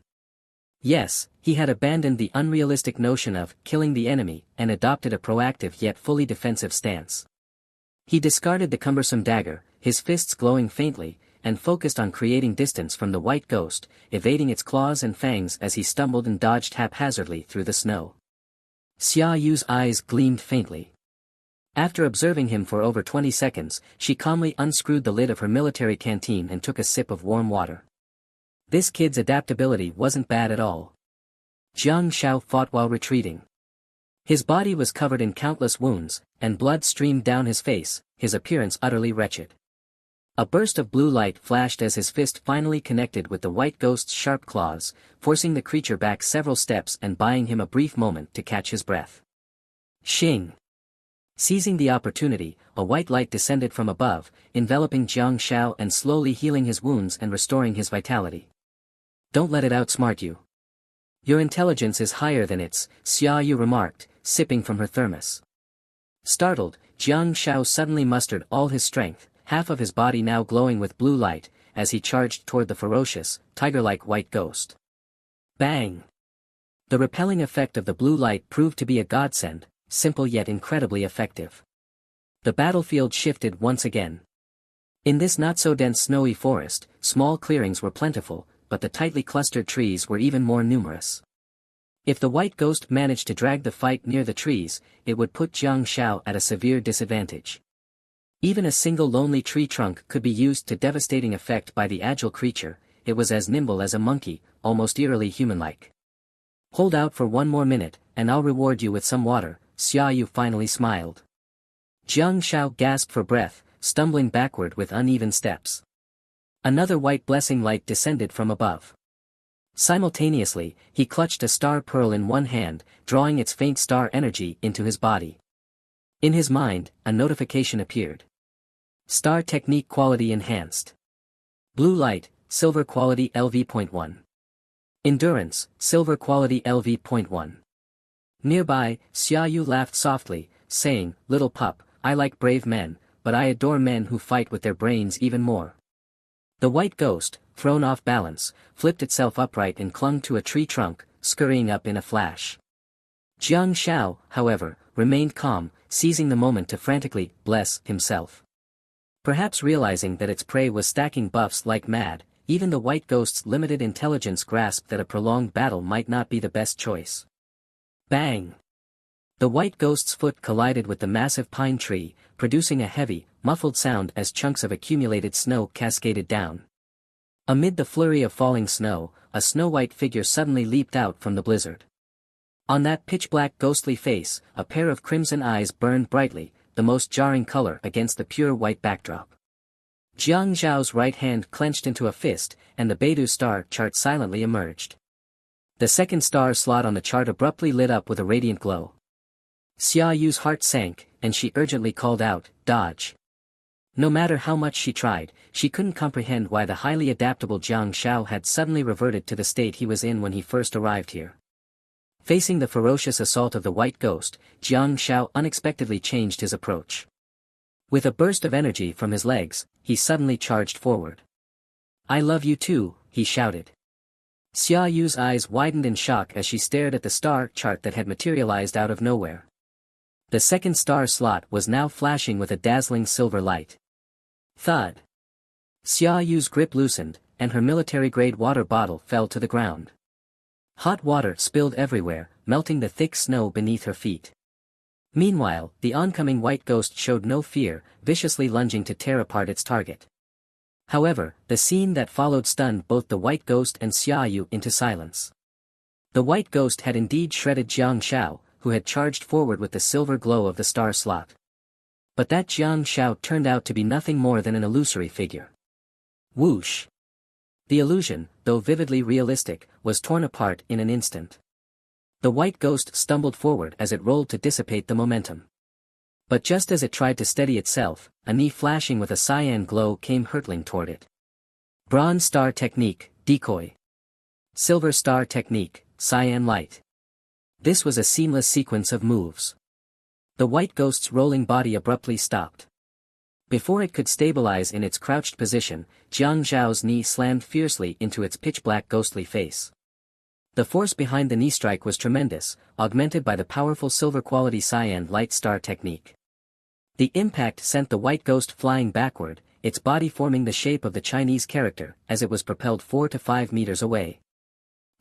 Yes, he had abandoned the unrealistic notion of killing the enemy and adopted a proactive yet fully defensive stance. He discarded the cumbersome dagger, his fists glowing faintly, and focused on creating distance from the white ghost, evading its claws and fangs as he stumbled and dodged haphazardly through the snow. Xia Yu's eyes gleamed faintly. After observing him for over 20 seconds, she calmly unscrewed the lid of her military canteen and took a sip of warm water. This kid's adaptability wasn't bad at all. Jiang Shao fought while retreating. His body was covered in countless wounds, and blood streamed down his face, his appearance utterly wretched. A burst of blue light flashed as his fist finally connected with the white ghost's sharp claws, forcing the creature back several steps and buying him a brief moment to catch his breath. Shing! Seizing the opportunity, a white light descended from above, enveloping Jiang Shao and slowly healing his wounds and restoring his vitality. Don't let it outsmart you. Your intelligence is higher than its, Xia Yu remarked, sipping from her thermos. Startled, Jiang Shao suddenly mustered all his strength, half of his body now glowing with blue light, as he charged toward the ferocious, tiger-like white ghost. Bang! The repelling effect of the blue light proved to be a godsend, simple yet incredibly effective. The battlefield shifted once again. In this not-so-dense snowy forest, small clearings were plentiful, but the tightly clustered trees were even more numerous. If the white ghost managed to drag the fight near the trees, it would put Jiang Shao at a severe disadvantage. Even a single lonely tree trunk could be used to devastating effect by the agile creature, it was as nimble as a monkey, almost eerily human-like. Hold out for 1 more minute, and I'll reward you with some water, Xia Yu finally smiled. Jiang Shao gasped for breath, stumbling backward with uneven steps. Another white blessing light descended from above. Simultaneously, he clutched a star pearl in one hand, drawing its faint star energy into his body. In his mind, a notification appeared. Star technique quality enhanced. Blue light, silver quality LV.1. Endurance, silver quality LV.1. Nearby, Xia Yu laughed softly, saying, "Little pup, I like brave men, but I adore men who fight with their brains even more." The white ghost, thrown off balance, flipped itself upright and clung to a tree trunk, scurrying up in a flash. Jiang Shao, however, remained calm, seizing the moment to frantically bless himself. Perhaps realizing that its prey was stacking buffs like mad, even the white ghost's limited intelligence grasped that a prolonged battle might not be the best choice. Bang! The white ghost's foot collided with the massive pine tree, producing a heavy, muffled sound as chunks of accumulated snow cascaded down. Amid the flurry of falling snow, a snow-white figure suddenly leaped out from the blizzard. On that pitch-black ghostly face, a pair of crimson eyes burned brightly, the most jarring color against the pure white backdrop. Jiang Zhao's right hand clenched into a fist, and the Beidou star chart silently emerged. The second star slot on the chart abruptly lit up with a radiant glow. Xia Yu's heart sank, and she urgently called out, "Dodge!" No matter how much she tried, she couldn't comprehend why the highly adaptable Jiang Shao had suddenly reverted to the state he was in when he first arrived here. Facing the ferocious assault of the white ghost, Jiang Shao unexpectedly changed his approach. With a burst of energy from his legs, he suddenly charged forward. "I love you too," he shouted. Xia Yu's eyes widened in shock as she stared at the star chart that had materialized out of nowhere. The second star slot was now flashing with a dazzling silver light. Thud. Xia Yu's grip loosened, and her military-grade water bottle fell to the ground. Hot water spilled everywhere, melting the thick snow beneath her feet. Meanwhile, the oncoming white ghost showed no fear, viciously lunging to tear apart its target. However, the scene that followed stunned both the white ghost and Xia Yu into silence. The white ghost had indeed shredded Jiang Shao, who had charged forward with the silver glow of the star slot. But that Jiang Shao turned out to be nothing more than an illusory figure. Whoosh! The illusion, though vividly realistic, was torn apart in an instant. The white ghost stumbled forward as it rolled to dissipate the momentum. But just as it tried to steady itself, a knee flashing with a cyan glow came hurtling toward it. Bronze star technique, decoy. Silver star technique, cyan light. This was a seamless sequence of moves. The white ghost's rolling body abruptly stopped. Before it could stabilize in its crouched position, Jiang Zhao's knee slammed fiercely into its pitch-black ghostly face. The force behind the knee strike was tremendous, augmented by the powerful silver-quality cyan light star technique. The impact sent the white ghost flying backward, its body forming the shape of the Chinese character as it was propelled 4 to 5 meters away.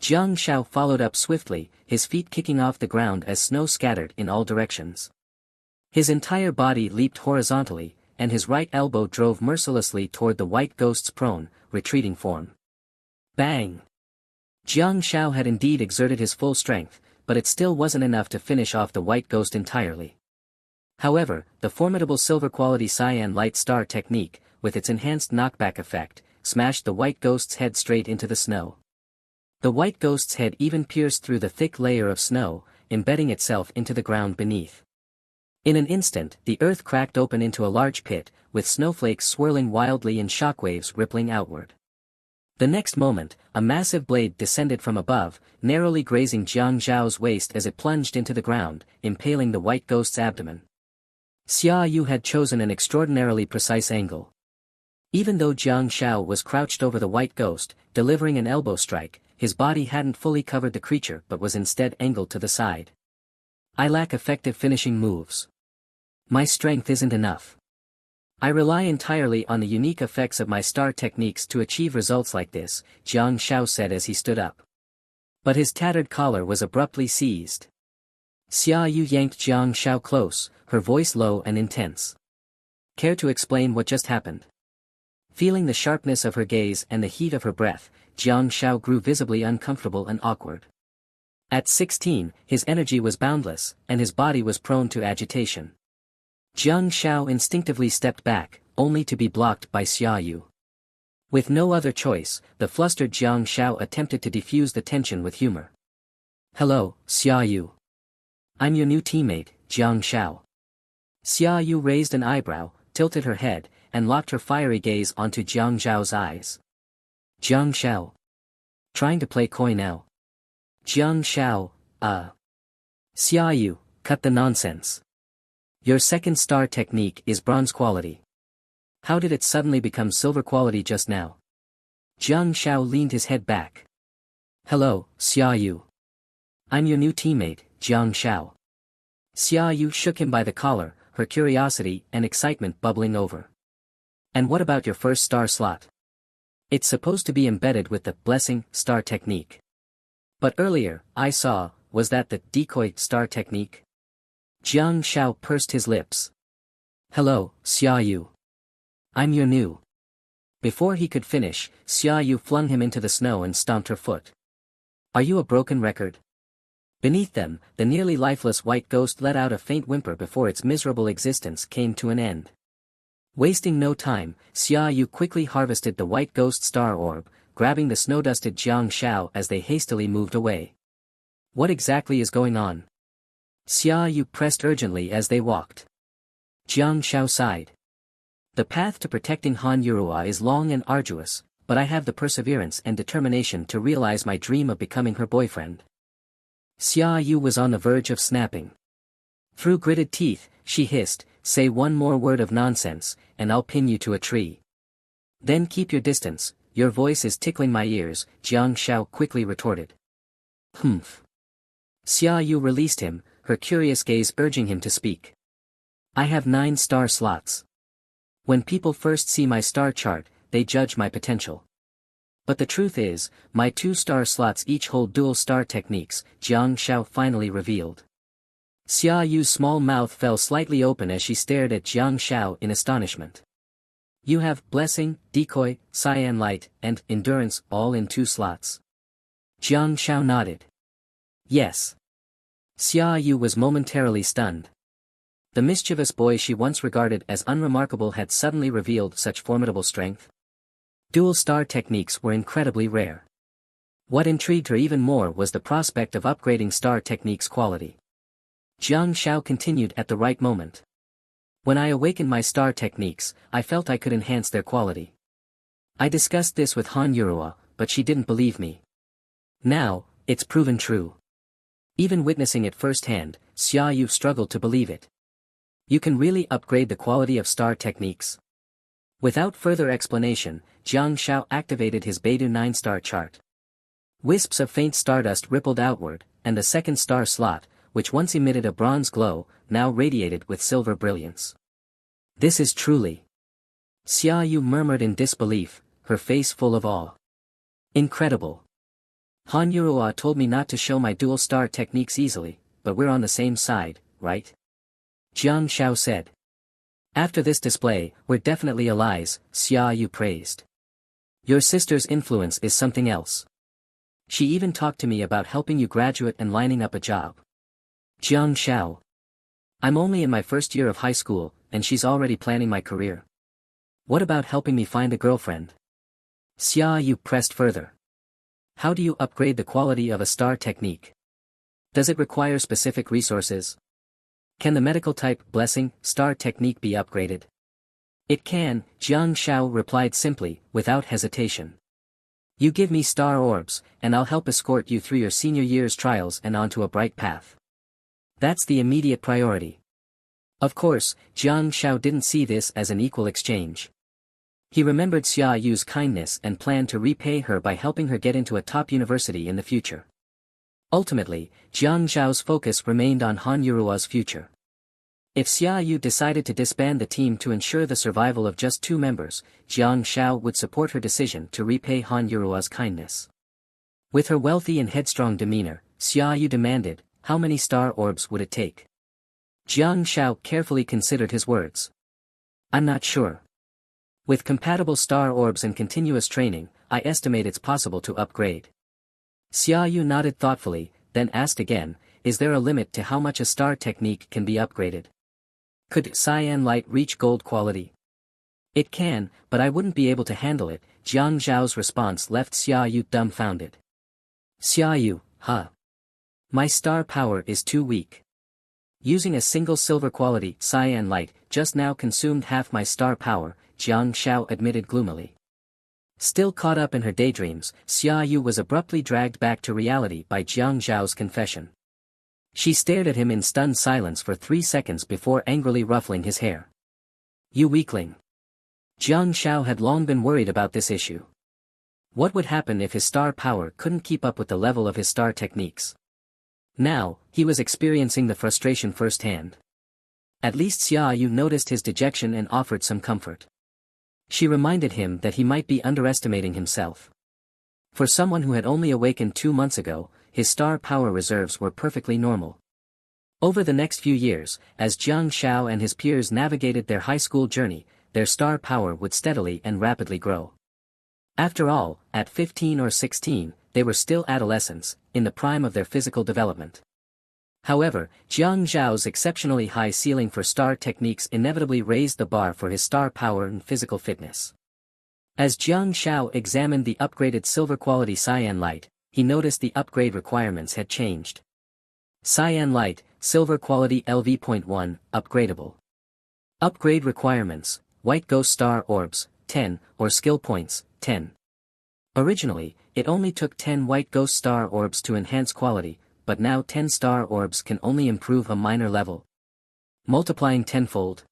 Jiang Shao followed up swiftly, his feet kicking off the ground as snow scattered in all directions. His entire body leaped horizontally, and his right elbow drove mercilessly toward the white ghost's prone, retreating form. Bang! Jiang Shao had indeed exerted his full strength, but it still wasn't enough to finish off the white ghost entirely. However, the formidable silver-quality cyan light star technique, with its enhanced knockback effect, smashed the white ghost's head straight into the snow. The white ghost's head even pierced through the thick layer of snow, embedding itself into the ground beneath. In an instant, the earth cracked open into a large pit, with snowflakes swirling wildly and shockwaves rippling outward. The next moment, a massive blade descended from above, narrowly grazing Jiang Zhao's waist as it plunged into the ground, impaling the white ghost's abdomen. Xia Yu had chosen an extraordinarily precise angle. Even though Jiang Shao was crouched over the white ghost, delivering an elbow strike, his body hadn't fully covered the creature but was instead angled to the side. "I lack effective finishing moves. My strength isn't enough. I rely entirely on the unique effects of my star techniques to achieve results like this," Jiang Shao said as he stood up. But his tattered collar was abruptly seized. Xia Yu yanked Jiang Shao close, her voice low and intense. "Care to explain what just happened?" Feeling the sharpness of her gaze and the heat of her breath, Jiang Shao grew visibly uncomfortable and awkward. At 16, his energy was boundless, and his body was prone to agitation. Jiang Shao instinctively stepped back, only to be blocked by Xia Yu. With no other choice, the flustered Jiang Shao attempted to defuse the tension with humor. "Hello, Xia Yu. I'm your new teammate, Jiang Shao." Xia Yu raised an eyebrow, tilted her head, and locked her fiery gaze onto Jiang Zhao's eyes. "Jiang Shao. Trying to play coy now?" Jiang Shao, Xia Yu, cut the nonsense. Your second star technique is bronze quality. How did it suddenly become silver quality just now? Jiang Shao leaned his head back. "Hello, Xia Yu. I'm your new teammate, Jiang Shao." Xia Yu shook him by the collar, her curiosity and excitement bubbling over. "And what about your first star slot? It's supposed to be embedded with the blessing star technique. But earlier, I saw, was that the decoy star technique?" Jiang Shao pursed his lips. "Hello, Xia Yu. I'm your new." Before he could finish, Xia Yu flung him into the snow and stomped her foot. "Are you a broken record?" Beneath them, the nearly lifeless white ghost let out a faint whimper before its miserable existence came to an end. Wasting no time, Xia Yu quickly harvested the white ghost star orb, grabbing the snow-dusted Jiang Shao as they hastily moved away. What exactly is going on? Xia Yu pressed urgently as they walked. Jiang Shao sighed. The path to protecting Han Yurua is long and arduous, but I have the perseverance and determination to realize my dream of becoming her boyfriend. Xia Yu was on the verge of snapping. Through gritted teeth, she hissed, "Say one more word of nonsense, and I'll pin you to a tree." "Then keep your distance, your voice is tickling my ears," Jiang Shao quickly retorted. "Humph." Xia Yu released him, her curious gaze urging him to speak. "I have 9 star slots. When people first see my star chart, they judge my potential. But the truth is, my 2-star slots each hold dual star techniques," Jiang Shao finally revealed. Xia Yu's small mouth fell slightly open as she stared at Jiang Shao in astonishment. "You have Blessing, Decoy, Cyan Light, and Endurance all in 2 slots." Jiang Shao nodded. "Yes." Xia Yu was momentarily stunned. The mischievous boy she once regarded as unremarkable had suddenly revealed such formidable strength. Dual star techniques were incredibly rare. What intrigued her even more was the prospect of upgrading star techniques' quality. Jiang Shao continued at the right moment. "When I awakened my star techniques, I felt I could enhance their quality. I discussed this with Han Yurua, but she didn't believe me. Now, it's proven true." Even witnessing it firsthand, Xia Yu struggled to believe it. "You can really upgrade the quality of star techniques?" Without further explanation, Jiang Shao activated his Beidou 9-star chart. Wisps of faint stardust rippled outward, and the 2nd star slot, which once emitted a bronze glow, now radiated with silver brilliance. "This is truly..." Xia Yu murmured in disbelief, her face full of awe. "Incredible. Han Yurua told me not to show my dual star techniques easily, but we're on the same side, right?" Jiang Shao said. "After this display, we're definitely allies," Xia Yu praised. "Your sister's influence is something else. She even talked to me about helping you graduate and lining up a job." Jiang Shao. "I'm only in my first year of high school, and she's already planning my career. What about helping me find a girlfriend?" Xia Yu pressed further. "How do you upgrade the quality of a star technique? Does it require specific resources? Can the medical type Blessing star technique be upgraded?" "It can," Jiang Shao replied simply, without hesitation. "You give me star orbs, and I'll help escort you through your senior year's trials and onto a bright path. That's the immediate priority." Of course, Jiang Shao didn't see this as an equal exchange. He remembered Xia Yu's kindness and planned to repay her by helping her get into a top university in the future. Ultimately, Jiang Shao's focus remained on Han Yurua's future. If Xia Yu decided to disband the team to ensure the survival of just 2 members, Jiang Shao would support her decision to repay Han Yurua's kindness. With her wealthy and headstrong demeanor, Xia Yu demanded, "How many star orbs would it take?" Jiang Shao carefully considered his words. "I'm not sure. With compatible star orbs and continuous training, I estimate it's possible to upgrade." Xia Yu nodded thoughtfully, then asked again, "Is there a limit to how much a star technique can be upgraded? Could Cyan Light reach gold quality?" "It can, but I wouldn't be able to handle it." Jiang Zhao's response left Xia Yu dumbfounded. "Xia Yu, huh? My star power is too weak. Using a single silver quality Cyan Light just now consumed half my star power," Jiang Shao admitted gloomily. Still caught up in her daydreams, Xia Yu was abruptly dragged back to reality by Jiang Zhao's confession. She stared at him in stunned silence for 3 seconds before angrily ruffling his hair. "You weakling." Jiang Shao had long been worried about this issue. What would happen if his star power couldn't keep up with the level of his star techniques? Now, he was experiencing the frustration firsthand. At least Xia Yu noticed his dejection and offered some comfort. She reminded him that he might be underestimating himself. For someone who had only awakened 2 months ago, his star power reserves were perfectly normal. Over the next few years, as Jiang Shao and his peers navigated their high school journey, their star power would steadily and rapidly grow. After all, at 15 or 16, they were still adolescents, in the prime of their physical development. However, Jiang Zhao's exceptionally high ceiling for star techniques inevitably raised the bar for his star power and physical fitness. As Jiang Shao examined the upgraded silver quality cyan light, he noticed the upgrade requirements had changed. Cyan light, silver quality LV.1, upgradable. Upgrade requirements, white ghost star orbs, 10, or skill points, 10. Originally, it only took 10 white ghost star orbs to enhance quality, but now 10 star orbs can only improve a minor level, multiplying tenfold.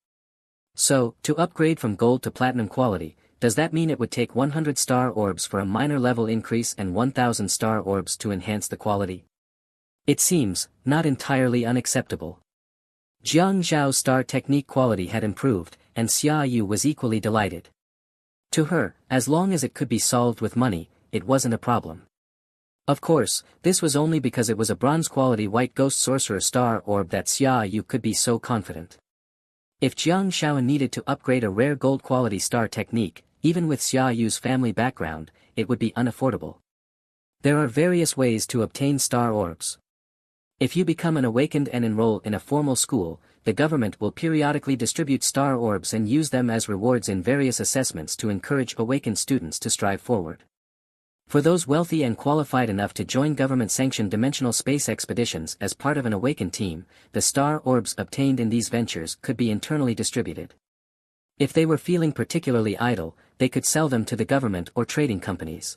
So, to upgrade from gold to platinum quality, does that mean it would take 100 star orbs for a minor level increase and 1000 star orbs to enhance the quality? It seems not entirely unacceptable. Jiang Zhao's star technique quality had improved, and Xia Yu was equally delighted. To her, as long as it could be solved with money, it wasn't a problem. Of course, this was only because it was a bronze-quality white ghost sorcerer star orb that Xia Yu could be so confident. If Jiang Shao needed to upgrade a rare gold-quality star technique, even with Xia Yu's family background, it would be unaffordable. There are various ways to obtain star orbs. If you become an awakened and enroll in a formal school, the government will periodically distribute star orbs and use them as rewards in various assessments to encourage awakened students to strive forward. For those wealthy and qualified enough to join government-sanctioned dimensional space expeditions as part of an awakened team, the star orbs obtained in these ventures could be internally distributed. If they were feeling particularly idle, they could sell them to the government or trading companies.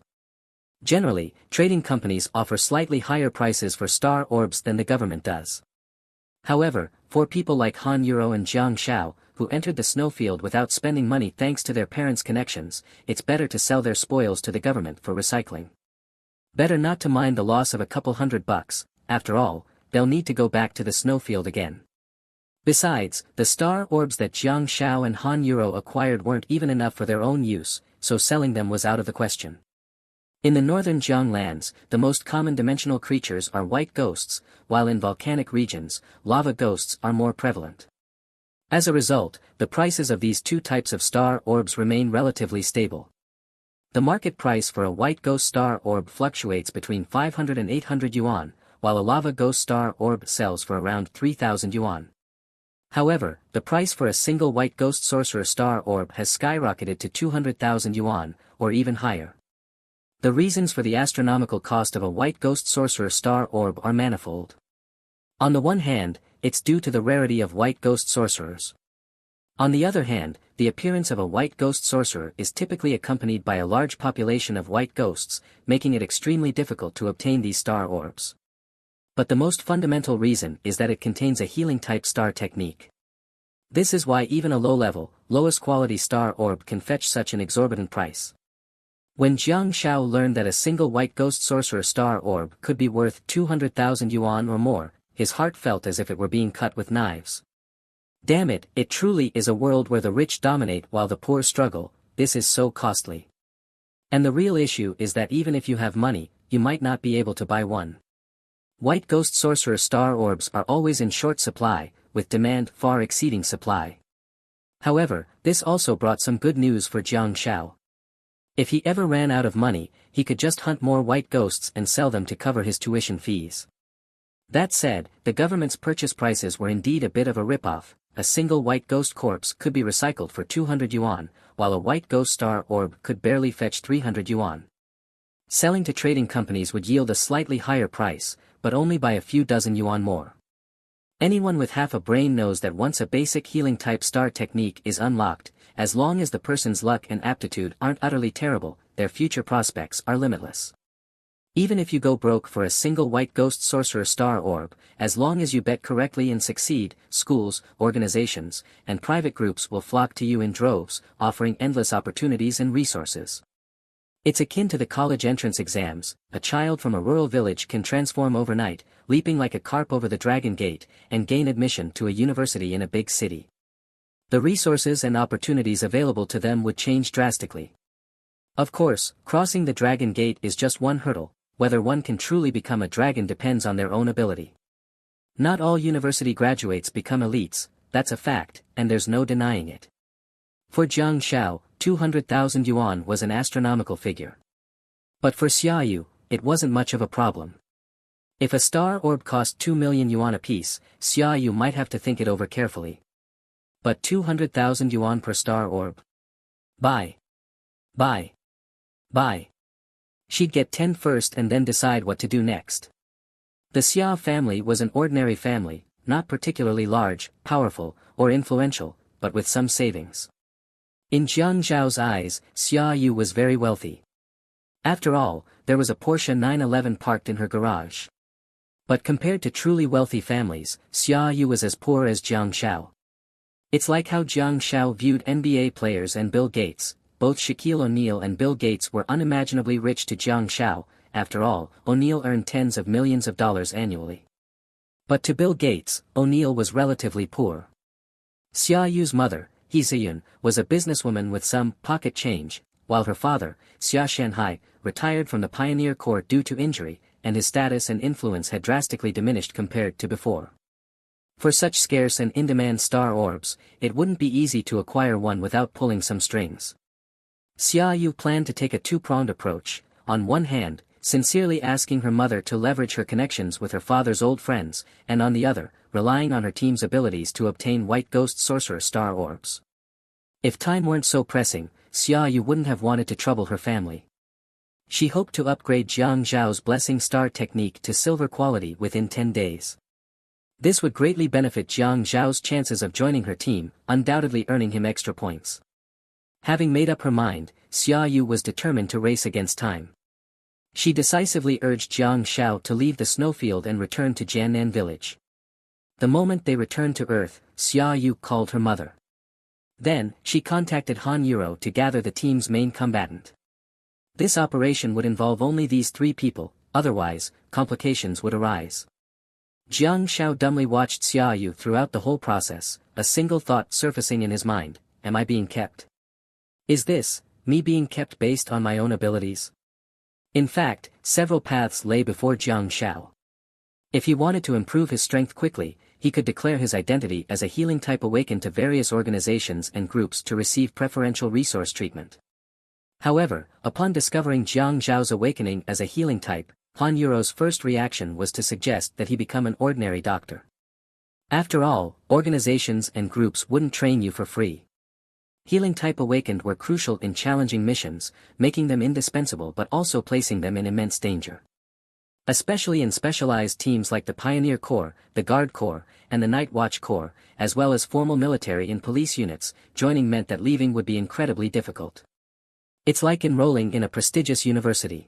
Generally, trading companies offer slightly higher prices for star orbs than the government does. However, for people like Han Yuro and Jiang Shao, who entered the snowfield without spending money thanks to their parents' connections, it's better to sell their spoils to the government for recycling. Better not to mind the loss of a couple $100, after all, they'll need to go back to the snowfield again. Besides, the star orbs that Jiang Shao and Han Yuro acquired weren't even enough for their own use, so selling them was out of the question. In the northern Jiang lands, the most common dimensional creatures are white ghosts, while in volcanic regions, lava ghosts are more prevalent. As a result, the prices of these two types of star orbs remain relatively stable. The market price for a white ghost star orb fluctuates between 500 and 800 yuan, while a lava ghost star orb sells for around 3,000 yuan. However, the price for a single white ghost sorcerer star orb has skyrocketed to 200,000 yuan, or even higher. The reasons for the astronomical cost of a white ghost sorcerer star orb are manifold. On the one hand, it's due to the rarity of white ghost sorcerers. On the other hand, the appearance of a white ghost sorcerer is typically accompanied by a large population of white ghosts, making it extremely difficult to obtain these star orbs. But the most fundamental reason is that it contains a healing-type star technique. This is why even a low-level, lowest-quality star orb can fetch such an exorbitant price. When Jiang Shao learned that a single white ghost sorcerer star orb could be worth 200,000 yuan or more, his heart felt as if it were being cut with knives. Damn it, it truly is a world where the rich dominate while the poor struggle. This is so costly. And the real issue is that even if you have money, you might not be able to buy one. White ghost sorcerer star orbs are always in short supply, with demand far exceeding supply. However, this also brought some good news for Jiang Shao. If he ever ran out of money, he could just hunt more white ghosts and sell them to cover his tuition fees. That said, the government's purchase prices were indeed a bit of a ripoff. A single white ghost corpse could be recycled for 200 yuan, while a white ghost star orb could barely fetch 300 yuan. Selling to trading companies would yield a slightly higher price, but only by a few dozen yuan more. Anyone with half a brain knows that once a basic healing-type star technique is unlocked, as long as the person's luck and aptitude aren't utterly terrible, their future prospects are limitless. Even if you go broke for a single white ghost sorcerer star orb, as long as you bet correctly and succeed, schools, organizations, and private groups will flock to you in droves, offering endless opportunities and resources. It's akin to the college entrance exams. A child from a rural village can transform overnight, leaping like a carp over the Dragon Gate, and gain admission to a university in a big city. The resources and opportunities available to them would change drastically. Of course, crossing the Dragon Gate is just one hurdle. Whether one can truly become a dragon depends on their own ability. Not all university graduates become elites, that's a fact, and there's no denying it. For Jiang Shao, 200,000 yuan was an astronomical figure. But for Xia Yu, it wasn't much of a problem. If a star orb cost 2 million yuan apiece, Xia Yu might have to think it over carefully. But 200,000 yuan per star orb? Buy. Bye. Bye. She'd get 10 first and then decide what to do next. The Xia family was an ordinary family, not particularly large, powerful, or influential, but with some savings. In Jiang Zhao's eyes, Xia Yu was very wealthy. After all, there was a Porsche 911 parked in her garage. But compared to truly wealthy families, Xia Yu was as poor as Jiang Zhao. It's like how Jiang Zhao viewed NBA players and Bill Gates. Both Shaquille O'Neal and Bill Gates were unimaginably rich to Jiang Zhao. After all, O'Neal earned tens of millions of dollars annually. But to Bill Gates, O'Neal was relatively poor. Xia Yu's mother, He Ziyun, was a businesswoman with some pocket change, while her father, Xia Shanhai, retired from the Pioneer Corps due to injury, and his status and influence had drastically diminished compared to before. For such scarce and in-demand star orbs, it wouldn't be easy to acquire one without pulling some strings. Xia Yu planned to take a two-pronged approach, on one hand, sincerely asking her mother to leverage her connections with her father's old friends, and on the other, relying on her team's abilities to obtain white ghost sorcerer star orbs. If time weren't so pressing, Xia Yu wouldn't have wanted to trouble her family. She hoped to upgrade Jiang Zhao's blessing star technique to silver quality within 10 days. This would greatly benefit Jiang Zhao's chances of joining her team, undoubtedly earning him extra points. Having made up her mind, Xia Yu was determined to race against time. She decisively urged Jiang Zhao to leave the snowfield and return to Jiannan village. The moment they returned to Earth, Xia Yu called her mother. Then, she contacted Han Yuro to gather the team's main combatant. This operation would involve only these 3 people, otherwise, complications would arise. Jiang Zhao dumbly watched Xia Yu throughout the whole process, a single thought surfacing in his mind: am I being kept? Is this, me being kept based on my own abilities? In fact, several paths lay before Jiang Zhao. If he wanted to improve his strength quickly, he could declare his identity as a healing type awakened to various organizations and groups to receive preferential resource treatment. However, upon discovering Jiang Zhao's awakening as a healing type, Han Yuro's first reaction was to suggest that he become an ordinary doctor. After all, organizations and groups wouldn't train you for free. Healing type awakened were crucial in challenging missions, making them indispensable but also placing them in immense danger. Especially in specialized teams like the Pioneer Corps, the Guard Corps, and the Night Watch Corps, as well as formal military and police units, joining meant that leaving would be incredibly difficult. It's like enrolling in a prestigious university.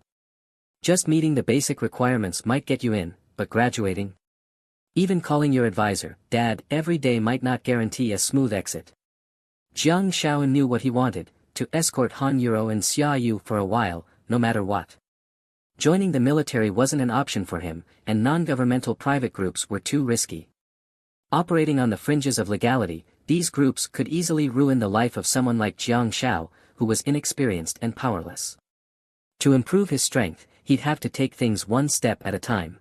Just meeting the basic requirements might get you in, but graduating? Even calling your advisor, Dad, every day might not guarantee a smooth exit. Jiang Zhao knew what he wanted: to escort Han Yuro and Xia Yu for a while, no matter what. Joining the military wasn't an option for him, and non-governmental private groups were too risky. Operating on the fringes of legality, these groups could easily ruin the life of someone like Jiang Zhao, who was inexperienced and powerless. To improve his strength, he'd have to take things one step at a time.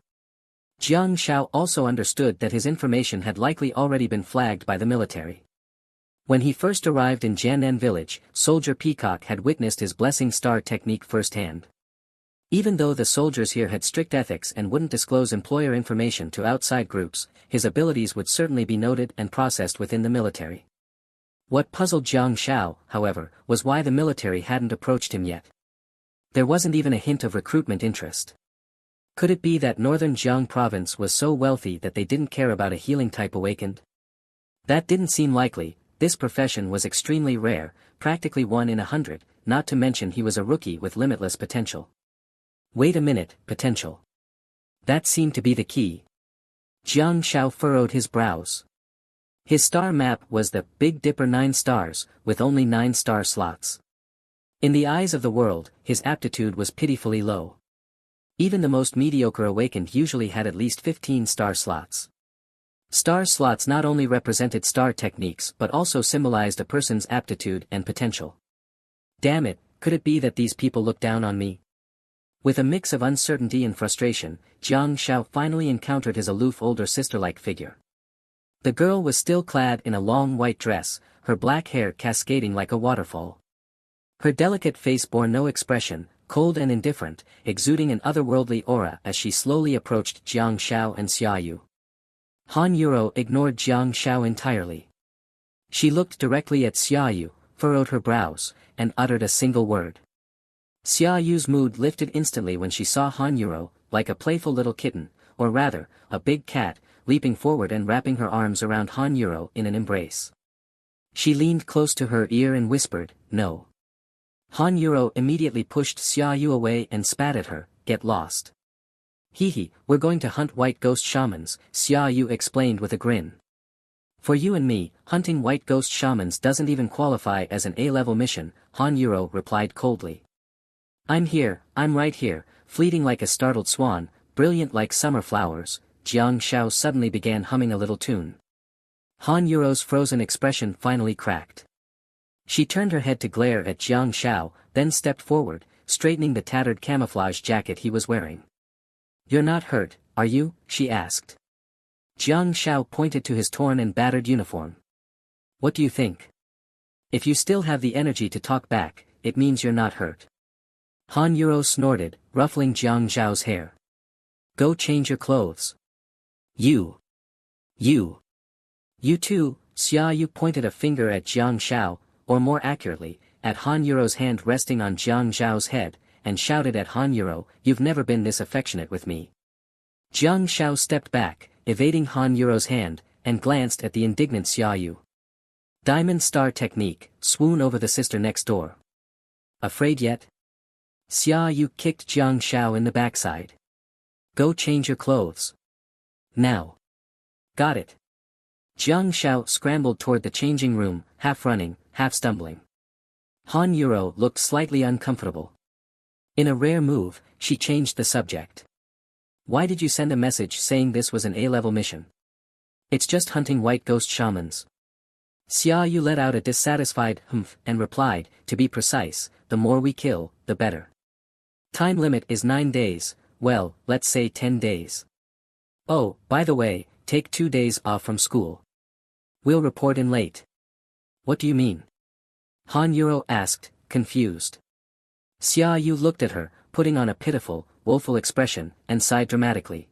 Jiang Zhao also understood that his information had likely already been flagged by the military. When he first arrived in Jiannan village, Soldier Peacock had witnessed his blessing star technique firsthand. Even though the soldiers here had strict ethics and wouldn't disclose employer information to outside groups, his abilities would certainly be noted and processed within the military. What puzzled Jiang Zhao, however, was why the military hadn't approached him yet. There wasn't even a hint of recruitment interest. Could it be that northern Jiang province was so wealthy that they didn't care about a healing type awakened? That didn't seem likely. This profession was extremely rare, practically 1 in 100, not to mention he was a rookie with limitless potential. Wait a minute, potential. That seemed to be the key. Jiang Zhao furrowed his brows. His star map was the Big Dipper 9 stars, with only 9 star slots. In the eyes of the world, his aptitude was pitifully low. Even the most mediocre awakened usually had at least 15 star slots. Star slots not only represented star techniques but also symbolized a person's aptitude and potential. Damn it, could it be that these people look down on me? With a mix of uncertainty and frustration, Jiang Zhao finally encountered his aloof older sister-like figure. The girl was still clad in a long white dress, her black hair cascading like a waterfall. Her delicate face bore no expression, cold and indifferent, exuding an otherworldly aura as she slowly approached Jiang Zhao and Xia Yu. Han Yuro ignored Jiang Zhao entirely. She looked directly at Xia Yu, furrowed her brows, and uttered a single word. Xia Yu's mood lifted instantly when she saw Han Yuro, like a playful little kitten, or rather, a big cat, leaping forward and wrapping her arms around Han Yuro in an embrace. She leaned close to her ear and whispered, "No." Han Yuro immediately pushed Xia Yu away and spat at her, "Get lost." "Hee, we're going to hunt white ghost shamans," Xia Yu explained with a grin. "For you and me, hunting white ghost shamans doesn't even qualify as an A-level mission," Han Yuro replied coldly. I'm right here, fleeting like a startled swan, brilliant like summer flowers." Jiang Shao suddenly began humming a little tune. Han Yuro's frozen expression finally cracked. She turned her head to glare at Jiang Shao, then stepped forward, straightening the tattered camouflage jacket he was wearing. "You're not hurt, are you?" she asked. Jiang Shao pointed to his torn and battered uniform. "What do you think? If you still have the energy to talk back, it means you're not hurt." Han Yuro snorted, ruffling Jiang Shao's hair. "Go change your clothes." You too," Xia Yu pointed a finger at Jiang Shao, or more accurately, at Han Yuro's hand resting on Jiang Zhao's head, and shouted at Han Yuro, "You've never been this affectionate with me." Jiang Shao stepped back, evading Han Yuro's hand, and glanced at the indignant Xia Yu. "Diamond Star Technique, swoon over the sister next door. Afraid yet?" Xia Yu kicked Jiang Shao in the backside. "Go change your clothes. Now." "Got it." Jiang Shao scrambled toward the changing room, half running, half stumbling. Han Yuro looked slightly uncomfortable. In a rare move, she changed the subject. "Why did you send a message saying this was an A-level mission?" "It's just hunting white ghost shamans." Xia Yu let out a dissatisfied humph and replied, "To be precise, the more we kill, the better. Time limit is 9 days, well, let's say 10 days. Oh, by the way, take 2 days off from school. We'll report in late." "What do you mean?" Han Yuro asked, confused. Xia Yu looked at her, putting on a pitiful, woeful expression, and sighed dramatically.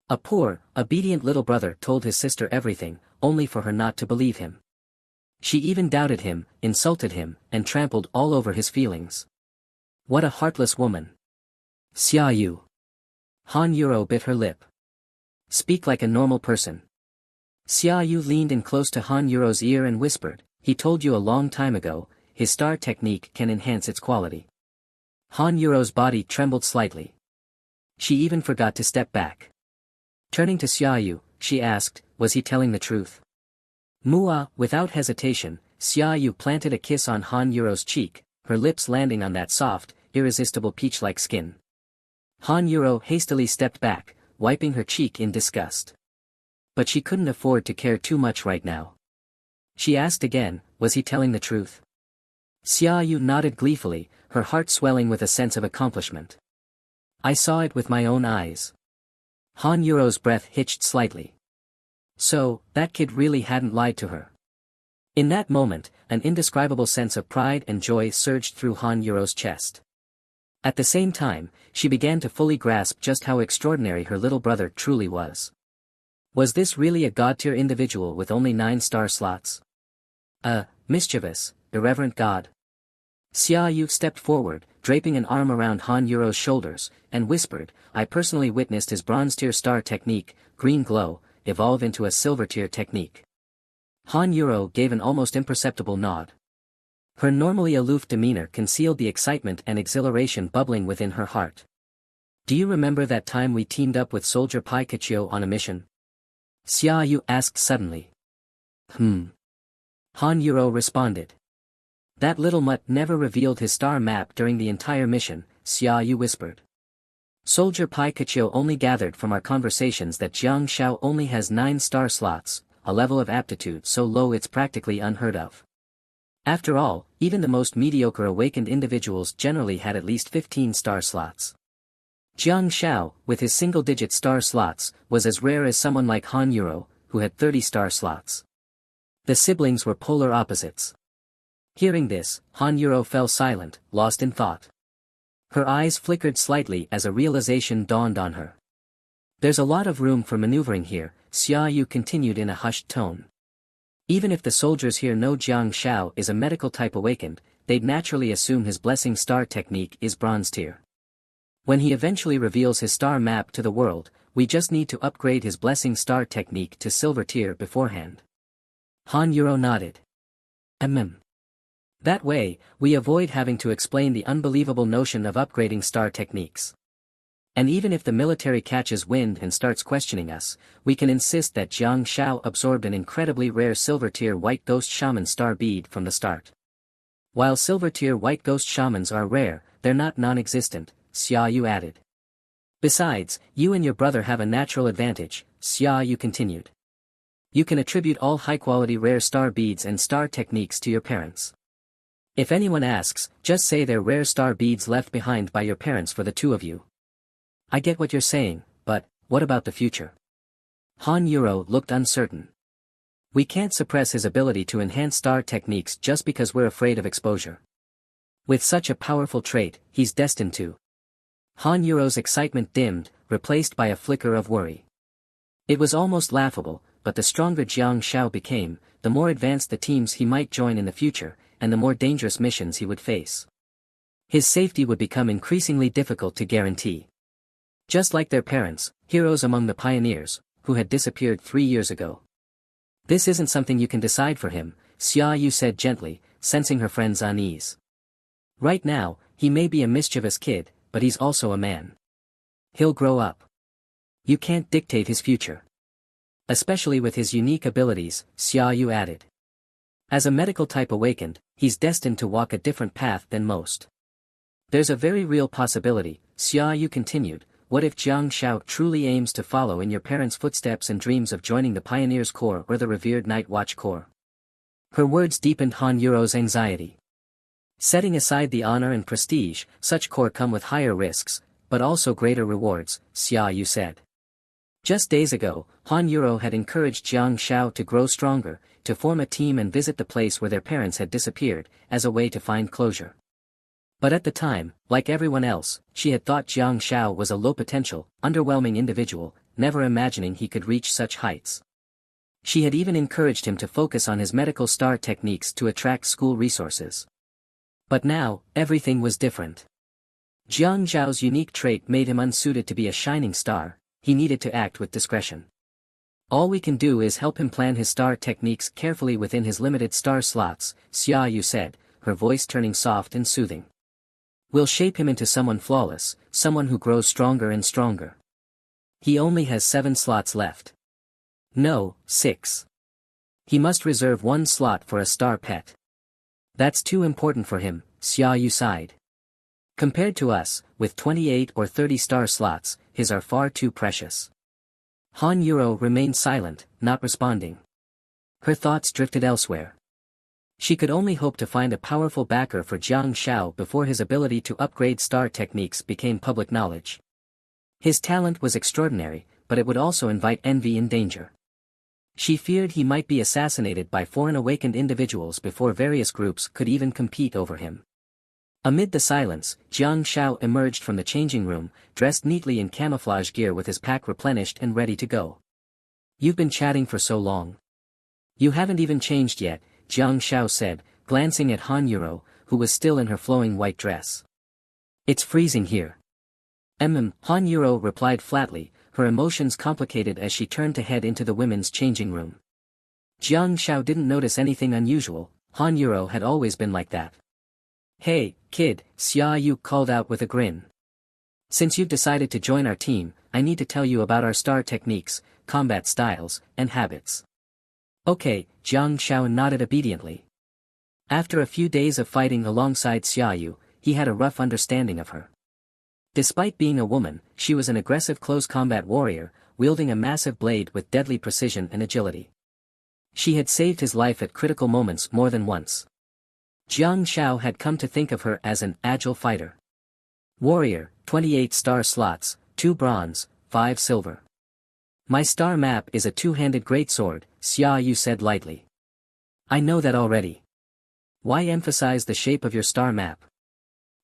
A poor, obedient little brother told his sister everything, only for her not to believe him. She even doubted him, insulted him, and trampled all over his feelings. What a heartless woman. "Xia Yu." Han Yuro bit her lip. "Speak like a normal person." Xia Yu leaned in close to Han Yuro's ear and whispered, "He told you a long time ago, his star technique can enhance its quality." Han Yuro's body trembled slightly. She even forgot to step back. Turning to Xia Yu, she asked, "Was he telling the truth?" Mua, without hesitation, Xia Yu planted a kiss on Han Yuro's cheek, her lips landing on that soft, irresistible peach-like skin. Han Yuro hastily stepped back, wiping her cheek in disgust. But she couldn't afford to care too much right now. She asked again, "Was he telling the truth?" Xia Yu nodded gleefully, her heart swelling with a sense of accomplishment. "I saw it with my own eyes." Han Yuro's breath hitched slightly. So, that kid really hadn't lied to her. In that moment, an indescribable sense of pride and joy surged through Han Yuro's chest. At the same time, she began to fully grasp just how extraordinary her little brother truly was. Was this really a god-tier individual with only 9 star slots? A mischievous, irreverent god? Xia Yu stepped forward, draping an arm around Han Yuro's shoulders, and whispered, "I personally witnessed his bronze-tier star technique, Green Glow, evolve into a silver-tier technique." Han Yuro gave an almost imperceptible nod. Her normally aloof demeanor concealed the excitement and exhilaration bubbling within her heart. "Do you remember that time we teamed up with Soldier Pikachu on a mission?" Xia Yu asked suddenly. Han Yuro responded. "That little mutt never revealed his star map during the entire mission," Xia Yu whispered. "Soldier Pikachu only gathered from our conversations that Jiang Shao only has 9 star slots, a level of aptitude so low it's practically unheard of. After all, even the most mediocre awakened individuals generally had at least 15 star slots. Jiang Shao, with his single-digit star slots, was as rare as someone like Han Yuro, who had 30 star slots. The siblings were polar opposites." Hearing this, Han Yuro fell silent, lost in thought. Her eyes flickered slightly as a realization dawned on her. "There's a lot of room for maneuvering here," Xia Yu continued in a hushed tone. "Even if the soldiers here know Jiang Shao is a medical type awakened, they'd naturally assume his blessing star technique is bronze tier. When he eventually reveals his star map to the world, we just need to upgrade his blessing star technique to silver tier beforehand. Han Yuro nodded. That way, we avoid having to explain the unbelievable notion of upgrading star techniques. And even if the military catches wind and starts questioning us, we can insist that Jiang Shao absorbed an incredibly rare silver tier white ghost shaman star bead from the start. While silver tier white ghost shamans are rare, they're not non-existent, Xia Yu added. Besides, you and your brother have a natural advantage, Xia Yu continued. You can attribute all high-quality rare star beads and star techniques to your parents. If anyone asks, just say they're rare star beads left behind by your parents for the two of you. I get what you're saying, but, what about the future? Han Yuro looked uncertain. We can't suppress his ability to enhance star techniques just because we're afraid of exposure. With such a powerful trait, he's destined to. Han Yuro's excitement dimmed, replaced by a flicker of worry. It was almost laughable, but the stronger Jiang Shao became, the more advanced the teams he might join in the future, and the more dangerous missions he would face. His safety would become increasingly difficult to guarantee. Just like their parents, heroes among the pioneers, who had disappeared 3 years ago. This isn't something you can decide for him, Xia Yu said gently, sensing her friend's unease. Right now, he may be a mischievous kid, but he's also a man. He'll grow up. You can't dictate his future. Especially with his unique abilities, Xia Yu added. As a medical type awakened, he's destined to walk a different path than most. There's a very real possibility, Xia Yu continued, what if Jiang Shao truly aims to follow in your parents' footsteps and dreams of joining the Pioneers Corps or the revered Night Watch Corps? Her words deepened Han Yuro's anxiety. Setting aside the honor and prestige, such corps come with higher risks, but also greater rewards, Xia Yu said. Just days ago, Han Yuro had encouraged Jiang Shao to grow stronger, to form a team and visit the place where their parents had disappeared, as a way to find closure. But at the time, like everyone else, she had thought Jiang Shao was a low-potential, underwhelming individual, never imagining he could reach such heights. She had even encouraged him to focus on his medical star techniques to attract school resources. But now, everything was different. Jiang Zhao's unique trait made him unsuited to be a shining star, he needed to act with discretion. All we can do is help him plan his star techniques carefully within his limited star slots, Xia Yu said, her voice turning soft and soothing. We'll shape him into someone flawless, someone who grows stronger and stronger. He only has 7 slots left. No, 6. He must reserve 1 slot for a star pet. That's too important for him, Xia Yu sighed. Compared to us, with 28 or 30 star slots, his are far too precious. Han Yuro remained silent, not responding. Her thoughts drifted elsewhere. She could only hope to find a powerful backer for Jiang Shao before his ability to upgrade star techniques became public knowledge. His talent was extraordinary, but it would also invite envy and danger. She feared he might be assassinated by foreign awakened individuals before various groups could even compete over him. Amid the silence, Jiang Shao emerged from the changing room, dressed neatly in camouflage gear with his pack replenished and ready to go. You've been chatting for so long. You haven't even changed yet, Jiang Shao said, glancing at Han Yuro, who was still in her flowing white dress. It's freezing here. Han Yuro replied flatly, her emotions complicated as she turned to head into the women's changing room. Jiang Shao didn't notice anything unusual, Han Yuro had always been like that. Hey, kid, Xia Yu called out with a grin. Since you've decided to join our team, I need to tell you about our star techniques, combat styles, and habits. Okay, Jiang Shao nodded obediently. After a few days of fighting alongside Xia Yu, he had a rough understanding of her. Despite being a woman, she was an aggressive close combat warrior, wielding a massive blade with deadly precision and agility. She had saved his life at critical moments more than once. Jiang Shao had come to think of her as an agile fighter. Warrior, 28 star slots, 2 bronze, 5 silver. My star map is a 2-handed greatsword, Xia Yu said lightly. I know that already. Why emphasize the shape of your star map?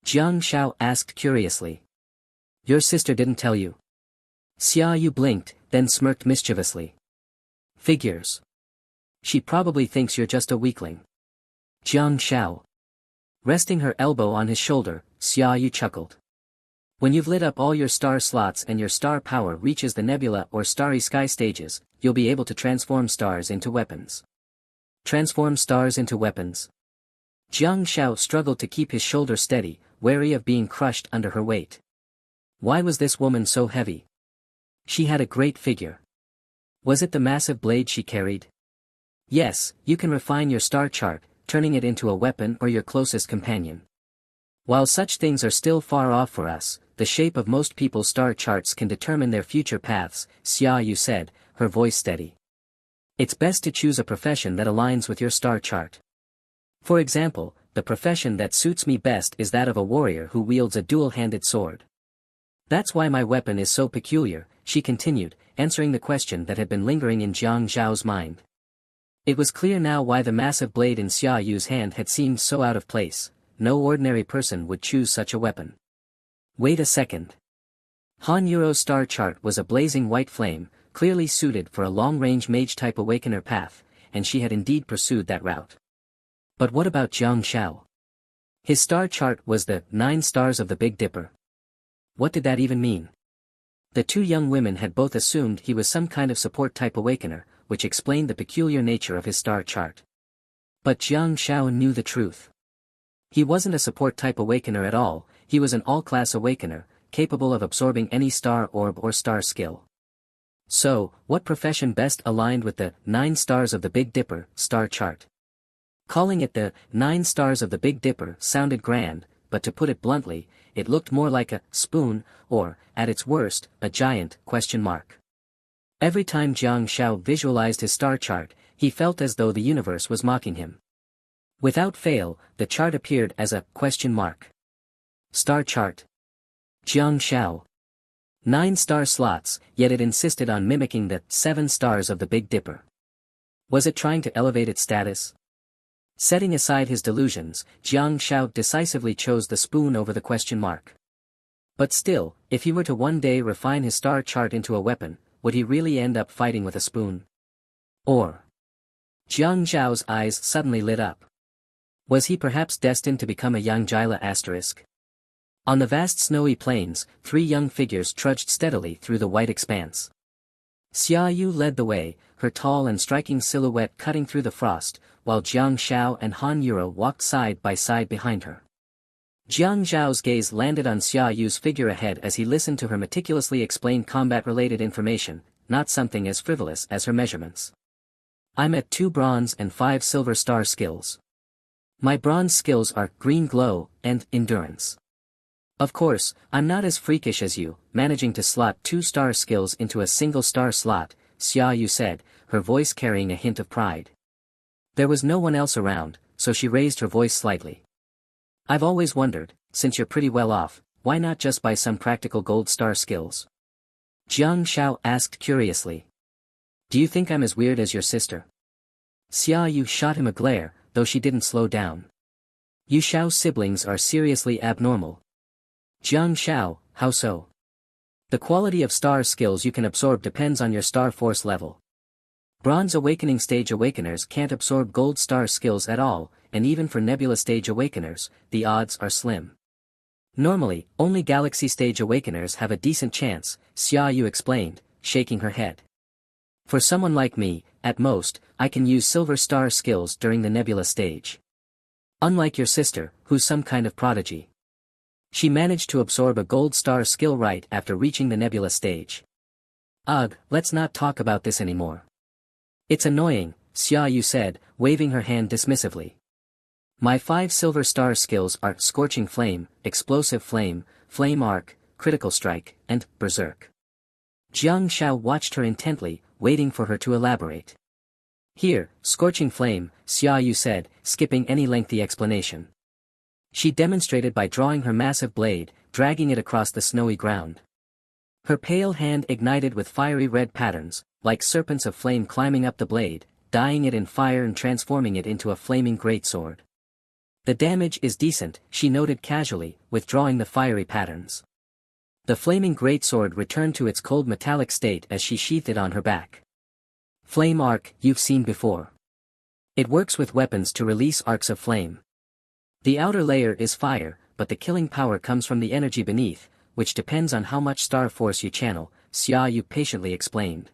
Jiang Shao asked curiously. Your sister didn't tell you. Xia Yu blinked, then smirked mischievously. Figures. She probably thinks you're just a weakling. Jiang Shao. Resting her elbow on his shoulder, Xiaoyu chuckled. When you've lit up all your star slots and your star power reaches the nebula or starry sky stages, you'll be able to transform stars into weapons. Transform stars into weapons? Jiang Shao struggled to keep his shoulder steady, wary of being crushed under her weight. Why was this woman so heavy? She had a great figure. Was it the massive blade she carried? Yes, you can refine your star chart, turning it into a weapon or your closest companion. While such things are still far off for us, the shape of most people's star charts can determine their future paths, Xiaoyu said, her voice steady. It's best to choose a profession that aligns with your star chart. For example, the profession that suits me best is that of a warrior who wields a dual-handed sword. That's why my weapon is so peculiar, she continued, answering the question that had been lingering in Jiang Zhao's mind. It was clear now why the massive blade in Xiaoyu's hand had seemed so out of place. No ordinary person would choose such a weapon. Wait a second. Han Yuro's star chart was a blazing white flame, clearly suited for a long-range mage-type awakener path, and she had indeed pursued that route. But what about Jiang Shao? His star chart was the 9 stars of the Big Dipper. What did that even mean? The two young women had both assumed he was some kind of support-type awakener, which explained the peculiar nature of his star chart. But Jiang Shao knew the truth. He wasn't a support-type awakener at all, he was an all-class awakener, capable of absorbing any star orb or star skill. So, what profession best aligned with the 9 stars of the Big Dipper star chart? Calling it the 9 stars of the Big Dipper sounded grand, but to put it bluntly, it looked more like a spoon, or, at its worst, a giant question mark. Every time Jiang Shao visualized his star chart, he felt as though the universe was mocking him. Without fail, the chart appeared as a question mark. Star chart. Jiang Shao. 9 star slots, yet it insisted on mimicking the 7 stars of the Big Dipper. Was it trying to elevate its status? Setting aside his delusions, Jiang Shao decisively chose the spoon over the question mark. But still, if he were to one day refine his star chart into a weapon, would he really end up fighting with a spoon? Or? Jiang Zhao's eyes suddenly lit up. Was he perhaps destined to become a Yangjila asterisk? On the vast snowy plains, 3 young figures trudged steadily through the white expanse. Xiaoyu led the way, her tall and striking silhouette cutting through the frost, while Jiang Shao and Han Yuro walked side by side behind her. Jiang Zhao's gaze landed on Xiaoyu's figure ahead as he listened to her meticulously explain combat-related information, not something as frivolous as her measurements. I'm at 2 bronze and 5 silver star skills. My bronze skills are green glow and endurance. Of course, I'm not as freakish as you, managing to slot 2 star skills into a single star slot, Xiaoyu said, her voice carrying a hint of pride. There was no one else around, so she raised her voice slightly. I've always wondered, since you're pretty well off, why not just buy some practical gold star skills? Jiang Shao asked curiously. Do you think I'm as weird as your sister? Xiaoyu shot him a glare, though she didn't slow down. You Shao siblings are seriously abnormal. Jiang Shao, how so? The quality of star skills you can absorb depends on your star force level. Bronze awakening stage awakeners can't absorb gold star skills at all, and even for nebula stage awakeners, the odds are slim. Normally, only galaxy stage awakeners have a decent chance, Xiaoyu explained, shaking her head. For someone like me, at most, I can use silver star skills during the nebula stage. Unlike your sister, who's some kind of prodigy. She managed to absorb a gold star skill right after reaching the nebula stage. Ugh, let's not talk about this anymore. It's annoying, Xiaoyu said, waving her hand dismissively. My 5 silver star skills are Scorching Flame, Explosive Flame, Flame Arc, Critical Strike, and Berserk. Jiang Shao watched her intently, waiting for her to elaborate. Here, Scorching Flame, Xiaoyu said, skipping any lengthy explanation. She demonstrated by drawing her massive blade, dragging it across the snowy ground. Her pale hand ignited with fiery red patterns, like serpents of flame climbing up the blade, dyeing it in fire and transforming it into a flaming greatsword. The damage is decent, she noted casually, withdrawing the fiery patterns. The flaming greatsword returned to its cold metallic state as she sheathed it on her back. Flame Arc, you've seen before. It works with weapons to release arcs of flame. The outer layer is fire, but the killing power comes from the energy beneath, which depends on how much star force you channel, Xia Yu patiently explained.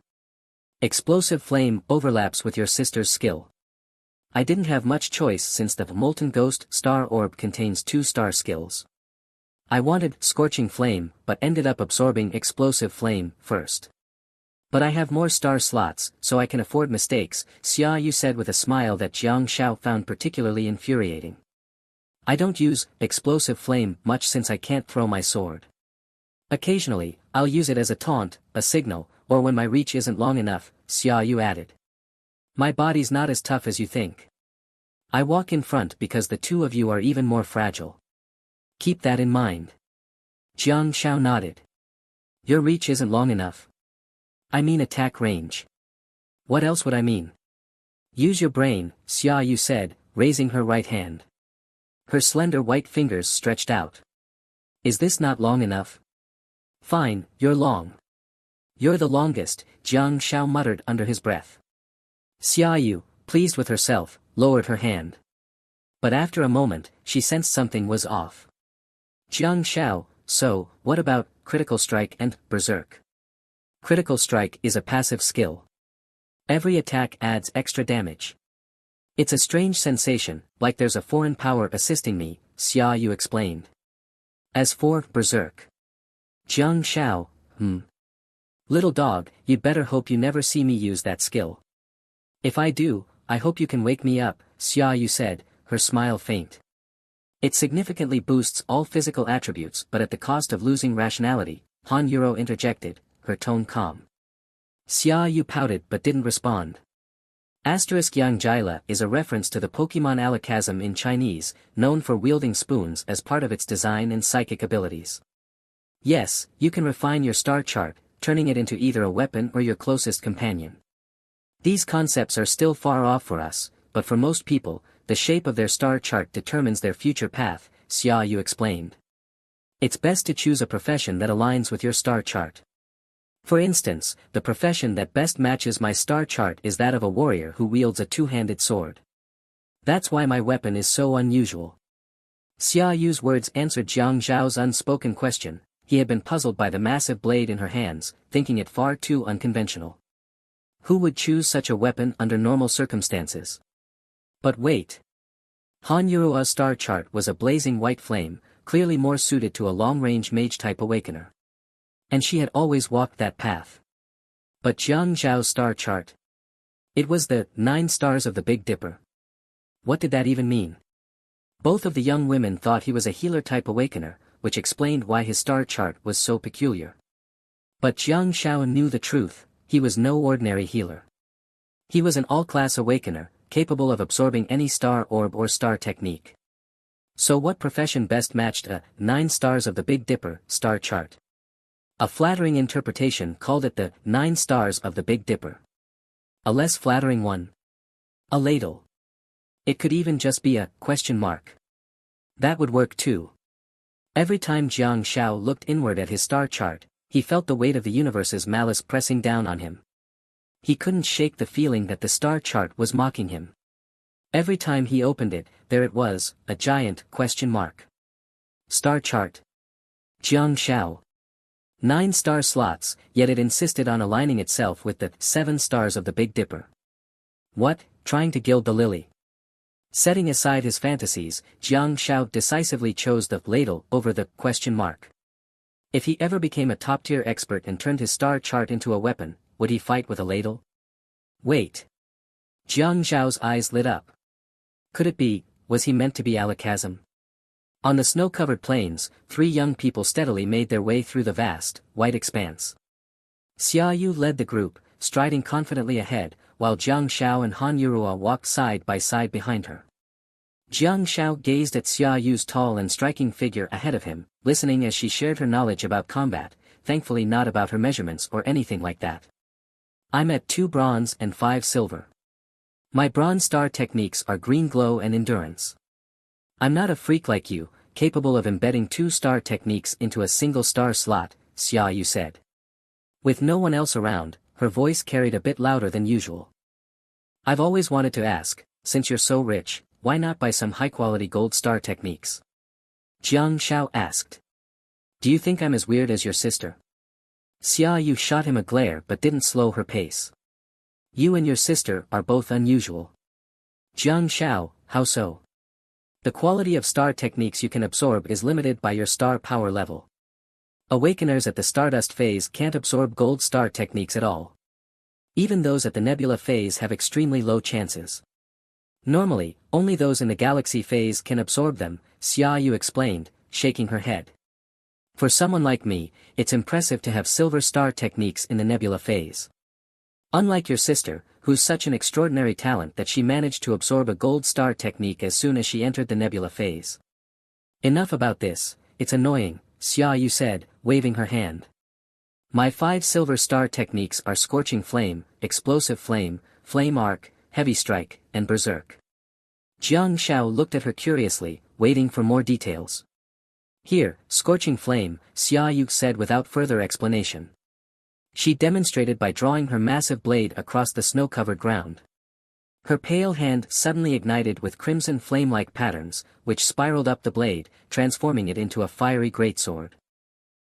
Explosive flame overlaps with your sister's skill. I didn't have much choice since the molten ghost star orb contains 2 star skills. I wanted scorching flame but ended up absorbing explosive flame first. But I have more star slots, so I can afford mistakes, Xia Yu said with a smile that Jiang Shao found particularly infuriating. I don't use explosive flame much since I can't throw my sword. Occasionally, I'll use it as a taunt, a signal, or when my reach isn't long enough, Xia Yu added. My body's not as tough as you think. I walk in front because the two of you are even more fragile. Keep that in mind. Jiang Shao nodded. Your reach isn't long enough. I mean attack range. What else would I mean? Use your brain, Xia Yu said, raising her right hand. Her slender white fingers stretched out. Is this not long enough? Fine, you're long. You're the longest, Jiang Shao muttered under his breath. Xia Yu, pleased with herself, lowered her hand. But after a moment, she sensed something was off. Jiang Shao, so, what about critical strike and berserk? Critical strike is a passive skill. Every attack adds extra damage. It's a strange sensation, like there's a foreign power assisting me, Xia Yu explained. As for berserk. Jiang Shao, Little dog, you'd better hope you never see me use that skill. If I do, I hope you can wake me up, Xia Yu said, her smile faint. It significantly boosts all physical attributes but at the cost of losing rationality, Han Yuro interjected, her tone calm. Xia Yu pouted but didn't respond. Yang Jila is a reference to the Pokemon Alakazam in Chinese, known for wielding spoons as part of its design and psychic abilities. Yes, you can refine your star chart, turning it into either a weapon or your closest companion. These concepts are still far off for us, but for most people, the shape of their star chart determines their future path, Xia Yu explained. It's best to choose a profession that aligns with your star chart. For instance, the profession that best matches my star chart is that of a warrior who wields a two-handed sword. That's why my weapon is so unusual. Xia Yu's words answered Jiang Zhao's unspoken question. He had been puzzled by the massive blade in her hands, thinking it far too unconventional. Who would choose such a weapon under normal circumstances? But wait. Han Yurua's star chart was a blazing white flame, clearly more suited to a long-range mage-type awakener. And she had always walked that path. But Jiang Zhao's star chart? It was the 9 stars of the Big Dipper. What did that even mean? Both of the young women thought he was a healer-type awakener, which explained why his star chart was so peculiar. But Jiang Shao knew the truth, he was no ordinary healer. He was an all-class awakener, capable of absorbing any star orb or star technique. So what profession best matched a 9 stars of the Big Dipper star chart? A flattering interpretation called it the 9 stars of the Big Dipper. A less flattering one? A ladle. It could even just be a question mark. That would work too. Every time Jiang Shao looked inward at his star chart, he felt the weight of the universe's malice pressing down on him. He couldn't shake the feeling that the star chart was mocking him. Every time he opened it, there it was, a giant question mark. Star chart. Jiang Shao. 9 star slots, yet it insisted on aligning itself with the 7 stars of the Big Dipper. What, trying to gild the lily? Setting aside his fantasies, Jiang Shao decisively chose the ladle over the question mark. If he ever became a top-tier expert and turned his star chart into a weapon, would he fight with a ladle? Wait. Jiang Zhao's eyes lit up. Could it be, was he meant to be Alakazam? On the snow-covered plains, 3 young people steadily made their way through the vast, white expanse. Xia Yu led the group, striding confidently ahead, while Jiang Shao and Han Yurua walked side by side behind her. Jiang Shao gazed at Xia Yu's tall and striking figure ahead of him, listening as she shared her knowledge about combat, thankfully not about her measurements or anything like that. I'm at 2 bronze and 5 silver. My bronze star techniques are green glow and endurance. I'm not a freak like you, capable of embedding 2 star techniques into a single star slot, Xia Yu said. With no one else around, her voice carried a bit louder than usual. I've always wanted to ask, since you're so rich, why not buy some high-quality gold star techniques? Jiang Shao asked. Do you think I'm as weird as your sister? Xia Yu shot him a glare but didn't slow her pace. You and your sister are both unusual. Jiang Shao, how so? The quality of star techniques you can absorb is limited by your star power level. Awakeners at the Stardust phase can't absorb gold star techniques at all. Even those at the Nebula phase have extremely low chances. Normally, only those in the Galaxy phase can absorb them, Xia Yu explained, shaking her head. For someone like me, it's impressive to have silver star techniques in the Nebula phase. Unlike your sister, who's such an extraordinary talent that she managed to absorb a gold star technique as soon as she entered the Nebula phase. Enough about this, it's annoying, Xia Yu said, waving her hand. My 5 silver star techniques are Scorching Flame, Explosive Flame, Flame Arc, Heavy Strike, and Berserk. Jiang Shao looked at her curiously, waiting for more details. Here, Scorching Flame, Xia Yu said without further explanation. She demonstrated by drawing her massive blade across the snow-covered ground. Her pale hand suddenly ignited with crimson flame-like patterns, which spiraled up the blade, transforming it into a fiery greatsword.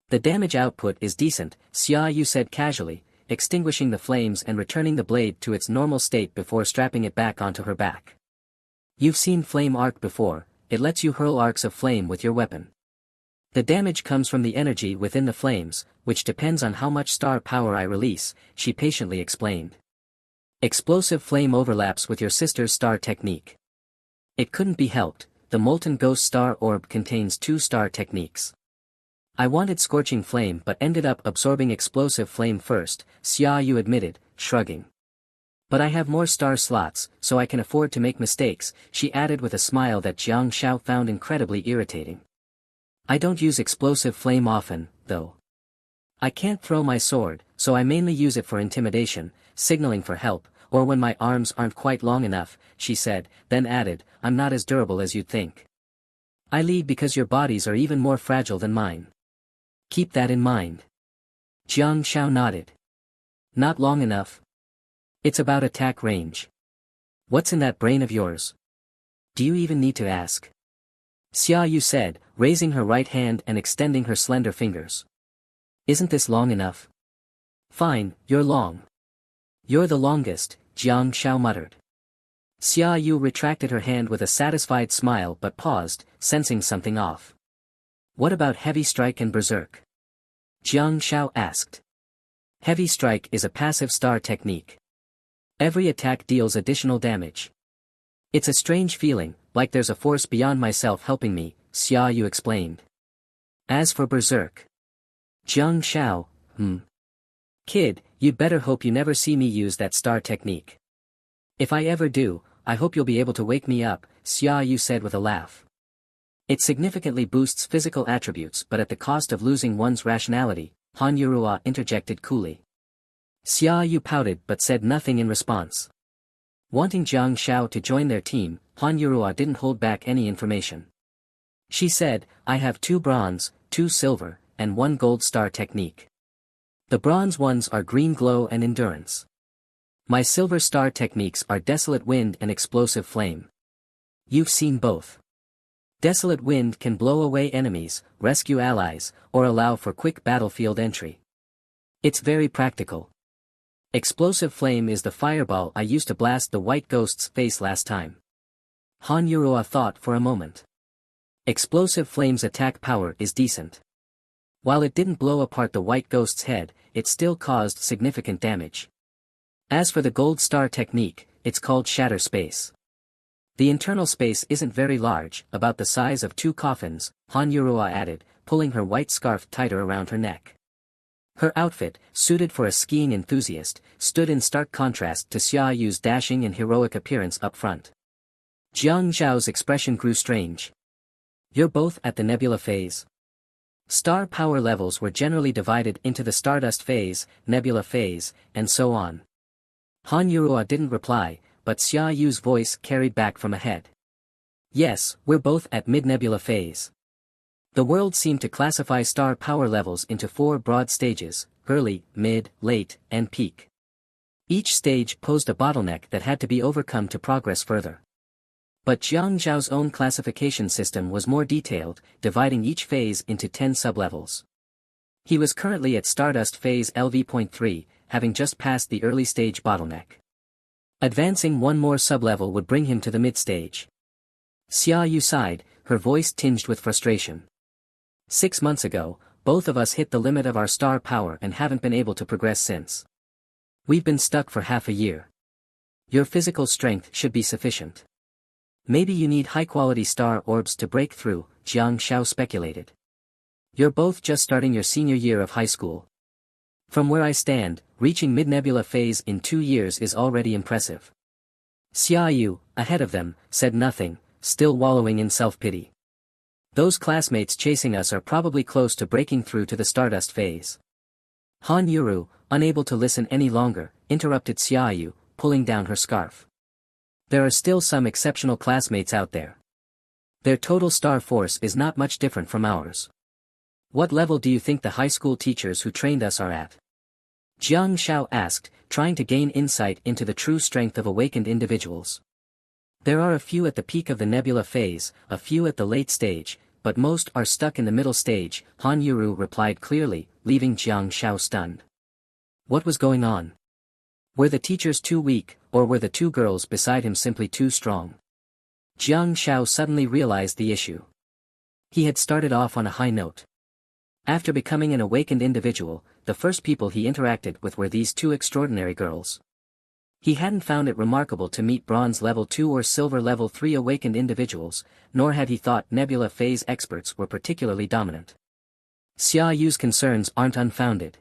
The damage output is decent, Xia Yu said casually, extinguishing the flames and returning the blade to its normal state before strapping it back onto her back. You've seen Flame Arc before, it lets you hurl arcs of flame with your weapon. The damage comes from the energy within the flames, which depends on how much star power I release, she patiently explained. Explosive Flame overlaps with your sister's star technique. It couldn't be helped, the Molten Ghost Star Orb contains 2 star techniques. I wanted Scorching Flame but ended up absorbing Explosive Flame first, Xia Yu admitted, shrugging. But I have more star slots, so I can afford to make mistakes, she added with a smile that Jiang Shao found incredibly irritating. I don't use Explosive Flame often, though. I can't throw my sword, so I mainly use it for intimidation, signaling for help, or when my arms aren't quite long enough, she said, then added, I'm not as durable as you'd think. I lead because your bodies are even more fragile than mine. Keep that in mind. Jiang Shao nodded. Not long enough. It's about attack range. What's in that brain of yours? Do you even need to ask? Xia Yu said, raising her right hand and extending her slender fingers. Isn't this long enough? Fine, you're long. You're the longest, Jiang Shao muttered. Xia Yu retracted her hand with a satisfied smile but paused, sensing something off. What about Heavy Strike and Berserk? Jiang Shao asked. Heavy Strike is a passive star technique. Every attack deals additional damage. It's a strange feeling, like there's a force beyond myself helping me, Xia Yu explained. As for Berserk. Jiang Shao, Kid, you'd better hope you never see me use that star technique. If I ever do, I hope you'll be able to wake me up, Xia Yu said with a laugh. It significantly boosts physical attributes but at the cost of losing one's rationality, Han Yurua interjected coolly. Xia Yu pouted but said nothing in response. Wanting Jiang Shao to join their team, Han Yurua didn't hold back any information. She said, I have 2 bronze, 2 silver, and 1 gold star technique. The bronze ones are Green Glow and Endurance. My silver star techniques are Desolate Wind and Explosive Flame. You've seen both. Desolate Wind can blow away enemies, rescue allies, or allow for quick battlefield entry. It's very practical. Explosive Flame is the fireball I used to blast the White Ghost's face last time. Han Yurua thought for a moment. Explosive Flame's attack power is decent. While it didn't blow apart the White Ghost's head, it still caused significant damage. As for the Gold Star technique, it's called Shatter Space. The internal space isn't very large, about the size of 2 coffins, Han Yurua added, pulling her white scarf tighter around her neck. Her outfit, suited for a skiing enthusiast, stood in stark contrast to Xia Yu's dashing and heroic appearance up front. Jiang Zhao's expression grew strange. You're both at the Nebula phase? Star power levels were generally divided into the Stardust phase, Nebula phase, and so on. Han Yurua didn't reply, but Xia Yu's voice carried back from ahead. Yes, we're both at mid-nebula phase. The world seemed to classify star power levels into 4 broad stages, early, mid, late, and peak. Each stage posed a bottleneck that had to be overcome to progress further. But Jiang Zhao's own classification system was more detailed, dividing each phase into 10 sublevels. He was currently at Stardust phase LV.3, having just passed the early stage bottleneck. Advancing one more sublevel would bring him to the mid-stage. Xia Yu sighed, her voice tinged with frustration. 6 months ago, both of us hit the limit of our star power and haven't been able to progress since. We've been stuck for half a year. Your physical strength should be sufficient. Maybe you need high-quality star orbs to break through, Jiang Xiao speculated. You're both just starting your senior year of high school. From where I stand, reaching mid-nebula phase in 2 years is already impressive. Xia Yu, ahead of them, said nothing, still wallowing in self-pity. Those classmates chasing us are probably close to breaking through to the Stardust phase. Han Yuru, unable to listen any longer, interrupted Xia Yu, pulling down her scarf. There are still some exceptional classmates out there. Their total star force is not much different from ours. What level do you think the high school teachers who trained us are at? Jiang Xiao asked, trying to gain insight into the true strength of awakened individuals. There are a few at the peak of the nebula phase, a few at the late stage, but most are stuck in the middle stage, Han Yuru replied clearly, leaving Jiang Xiao stunned. What was going on? Were the teachers too weak, or were the 2 girls beside him simply too strong? Jiang Xiao suddenly realized the issue. He had started off on a high note. After becoming an awakened individual, the first people he interacted with were these 2 extraordinary girls. He hadn't found it remarkable to meet bronze level 2 or silver level 3 awakened individuals, nor had he thought nebula phase experts were particularly dominant. Xia Yu's concerns aren't unfounded.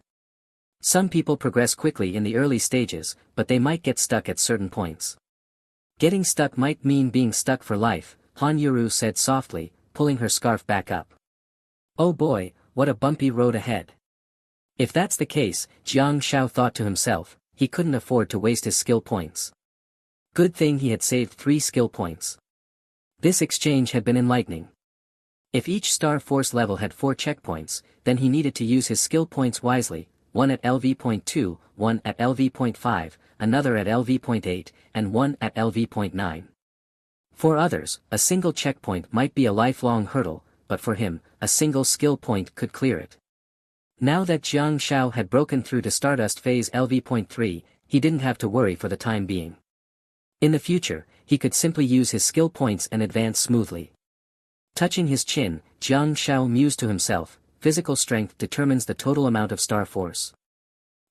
Some people progress quickly in the early stages, but they might get stuck at certain points. Getting stuck might mean being stuck for life, Han Yuru said softly, pulling her scarf back up. Oh boy, what a bumpy road ahead. If that's the case, Jiang Xiao thought to himself, he couldn't afford to waste his skill points. Good thing he had saved 3 skill points. This exchange had been enlightening. If each star force level had 4 checkpoints, then he needed to use his skill points wisely, one at LV.2, one at LV.5, another at LV.8, and one at LV.9. For others, a single checkpoint might be a lifelong hurdle, but for him, a single skill point could clear it. Now that Jiang Xiao had broken through to Stardust phase LV.3, he didn't have to worry for the time being. In the future, he could simply use his skill points and advance smoothly. Touching his chin, Jiang Xiao mused to himself, physical strength determines the total amount of star force.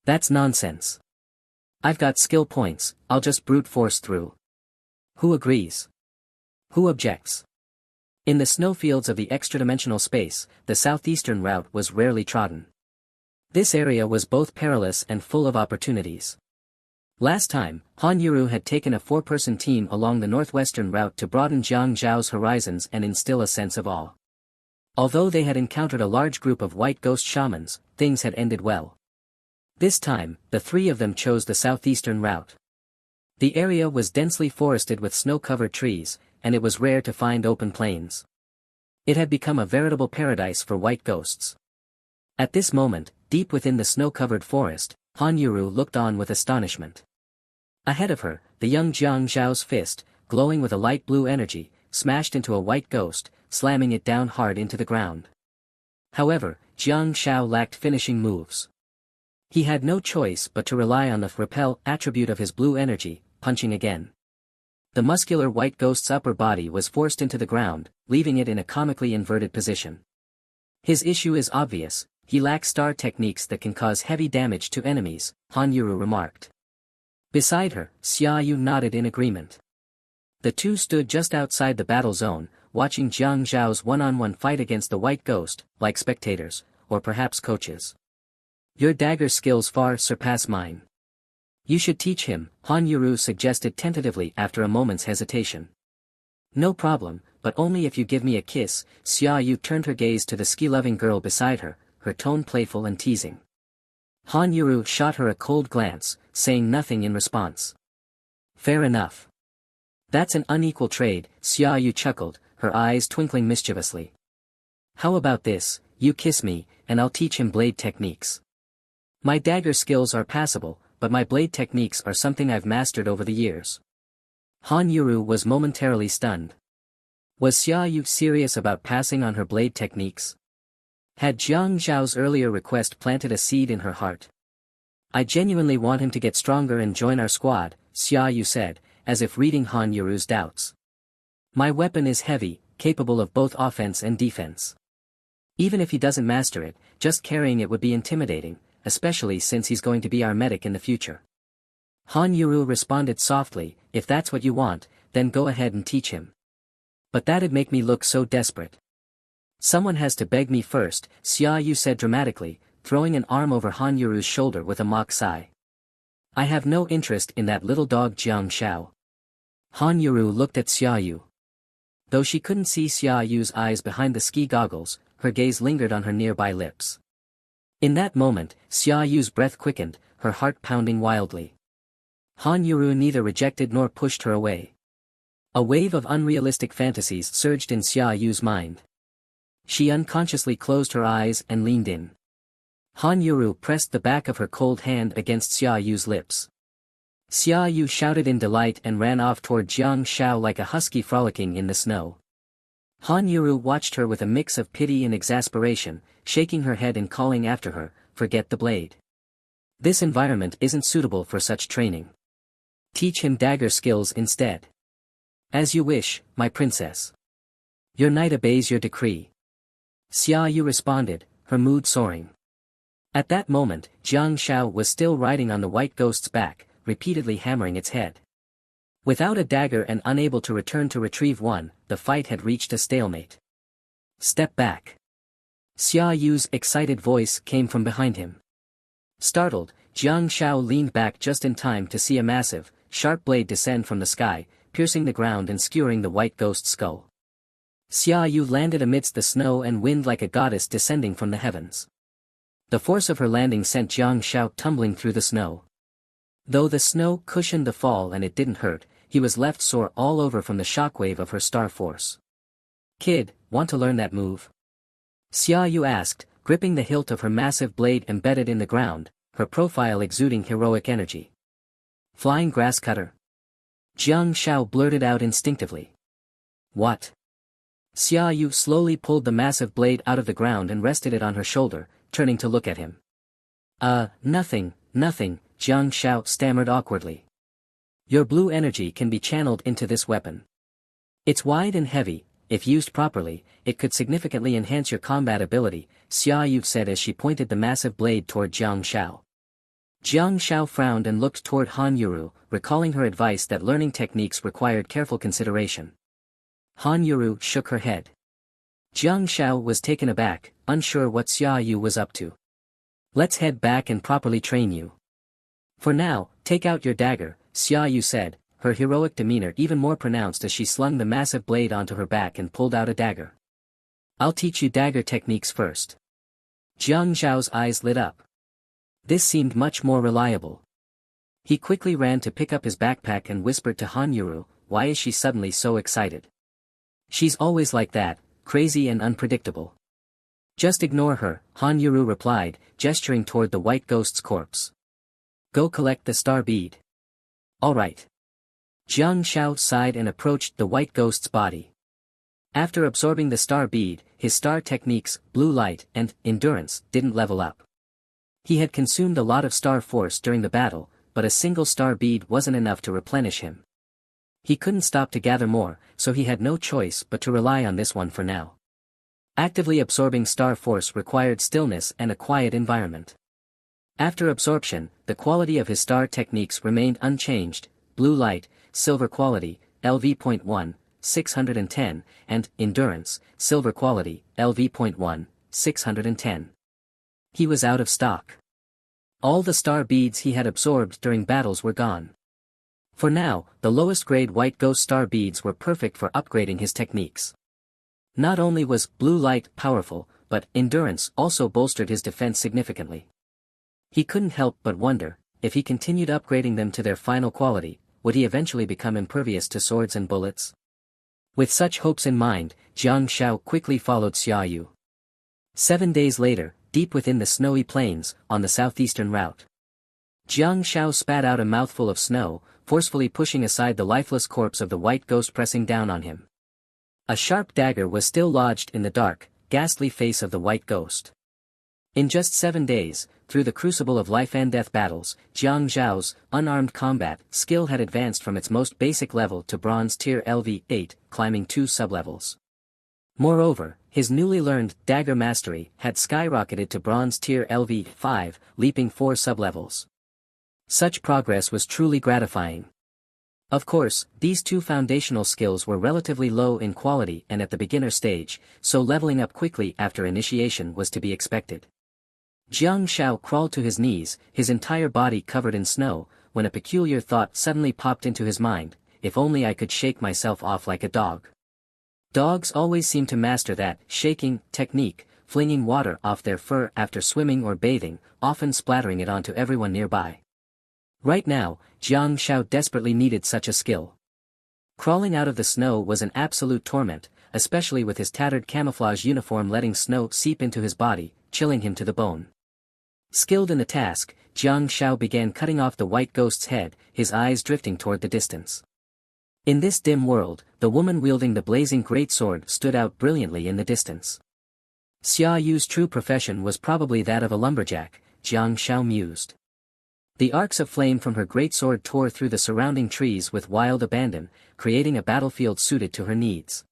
That's nonsense. I've got skill points, I'll just brute force through. Who agrees? Who objects? In the snowfields of the extra-dimensional space, the southeastern route was rarely trodden. This area was both perilous and full of opportunities. Last time, Han Yuru had taken a 4-person team along the northwestern route to broaden Jiang Zhao's horizons and instill a sense of awe. Although they had encountered a large group of white ghost shamans, things had ended well. This time, the 3 of them chose the southeastern route. The area was densely forested with snow-covered trees, and it was rare to find open plains. It had become a veritable paradise for white ghosts. At this moment, deep within the snow-covered forest, Han Yuru looked on with astonishment. Ahead of her, the young Jiang Zhao's fist, glowing with a light blue energy, smashed into a white ghost, slamming it down hard into the ground. However, Jiang Zhao lacked finishing moves. He had no choice but to rely on the repel attribute of his blue energy, punching again. The muscular white ghost's upper body was forced into the ground, leaving it in a comically inverted position. His issue is obvious, he lacks star techniques that can cause heavy damage to enemies, Han Yuru remarked. Beside her, Xia Yu nodded in agreement. The 2 stood just outside the battle zone, watching Jiang Zhao's one-on-one fight against the white ghost, like spectators, or perhaps coaches. Your dagger skills far surpass mine. You should teach him, Han Yuru suggested tentatively after a moment's hesitation. No problem, but only if you give me a kiss. Xia Yu turned her gaze to the ski-loving girl beside her, her tone playful and teasing. Han Yuru shot her a cold glance, saying nothing in response. Fair enough. That's an unequal trade, Xia Yu chuckled, her eyes twinkling mischievously. How about this, you kiss me, and I'll teach him blade techniques. My dagger skills are passable, but my blade techniques are something I've mastered over the years. Han Yuru was momentarily stunned. Was Xia Yu serious about passing on her blade techniques? Had Jiang Zhao's earlier request planted a seed in her heart? I genuinely want him to get stronger and join our squad, Xia Yu said, as if reading Han Yuru's doubts. My weapon is heavy, capable of both offense and defense. Even if he doesn't master it, just carrying it would be intimidating, especially since he's going to be our medic in the future. Han Yuru responded softly, if that's what you want, then go ahead and teach him. But that'd make me look so desperate. Someone has to beg me first, Xia Yu said dramatically, throwing an arm over Han Yuru's shoulder with a mock sigh. I have no interest in that little dog Jiang Shao. Han Yuru looked at Xia Yu. Though she couldn't see Xia Yu's eyes behind the ski goggles, her gaze lingered on her nearby lips. In that moment, Xia Yu's breath quickened, her heart pounding wildly. Han Yuru neither rejected nor pushed her away. A wave of unrealistic fantasies surged in Xia Yu's mind. She unconsciously closed her eyes and leaned in. Han Yuru pressed the back of her cold hand against Xia Yu's lips. Xia Yu shouted in delight and ran off toward Jiang Shao like a husky frolicking in the snow. Han Yuru watched her with a mix of pity and exasperation, shaking her head and calling after her, forget the blade. This environment isn't suitable for such training. Teach him dagger skills instead. As you wish, my princess. Your knight obeys your decree. Xia Yu responded, her mood soaring. At that moment, Jiang Shao was still riding on the white ghost's back, repeatedly hammering its head. Without a dagger and unable to return to retrieve one, the fight had reached a stalemate. Step back. Xia Yu's excited voice came from behind him. Startled, Jiang Shao leaned back just in time to see a massive, sharp blade descend from the sky, piercing the ground and skewering the white ghost's skull. Xia Yu landed amidst the snow and wind like a goddess descending from the heavens. The force of her landing sent Jiang Shao tumbling through the snow. Though the snow cushioned the fall and it didn't hurt, he was left sore all over from the shockwave of her star force. Kid, want to learn that move? Xia Yu asked, gripping the hilt of her massive blade embedded in the ground, her profile exuding heroic energy. Flying grass cutter? Jiang Shao blurted out instinctively. What? Xia Yu slowly pulled the massive blade out of the ground and rested it on her shoulder, turning to look at him. Nothing, Jiang Shao stammered awkwardly. Your blue energy can be channeled into this weapon. It's wide and heavy, if used properly, it could significantly enhance your combat ability, Xia Yu said as she pointed the massive blade toward Jiang Shao. Jiang Shao frowned and looked toward Han Yuru, recalling her advice that learning techniques required careful consideration. Han Yuru shook her head. Jiang Shao was taken aback, unsure what Xia Yu was up to. Let's head back and properly train you. For now, take out your dagger, Xia Yu said, her heroic demeanor even more pronounced as she slung the massive blade onto her back and pulled out a dagger. I'll teach you dagger techniques first. Jiang Zhao's eyes lit up. This seemed much more reliable. He quickly ran to pick up his backpack and whispered to Han Yuru, why is she suddenly so excited? She's always like that, crazy and unpredictable. Just ignore her, Han Yuru replied, gesturing toward the white ghost's corpse. Go collect the star bead. All right. Jiang Shao sighed and approached the white ghost's body. After absorbing the star bead, his star techniques, blue light and endurance, didn't level up. He had consumed a lot of star force during the battle, but a single star bead wasn't enough to replenish him. He couldn't stop to gather more, so he had no choice but to rely on this one for now. Actively absorbing star force required stillness and a quiet environment. After absorption, the quality of his star techniques remained unchanged, blue light, silver quality, LV.1, 610, and endurance, silver quality, LV.1, 610. He was out of stock. All the star beads he had absorbed during battles were gone. For now, the lowest grade white ghost star beads were perfect for upgrading his techniques. Not only was blue light powerful, but endurance also bolstered his defense significantly. He couldn't help but wonder, if he continued upgrading them to their final quality, would he eventually become impervious to swords and bullets? With such hopes in mind, Jiang Shao quickly followed Xia Yu. 7 days later, deep within the snowy plains, on the southeastern route. Jiang Shao spat out a mouthful of snow, forcefully pushing aside the lifeless corpse of the white ghost pressing down on him. A sharp dagger was still lodged in the dark, ghastly face of the white ghost. In just 7 days, through the crucible of life and death battles, Jiang Zhao's unarmed combat skill had advanced from its most basic level to bronze tier LV8, climbing 2 sublevels. Moreover, his newly learned dagger mastery had skyrocketed to bronze tier LV5, leaping 4 sublevels. Such progress was truly gratifying. Of course, these 2 foundational skills were relatively low in quality and at the beginner stage, so leveling up quickly after initiation was to be expected. Jiang Zhao crawled to his knees, his entire body covered in snow, when a peculiar thought suddenly popped into his mind: if only I could shake myself off like a dog. Dogs always seem to master that shaking technique, flinging water off their fur after swimming or bathing, often splattering it onto everyone nearby. Right now, Jiang Zhao desperately needed such a skill. Crawling out of the snow was an absolute torment, especially with his tattered camouflage uniform letting snow seep into his body, chilling him to the bone. Skilled in the task, Jiang Zhao began cutting off the white ghost's head, his eyes drifting toward the distance. In this dim world, the woman wielding the blazing greatsword stood out brilliantly in the distance. Xia Yu's true profession was probably that of a lumberjack, Jiang Zhao mused. The arcs of flame from her greatsword tore through the surrounding trees with wild abandon, creating a battlefield suited to her needs.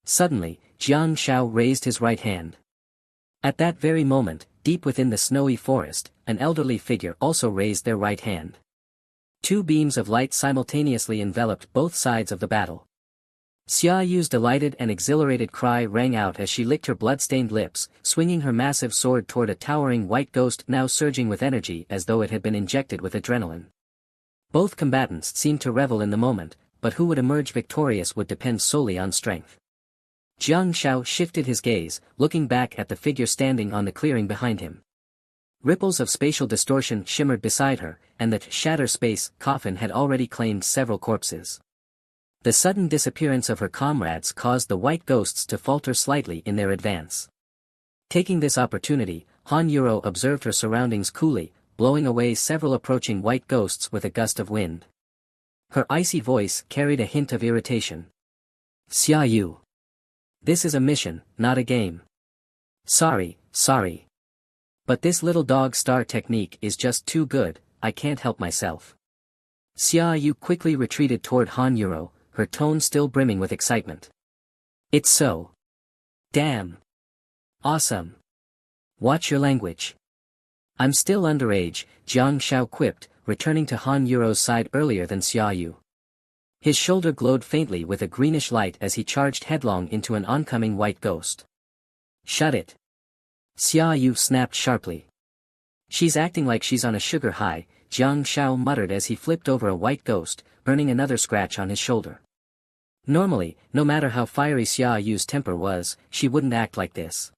Suddenly, Jiang Zhao raised his right hand. At that very moment, deep within the snowy forest, an elderly figure also raised their right hand. 2 beams of light simultaneously enveloped both sides of the battle. Xia Yu's delighted and exhilarated cry rang out as she licked her blood-stained lips, swinging her massive sword toward a towering white ghost now surging with energy as though it had been injected with adrenaline. Both combatants seemed to revel in the moment, but who would emerge victorious would depend solely on strength. Jiang Zhao shifted his gaze, looking back at the figure standing on the clearing behind him. Ripples of spatial distortion shimmered beside her, and the shatter space coffin had already claimed several corpses. The sudden disappearance of her comrades caused the white ghosts to falter slightly in their advance. Taking this opportunity, Han Yuro observed her surroundings coolly, blowing away several approaching white ghosts with a gust of wind. Her icy voice carried a hint of irritation. Xia Yu. This is a mission, not a game. Sorry. But this little dog star technique is just too good, I can't help myself. Xia Yu quickly retreated toward Han Yuro, her tone still brimming with excitement. It's so. Damn. Awesome. Watch your language. I'm still underage, Jiang Zhao quipped, returning to Han Yuro's side earlier than Xia Yu. His shoulder glowed faintly with a greenish light as he charged headlong into an oncoming white ghost. Shut it. Xia Yu snapped sharply. She's acting like she's on a sugar high, Jiang Zhao muttered as he flipped over a white ghost, earning another scratch on his shoulder. Normally, no matter how fiery Xia Yu's temper was, she wouldn't act like this.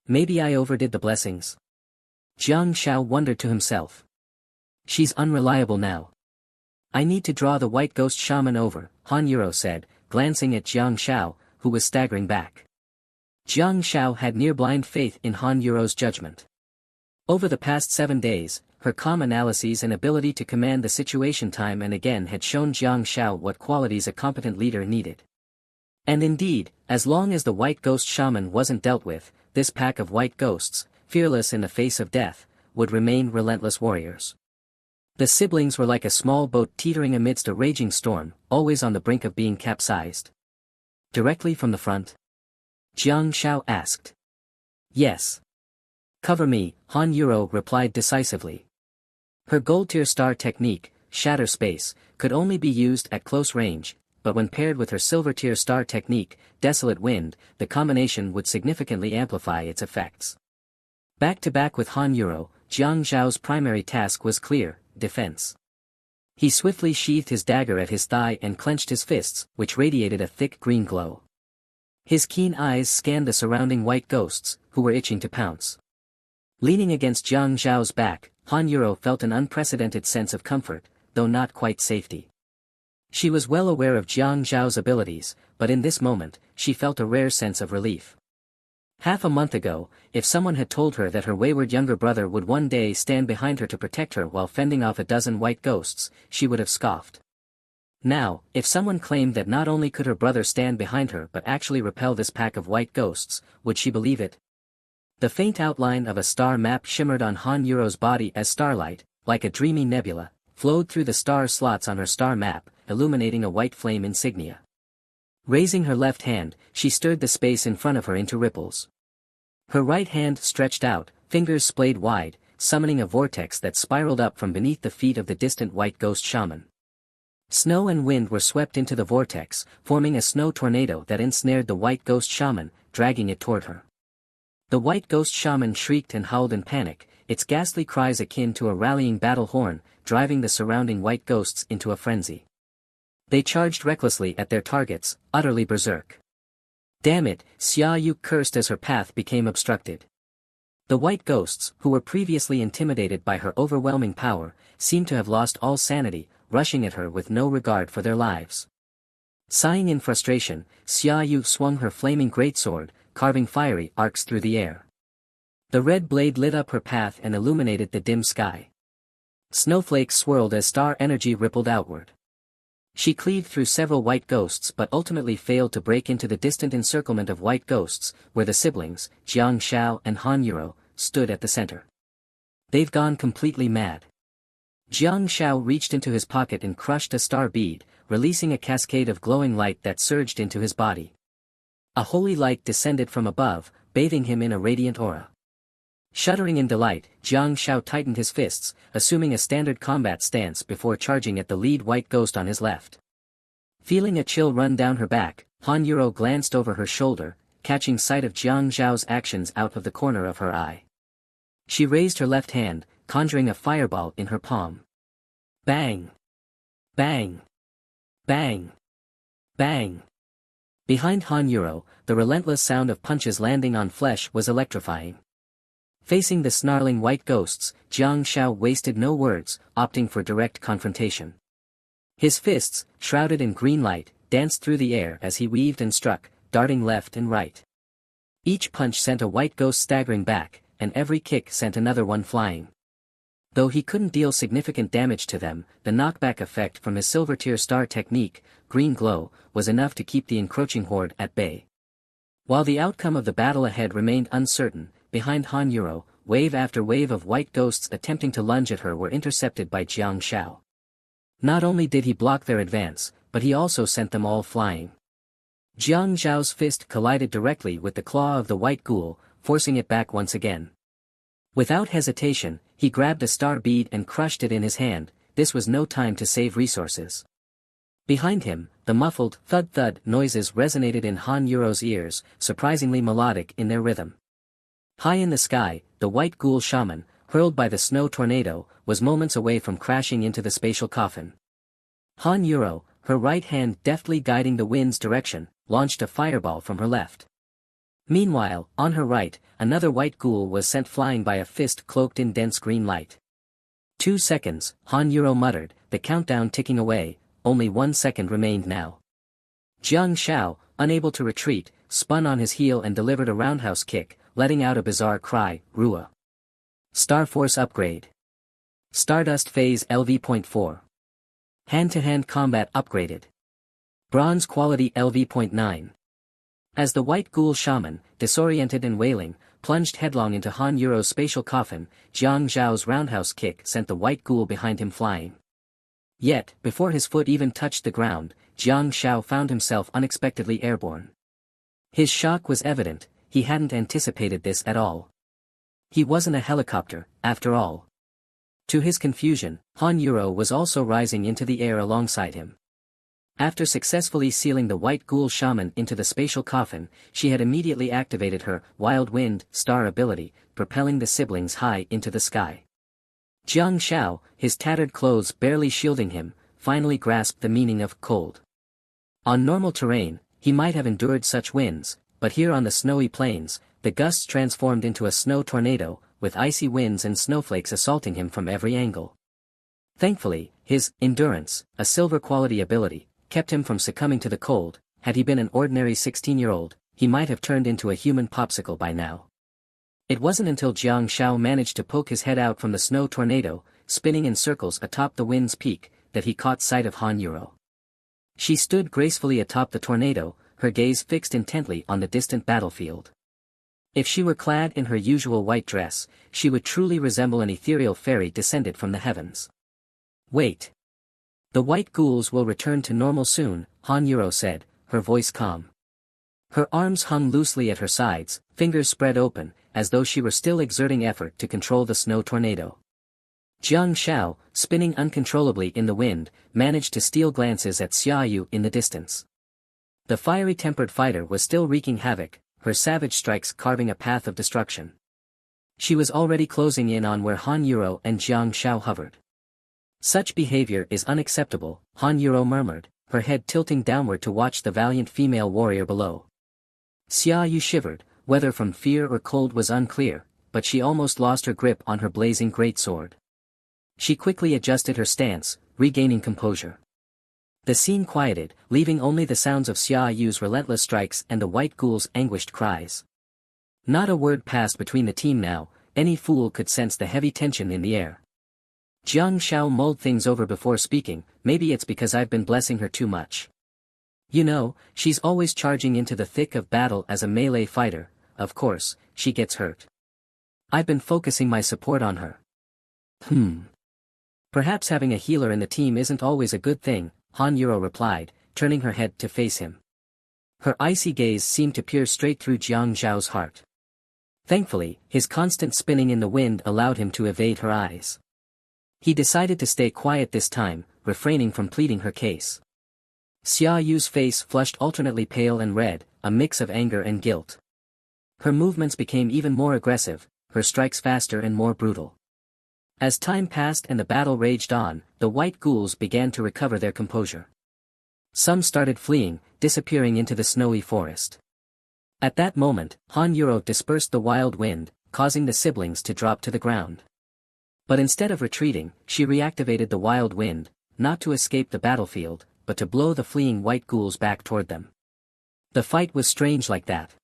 Maybe I overdid the blessings. Jiang Zhao wondered to himself. She's unreliable now. I need to draw the white ghost shaman over, Han Yuro said, glancing at Jiang Zhao, who was staggering back. Jiang Zhao had near-blind faith in Han Yuro's judgment. Over the past 7 days, her calm analyses and ability to command the situation time and again had shown Jiang Zhao what qualities a competent leader needed. And indeed, as long as the white ghost shaman wasn't dealt with, this pack of white ghosts, fearless in the face of death, would remain relentless warriors. The siblings were like a small boat teetering amidst a raging storm, always on the brink of being capsized. Directly from the front? Jiang Zhao asked. Yes. Cover me, Han Yuro replied decisively. Her gold-tier star technique, shatter space, could only be used at close range, but when paired with her silver-tier star technique, desolate wind, the combination would significantly amplify its effects. Back to back with Han Yuro, Jiang Zhao's primary task was clear: defense. He swiftly sheathed his dagger at his thigh and clenched his fists, which radiated a thick green glow. His keen eyes scanned the surrounding white ghosts, who were itching to pounce. Leaning against Jiang Zhao's back, Han Yuro felt an unprecedented sense of comfort, though not quite safety. She was well aware of Jiang Zhao's abilities, but in this moment, she felt a rare sense of relief. Half a month ago, if someone had told her that her wayward younger brother would one day stand behind her to protect her while fending off a dozen white ghosts, she would have scoffed. Now, if someone claimed that not only could her brother stand behind her but actually repel this pack of white ghosts, would she believe it? The faint outline of a star map shimmered on Han Yuro's body as starlight, like a dreamy nebula, flowed through the star slots on her star map, illuminating a white flame insignia. Raising her left hand, she stirred the space in front of her into ripples. Her right hand stretched out, fingers splayed wide, summoning a vortex that spiraled up from beneath the feet of the distant white ghost shaman. Snow and wind were swept into the vortex, forming a snow tornado that ensnared the white ghost shaman, dragging it toward her. The white ghost shaman shrieked and howled in panic, its ghastly cries akin to a rallying battle horn, driving the surrounding white ghosts into a frenzy. They charged recklessly at their targets, utterly berserk. Damn it, Xia Yu cursed as her path became obstructed. The white ghosts, who were previously intimidated by her overwhelming power, seemed to have lost all sanity, rushing at her with no regard for their lives. Sighing in frustration, Xia Yu swung her flaming greatsword, carving fiery arcs through the air. The red blade lit up her path and illuminated the dim sky. Snowflakes swirled as star energy rippled outward. She cleaved through several white ghosts but ultimately failed to break into the distant encirclement of white ghosts, where the siblings, Jiang Xiao and Han Yuro, stood at the center. They've gone completely mad. Jiang Xiao reached into his pocket and crushed a star bead, releasing a cascade of glowing light that surged into his body. A holy light descended from above, bathing him in a radiant aura. Shuddering in delight, Jiang Xiao tightened his fists, assuming a standard combat stance before charging at the lead white ghost on his left. Feeling a chill run down her back, Han Yuro glanced over her shoulder, catching sight of Jiang Xiao's actions out of the corner of her eye. She raised her left hand, conjuring a fireball in her palm. Bang! Bang! Bang! Bang! Behind Han Yuro, the relentless sound of punches landing on flesh was electrifying. Facing the snarling white ghosts, Jiang Xiao wasted no words, opting for direct confrontation. His fists, shrouded in green light, danced through the air as he weaved and struck, darting left and right. Each punch sent a white ghost staggering back, and every kick sent another one flying. Though he couldn't deal significant damage to them, the knockback effect from his silver tier star technique, Green Glow, was enough to keep the encroaching horde at bay. While the outcome of the battle ahead remained uncertain, behind Han Yuro, wave after wave of white ghosts attempting to lunge at her were intercepted by Jiang Xiao. Not only did he block their advance, but he also sent them all flying. Jiang Xiao's fist collided directly with the claw of the white ghoul, forcing it back once again. Without hesitation, he grabbed a star bead and crushed it in his hand. This was no time to save resources. Behind him, the muffled thud-thud noises resonated in Han Yuro's ears, surprisingly melodic in their rhythm. High in the sky, the white ghoul shaman, hurled by the snow tornado, was moments away from crashing into the spatial coffin. Han Yuro, her right hand deftly guiding the wind's direction, launched a fireball from her left. Meanwhile, on her right, another white ghoul was sent flying by a fist cloaked in dense green light. 2 seconds, Han Yuro muttered, the countdown ticking away. Only 1 second remained now. Jiang Xiao, unable to retreat, spun on his heel and delivered a roundhouse kick, letting out a bizarre cry, Rua. Star Force upgrade. Stardust Phase LV.4. Hand-to-hand combat upgraded. Bronze quality LV.9. As the white ghoul shaman, disoriented and wailing, plunged headlong into Han Yuro's spatial coffin, Jiang Xiao's roundhouse kick sent the white ghoul behind him flying. Yet, before his foot even touched the ground, Jiang Xiao found himself unexpectedly airborne. His shock was evident, he hadn't anticipated this at all. He wasn't a helicopter, after all. To his confusion, Han Yuro was also rising into the air alongside him. After successfully sealing the white ghoul shaman into the spatial coffin, she had immediately activated her Wild Wind star ability, propelling the siblings high into the sky. Jiang Xiao, his tattered clothes barely shielding him, finally grasped the meaning of cold. On normal terrain, he might have endured such winds, but here on the snowy plains, the gusts transformed into a snow tornado, with icy winds and snowflakes assaulting him from every angle. Thankfully, his endurance, a silver quality ability, kept him from succumbing to the cold. Had he been an ordinary 16-year-old, he might have turned into a human popsicle by now. It wasn't until Jiang Shao managed to poke his head out from the snow tornado, spinning in circles atop the wind's peak, that he caught sight of Han Yuro. She stood gracefully atop the tornado, her gaze fixed intently on the distant battlefield. If she were clad in her usual white dress, she would truly resemble an ethereal fairy descended from the heavens. Wait. The white ghouls will return to normal soon, Han Yuro said, her voice calm. Her arms hung loosely at her sides, fingers spread open, as though she were still exerting effort to control the snow tornado. Jiang Shao, spinning uncontrollably in the wind, managed to steal glances at Xiaoyu in the distance. The fiery-tempered fighter was still wreaking havoc, her savage strikes carving a path of destruction. She was already closing in on where Han Yuro and Jiang Shao hovered. Such behavior is unacceptable, Han Yuro murmured, her head tilting downward to watch the valiant female warrior below. Xiaoyu shivered, whether from fear or cold was unclear, but she almost lost her grip on her blazing greatsword. She quickly adjusted her stance, regaining composure. The scene quieted, leaving only the sounds of Xiaoyu's relentless strikes and the white ghoul's anguished cries. Not a word passed between the team now, any fool could sense the heavy tension in the air. Jiang Shao mulled things over before speaking, maybe it's because I've been blessing her too much. You know, she's always charging into the thick of battle as a melee fighter, of course, she gets hurt. I've been focusing my support on her. Perhaps having a healer in the team isn't always a good thing, Han Yuro replied, turning her head to face him. Her icy gaze seemed to peer straight through Jiang Zhao's heart. Thankfully, his constant spinning in the wind allowed him to evade her eyes. He decided to stay quiet this time, refraining from pleading her case. Xiaoyu's face flushed alternately pale and red, a mix of anger and guilt. Her movements became even more aggressive, her strikes faster and more brutal. As time passed and the battle raged on, the white ghouls began to recover their composure. Some started fleeing, disappearing into the snowy forest. At that moment, Han Yuro dispersed the wild wind, causing the siblings to drop to the ground. But instead of retreating, she reactivated the wild wind, not to escape the battlefield, but to blow the fleeing white ghouls back toward them. The fight was strange like that.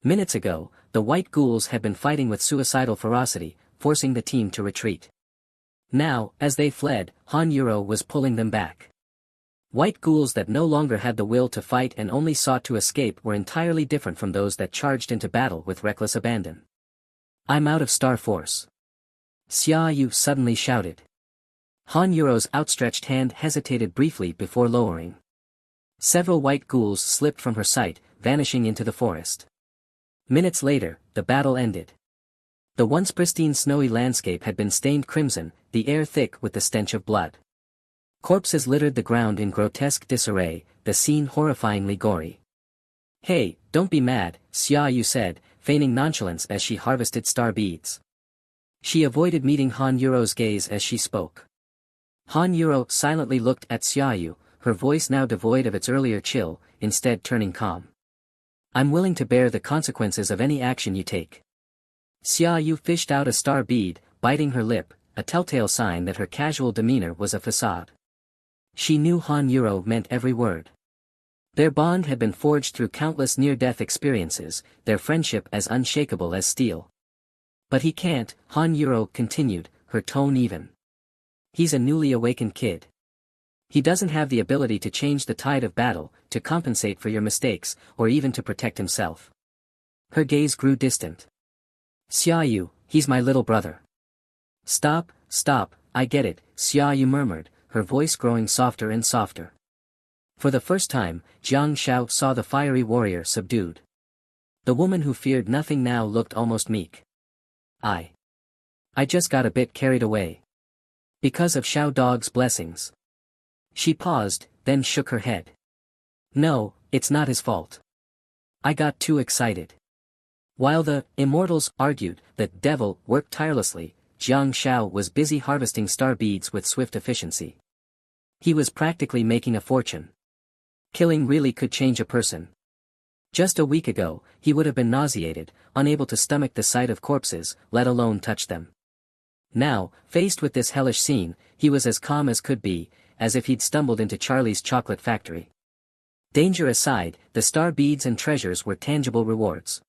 Minutes ago, the white ghouls had been fighting with suicidal ferocity, forcing the team to retreat. Now, as they fled, Han Yuro was pulling them back. White ghouls that no longer had the will to fight and only sought to escape were entirely different from those that charged into battle with reckless abandon. I'm out of star force. Xiaoyu suddenly shouted. Han Yuro's outstretched hand hesitated briefly before lowering. Several white ghouls slipped from her sight, vanishing into the forest. Minutes later, the battle ended. The once pristine snowy landscape had been stained crimson, the air thick with the stench of blood. Corpses littered the ground in grotesque disarray, the scene horrifyingly gory. Hey, don't be mad, Xiaoyu said, feigning nonchalance as she harvested star beads. She avoided meeting Han Yuro's gaze as she spoke. Han Yuro silently looked at Xiaoyu, her voice now devoid of its earlier chill, instead turning calm. I'm willing to bear the consequences of any action you take. Xiaoyu fished out a star bead, biting her lip, a telltale sign that her casual demeanor was a facade. She knew Han Yuro meant every word. Their bond had been forged through countless near-death experiences, their friendship as unshakable as steel. But he can't, Han Yuro continued, her tone even. He's a newly awakened kid. He doesn't have the ability to change the tide of battle, to compensate for your mistakes, or even to protect himself. Her gaze grew distant. Xiaoyu, he's my little brother. Stop, I get it, Xiaoyu murmured, her voice growing softer and softer. For the first time, Jiang Shao saw the fiery warrior subdued. The woman who feared nothing now looked almost meek. I just got a bit carried away. Because of Xiao Dog's blessings. She paused, then shook her head. No, it's not his fault. I got too excited. While the immortals argued that devil worked tirelessly, Jiang Shao was busy harvesting star beads with swift efficiency. He was practically making a fortune. Killing really could change a person. Just a week ago, he would have been nauseated, unable to stomach the sight of corpses, let alone touch them. Now, faced with this hellish scene, he was as calm as could be, as if he'd stumbled into Charlie's chocolate factory. Danger aside, the star beads and treasures were tangible rewards.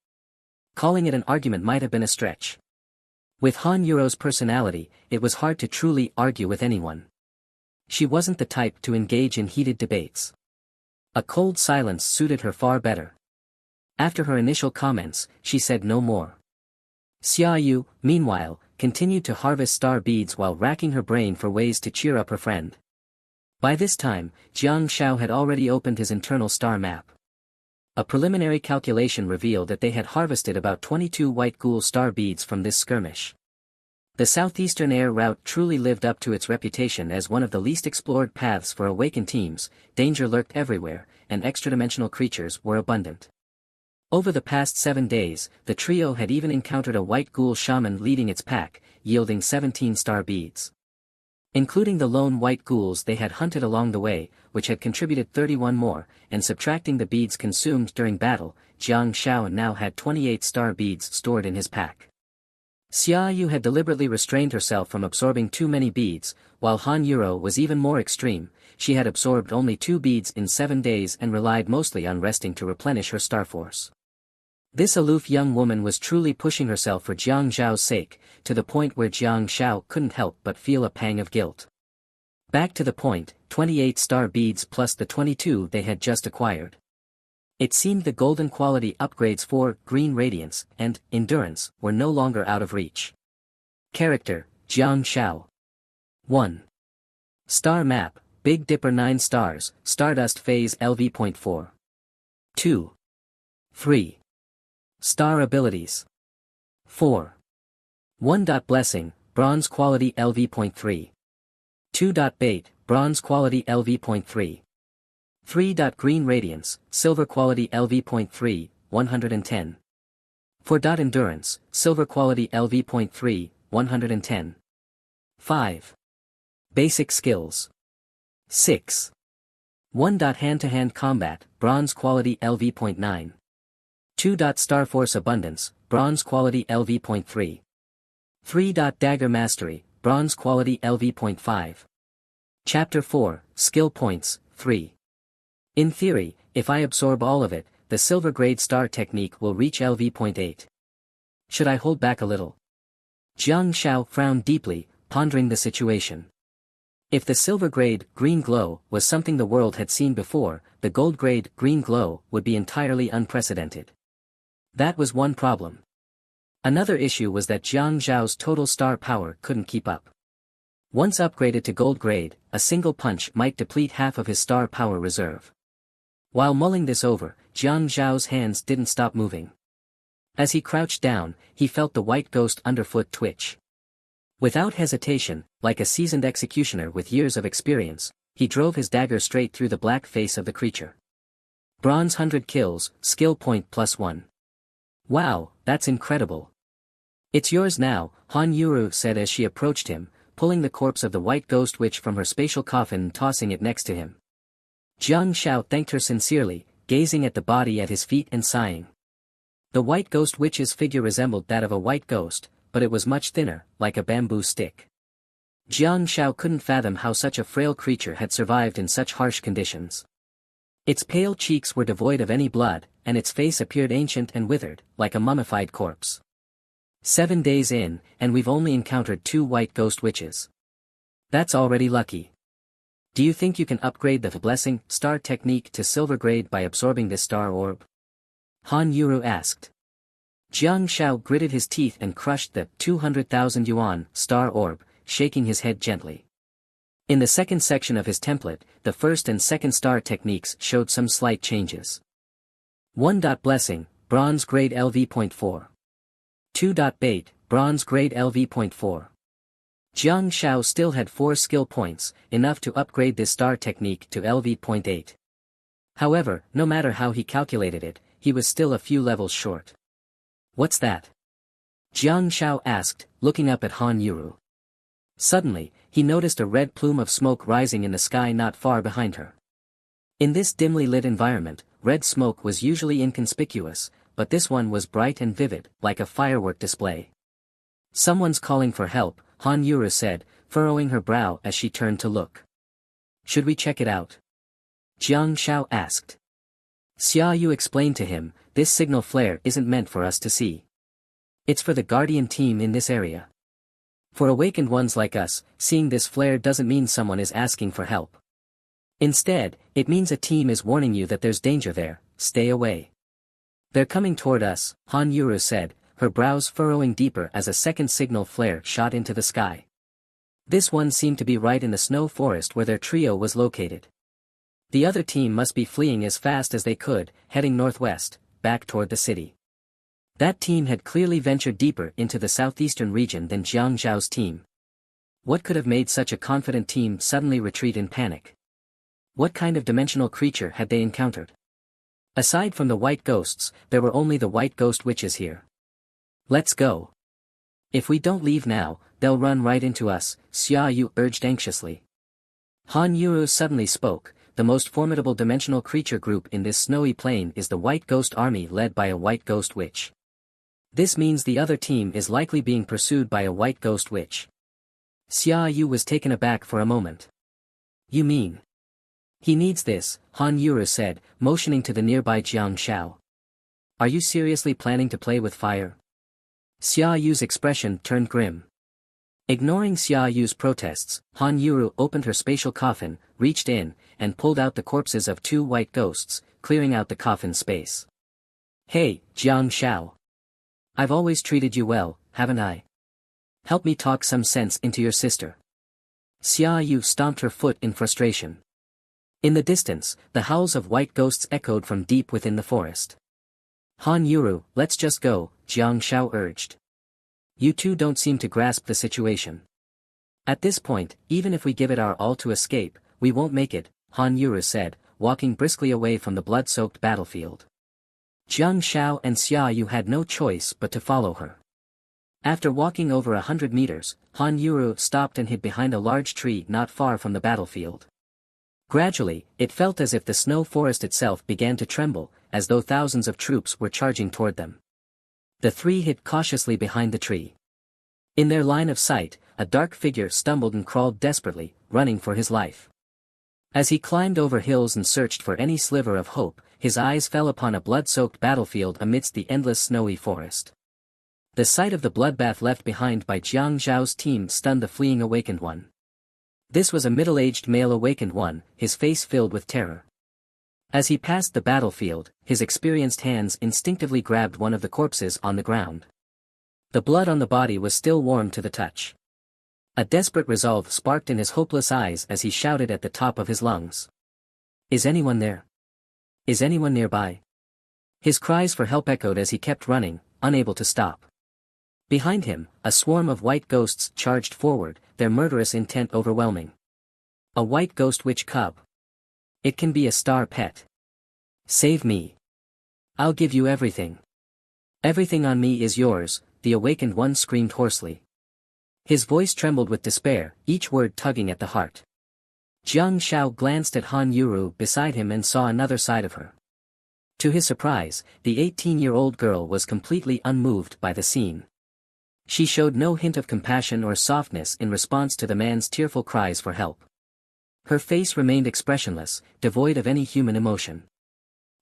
Calling it an argument might have been a stretch. With Han Yuro's personality, it was hard to truly argue with anyone. She wasn't the type to engage in heated debates. A cold silence suited her far better. After her initial comments, she said no more. Xia Yu, meanwhile, continued to harvest star beads while racking her brain for ways to cheer up her friend. By this time, Jiang Shao had already opened his internal star map. A preliminary calculation revealed that they had harvested about 22 white ghoul star beads from this skirmish. The southeastern air route truly lived up to its reputation as one of the least explored paths for Awakened teams. Danger lurked everywhere, and extra-dimensional creatures were abundant. Over the past 7 days, the trio had even encountered a white ghoul shaman leading its pack, yielding 17 star beads. Including the lone white ghouls they had hunted along the way, which had contributed 31 more, and subtracting the beads consumed during battle, Jiang Shao now had 28 star beads stored in his pack. Xia Yu had deliberately restrained herself from absorbing too many beads, while Han Yuro was even more extreme. She had absorbed only 2 beads in 7 days and relied mostly on resting to replenish her star force. This aloof young woman was truly pushing herself for Jiang Zhao's sake, to the point where Jiang Shao couldn't help but feel a pang of guilt. Back to the point, 28 star beads plus the 22 they had just acquired. It seemed the golden quality upgrades for Green Radiance and Endurance were no longer out of reach. Character, Jiang Shao. 1. Star Map, Big Dipper 9 stars, Stardust Phase LV.4. 2. 3. Star Abilities. 4. 1. Blessing, Bronze Quality LV.3. 2. Bait, Bronze Quality LV.3. 3. Green Radiance, Silver Quality LV.3, 110. 4. Endurance, Silver Quality LV.3, 110. 5. Basic Skills. 6. 1. Hand-to-hand Combat, Bronze Quality LV.9. 2. Star Force Abundance, Bronze Quality LV.3. 3. Dagger Mastery, Bronze Quality LV.5. Chapter 4, Skill Points, 3. In theory, if I absorb all of it, the silver grade star technique will reach LV.8. Should I hold back a little? Jiang Shao frowned deeply, pondering the situation. If the silver grade green glow was something the world had seen before, the gold grade green glow would be entirely unprecedented. That was one problem. Another issue was that Jiang Zhao's total star power couldn't keep up. Once upgraded to gold grade, a single punch might deplete half of his star power reserve. While mulling this over, Jiang Zhao's hands didn't stop moving. As he crouched down, he felt the white ghost underfoot twitch. Without hesitation, like a seasoned executioner with years of experience, he drove his dagger straight through the black face of the creature. Bronze 100 kills, skill point +1. Wow, that's incredible. It's yours now, Han Yuru said as she approached him, pulling the corpse of the white ghost witch from her spatial coffin and tossing it next to him. Jiang Shao thanked her sincerely, gazing at the body at his feet and sighing. The white ghost witch's figure resembled that of a white ghost, but it was much thinner, like a bamboo stick. Jiang Shao couldn't fathom how such a frail creature had survived in such harsh conditions. Its pale cheeks were devoid of any blood, and its face appeared ancient and withered, like a mummified corpse. 7 days in, and we've only encountered 2 white ghost witches. That's already lucky. Do you think you can upgrade the Blessing Star technique to silver grade by absorbing this star orb? Han Yuru asked. Jiang Shao gritted his teeth and crushed the 200,000 yuan star orb, shaking his head gently. In the second section of his template, the first and second star techniques showed some slight changes. 1. Blessing, Bronze Grade LV.4. 2. Bait, Bronze Grade LV.4. Jiang Shao still had 4 skill points, enough to upgrade this star technique to LV.8. However, no matter how he calculated it, he was still a few levels short. What's that? Jiang Shao asked, looking up at Han Yuru. Suddenly, he noticed a red plume of smoke rising in the sky not far behind her. In this dimly lit environment, red smoke was usually inconspicuous, but this one was bright and vivid, like a firework display. Someone's calling for help, Han Yuru said, furrowing her brow as she turned to look. Should we check it out? Jiang Shao asked. Xia Yu explained to him, this signal flare isn't meant for us to see. It's for the guardian team in this area. For awakened ones like us, seeing this flare doesn't mean someone is asking for help. Instead, it means a team is warning you that there's danger there, stay away. They're coming toward us, Han Yuru said, her brows furrowing deeper as a second signal flare shot into the sky. This one seemed to be right in the snow forest where their trio was located. The other team must be fleeing as fast as they could, heading northwest, back toward the city. That team had clearly ventured deeper into the southeastern region than Jiang Zhao's team. What could have made such a confident team suddenly retreat in panic? What kind of dimensional creature had they encountered? Aside from the white ghosts, there were only the white ghost witches here. Let's go. If we don't leave now, they'll run right into us, Xia Yu urged anxiously. Han Yuru suddenly spoke, the most formidable dimensional creature group in this snowy plain is the White Ghost Army led by a White Ghost Witch. This means the other team is likely being pursued by a White Ghost Witch. Xia Yu was taken aback for a moment. You mean? He needs this, Han Yuru said, motioning to the nearby Jiang Shao. Are you seriously planning to play with fire? Xia Yu's expression turned grim. Ignoring Xia Yu's protests, Han Yuru opened her spatial coffin, reached in, and pulled out the corpses of 2 white ghosts, clearing out the coffin space. Hey, Jiang Shao. I've always treated you well, haven't I? Help me talk some sense into your sister. Xia Yu stomped her foot in frustration. In the distance, the howls of white ghosts echoed from deep within the forest. Han Yuru, let's just go, Jiang Shao urged. You two don't seem to grasp the situation. At this point, even if we give it our all to escape, we won't make it, Han Yuru said, walking briskly away from the blood-soaked battlefield. Jiang Shao and Xia Yu had no choice but to follow her. After walking over 100 meters, Han Yuru stopped and hid behind a large tree not far from the battlefield. Gradually, it felt as if the snow forest itself began to tremble, as though thousands of troops were charging toward them. The three hid cautiously behind the tree. In their line of sight, a dark figure stumbled and crawled desperately, running for his life. As he climbed over hills and searched for any sliver of hope, his eyes fell upon a blood-soaked battlefield amidst the endless snowy forest. The sight of the bloodbath left behind by Jiang Zhao's team stunned the fleeing awakened one. This was a middle-aged male awakened one, his face filled with terror. As he passed the battlefield, his experienced hands instinctively grabbed one of the corpses on the ground. The blood on the body was still warm to the touch. A desperate resolve sparked in his hopeless eyes as he shouted at the top of his lungs. Is anyone there? Is anyone nearby? His cries for help echoed as he kept running, unable to stop. Behind him, a swarm of white ghosts charged forward, their murderous intent overwhelming. A white ghost witch cub. It can be a star pet. Save me. I'll give you everything. Everything on me is yours, the awakened one screamed hoarsely. His voice trembled with despair, each word tugging at the heart. Jiang Shao glanced at Han Yuru beside him and saw another side of her. To his surprise, the 18-year-old girl was completely unmoved by the scene. She showed no hint of compassion or softness in response to the man's tearful cries for help. Her face remained expressionless, devoid of any human emotion.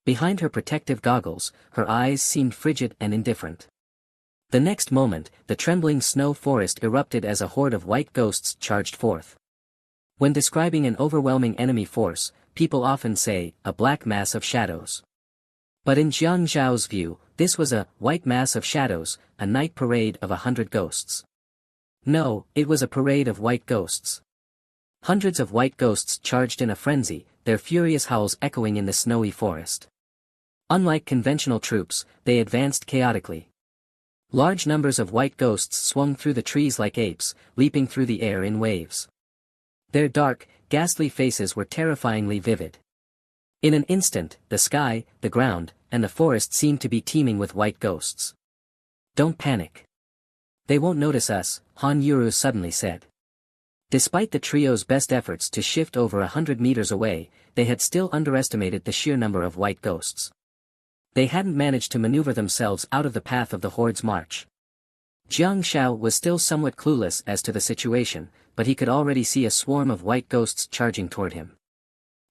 Behind her protective goggles, her eyes seemed frigid and indifferent. The next moment, the trembling snow forest erupted as a horde of white ghosts charged forth. When describing an overwhelming enemy force, people often say, a black mass of shadows. But in Jiang Zhao's view, this was a white mass of shadows, a night parade of 100 ghosts. No, it was a parade of white ghosts. Hundreds of white ghosts charged in a frenzy, their furious howls echoing in the snowy forest. Unlike conventional troops, they advanced chaotically. Large numbers of white ghosts swung through the trees like apes, leaping through the air in waves. Their dark, ghastly faces were terrifyingly vivid. In an instant, the sky, the ground, and the forest seemed to be teeming with white ghosts. Don't panic. They won't notice us, Han Yuru suddenly said. Despite the trio's best efforts to shift over 100 meters away, they had still underestimated the sheer number of white ghosts. They hadn't managed to maneuver themselves out of the path of the horde's march. Jiang Shao was still somewhat clueless as to the situation, but he could already see a swarm of white ghosts charging toward him.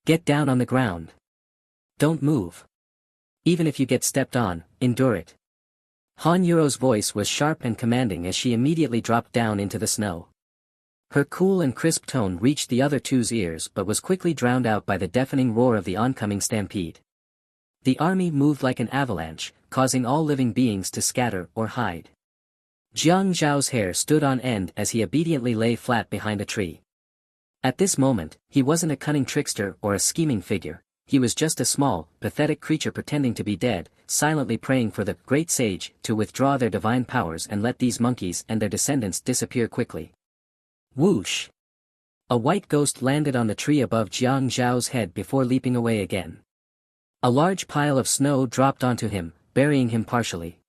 Get down on the ground. Don't move. Even if you get stepped on, endure it. Han Yuro's voice was sharp and commanding as she immediately dropped down into the snow. Her cool and crisp tone reached the other two's ears but was quickly drowned out by the deafening roar of the oncoming stampede. The army moved like an avalanche, causing all living beings to scatter or hide. Jiang Zhao's hair stood on end as he obediently lay flat behind a tree. At this moment, he wasn't a cunning trickster or a scheming figure, he was just a small, pathetic creature pretending to be dead, silently praying for the great sage to withdraw their divine powers and let these monkeys and their descendants disappear quickly. Whoosh! A white ghost landed on the tree above Jiang Zhao's head before leaping away again. A large pile of snow dropped onto him, burying him partially.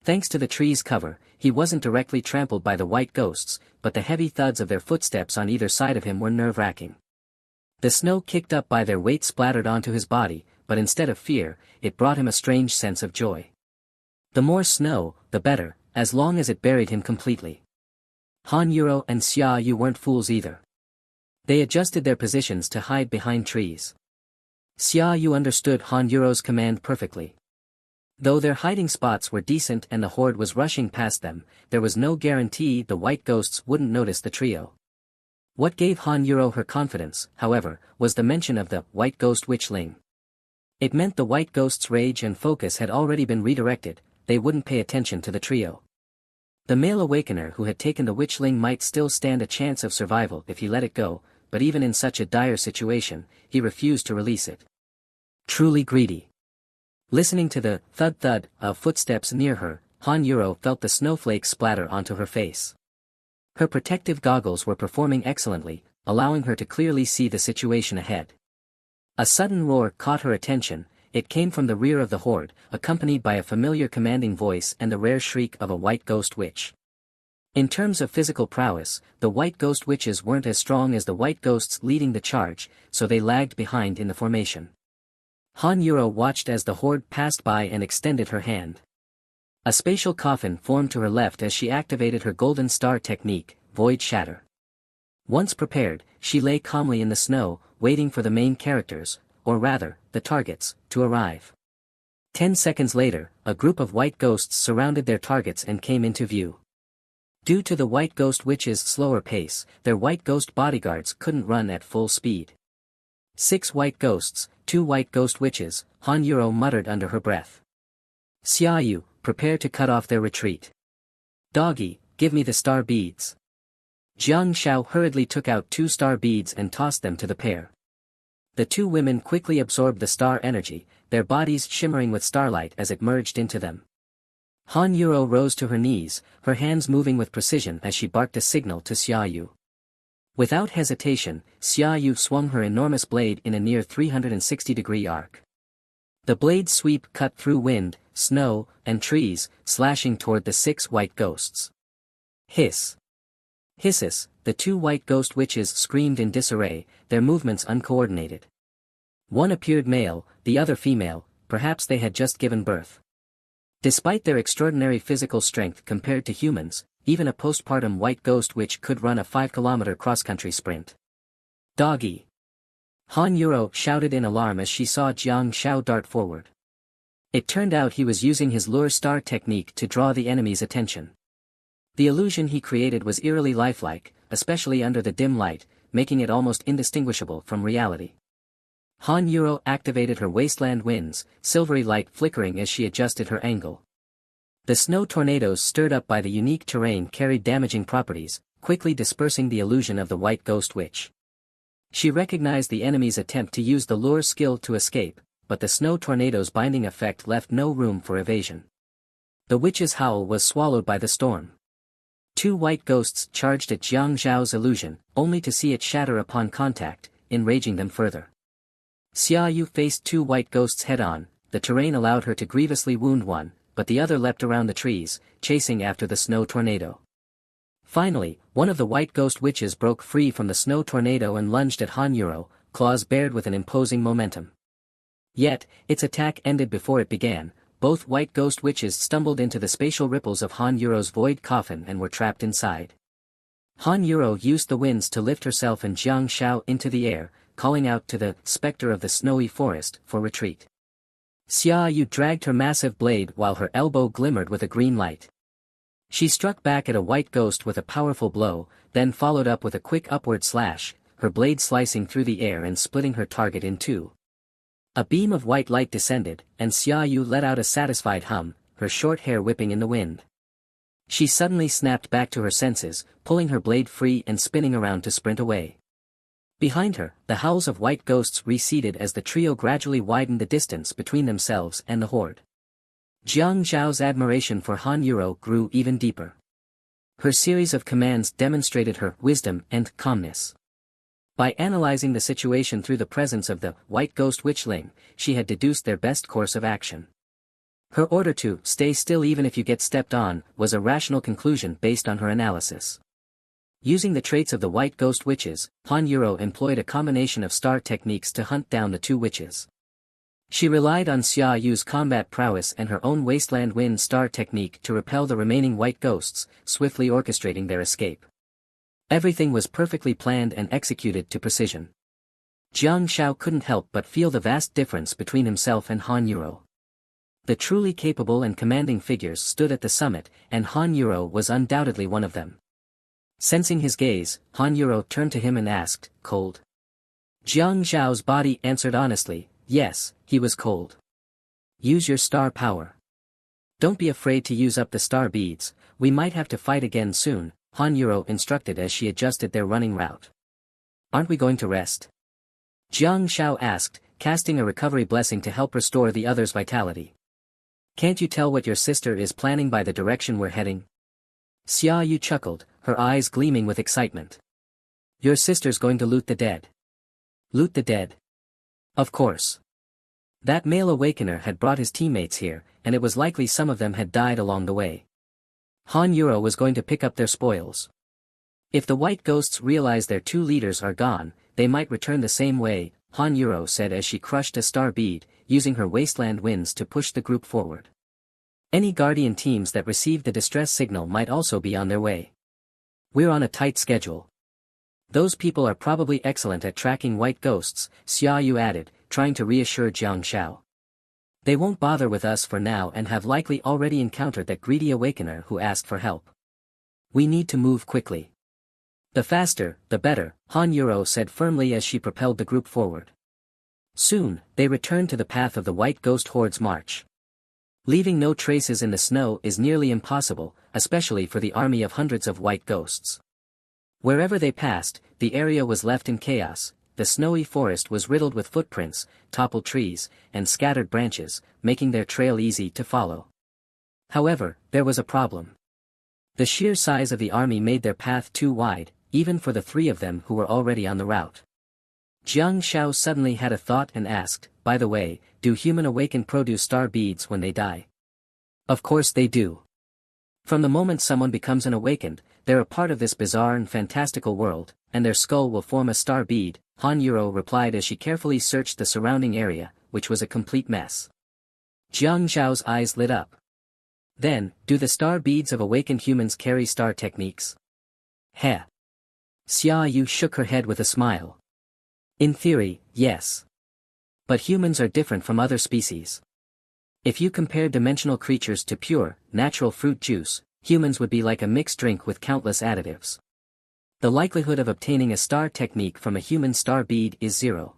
Thanks to the tree's cover, he wasn't directly trampled by the white ghosts, but the heavy thuds of their footsteps on either side of him were nerve-wracking. The snow kicked up by their weight splattered onto his body, but instead of fear, it brought him a strange sense of joy. The more snow, the better, as long as it buried him completely. Han Yuro and Xia Yu weren't fools either. They adjusted their positions to hide behind trees. Xia Yu understood Han Yuro's command perfectly. Though their hiding spots were decent and the horde was rushing past them, there was no guarantee the white ghosts wouldn't notice the trio. What gave Han Yuro her confidence, however, was the mention of the white ghost witchling. It meant the white ghost's rage and focus had already been redirected, they wouldn't pay attention to the trio. The male awakener who had taken the witchling might still stand a chance of survival if he let it go, but even in such a dire situation, he refused to release it. Truly greedy. Listening to the thud-thud of footsteps near her, Han Yuro felt the snowflakes splatter onto her face. Her protective goggles were performing excellently, allowing her to clearly see the situation ahead. A sudden roar caught her attention, it came from the rear of the horde, accompanied by a familiar commanding voice and the rare shriek of a white ghost witch. In terms of physical prowess, the white ghost witches weren't as strong as the white ghosts leading the charge, so they lagged behind in the formation. Han Yuro watched as the horde passed by and extended her hand. A spatial coffin formed to her left as she activated her golden star technique, Void Shatter. Once prepared, she lay calmly in the snow, waiting for the main characters, or rather, the targets, to arrive. 10 seconds later, a group of white ghosts surrounded their targets and came into view. Due to the white ghost witches' slower pace, their white ghost bodyguards couldn't run at full speed. 6 white ghosts, 2 white ghost witches, Han Yuro muttered under her breath. Xia Yu, prepare to cut off their retreat. Doggy, give me the star beads. Jiang Xiao hurriedly took out 2 star beads and tossed them to the pair. The 2 women quickly absorbed the star energy, their bodies shimmering with starlight as it merged into them. Han Yuro rose to her knees, her hands moving with precision as she barked a signal to Xia Yu. Without hesitation, Xia Yu swung her enormous blade in a near 360-degree arc. The blade's sweep cut through wind, snow, and trees, slashing toward the 6 white ghosts. Hiss! Hisses, the 2 white ghost witches screamed in disarray, their movements uncoordinated. One appeared male, the other female, perhaps they had just given birth. Despite their extraordinary physical strength compared to humans, even a postpartum white ghost witch could run a 5-kilometer cross-country sprint. Doggy! Han Yuro shouted in alarm as she saw Jiang Xiao dart forward. It turned out he was using his lure star technique to draw the enemy's attention. The illusion he created was eerily lifelike, especially under the dim light, making it almost indistinguishable from reality. Han Yuro activated her wasteland winds, silvery light flickering as she adjusted her angle. The snow tornadoes stirred up by the unique terrain carried damaging properties, quickly dispersing the illusion of the white ghost witch. She recognized the enemy's attempt to use the lure skill to escape, but the snow tornado's binding effect left no room for evasion. The witch's howl was swallowed by the storm. 2 white ghosts charged at Jiang Zhao's illusion, only to see it shatter upon contact, enraging them further. Xia Yu faced 2 white ghosts head-on, the terrain allowed her to grievously wound one, but the other leapt around the trees, chasing after the snow tornado. Finally, one of the white ghost witches broke free from the snow tornado and lunged at Han Yuro, claws bared with an imposing momentum. Yet, its attack ended before it began. Both white ghost witches stumbled into the spatial ripples of Han Yuro's void coffin and were trapped inside. Han Yuro used the winds to lift herself and Jiang Xiao into the air, calling out to the specter of the snowy forest for retreat. Xia Yu dragged her massive blade while her elbow glimmered with a green light. She struck back at a white ghost with a powerful blow, then followed up with a quick upward slash, her blade slicing through the air and splitting her target in two. A beam of white light descended, and Xia Yu let out a satisfied hum, her short hair whipping in the wind. She suddenly snapped back to her senses, pulling her blade free and spinning around to sprint away. Behind her, the howls of white ghosts receded as the trio gradually widened the distance between themselves and the horde. Jiang Zhao's admiration for Han Yuro grew even deeper. Her series of commands demonstrated her wisdom and calmness. By analyzing the situation through the presence of the white ghost witchling, she had deduced their best course of action. Her order to stay still even if you get stepped on was a rational conclusion based on her analysis. Using the traits of the white ghost witches, Han Yuro employed a combination of star techniques to hunt down the two witches. She relied on Xia Yu's combat prowess and her own wasteland wind star technique to repel the remaining white ghosts, swiftly orchestrating their escape. Everything was perfectly planned and executed to precision. Jiang Zhao couldn't help but feel the vast difference between himself and Han Yuro. The truly capable and commanding figures stood at the summit, and Han Yuro was undoubtedly one of them. Sensing his gaze, Han Yuro turned to him and asked, "Cold?" Jiang Zhao's body answered honestly, yes, he was cold. Use your star power. Don't be afraid to use up the star beads, we might have to fight again soon, Han Yuro instructed as she adjusted their running route. Aren't we going to rest? Jiang Zhao asked, casting a recovery blessing to help restore the other's vitality. Can't you tell what your sister is planning by the direction we're heading? Xia Yu chuckled, her eyes gleaming with excitement. Your sister's going to loot the dead. Loot the dead? Of course. That male awakener had brought his teammates here, and it was likely some of them had died along the way. Han Yuro was going to pick up their spoils. If the white ghosts realize their two leaders are gone, they might return the same way, Han Yuro said as she crushed a star bead, using her wasteland winds to push the group forward. Any guardian teams that received the distress signal might also be on their way. We're on a tight schedule. Those people are probably excellent at tracking white ghosts, Xia Yu added, trying to reassure Jiang Zhao. They won't bother with us for now and have likely already encountered that greedy awakener who asked for help. We need to move quickly. The faster, the better, Han Yuro said firmly as she propelled the group forward. Soon, they returned to the path of the white ghost horde's march. Leaving no traces in the snow is nearly impossible, especially for the army of hundreds of white ghosts. Wherever they passed, the area was left in chaos. The snowy forest was riddled with footprints, toppled trees, and scattered branches, making their trail easy to follow. However, there was a problem. The sheer size of the army made their path too wide, even for the three of them who were already on the route. Jiang Zhao suddenly had a thought and asked, by the way, do human awakened produce star beads when they die? Of course they do. From the moment someone becomes an awakened, they're a part of this bizarre and fantastical world, and their skull will form a star bead, Han Yuro replied as she carefully searched the surrounding area, which was a complete mess. Jiang Zhao's eyes lit up. Then, do the star beads of awakened humans carry star techniques? Heh. Xia Yu shook her head with a smile. In theory, yes. But humans are different from other species. If you compare dimensional creatures to pure, natural fruit juice, humans would be like a mixed drink with countless additives. The likelihood of obtaining a star technique from a human star bead is zero.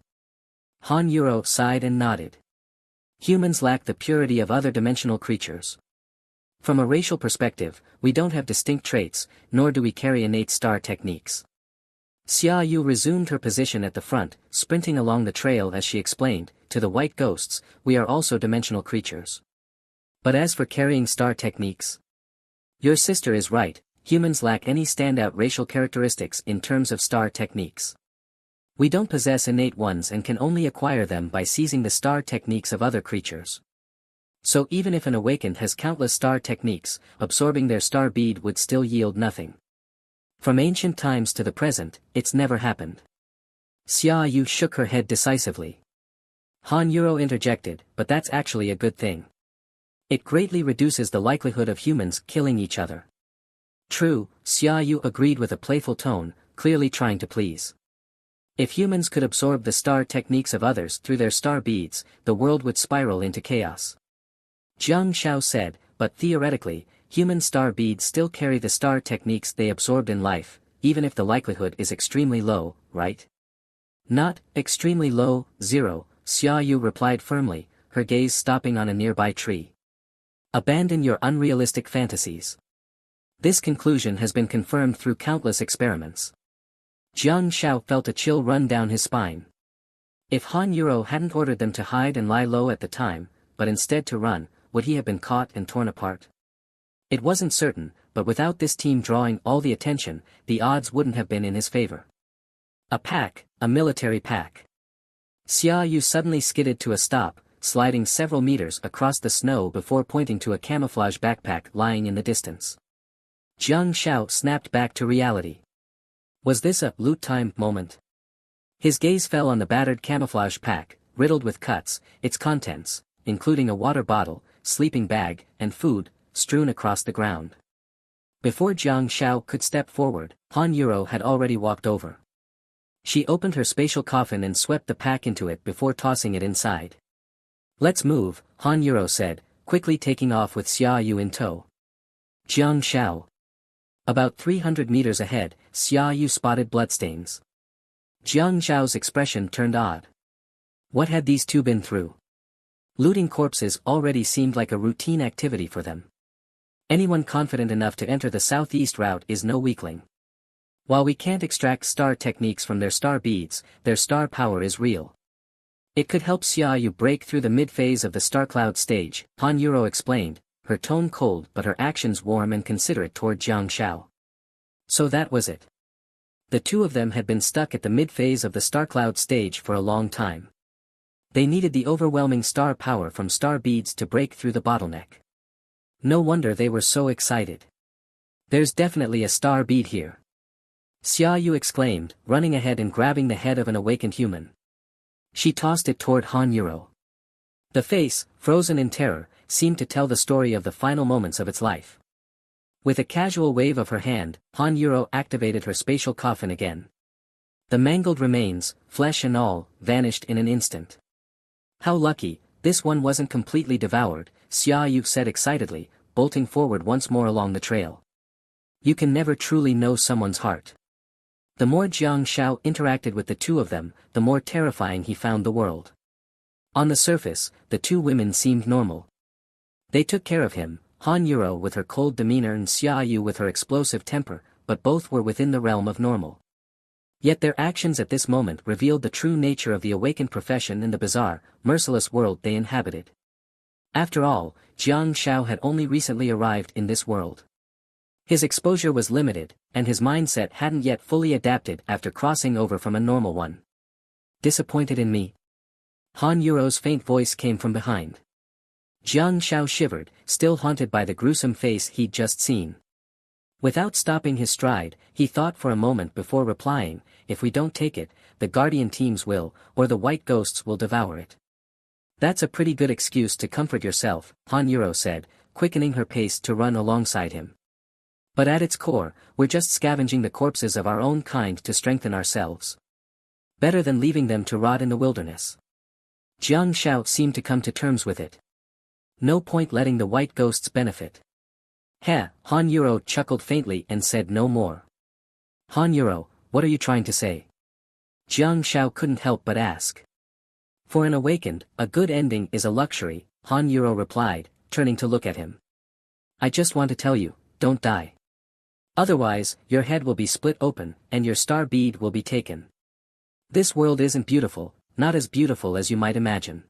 Han Yuro sighed and nodded. Humans lack the purity of other dimensional creatures. From a racial perspective, we don't have distinct traits, nor do we carry innate star techniques. Xia Yu resumed her position at the front, sprinting along the trail as she explained, to the white ghosts, we are also dimensional creatures. But as for carrying star techniques, your sister is right, humans lack any standout racial characteristics in terms of star techniques. We don't possess innate ones and can only acquire them by seizing the star techniques of other creatures. So even if an awakened has countless star techniques, absorbing their star bead would still yield nothing. From ancient times to the present, it's never happened. Xia Yu shook her head decisively. Han Yuro interjected, but that's actually a good thing. It greatly reduces the likelihood of humans killing each other. True, Xia Yu agreed with a playful tone, clearly trying to please. If humans could absorb the star techniques of others through their star beads, the world would spiral into chaos. Jiang Shao said, but theoretically, human star beads still carry the star techniques they absorbed in life, even if the likelihood is extremely low, right? Not extremely low, 0, Xia Yu replied firmly, her gaze stopping on a nearby tree. Abandon your unrealistic fantasies. This conclusion has been confirmed through countless experiments. Jiang Shao felt a chill run down his spine. If Han Yuro hadn't ordered them to hide and lie low at the time, but instead to run, would he have been caught and torn apart? It wasn't certain, but without this team drawing all the attention, the odds wouldn't have been in his favor. A military pack. Xia Yu suddenly skidded to a stop, sliding several meters across the snow before pointing to a camouflage backpack lying in the distance. Jiang Shao snapped back to reality. Was this a loot time moment? His gaze fell on the battered camouflage pack, riddled with cuts, its contents, including a water bottle, sleeping bag, and food, strewn across the ground. Before Jiang Shao could step forward, Han Yuro had already walked over. She opened her spatial coffin and swept the pack into it before tossing it inside. Let's move, Han Yuro said, quickly taking off with Xia Yu in tow. Jiang Shao. About 300 meters ahead, Xia Yu spotted bloodstains. Jiang Shao's expression turned odd. What had these two been through? Looting corpses already seemed like a routine activity for them. Anyone confident enough to enter the southeast route is no weakling. While we can't extract star techniques from their star beads, their star power is real. It could help Xia Yu break through the mid-phase of the star cloud stage, Han Yuro explained, her tone cold but her actions warm and considerate toward Jiang Shao. So that was it. The two of them had been stuck at the mid-phase of the star cloud stage for a long time. They needed the overwhelming star power from star beads to break through the bottleneck. No wonder they were so excited. There's definitely a star bead here. Xia Yu exclaimed, running ahead and grabbing the head of an awakened human. She tossed it toward Han Yuro. The face, frozen in terror, seemed to tell the story of the final moments of its life. With a casual wave of her hand, Han Yuro activated her spatial coffin again. The mangled remains, flesh and all, vanished in an instant. How lucky, this one wasn't completely devoured, Xia Yu said excitedly, bolting forward once more along the trail. You can never truly know someone's heart. The more Jiang Shao interacted with the two of them, the more terrifying he found the world. On the surface, the two women seemed normal. They took care of him, Han Yuro with her cold demeanor and Xia Yu with her explosive temper, but both were within the realm of normal. Yet their actions at this moment revealed the true nature of the awakened profession and the bizarre, merciless world they inhabited. After all, Jiang Shao had only recently arrived in this world. His exposure was limited, and his mindset hadn't yet fully adapted after crossing over from a normal one. Disappointed in me? Han Yuro's faint voice came from behind. Jiang Shao shivered, still haunted by the gruesome face he'd just seen. Without stopping his stride, he thought for a moment before replying, if we don't take it, the Guardian teams will, or the White Ghosts will devour it. That's a pretty good excuse to comfort yourself, Han Yuro said, quickening her pace to run alongside him. But at its core, we're just scavenging the corpses of our own kind to strengthen ourselves. Better than leaving them to rot in the wilderness. Jiang Shao seemed to come to terms with it. No point letting the White Ghosts benefit. Han Yuro chuckled faintly and said no more. Han Yuro, what are you trying to say? Jiang Shao couldn't help but ask. For an awakened, a good ending is a luxury, Han Yuro replied, turning to look at him. I just want to tell you, don't die. Otherwise, your head will be split open, and your star bead will be taken. This world isn't beautiful, not as beautiful as you might imagine.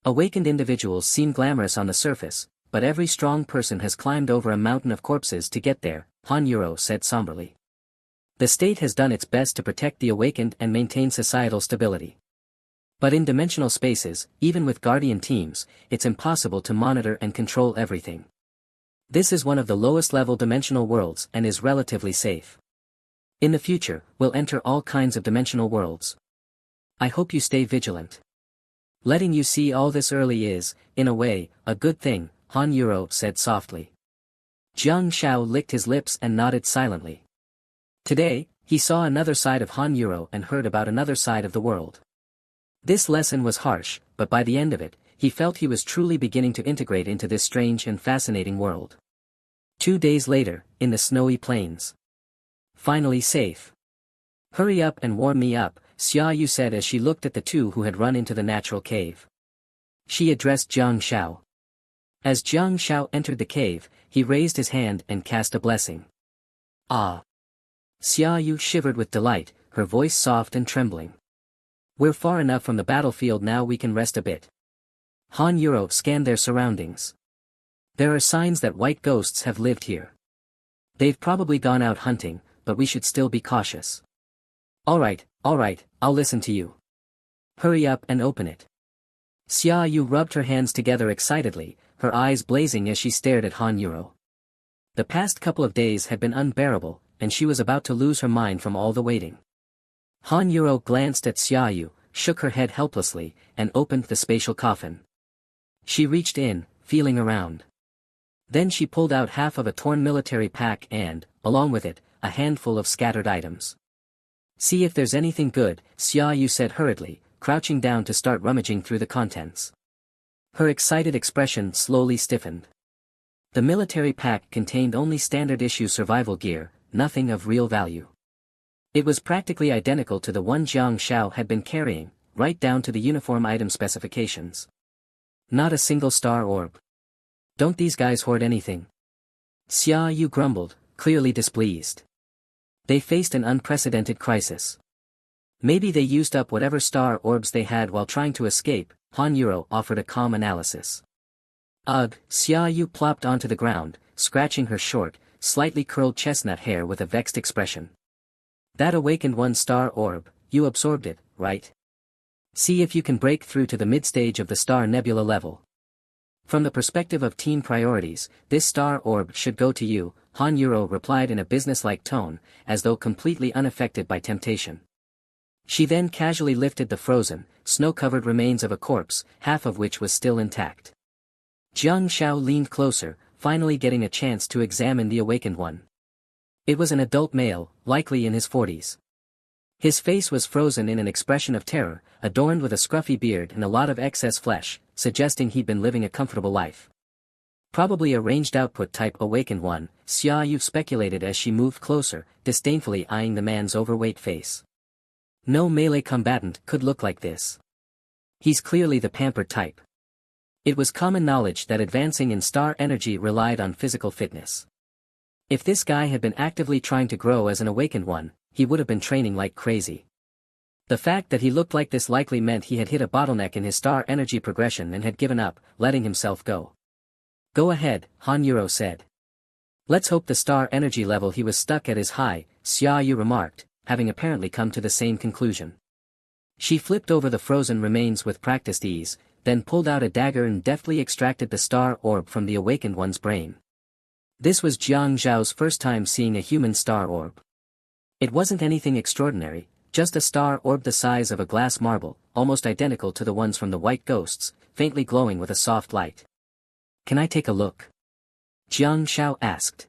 Awakened individuals seem glamorous on the surface, but every strong person has climbed over a mountain of corpses to get there, Han Yuro said somberly. The state has done its best to protect the awakened and maintain societal stability. But in dimensional spaces, even with Guardian teams, it's impossible to monitor and control everything. This is one of the lowest level dimensional worlds and is relatively safe. In the future, we'll enter all kinds of dimensional worlds. I hope you stay vigilant. Letting you see all this early is, in a way, a good thing, Han Yuro said softly. Jiang Shao licked his lips and nodded silently. Today, He saw another side of Han Euro and heard about another side of the world. This lesson was harsh, but by the end of it, he felt he was truly beginning to integrate into this strange and fascinating world. 2 days later, in the snowy plains. Finally safe. Hurry up and warm me up, Xia Yu said as she looked at the two who had run into the natural cave. She addressed Jiang Shao. As Jiang Shao entered the cave, he raised his hand and cast a blessing. Ah! Xia Yu shivered with delight, her voice soft and trembling. We're far enough from the battlefield now, we can rest a bit. Han Euro scanned their surroundings. There are signs that white ghosts have lived here. They've probably gone out hunting, but we should still be cautious. Alright, I'll listen to you. Hurry up and open it. Xia Yu rubbed her hands together excitedly, her eyes blazing as she stared at Han Euro. The past couple of days had been unbearable, and she was about to lose her mind from all the waiting. Han Euro glanced at Xia Yu, shook her head helplessly, and opened the spatial coffin. She reached in, feeling around. Then she pulled out half of a torn military pack and, along with it, a handful of scattered items. See if there's anything good, Xia Yu said hurriedly, crouching down to start rummaging through the contents. Her excited expression slowly stiffened. The military pack contained only standard-issue survival gear, nothing of real value. It was practically identical to the one Jiang Shao had been carrying, right down to the uniform item specifications. Not a single star orb. Don't these guys hoard anything? Xia Yu grumbled, clearly displeased. They faced an unprecedented crisis. Maybe they used up whatever star orbs they had while trying to escape, Han Euro offered a calm analysis. Ugh, Xia Yu plopped onto the ground, scratching her short, slightly curled chestnut hair with a vexed expression. That awakened one star orb, you absorbed it, right? See if you can break through to the mid-stage of the star nebula level. From the perspective of team priorities, this star orb should go to you, Han Euro replied in a businesslike tone, as though completely unaffected by temptation. She then casually lifted the frozen, snow-covered remains of a corpse, half of which was still intact. Jiang Shao leaned closer, finally getting a chance to examine the awakened one. It was an adult male, likely in his 40s. His face was frozen in an expression of terror, adorned with a scruffy beard and a lot of excess flesh, suggesting he'd been living a comfortable life. Probably a ranged output type awakened one, Xia Yu speculated as she moved closer, disdainfully eyeing the man's overweight face. No melee combatant could look like this. He's clearly the pampered type. It was common knowledge that advancing in star energy relied on physical fitness. If this guy had been actively trying to grow as an awakened one, he would have been training like crazy. The fact that he looked like this likely meant he had hit a bottleneck in his star energy progression and had given up, letting himself go. Go ahead, Han Euro said. Let's hope the star energy level he was stuck at is high, Xia Yu remarked, having apparently come to the same conclusion. She flipped over the frozen remains with practiced ease, then pulled out a dagger and deftly extracted the star orb from the awakened one's brain. This was Jiang Zhao's first time seeing a human star orb. It wasn't anything extraordinary, just a star orb the size of a glass marble, almost identical to the ones from the white ghosts, faintly glowing with a soft light. Can I take a look? Jiang Shao asked.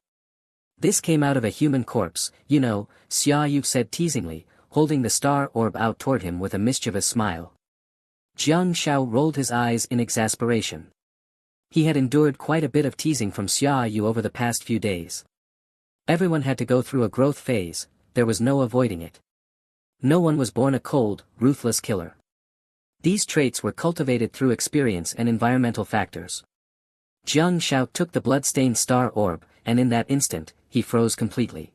This came out of a human corpse, you know, Xia Yu said teasingly, holding the star orb out toward him with a mischievous smile. Jiang Shao rolled his eyes in exasperation. He had endured quite a bit of teasing from Xia Yu over the past few days. Everyone had to go through a growth phase, there was no avoiding it. No one was born a cold, ruthless killer. These traits were cultivated through experience and environmental factors. Jiang Shao took the blood-stained star orb, and in that instant, he froze completely.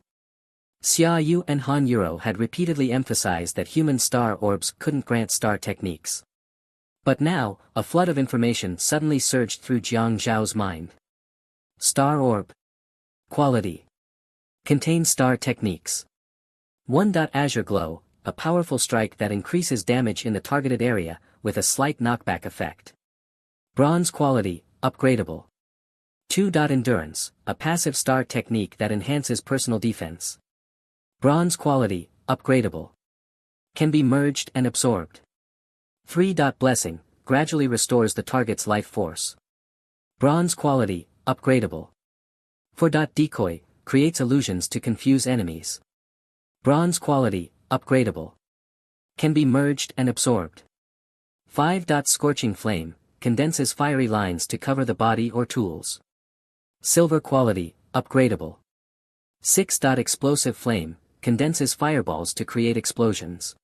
Xia Yu and Han Euro had repeatedly emphasized that human star orbs couldn't grant star techniques. But now, a flood of information suddenly surged through Jiang Zhao's mind. Star orb. Quality. Contains star techniques. 1. Azure glow, a powerful strike that increases damage in the targeted area, with a slight knockback effect. Bronze quality, upgradable. 2. Endurance, a passive star technique that enhances personal defense. Bronze quality, upgradable. Can be merged and absorbed. 3. Blessing, gradually restores the target's life force. Bronze quality, upgradable. 4. Decoy, creates illusions to confuse enemies. Bronze quality, upgradable. Can be merged and absorbed. 5. Scorching flame, condenses fiery lines to cover the body or tools. Silver quality, upgradable. 6. Explosive flame, condenses fireballs to create explosions.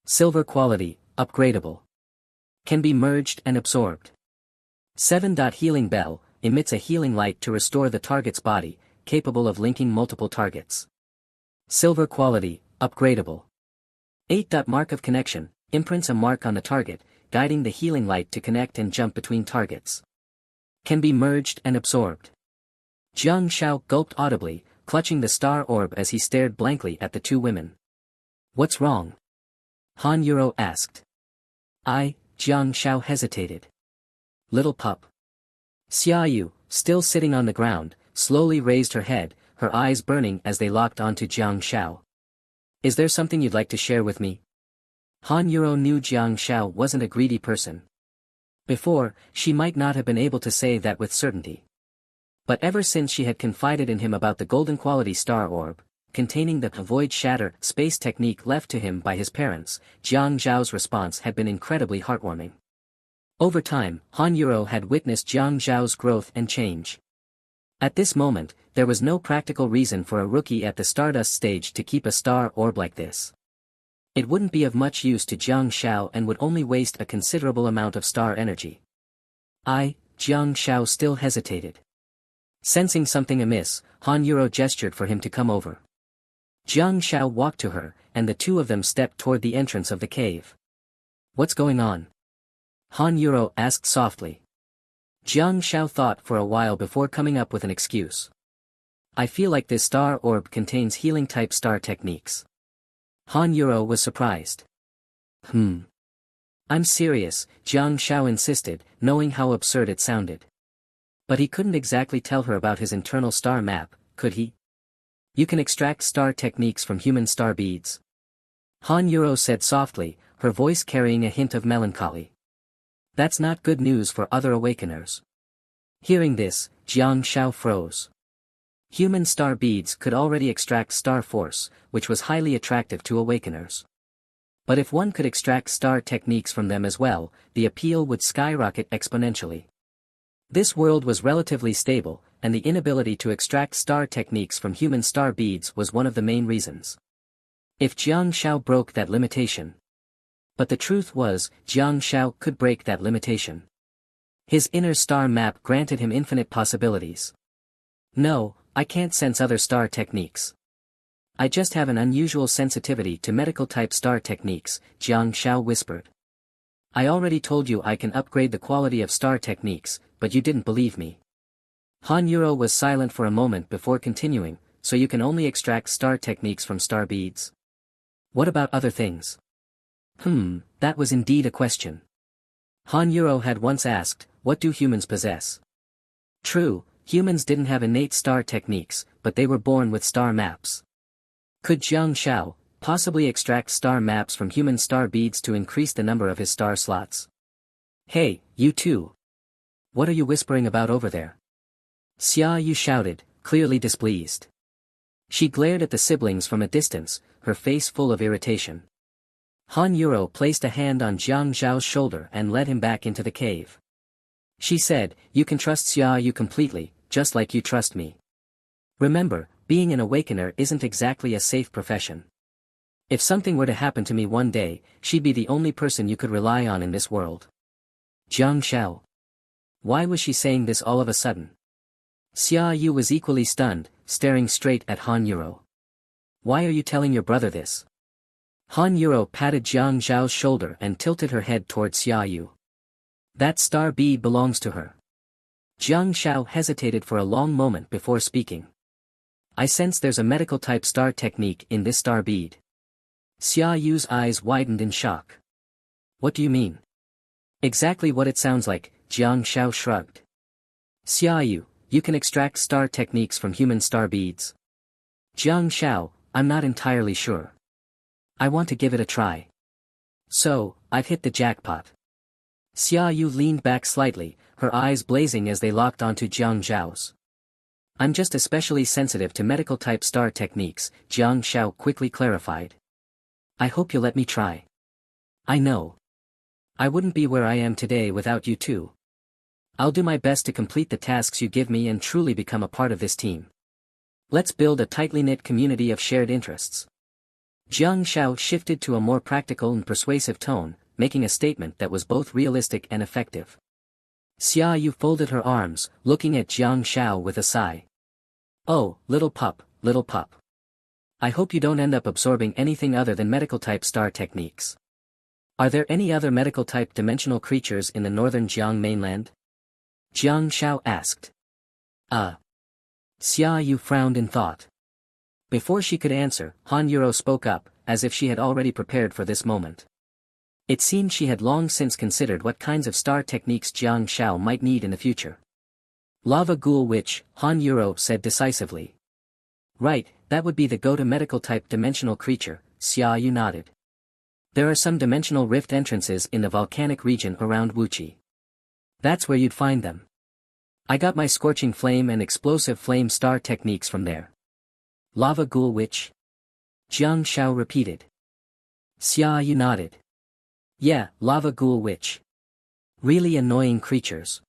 Silver quality, upgradable. Can be merged and absorbed. 7. Healing bell, emits a healing light to restore the target's body, capable of linking multiple targets. Silver quality, upgradable. 8. Mark of connection, imprints a mark on the target, guiding the healing light to connect and jump between targets. Can be merged and absorbed. Jiang Shao gulped audibly, clutching the star orb as he stared blankly at the two women. What's wrong? Han Yuro asked. Jiang Shao hesitated. Little pup. Xia Yu, still sitting on the ground, slowly raised her head, her eyes burning as they locked onto Jiang Shao. Is there something you'd like to share with me? Han Yuro knew Jiang Shao wasn't a greedy person. Before, she might not have been able to say that with certainty. But ever since she had confided in him about the golden quality star orb, containing the void shatter space technique left to him by his parents, Jiang Zhao's response had been incredibly heartwarming. Over time, Han Yuro had witnessed Jiang Zhao's growth and change. At this moment, there was no practical reason for a rookie at the Stardust stage to keep a star orb like this. It wouldn't be of much use to Jiang Shao and would only waste a considerable amount of star energy. Jiang Shao still hesitated. Sensing something amiss, Han Yuro gestured for him to come over. Jiang Shao walked to her, and the two of them stepped toward the entrance of the cave. What's going on? Han Yuro asked softly. Jiang Shao thought for a while before coming up with an excuse. I feel like this star orb contains healing-type star techniques. Han Yuro was surprised. I'm serious, Jiang Shao insisted, knowing how absurd it sounded. But he couldn't exactly tell her about his internal star map, could he? You can extract star techniques from human star beads. Han Yuro said softly, her voice carrying a hint of melancholy. That's not good news for other awakeners. Hearing this, Jiang Shao froze. Human star beads could already extract star force, which was highly attractive to awakeners. But if one could extract star techniques from them as well, the appeal would skyrocket exponentially. This world was relatively stable, and the inability to extract star techniques from human star beads was one of the main reasons. If Jiang Shao broke that limitation. But the truth was, Jiang Shao could break that limitation. His inner star map granted him infinite possibilities. No, I can't sense other star techniques. I just have an unusual sensitivity to medical-type star techniques, Jiang Shao whispered. I already told you I can upgrade the quality of star techniques, but you didn't believe me. Han Yuro was silent for a moment before continuing, so you can only extract star techniques from star beads? What about other things? That was indeed a question. Han Yuro had once asked, what do humans possess? True, humans didn't have innate star techniques, but they were born with star maps. Could Jiang Shao possibly extract star maps from human star beads to increase the number of his star slots? Hey, you two! What are you whispering about over there? Xia Yu shouted, clearly displeased. She glared at the siblings from a distance, her face full of irritation. Han Yuro placed a hand on Jiang Zhao's shoulder and led him back into the cave. She said, you can trust Xia Yu completely, just like you trust me. Remember, being an awakener isn't exactly a safe profession. If something were to happen to me one day, she'd be the only person you could rely on in this world. Jiang Shao. Why was she saying this all of a sudden? Xia Yu was equally stunned, staring straight at Han Yuro. Why are you telling your brother this? Han Yuro patted Jiang Zhao's shoulder and tilted her head towards Xia Yu. That star bead belongs to her. Jiang Shao hesitated for a long moment before speaking. I sense there's a medical-type star technique in this star bead. Xia Yu's eyes widened in shock. What do you mean? Exactly what it sounds like, Jiang Shao shrugged. Xia Yu, you can extract star techniques from human star beads. Jiang Shao, I'm not entirely sure. I want to give it a try. So, I've hit the jackpot. Xia Yu leaned back slightly, her eyes blazing as they locked onto Jiang Zhao's. I'm just especially sensitive to medical-type star techniques, Jiang Xiao quickly clarified. I hope you'll let me try. I know. I wouldn't be where I am today without you too. I'll do my best to complete the tasks you give me and truly become a part of this team. Let's build a tightly knit community of shared interests. Jiang Xiao shifted to a more practical and persuasive tone, making a statement that was both realistic and effective. Xia Yu folded her arms, looking at Jiang Xiao with a sigh. Oh, little pup, little pup. I hope you don't end up absorbing anything other than medical-type star techniques. Are there any other medical-type dimensional creatures in the northern Jiang mainland? Jiang Xiao asked. Xia Yu frowned in thought. Before she could answer, Han Yuro spoke up, as if she had already prepared for this moment. It seemed she had long since considered what kinds of star techniques Jiang Xiao might need in the future. Lava Ghoul Witch, Han Yuro said decisively. Right, that would be the go-to medical-type dimensional creature, Xia Yu nodded. There are some dimensional rift entrances in the volcanic region around Wuchi. That's where you'd find them. I got my Scorching Flame and Explosive Flame star techniques from there. Lava Ghoul Witch? Jiang Xiao repeated. Xia Yu nodded. Yeah, Lava Ghoul Witch. Really annoying creatures.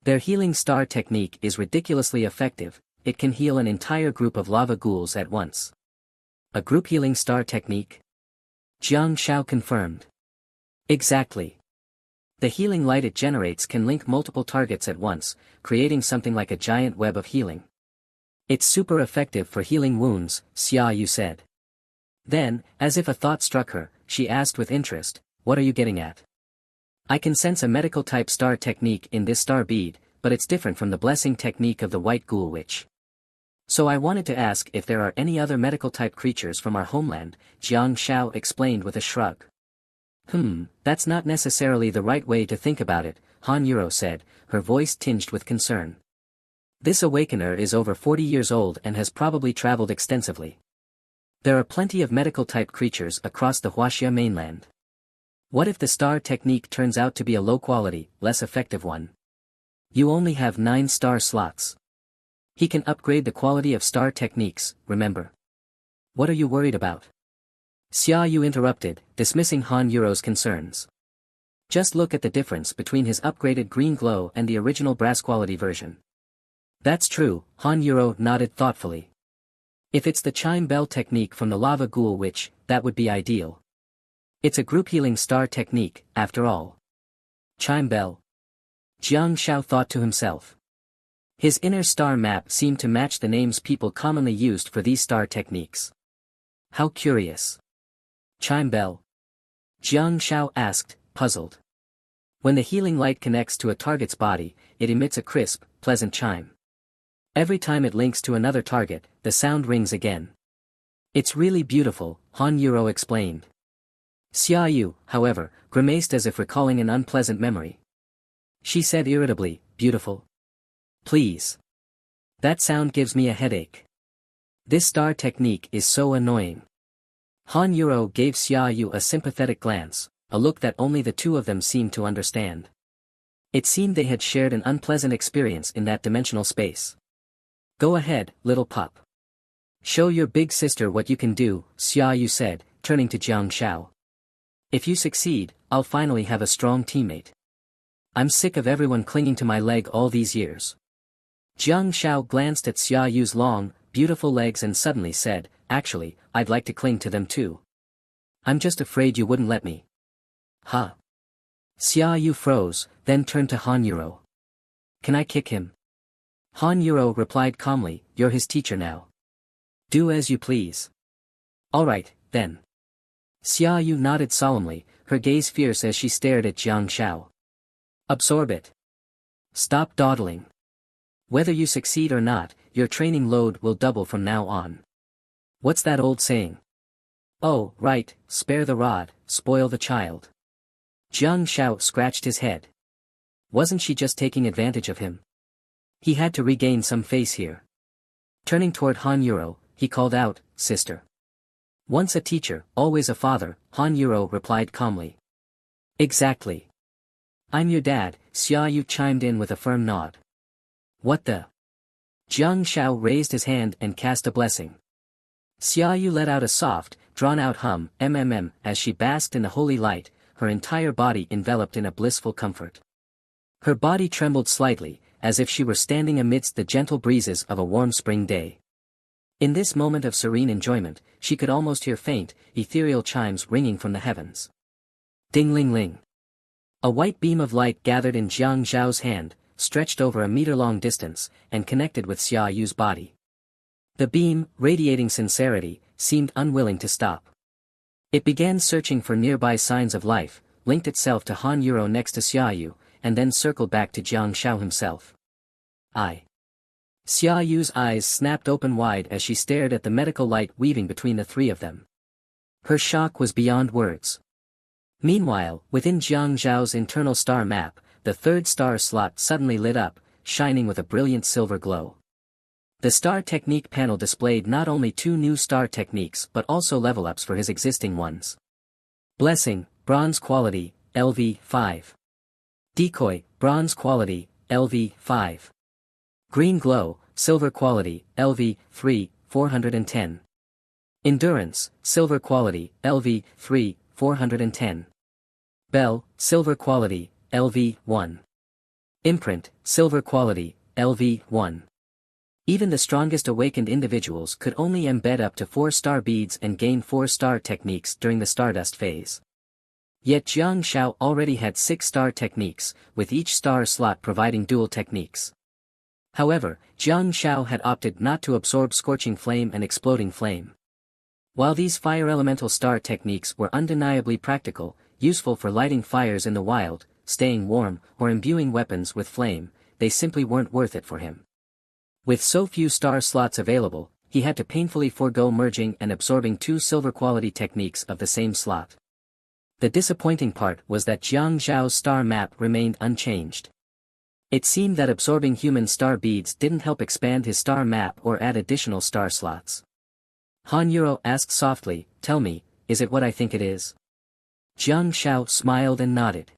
Their healing star technique is ridiculously effective, it can heal an entire group of lava ghouls at once. A group healing star technique? Jiang Xiao confirmed. Exactly. The healing light it generates can link multiple targets at once, creating something like a giant web of healing. It's super effective for healing wounds, Xia Yu said. Then, as if a thought struck her, she asked with interest, what are you getting at? I can sense a medical-type star technique in this star bead, but it's different from the blessing technique of the White Ghoul Witch. So I wanted to ask if there are any other medical-type creatures from our homeland, Jiang Xiao explained with a shrug. That's not necessarily the right way to think about it, Han Yuro said, her voice tinged with concern. This awakener is over 40 years old and has probably traveled extensively. There are plenty of medical-type creatures across the Huaxia mainland. What if the star technique turns out to be a low-quality, less effective one? You only have 9 star slots. He can upgrade the quality of star techniques, remember. What are you worried about? Xia Yu interrupted, dismissing Han Yuro's concerns. Just look at the difference between his upgraded green glow and the original brass quality version. That's true, Han Yuro nodded thoughtfully. If it's the chime bell technique from the Lava Ghoul Witch, that would be ideal. It's a group healing star technique, after all. Chime bell. Jiang Xiao thought to himself. His inner star map seemed to match the names people commonly used for these star techniques. How curious. Chime bell? Jiang Xiao asked, puzzled. When the healing light connects to a target's body, it emits a crisp, pleasant chime. Every time it links to another target, the sound rings again. It's really beautiful, Han Yuro explained. Xia Yu, however, grimaced as if recalling an unpleasant memory. She said irritably, beautiful? Please. That sound gives me a headache. This star technique is so annoying. Han Yuro gave Xia Yu a sympathetic glance, a look that only the two of them seemed to understand. It seemed they had shared an unpleasant experience in that dimensional space. Go ahead, little pup. Show your big sister what you can do, Xia Yu said, turning to Jiang Xiao. If you succeed, I'll finally have a strong teammate. I'm sick of everyone clinging to my leg all these years. Jiang Xiao glanced at Xia Yu's long, beautiful legs and suddenly said, actually, I'd like to cling to them too. I'm just afraid you wouldn't let me. Huh? Xia Yu froze, then turned to Han Yuro. Can I kick him? Han Yuro replied calmly, you're his teacher now. Do as you please. Alright, then. Xia Yu nodded solemnly, her gaze fierce as she stared at Jiang Xiao. Absorb it. Stop dawdling. Whether you succeed or not, your training load will double from now on. What's that old saying? Oh, right, spare the rod, spoil the child. Jiang Xiao scratched his head. Wasn't she just taking advantage of him? He had to regain some face here. Turning toward Han Yuro, he called out, sister. Once a teacher, always a father, Han Yuro replied calmly. Exactly. I'm your dad, Xia Yu chimed in with a firm nod. What the? Jiang Shao raised his hand and cast a blessing. Xiaoyu let out a soft, drawn-out hum, as she basked in the holy light, her entire body enveloped in a blissful comfort. Her body trembled slightly, as if she were standing amidst the gentle breezes of a warm spring day. In this moment of serene enjoyment, she could almost hear faint, ethereal chimes ringing from the heavens. Ding-ling-ling. A white beam of light gathered in Jiang Zhao's hand, stretched over a meter-long distance, and connected with Xiaoyu's body. The beam, radiating sincerity, seemed unwilling to stop. It began searching for nearby signs of life, linked itself to Han Yuro next to Xiaoyu, and then circled back to Jiang Shao himself. Xiaoyu's eyes snapped open wide as she stared at the medical light weaving between the three of them. Her shock was beyond words. Meanwhile, within Jiang Zhao's internal star map, the third star slot suddenly lit up, shining with a brilliant silver glow. The star technique panel displayed not only 2 new star techniques but also level-ups for his existing ones. Blessing, bronze quality, LV 5. Decoy, bronze quality, LV 5. Green glow, silver quality, LV 3, 410. Endurance, silver quality, LV 3, 410. Bell, silver quality, LV 1. Imprint, silver quality, LV 1. Even the strongest awakened individuals could only embed up to 4-star beads and gain 4-star techniques during the Stardust phase. Yet Jiang Shao already had 6-star techniques, with each star slot providing dual techniques. However, Jiang Shao had opted not to absorb Scorching Flame and Exploding Flame. While these fire elemental star techniques were undeniably practical, useful for lighting fires in the wild, staying warm, or imbuing weapons with flame, they simply weren't worth it for him. With so few star slots available, he had to painfully forego merging and absorbing 2 silver quality techniques of the same slot. The disappointing part was that Jiang Zhao's star map remained unchanged. It seemed that absorbing human star beads didn't help expand his star map or add additional star slots. Han Yuro asked softly, "Tell me, is it what I think it is?" Jiang Shao smiled and nodded.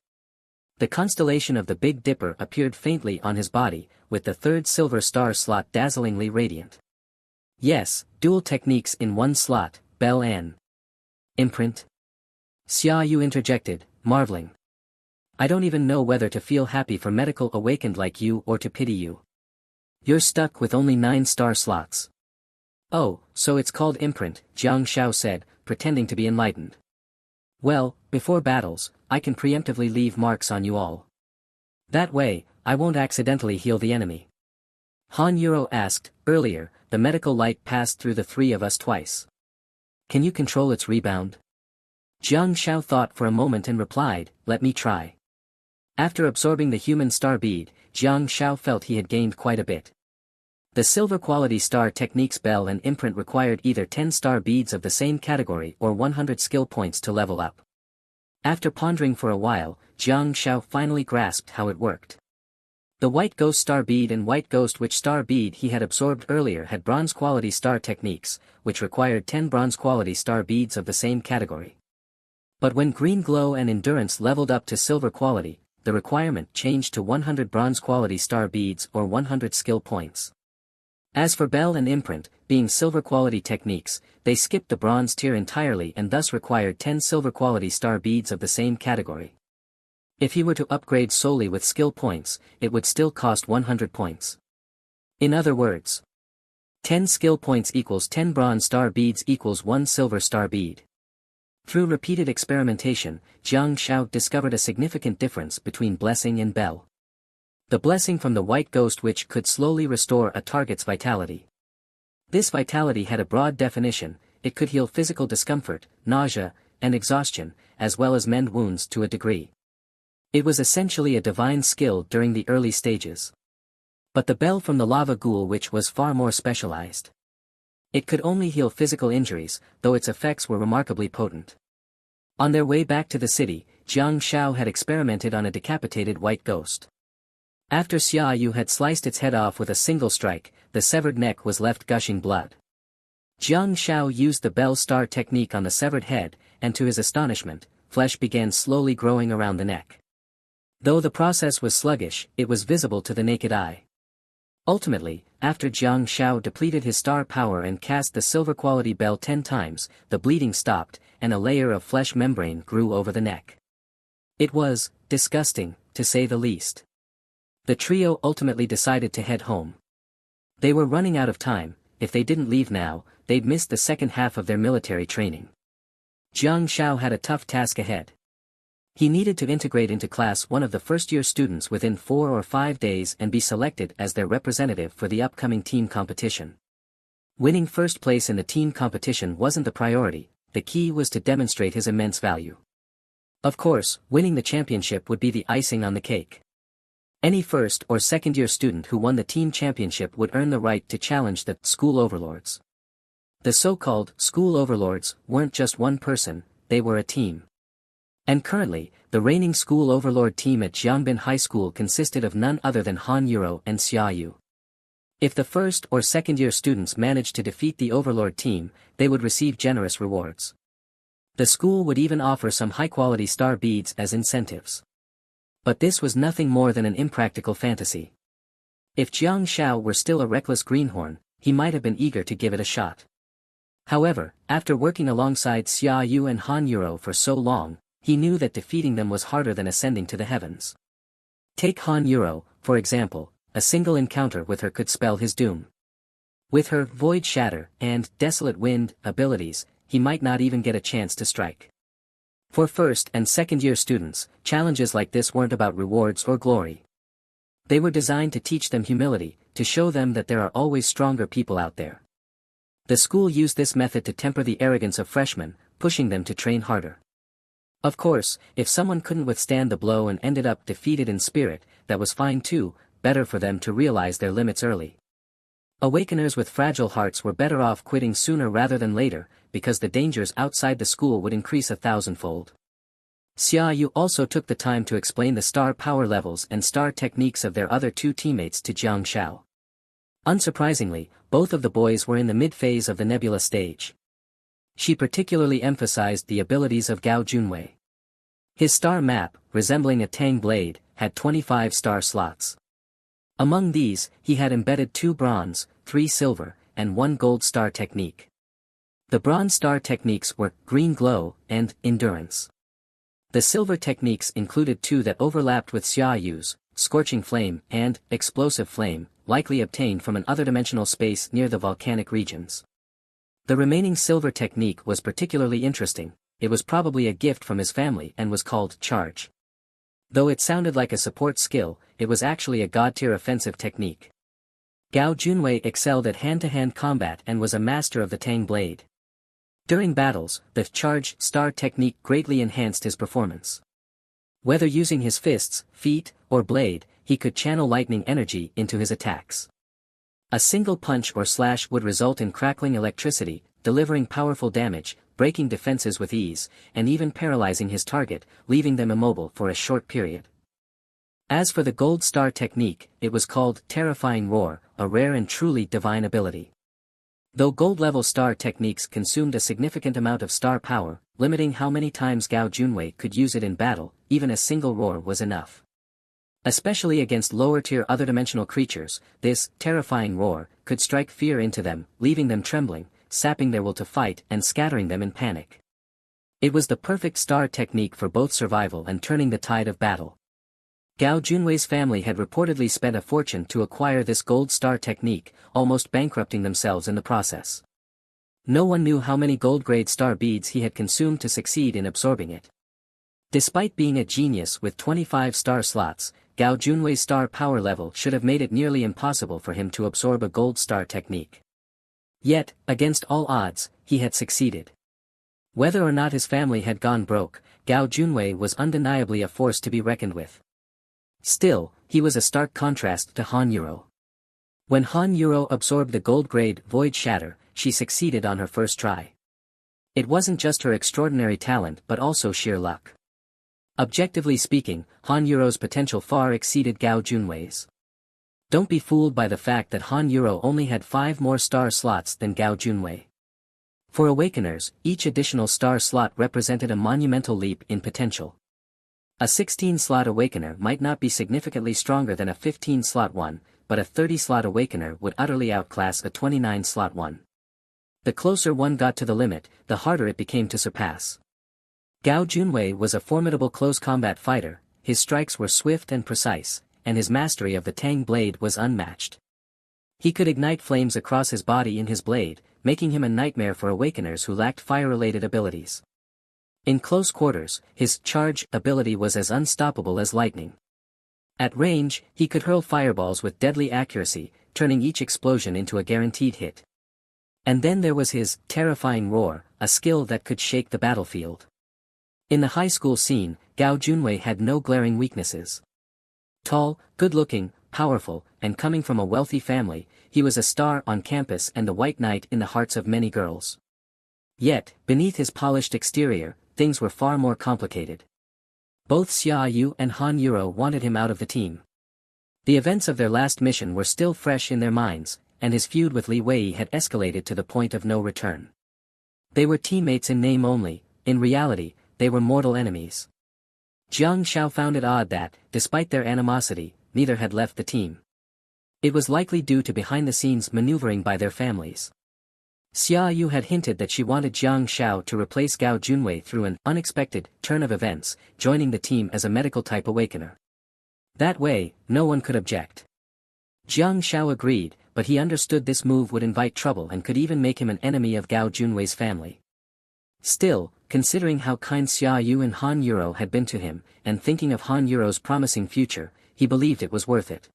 The constellation of the Big Dipper appeared faintly on his body, with the 3rd silver star slot dazzlingly radiant. Yes, dual techniques in 1 slot, Bell and Imprint. Xiaoyu interjected, marveling. I don't even know whether to feel happy for medical awakened like you or to pity you. You're stuck with only 9 star slots. Oh, so it's called Imprint, Jiang Shao said, pretending to be enlightened. Well, before battles, I can preemptively leave marks on you all. That way, I won't accidentally heal the enemy. Han Yuro asked, earlier, the medical light passed through the 3 of us twice. Can you control its rebound? Jiang Shao thought for a moment and replied, let me try. After absorbing the human star bead, Jiang Shao felt he had gained quite a bit. The silver quality star techniques Bell and Imprint required either 10 star beads of the same category or 100 skill points to level up. After pondering for a while, Jiang Shao finally grasped how it worked. The White Ghost Star Bead and White Ghost Witch Star Bead he had absorbed earlier had bronze quality star techniques, which required 10 bronze quality star beads of the same category. But when Green Glow and Endurance leveled up to silver quality, the requirement changed to 100 bronze quality star beads or 100 skill points. As for Bell and Imprint, being silver quality techniques, they skipped the bronze tier entirely and thus required 10 silver quality star beads of the same category. If he were to upgrade solely with skill points, it would still cost 100 points. In other words, 10 skill points equals 10 bronze star beads equals 1 silver star bead. Through repeated experimentation, Jiang Shao discovered a significant difference between Blessing and Bell. The blessing from the White Ghost Witch could slowly restore a target's vitality. This vitality had a broad definition: it could heal physical discomfort, nausea, and exhaustion, as well as mend wounds to a degree. It was essentially a divine skill during the early stages. But the Bell from the Lava Ghoul Witch was far more specialized. It could only heal physical injuries, though its effects were remarkably potent. On their way back to the city, Jiang Shao had experimented on a decapitated white ghost. After Xiaoyu had sliced its head off with a single strike, the severed neck was left gushing blood. Jiang Shao used the Bell Star technique on the severed head, and to his astonishment, flesh began slowly growing around the neck. Though the process was sluggish, it was visible to the naked eye. Ultimately, after Jiang Shao depleted his star power and cast the silver quality bell 10 times, the bleeding stopped, and a layer of flesh membrane grew over the neck. It was disgusting, to say the least. The trio ultimately decided to head home. They were running out of time. If they didn't leave now, they'd miss the second half of their military training. Jiang Shao had a tough task ahead. He needed to integrate into class one of the first-year students within 4 or 5 days and be selected as their representative for the upcoming team competition. Winning first place in the team competition wasn't the priority, the key was to demonstrate his immense value. Of course, winning the championship would be the icing on the cake. Any first or second-year student who won the team championship would earn the right to challenge the school overlords. The so-called school overlords weren't just one person, they were a team. And currently, the reigning school overlord team at Jiangbin High School consisted of none other than Han Yuro and Xia Yu. If the first or second-year students managed to defeat the overlord team, they would receive generous rewards. The school would even offer some high-quality star beads as incentives. But this was nothing more than an impractical fantasy. If Jiang Shao were still a reckless greenhorn, he might have been eager to give it a shot. However, after working alongside Xia Yu and Han Yuro for so long, he knew that defeating them was harder than ascending to the heavens. Take Han Yuro, for example, a single encounter with her could spell his doom. With her Void Shatter and Desolate Wind abilities, he might not even get a chance to strike. For first and second-year students, challenges like this weren't about rewards or glory. They were designed to teach them humility, to show them that there are always stronger people out there. The school used this method to temper the arrogance of freshmen, pushing them to train harder. Of course, if someone couldn't withstand the blow and ended up defeated in spirit, that was fine too, better for them to realize their limits early. Awakeners with fragile hearts were better off quitting sooner rather than later, because the dangers outside the school would increase 1,000-fold. Xia Yu also took the time to explain the star power levels and star techniques of their other two teammates to Jiang Shao. Unsurprisingly, both of the boys were in the mid-phase of the nebula stage. She particularly emphasized the abilities of Gao Junwei. His star map, resembling a tang blade, had 25 star slots. Among these, he had embedded 2 bronze, 3 silver, and 1 gold star technique. The bronze star techniques were Green Glow and Endurance. The silver techniques included 2 that overlapped with Xia Yu's, Scorching Flame and Explosive Flame, likely obtained from an other-dimensional space near the volcanic regions. The remaining silver technique was particularly interesting. It was probably a gift from his family and was called Charge. Though it sounded like a support skill, it was actually a god-tier offensive technique. Gao Junwei excelled at hand-to-hand combat and was a master of the Tang Blade. During battles, the Charge Star technique greatly enhanced his performance. Whether using his fists, feet, or blade, he could channel lightning energy into his attacks. A single punch or slash would result in crackling electricity, delivering powerful damage, breaking defenses with ease, and even paralyzing his target, leaving them immobile for a short period. As for the Gold Star technique, it was called Terrifying Roar, a rare and truly divine ability. Though gold-level star techniques consumed a significant amount of star power, limiting how many times Gao Junwei could use it in battle, even a single roar was enough. Especially against lower-tier other-dimensional creatures, this terrifying roar could strike fear into them, leaving them trembling, sapping their will to fight and scattering them in panic. It was the perfect star technique for both survival and turning the tide of battle. Gao Junwei's family had reportedly spent a fortune to acquire this gold star technique, almost bankrupting themselves in the process. No one knew how many gold-grade star beads he had consumed to succeed in absorbing it. Despite being a genius with 25 star slots, Gao Junwei's star power level should have made it nearly impossible for him to absorb a gold star technique. Yet, against all odds, he had succeeded. Whether or not his family had gone broke, Gao Junwei was undeniably a force to be reckoned with. Still, he was a stark contrast to Han Yuro. When Han Yuro absorbed the gold-grade Void Shatter, she succeeded on her first try. It wasn't just her extraordinary talent but also sheer luck. Objectively speaking, Han Yuro's potential far exceeded Gao Junwei's. Don't be fooled by the fact that Han Yuro only had 5 more star slots than Gao Junwei. For Awakeners, each additional star slot represented a monumental leap in potential. A 16-slot Awakener might not be significantly stronger than a 15-slot one, but but a 30-slot awakener would utterly outclass a 29-slot one. The closer one got to the limit, the harder it became to surpass. Gao Junwei was a formidable close combat fighter, his strikes were swift and precise, and his mastery of the Tang blade was unmatched. He could ignite flames across his body in his blade, making him a nightmare for awakeners who lacked fire-related abilities. In close quarters, his charge ability was as unstoppable as lightning. At range, he could hurl fireballs with deadly accuracy, turning each explosion into a guaranteed hit. And then there was his terrifying roar, a skill that could shake the battlefield. In the high school scene, Gao Junwei had no glaring weaknesses. Tall, good-looking, powerful, and coming from a wealthy family, he was a star on campus and the white knight in the hearts of many girls. Yet, beneath his polished exterior, things were far more complicated. Both Xia Yu and Han Yuro wanted him out of the team. The events of their last mission were still fresh in their minds, and his feud with Li Wei had escalated to the point of no return. They were teammates in name only, in reality, they were mortal enemies. Jiang Xiao found it odd that, despite their animosity, neither had left the team. It was likely due to behind-the-scenes maneuvering by their families. Xia Yu had hinted that she wanted Jiang Xiao to replace Gao Junwei through an unexpected turn of events, joining the team as a medical-type awakener. That way, no one could object. Jiang Xiao agreed, but he understood this move would invite trouble and could even make him an enemy of Gao Junwei's family. Still, considering how kind Xia Yu and Han Yuro had been to him, and thinking of Han Yuro's promising future, he believed it was worth it.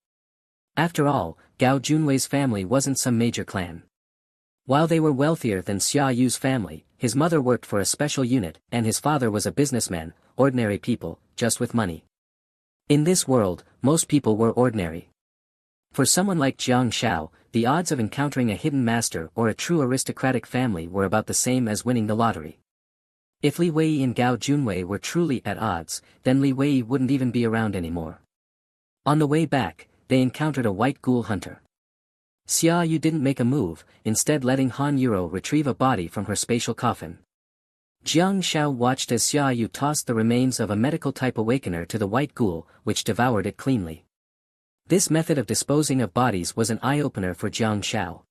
After all, Gao Junwei's family wasn't some major clan. While they were wealthier than Xia Yu's family, his mother worked for a special unit, and his father was a businessman, ordinary people, just with money. In this world, most people were ordinary. For someone like Jiang Xiao, the odds of encountering a hidden master or a true aristocratic family were about the same as winning the lottery. If Li Wei and Gao Junwei were truly at odds, then Li Wei wouldn't even be around anymore. On the way back, they encountered a white ghoul hunter. Xia Yu didn't make a move, instead letting Han Yuro retrieve a body from her spatial coffin. Jiang Xiao watched as Xia Yu tossed the remains of a medical-type awakener to the white ghoul, which devoured it cleanly. This method of disposing of bodies was an eye-opener for Jiang Xiao.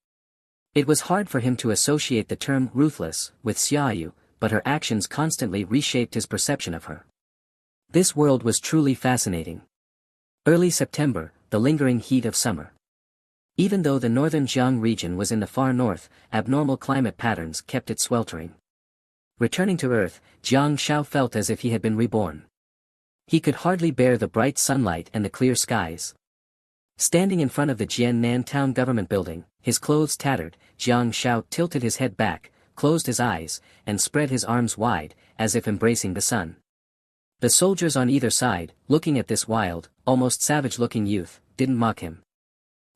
It was hard for him to associate the term ruthless with Xia Yu, but her actions constantly reshaped his perception of her. This world was truly fascinating. Early September, the lingering heat of summer. Even though the northern Jiang region was in the far north, abnormal climate patterns kept it sweltering. Returning to Earth, Jiang Xiao felt as if he had been reborn. He could hardly bear the bright sunlight and the clear skies. Standing in front of the Jiannan town government building, his clothes tattered, Jiang Xiao tilted his head back, closed his eyes, and spread his arms wide, as if embracing the sun. The soldiers on either side, looking at this wild, almost savage-looking youth, didn't mock him.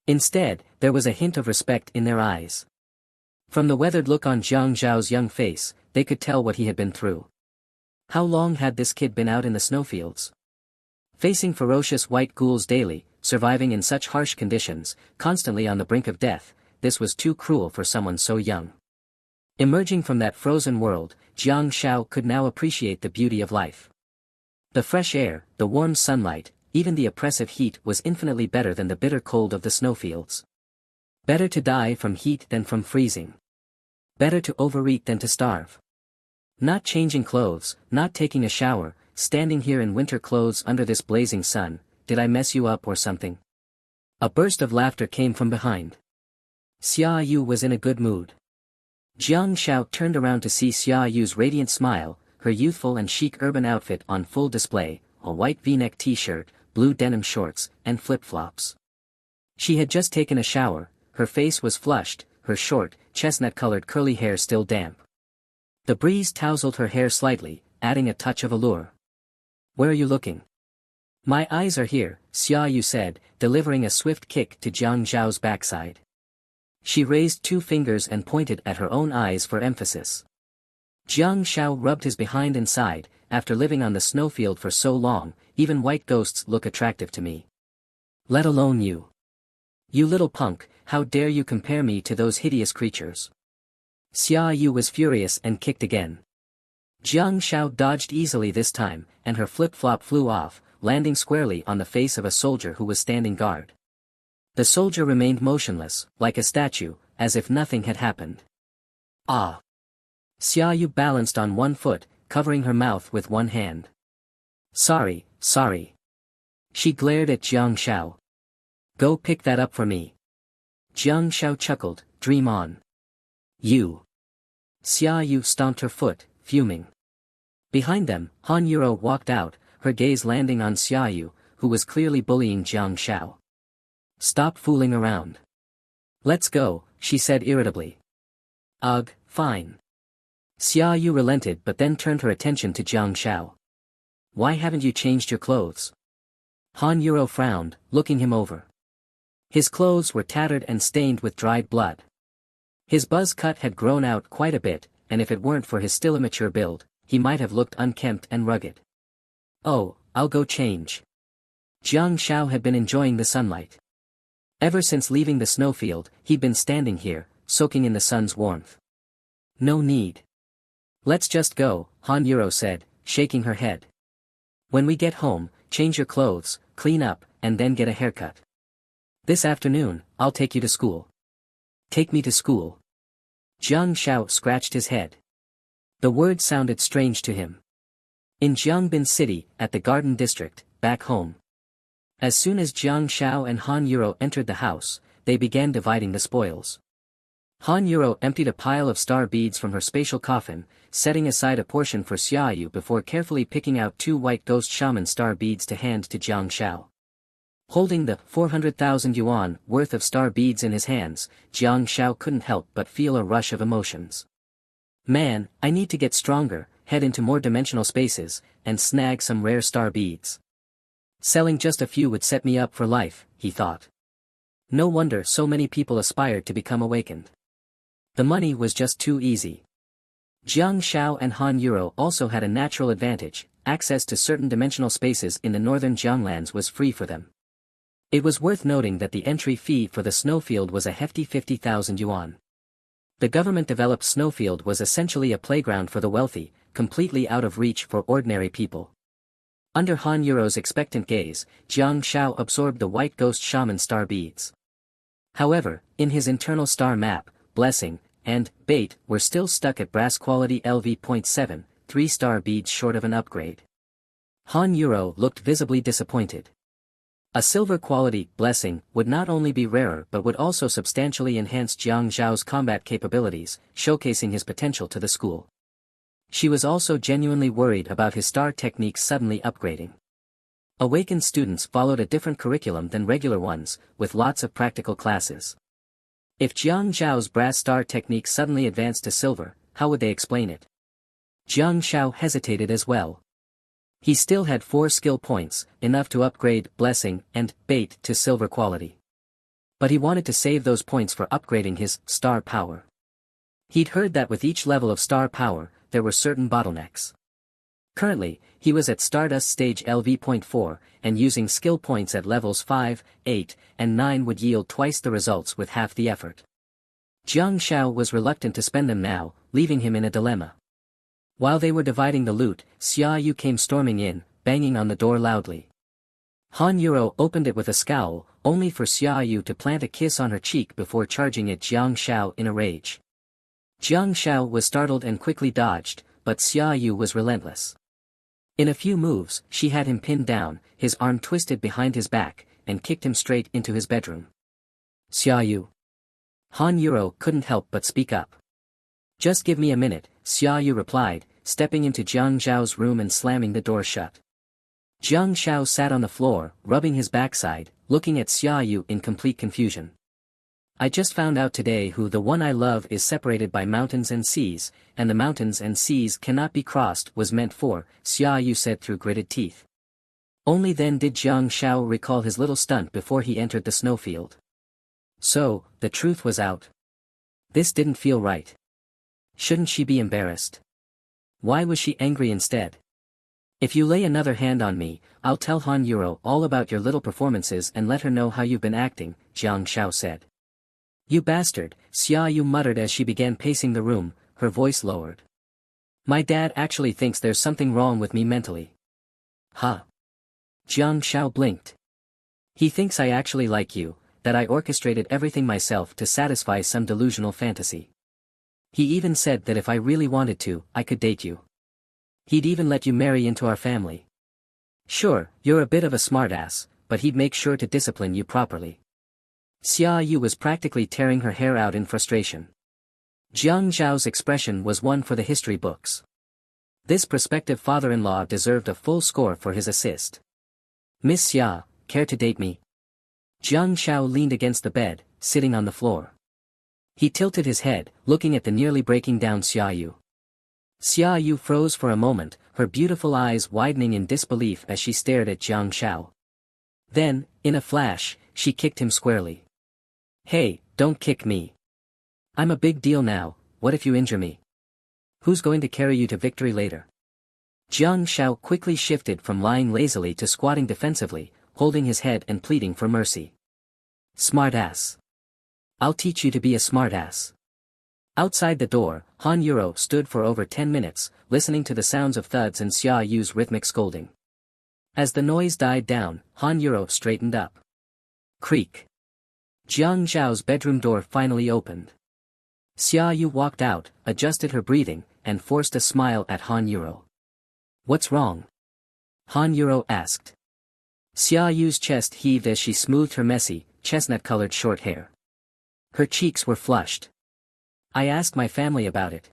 Instead, there was a hint of respect in their eyes. From the weathered look on Jiang Xiao's young face, they could tell what he had been through. How long had this kid been out in the snowfields? Facing ferocious white ghouls daily, surviving in such harsh conditions, constantly on the brink of death, this was too cruel for someone so young. Emerging from that frozen world, Jiang Xiao could now appreciate the beauty of life. The fresh air, the warm sunlight, even the oppressive heat was infinitely better than the bitter cold of the snowfields. Better to die from heat than from freezing. Better to overeat than to starve. Not changing clothes, not taking a shower, standing here in winter clothes under this blazing sun, did I mess you up or something? A burst of laughter came from behind. Xia Yu was in a good mood. Jiang Xiao turned around to see Xia Yu's radiant smile, her youthful and chic urban outfit on full display, a white V-neck t-shirt, blue denim shorts, and flip-flops. She had just taken a shower, her face was flushed, her short, chestnut-colored curly hair still damp. The breeze tousled her hair slightly, adding a touch of allure. "Where are you looking?" "My eyes are here," Xia Yu said, delivering a swift kick to Jiang Zhao's backside. She raised 2 fingers and pointed at her own eyes for emphasis. Jiang Xiao rubbed his behind and sighed, "After living on the snowfield for so long, even white ghosts look attractive to me. Let alone you. You little punk, how dare you compare me to those hideous creatures?" Xia Yu was furious and kicked again. Jiang Xiao dodged easily this time, and her flip-flop flew off, landing squarely on the face of a soldier who was standing guard. The soldier remained motionless, like a statue, as if nothing had happened. Ah! Xiaoyu balanced on one foot, covering her mouth with one hand. Sorry, sorry. She glared at Jiang Shao. Go pick that up for me. Jiang Shao chuckled, dream on. You. Xiaoyu stomped her foot, fuming. Behind them, Han Yuro walked out, her gaze landing on Xiaoyu, who was clearly bullying Jiang Shao. Stop fooling around. Let's go, she said irritably. Ugh, fine. Xiaoyu relented but then turned her attention to Jiang Shao. Why haven't you changed your clothes? Han Yuro frowned, looking him over. His clothes were tattered and stained with dried blood. His buzz cut had grown out quite a bit, and if it weren't for his still immature build, he might have looked unkempt and rugged. Oh, I'll go change. Jiang Shao had been enjoying the sunlight. Ever since leaving the snowfield, he'd been standing here, soaking in the sun's warmth. No need. Let's just go, Han Yuro said, shaking her head. When we get home, change your clothes, clean up, and then get a haircut. This afternoon, I'll take you to school. Take me to school. Jiang Shao scratched his head. The word sounded strange to him. In Jiangbin City, at the Garden District, back home. As soon as Jiang Shao and Han Yuro entered the house, they began dividing the spoils. Han Yuro emptied a pile of star beads from her spatial coffin, setting aside a portion for Xiaoyu before carefully picking out 2 white ghost shaman star beads to hand to Jiang Shao. Holding the 400,000 yuan worth of star beads in his hands, Jiang Shao couldn't help but feel a rush of emotions. Man, I need to get stronger, head into more dimensional spaces, and snag some rare star beads. Selling just a few would set me up for life, he thought. No wonder so many people aspired to become awakened. The money was just too easy. Jiang Shao and Han Yuro also had a natural advantage, access to certain dimensional spaces in the northern Jianglands was free for them. It was worth noting that the entry fee for the snowfield was a hefty 50,000 yuan. The government-developed snowfield was essentially a playground for the wealthy, completely out of reach for ordinary people. Under Han Yuro's expectant gaze, Jiang Shao absorbed the white ghost shaman star beads. However, in his internal star map, blessing, and bait were still stuck at brass quality LV.7, 3 star beads short of an upgrade. Han Yuro looked visibly disappointed. A silver quality blessing would not only be rarer but would also substantially enhance Jiang Zhao's combat capabilities, showcasing his potential to the school. She was also genuinely worried about his star techniques suddenly upgrading. Awakened students followed a different curriculum than regular ones, with lots of practical classes. If Jiang Zhao's brass star technique suddenly advanced to silver, how would they explain it? Jiang Shao hesitated as well. He still had 4 skill points, enough to upgrade blessing and bait to silver quality. But he wanted to save those points for upgrading his star power. He'd heard that with each level of star power, there were certain bottlenecks. Currently, he was at Stardust stage LV.4, and using skill points at levels 5, 8, and 9 would yield twice the results with half the effort. Jiang Shao was reluctant to spend them now, leaving him in a dilemma. While they were dividing the loot, Xiaoyu came storming in, banging on the door loudly. Han Yuro opened it with a scowl, only for Xiaoyu to plant a kiss on her cheek before charging at Jiang Shao in a rage. Jiang Shao was startled and quickly dodged, but Xiaoyu was relentless. In a few moves, she had him pinned down, his arm twisted behind his back, and kicked him straight into his bedroom. Xiaoyu. Han Yuro couldn't help but speak up. Just give me a minute, Xiaoyu replied, stepping into Jiang Zhao's room and slamming the door shut. Jiang Shao sat on the floor, rubbing his backside, looking at Xiaoyu in complete confusion. I just found out today who the one I love is separated by mountains and seas, and the mountains and seas cannot be crossed was meant for, Xiaoyu said through gritted teeth. Only then did Jiang Shao recall his little stunt before he entered the snowfield. So, the truth was out. This didn't feel right. Shouldn't she be embarrassed? Why was she angry instead? If you lay another hand on me, I'll tell Han Yuro all about your little performances and let her know how you've been acting, Jiang Shao said. You bastard, Xiaoyu muttered as she began pacing the room, her voice lowered. My dad actually thinks there's something wrong with me mentally. Huh? Jiang Shao blinked. He thinks I actually like you, that I orchestrated everything myself to satisfy some delusional fantasy. He even said that if I really wanted to, I could date you. He'd even let you marry into our family. Sure, you're a bit of a smartass, but he'd make sure to discipline you properly. Xia Yu was practically tearing her hair out in frustration. Jiang Zhao's expression was one for the history books. This prospective father-in-law deserved a full score for his assist. Miss Xia, care to date me? Jiang Zhao leaned against the bed, sitting on the floor. He tilted his head, looking at the nearly breaking down Xia Yu. Xia Yu froze for a moment, her beautiful eyes widening in disbelief as she stared at Jiang Zhao. Then, in a flash, she kicked him squarely. Hey, don't kick me. I'm a big deal now, what if you injure me? Who's going to carry you to victory later? Jiang Zhao quickly shifted from lying lazily to squatting defensively, holding his head and pleading for mercy. Smartass. I'll teach you to be a smartass. Outside the door, Han Yuro stood for over 10 minutes, listening to the sounds of thuds and Xia Yu's rhythmic scolding. As the noise died down, Han Yuro straightened up. Creak. Jiang Zhao's bedroom door finally opened. Xia Yu walked out, adjusted her breathing, and forced a smile at Han Yuro. What's wrong? Han Yuro asked. Xia Yu's chest heaved as she smoothed her messy, chestnut-colored short hair. Her cheeks were flushed. I asked my family about it.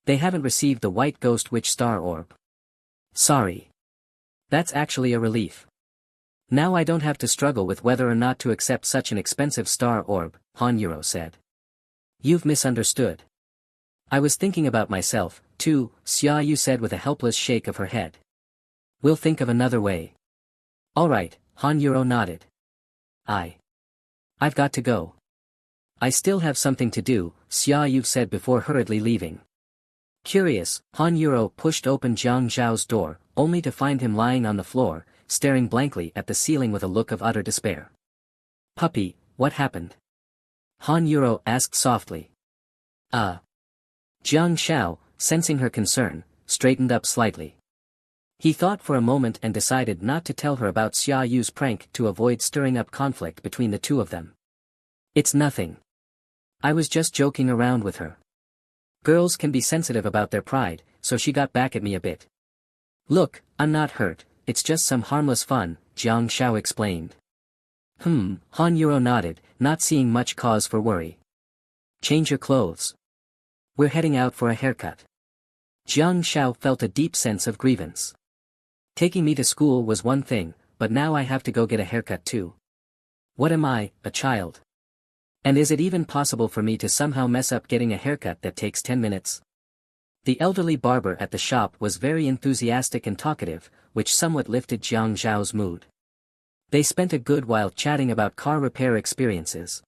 They haven't received the white ghost witch star orb. Sorry. That's actually a relief. Now I don't have to struggle with whether or not to accept such an expensive star orb, Han Yuro said. You've misunderstood. I was thinking about myself, too, Xia Yu said with a helpless shake of her head. We'll think of another way. All right, Han Yuro nodded. I've got to go. I still have something to do, Xia Yu said before hurriedly leaving. Curious, Han Yuro pushed open Jiang Zhao's door, only to find him lying on the floor, staring blankly at the ceiling with a look of utter despair. Puppy, what happened? Han Yuro asked softly. Jiang Zhao, sensing her concern, straightened up slightly. He thought for a moment and decided not to tell her about Xia Yu's prank to avoid stirring up conflict between the two of them. It's nothing. I was just joking around with her. Girls can be sensitive about their pride, so she got back at me a bit. Look, I'm not hurt, it's just some harmless fun, Jiang Zhao explained. Han Yuro nodded, not seeing much cause for worry. Change your clothes. We're heading out for a haircut. Jiang Zhao felt a deep sense of grievance. Taking me to school was one thing, but now I have to go get a haircut too. What am I, a child? And is it even possible for me to somehow mess up getting a haircut that takes 10 minutes? The elderly barber at the shop was very enthusiastic and talkative, which somewhat lifted Jiang Zhao's mood. They spent a good while chatting about car repair experiences.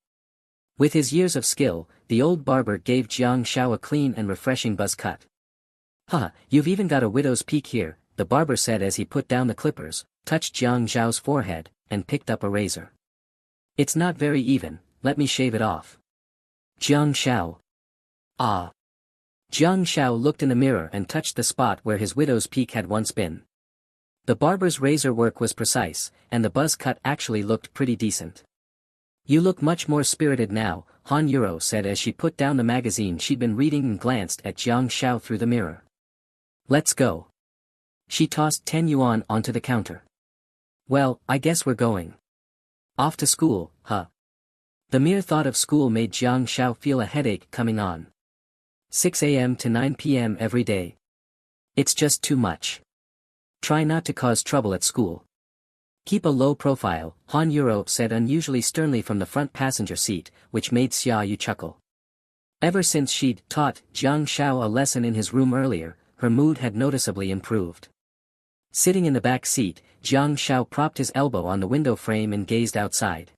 With his years of skill, the old barber gave Jiang Zhao a clean and refreshing buzz cut. Haha, you've even got a widow's peak here, the barber said as he put down the clippers, touched Jiang Zhao's forehead, and picked up a razor. It's not very even, let me shave it off. Jiang Zhao. Ah. Jiang Zhao looked in the mirror and touched the spot where his widow's peak had once been. The barber's razor work was precise, and the buzz cut actually looked pretty decent. You look much more spirited now, Han Yuro said as she put down the magazine she'd been reading and glanced at Jiang Zhao through the mirror. Let's go. She tossed 10 yuan onto the counter. Well, I guess we're going. Off to school, huh? The mere thought of school made Jiang Zhao feel a headache coming on. 6 a.m. to 9 p.m. every day. It's just too much. Try not to cause trouble at school. Keep a low profile, Han Yuro said unusually sternly from the front passenger seat, which made Xia Yu chuckle. Ever since she'd taught Jiang Zhao a lesson in his room earlier, her mood had noticeably improved. Sitting in the back seat, Jiang Zhao propped his elbow on the window frame and gazed outside.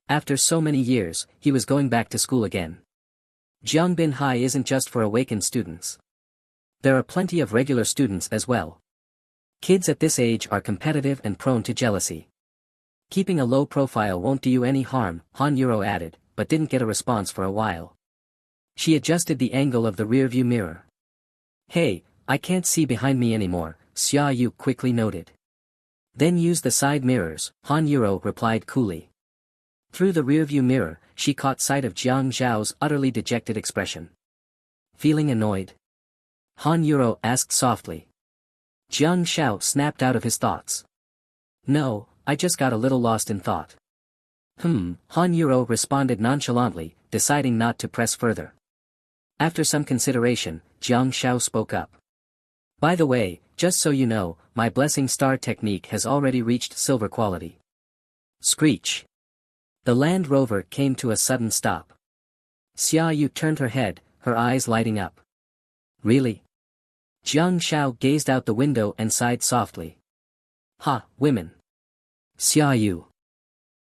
After so many years, he was going back to school again. Jiangbin High isn't just for Awakens students. There are plenty of regular students as well. Kids at this age are competitive and prone to jealousy. Keeping a low profile won't do you any harm, Han Yuro added, but didn't get a response for a while. She adjusted the angle of the rearview mirror. Hey, I can't see behind me anymore, Xia Yu quickly noted. Then use the side mirrors, Han Yuro replied coolly. Through the rearview mirror, she caught sight of Jiang Zhao's utterly dejected expression. Feeling annoyed? Han Yuro asked softly. Jiang Zhao snapped out of his thoughts. No, I just got a little lost in thought. Han Yuro responded nonchalantly, deciding not to press further. After some consideration, Jiang Zhao spoke up. By the way, just so you know, my blessing star technique has already reached silver quality. Screech. The Land Rover came to a sudden stop. Xia Yu turned her head, her eyes lighting up. Really? Jiang Zhao gazed out the window and sighed softly. Ha, women. Xia Yu.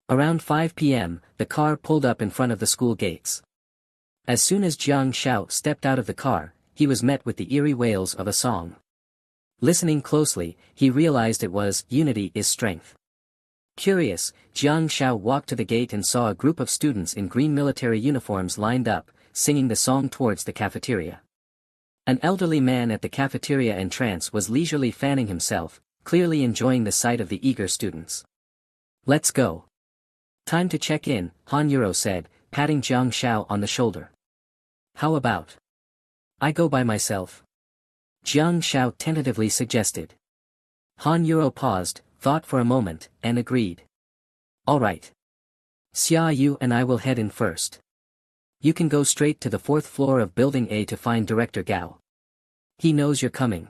Around 5 p.m., the car pulled up in front of the school gates. As soon as Jiang Zhao stepped out of the car, he was met with the eerie wails of a song. Listening closely, he realized it was "Unity is Strength." Curious, Jiang Zhao walked to the gate and saw a group of students in green military uniforms lined up, singing the song towards the cafeteria. An elderly man at the cafeteria entrance was leisurely fanning himself, clearly enjoying the sight of the eager students. Let's go. Time to check in, Han Yuro said, patting Jiang Zhao on the shoulder. How about? I go by myself. Jiang Zhao tentatively suggested. Han Yuro paused, thought for a moment, and agreed. All right. Xia Yu and I will head in first. You can go straight to the 4th floor of Building A to find Director Gao. He knows you're coming.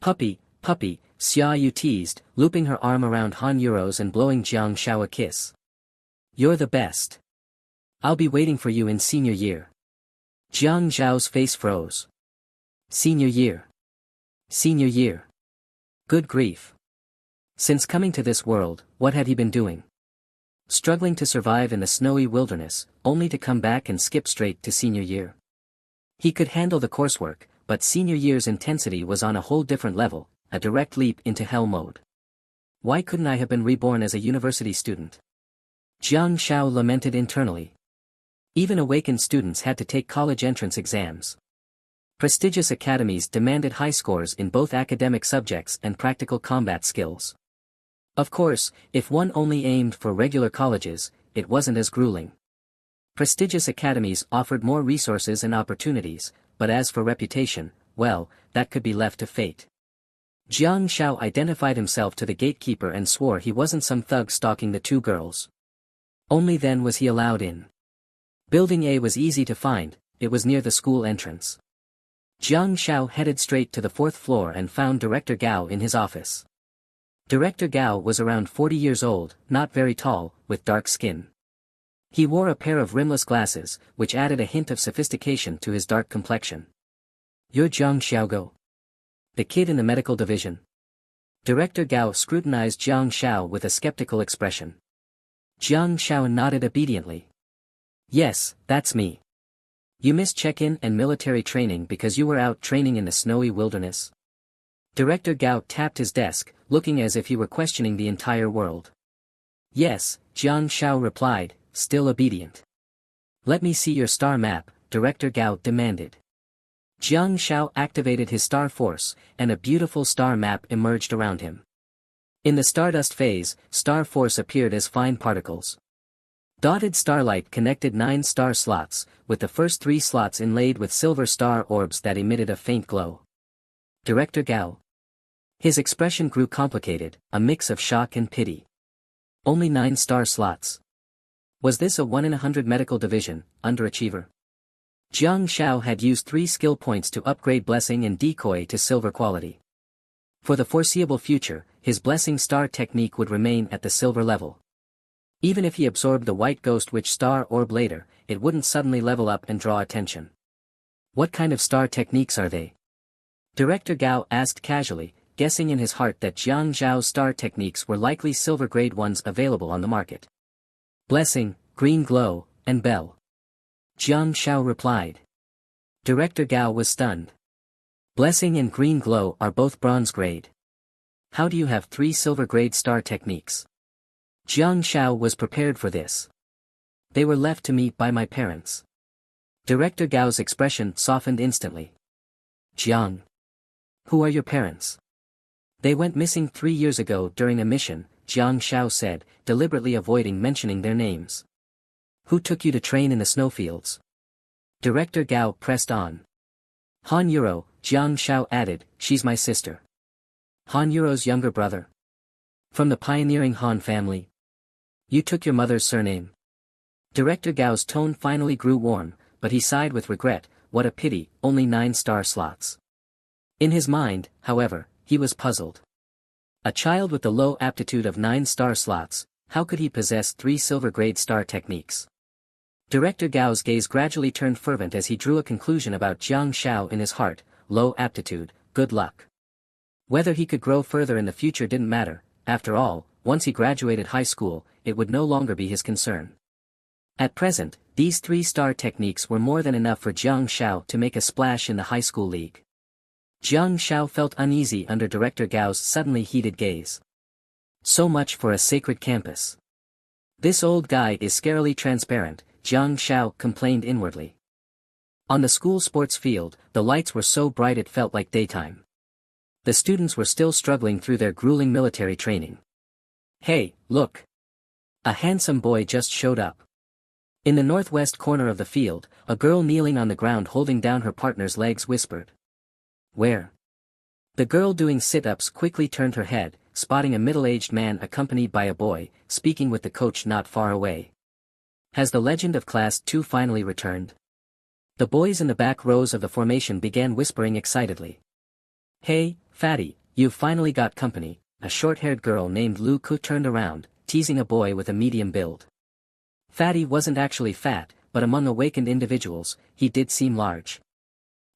Puppy, Xia Yu teased, looping her arm around Han Yuro's and blowing Jiang Zhao a kiss. You're the best. I'll be waiting for you in senior year. Jiang Zhao's face froze. Senior year. Senior year. Good grief. Since coming to this world, what had he been doing? Struggling to survive in the snowy wilderness, only to come back and skip straight to senior year. He could handle the coursework, but senior year's intensity was on a whole different level, a direct leap into hell mode. Why couldn't I have been reborn as a university student? Jiang Zhao lamented internally. Even Awakens students had to take college entrance exams. Prestigious academies demanded high scores in both academic subjects and practical combat skills. Of course, if one only aimed for regular colleges, it wasn't as grueling. Prestigious academies offered more resources and opportunities, but as for reputation, well, that could be left to fate. Jiang Zhao identified himself to the gatekeeper and swore he wasn't some thug stalking the two girls. Only then was he allowed in. Building A was easy to find, it was near the school entrance. Jiang Zhao headed straight to the 4th floor and found Director Gao in his office. Director Gao was around 40 years old, not very tall, with dark skin. He wore a pair of rimless glasses, which added a hint of sophistication to his dark complexion. You're Jiang Xiaogo? The kid in the medical division? Director Gao scrutinized Jiang Zhao with a skeptical expression. Jiang Zhao nodded obediently. Yes, that's me. You missed check-in and military training because you were out training in the snowy wilderness. Director Gao tapped his desk, looking as if he were questioning the entire world. Yes, Jiang Zhao replied, still obedient. Let me see your star map, Director Gao demanded. Jiang Zhao activated his star force, and a beautiful star map emerged around him. In the stardust phase, star force appeared as fine particles. Dotted starlight connected 9 star slots, with the first 3 slots inlaid with silver star orbs that emitted a faint glow. Director Gao. His expression grew complicated, a mix of shock and pity. Only 9 star slots. Was this a 1 in 100 medical division, underachiever? Jiang Zhao had used 3 skill points to upgrade blessing and decoy to silver quality. For the foreseeable future, his blessing star technique would remain at the silver level. Even if he absorbed the white ghost witch star orb later, it wouldn't suddenly level up and draw attention. What kind of star techniques are they? Director Gao asked casually, guessing in his heart that Jiang Zhao's star techniques were likely silver-grade ones available on the market. Blessing, Green Glow, and Bell. Jiang Zhao replied. Director Gao was stunned. Blessing and Green Glow are both bronze grade. How do you have 3 silver-grade star techniques? Jiang Zhao was prepared for this. They were left to me by my parents. Director Gao's expression softened instantly. Jiang. Who are your parents? They went missing 3 years ago during a mission, Jiang Zhao said, deliberately avoiding mentioning their names. Who took you to train in the snowfields? Director Gao pressed on. Han Euro, Jiang Shao added, she's my sister. Han Euro's younger brother. From the pioneering Han family. You took your mother's surname. Director Gao's tone finally grew warm, but he sighed with regret, what a pity, only 9-star slots. In his mind, however, he was puzzled. A child with the low aptitude of 9-star slots, how could he possess 3 silver-grade star techniques? Director Gao's gaze gradually turned fervent as he drew a conclusion about Jiang Shao in his heart, low aptitude, good luck. Whether he could grow further in the future didn't matter, after all, once he graduated high school, it would no longer be his concern. At present, these 3-star techniques were more than enough for Jiang Shao to make a splash in the high school league. Jiang Shao felt uneasy under Director Gao's suddenly heated gaze. So much for a sacred campus. This old guy is scarily transparent, Jiang Shao complained inwardly. On the school sports field, the lights were so bright it felt like daytime. The students were still struggling through their grueling military training. Hey, look! A handsome boy just showed up. In the northwest corner of the field, a girl kneeling on the ground holding down her partner's legs whispered. Where? The girl doing sit-ups quickly turned her head, spotting a middle-aged man accompanied by a boy, speaking with the coach not far away. Has the legend of Class 2 finally returned? The boys in the back rows of the formation began whispering excitedly. Hey, fatty, you've finally got company, a short-haired girl named Lu Ku turned around, teasing a boy with a medium build. Fatty wasn't actually fat, but among awakened individuals, he did seem large.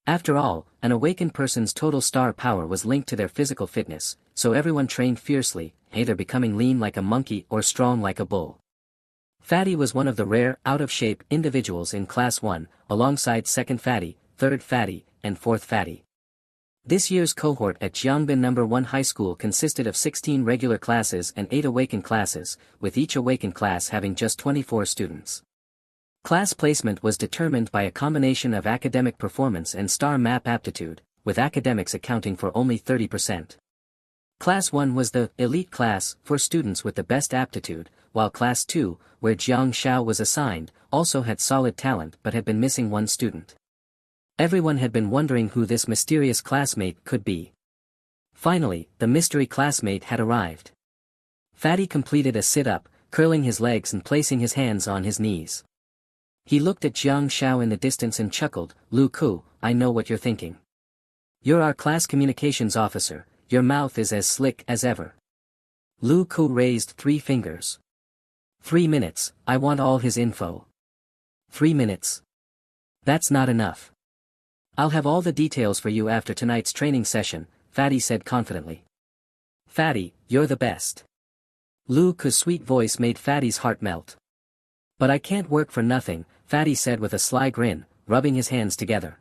After all, an awakened person's total star power was linked to their physical fitness, so everyone trained fiercely, either becoming lean like a monkey or strong like a bull. Fatty was one of the rare, out-of-shape individuals in Class 1, alongside second Fatty, third Fatty, and fourth Fatty. This year's cohort at Jiangbin No. 1 High School consisted of 16 regular classes and 8 awakened classes, with each awakened class having just 24 students. Class placement was determined by a combination of academic performance and star map aptitude, with academics accounting for only 30%. Class 1 was the elite class for students with the best aptitude, while Class 2, where Jiang Shao was assigned, also had solid talent but had been missing one student. Everyone had been wondering who this mysterious classmate could be. Finally, the mystery classmate had arrived. Fatty completed a sit-up, curling his legs and placing his hands on his knees. He looked at Jiang Shao in the distance and chuckled, Lu Ku, I know what you're thinking. You're our class communications officer, your mouth is as slick as ever. Lu Ku raised 3 fingers. 3 minutes, I want all his info. 3 minutes. That's not enough. I'll have all the details for you after tonight's training session, Fatty said confidently. Fatty, you're the best. Lu Ku's sweet voice made Fatty's heart melt. But I can't work for nothing, Fatty said with a sly grin, rubbing his hands together.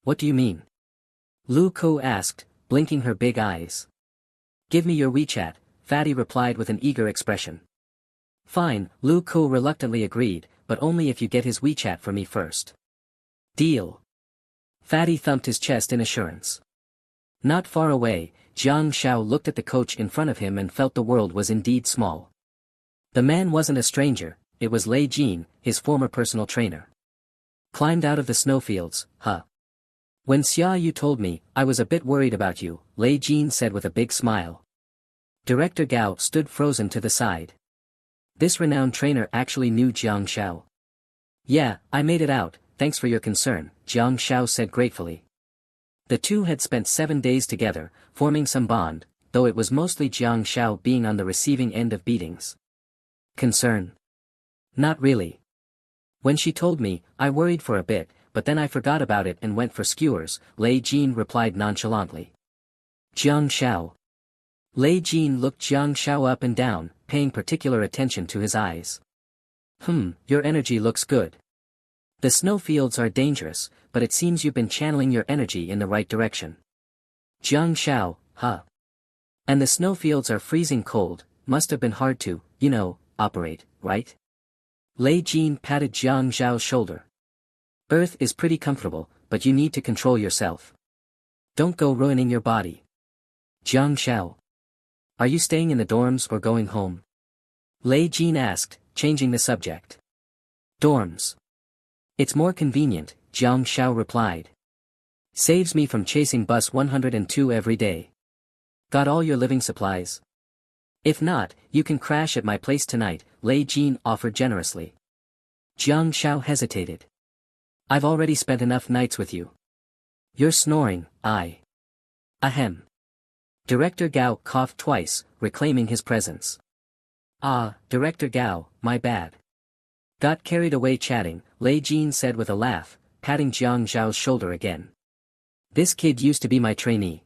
What do you mean? Lu Ku asked, blinking her big eyes. Give me your WeChat, Fatty replied with an eager expression. Fine, Lu Ku reluctantly agreed, but only if you get his WeChat for me first. Deal. Fatty thumped his chest in assurance. Not far away, Jiang Shao looked at the coach in front of him and felt the world was indeed small. The man wasn't a stranger, it was Lei Jin, his former personal trainer. Climbed out of the snowfields, huh? When Xia Yu told me, I was a bit worried about you, Lei Jin said with a big smile. Director Gao stood frozen to the side. This renowned trainer actually knew Jiang Shao. Yeah, I made it out, thanks for your concern, Jiang Shao said gratefully. The two had spent 7 days together, forming some bond, though it was mostly Jiang Shao being on the receiving end of beatings. Concern? Not really. When she told me, I worried for a bit, but then I forgot about it and went for skewers, Lei Jin replied nonchalantly. Jiang Shao. Lei Jin looked Jiang Shao up and down, paying particular attention to his eyes. Your energy looks good. The snowfields are dangerous, but it seems you've been channeling your energy in the right direction. Jiang Shao, huh? And the snowfields are freezing cold, must have been hard to, operate, right? Lei Jin patted Jiang Zhao's shoulder. Earth is pretty comfortable, but you need to control yourself. Don't go ruining your body. Jiang Shao. Are you staying in the dorms or going home? Lei Jin asked, changing the subject. Dorms. It's more convenient, Jiang Xiao replied. Saves me from chasing bus 102 every day. Got all your living supplies? If not, you can crash at my place tonight, Lei Jin offered generously. Jiang Xiao hesitated. I've already spent enough nights with you. You're snoring, Ahem. Director Gao coughed twice, reclaiming his presence. Ah, Director Gao, my bad. Got carried away chatting, Lei Jin said with a laugh, patting Jiang Xiao's shoulder again. This kid used to be my trainee.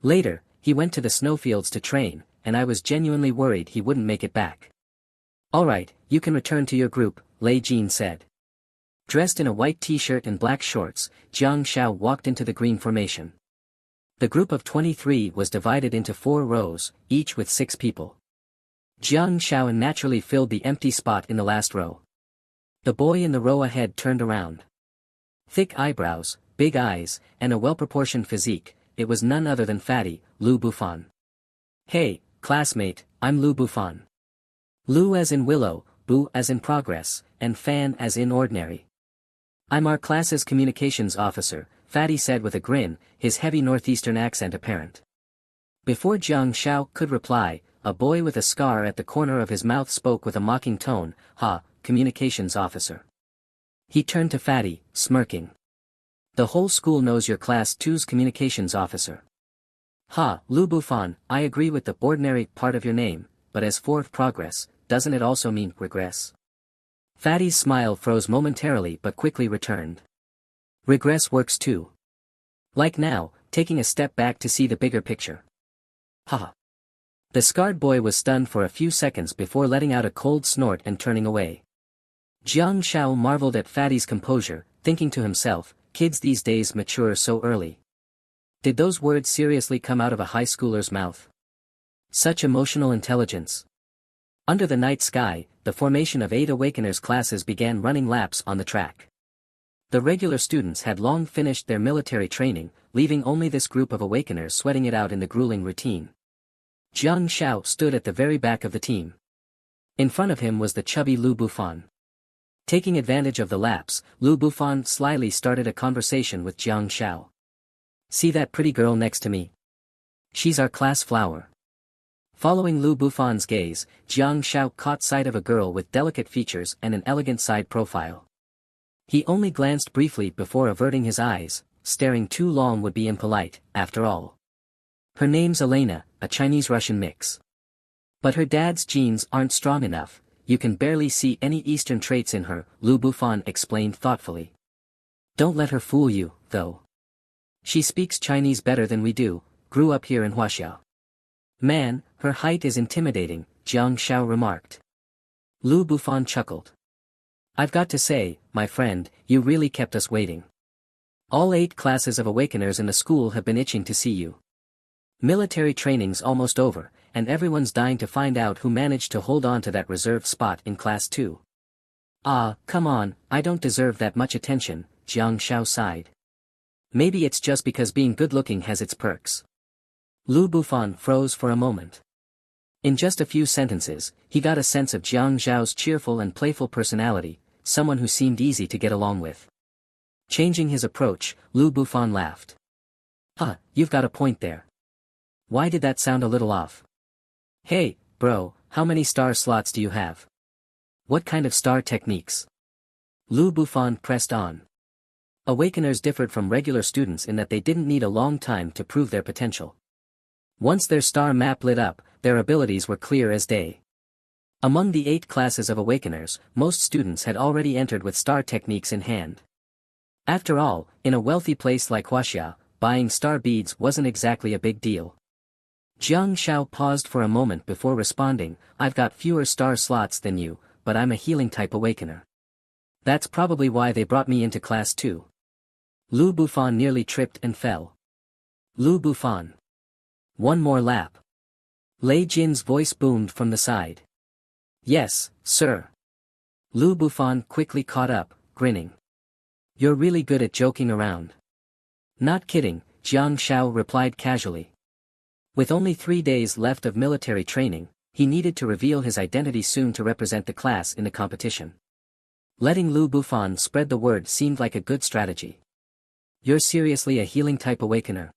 Later, he went to the snowfields to train, and I was genuinely worried he wouldn't make it back. Alright, you can return to your group, Lei Jin said. Dressed in a white t-shirt and black shorts, Jiang Xiao walked into the green formation. The group of 23 was divided into 4 rows, each with 6 people. Jiang Xiao naturally filled the empty spot in the last row. The boy in the row ahead turned around. Thick eyebrows, big eyes, and a well-proportioned physique, it was none other than Fatty, Lu Bufan. Hey, classmate, I'm Lu Bufan. Lu as in willow, Bu as in progress, and Fan as in ordinary. I'm our class's communications officer, Fatty said with a grin, his heavy northeastern accent apparent. Before Jiang Xiao could reply, a boy with a scar at the corner of his mouth spoke with a mocking tone, Ha, communications officer. He turned to Fatty, smirking. The whole school knows you're Class 2's communications officer. Ha, Lu Bufan, I agree with the ordinary part of your name, but as for progress, doesn't it also mean regress? Fatty's smile froze momentarily but quickly returned. Regress works too. Like now, taking a step back to see the bigger picture. Ha. The scarred boy was stunned for a few seconds before letting out a cold snort and turning away. Jiang Xiao marveled at Fatty's composure, thinking to himself, kids these days mature so early. Did those words seriously come out of a high schooler's mouth? Such emotional intelligence. Under the night sky, the formation of 8 Awakeners classes began running laps on the track. The regular students had long finished their military training, leaving only this group of Awakeners sweating it out in the grueling routine. Jiang Xiao stood at the very back of the team. In front of him was the chubby Lu Bufan. Taking advantage of the laps, Lu Bufan slyly started a conversation with Jiang Xiao. See that pretty girl next to me? She's our class flower. Following Lu Bufan's gaze, Jiang Xiao caught sight of a girl with delicate features and an elegant side profile. He only glanced briefly before averting his eyes, staring too long would be impolite, after all. Her name's Elena, a Chinese-Russian mix. But her dad's genes aren't strong enough, you can barely see any Eastern traits in her, Lu Bufan explained thoughtfully. Don't let her fool you, though. She speaks Chinese better than we do, grew up here in Huaxiao. Man, her height is intimidating, Jiang Xiao remarked. Lu Bufan chuckled. I've got to say, my friend, you really kept us waiting. All 8 classes of Awakeners in the school have been itching to see you. Military training's almost over, and everyone's dying to find out who managed to hold on to that reserved spot in Class 2. Ah, come on, I don't deserve that much attention, Jiang Xiao sighed. Maybe it's just because being good-looking has its perks. Lu Bufan froze for a moment. In just a few sentences, he got a sense of Jiang Xiao's cheerful and playful personality, someone who seemed easy to get along with. Changing his approach, Lu Bufan laughed. You've got a point there. Why did that sound a little off? Hey, bro, how many star slots do you have? What kind of star techniques? Lu Bufan pressed on. Awakeners differed from regular students in that they didn't need a long time to prove their potential. Once their star map lit up, their abilities were clear as day. Among the 8 classes of Awakeners, most students had already entered with star techniques in hand. After all, in a wealthy place like Huaxia, buying star beads wasn't exactly a big deal. Jiang Xiao paused for a moment before responding, I've got fewer star slots than you, but I'm a healing type Awakener. That's probably why they brought me into Class 2. Lu Bufan nearly tripped and fell. Lu Bufan. One more lap. Lei Jin's voice boomed from the side. Yes, sir. Lu Bufan quickly caught up, grinning. You're really good at joking around. Not kidding, Jiang Xiao replied casually. With only 3 days left of military training, he needed to reveal his identity soon to represent the class in the competition. Letting Lu Bufan spread the word seemed like a good strategy. You're seriously a healing-type awakener?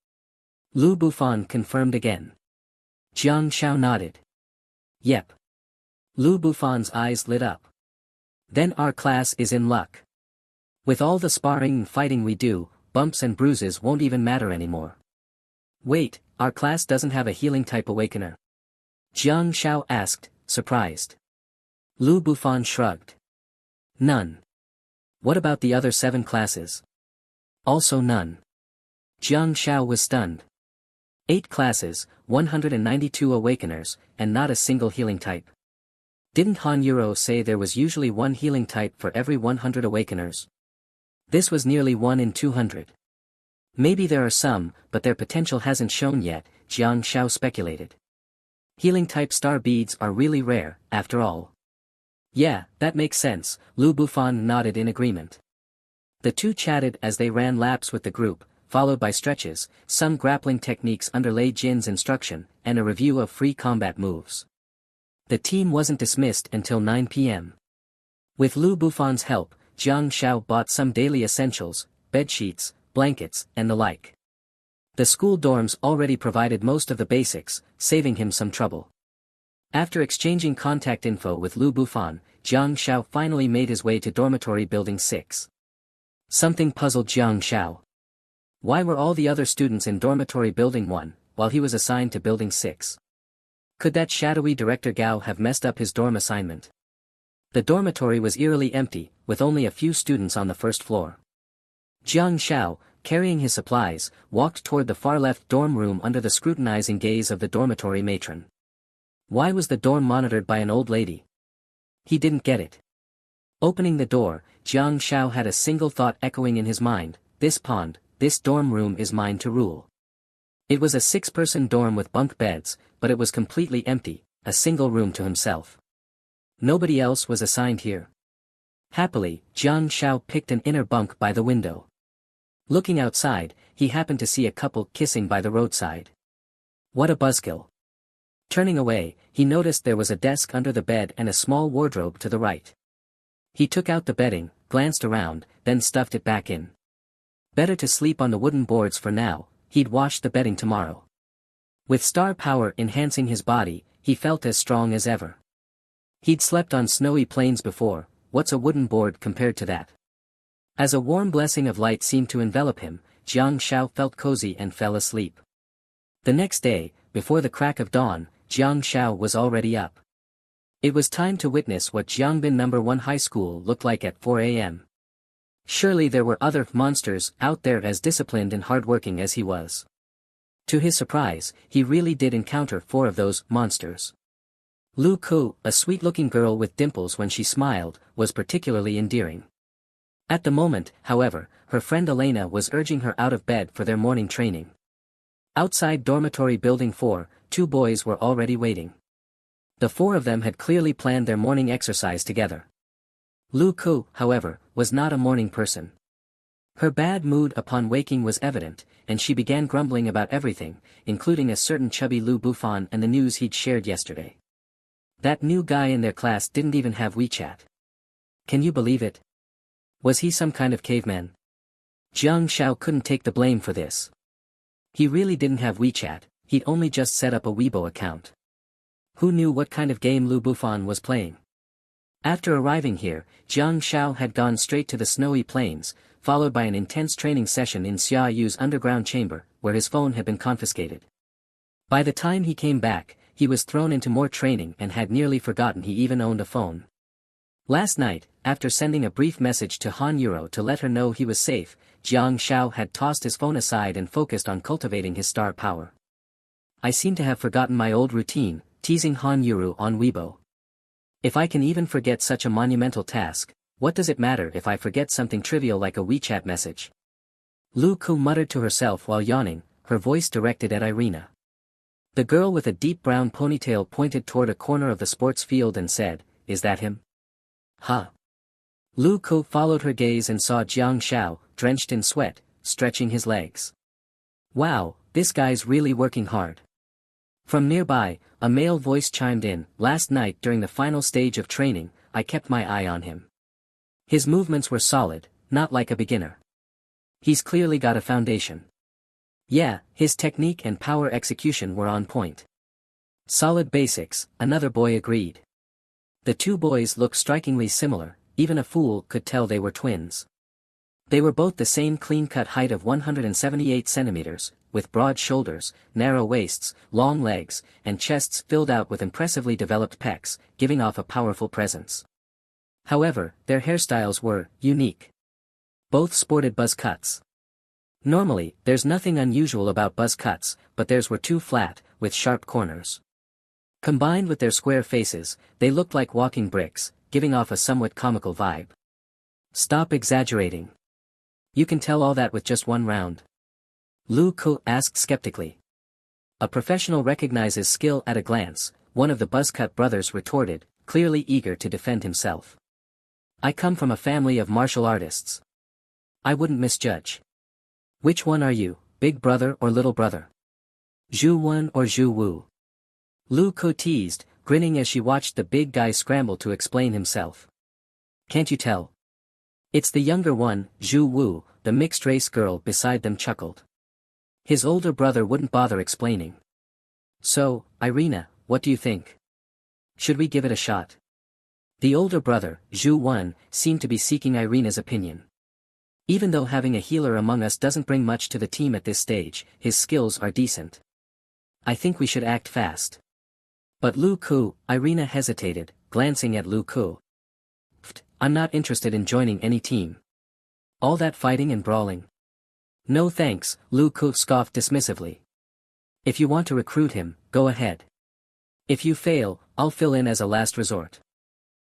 Lu Bufan confirmed again. Jiang Xiao nodded. Yep. Lu Bufan's eyes lit up. Then our class is in luck. With all the sparring and fighting we do, bumps and bruises won't even matter anymore. Wait, our class doesn't have a healing-type awakener? Jiang Xiao asked, surprised. Lu Bufan shrugged. None. What about the other 7 classes? Also none. Jiang Xiao was stunned. 8 classes, 192 awakeners, and not a single healing type. Didn't Han Yuro say there was usually 1 healing type for every 100 awakeners? This was nearly 1 in 200. Maybe there are some, but their potential hasn't shown yet, Jiang Xiao speculated. Healing type star beads are really rare, after all. Yeah, that makes sense, Lu Bufan nodded in agreement. The two chatted as they ran laps with the group, followed by stretches, some grappling techniques underlay Jin's instruction, and a review of free combat moves. The team wasn't dismissed until 9 p.m. With Lu Bufan's help, Jiang Xiao bought some daily essentials, bedsheets, blankets, and the like. The school dorms already provided most of the basics, saving him some trouble. After exchanging contact info with Lu Bufan, Jiang Xiao finally made his way to dormitory building 6. Something puzzled Jiang Xiao. Why were all the other students in dormitory building 1, while he was assigned to building 6? Could that shadowy director Gao have messed up his dorm assignment? The dormitory was eerily empty, with only a few students on the first floor. Jiang Xiao, carrying his supplies, walked toward the far-left dorm room under the scrutinizing gaze of the dormitory matron. Why was the dorm monitored by an old lady? He didn't get it. Opening the door, Jiang Xiao had a single thought echoing in his mind, this pond, this dorm room is mine to rule. It was a 6-person dorm with bunk beds, but it was completely empty, a single room to himself. Nobody else was assigned here. Happily, Jiang Xiao picked an inner bunk by the window. Looking outside, he happened to see a couple kissing by the roadside. What a buzzkill. Turning away, he noticed there was a desk under the bed and a small wardrobe to the right. He took out the bedding, glanced around, then stuffed it back in. Better to sleep on the wooden boards for now, he'd wash the bedding tomorrow. With star power enhancing his body, he felt as strong as ever. He'd slept on snowy plains before, what's a wooden board compared to that? As a warm blessing of light seemed to envelop him, Jiang Xiao felt cozy and fell asleep. The next day, before the crack of dawn, Jiang Xiao was already up. It was time to witness what Jiangbin No. 1 High School looked like at 4 a.m. Surely there were other monsters out there as disciplined and hardworking as he was. To his surprise, he really did encounter 4 of those monsters. Lu Ku, a sweet-looking girl with dimples when she smiled, was particularly endearing. At the moment, however, her friend Elena was urging her out of bed for their morning training. Outside dormitory building 4, 2 boys were already waiting. The 4 of them had clearly planned their morning exercise together. Lu Ku, however, was not a morning person. Her bad mood upon waking was evident, and she began grumbling about everything, including a certain chubby Lu Bufan and the news he'd shared yesterday. That new guy in their class didn't even have WeChat. Can you believe it? Was he some kind of caveman? Jiang Xiao couldn't take the blame for this. He really didn't have WeChat, he'd only just set up a Weibo account. Who knew what kind of game Lu Bufan was playing? After arriving here, Jiang Xiao had gone straight to the snowy plains, followed by an intense training session in Xia Yu's underground chamber, where his phone had been confiscated. By the time he came back, he was thrown into more training and had nearly forgotten he even owned a phone. Last night, after sending a brief message to Han Yuro to let her know he was safe, Jiang Xiao had tossed his phone aside and focused on cultivating his star power. I seem to have forgotten my old routine, teasing Han Yuro on Weibo. If I can even forget such a monumental task, what does it matter if I forget something trivial like a WeChat message? Lu Ku muttered to herself while yawning, her voice directed at Irina. The girl with a deep brown ponytail pointed toward a corner of the sports field and said, "Is that him?" Huh. Lu Ku followed her gaze and saw Jiang Xiao, drenched in sweat, stretching his legs. Wow, this guy's really working hard. From nearby, a male voice chimed in, "Last night during the final stage of training, I kept my eye on him. His movements were solid, not like a beginner. He's clearly got a foundation. Yeah, his technique and power execution were on point. Solid basics, another boy agreed. The two boys looked strikingly similar, even a fool could tell they were twins. They were both the same clean-cut height of 178 centimeters, with broad shoulders, narrow waists, long legs, and chests filled out with impressively developed pecs, giving off a powerful presence. However, their hairstyles were unique. Both sported buzz cuts. Normally, there's nothing unusual about buzz cuts, but theirs were too flat, with sharp corners. Combined with their square faces, they looked like walking bricks, giving off a somewhat comical vibe. Stop exaggerating. You can tell all that with just one round. Lu Ku asked skeptically. A professional recognizes skill at a glance, one of the buzzcut brothers retorted, clearly eager to defend himself. I come from a family of martial artists. I wouldn't misjudge. Which one are you, big brother or little brother? Zhu Wen or Zhu Wu? Lu Ku teased, grinning as she watched the big guy scramble to explain himself. Can't you tell? It's the younger one, Zhu Wu, the mixed-race girl beside them chuckled. His older brother wouldn't bother explaining. So, Irina, what do you think? Should we give it a shot? The older brother, Zhu Wen, seemed to be seeking Irina's opinion. Even though having a healer among us doesn't bring much to the team at this stage, his skills are decent. I think we should act fast. But Lu Ku, Irina hesitated, glancing at Lu Ku. I'm not interested in joining any team. All that fighting and brawling. No thanks, Lu Ku scoffed dismissively. If you want to recruit him, go ahead. If you fail, I'll fill in as a last resort.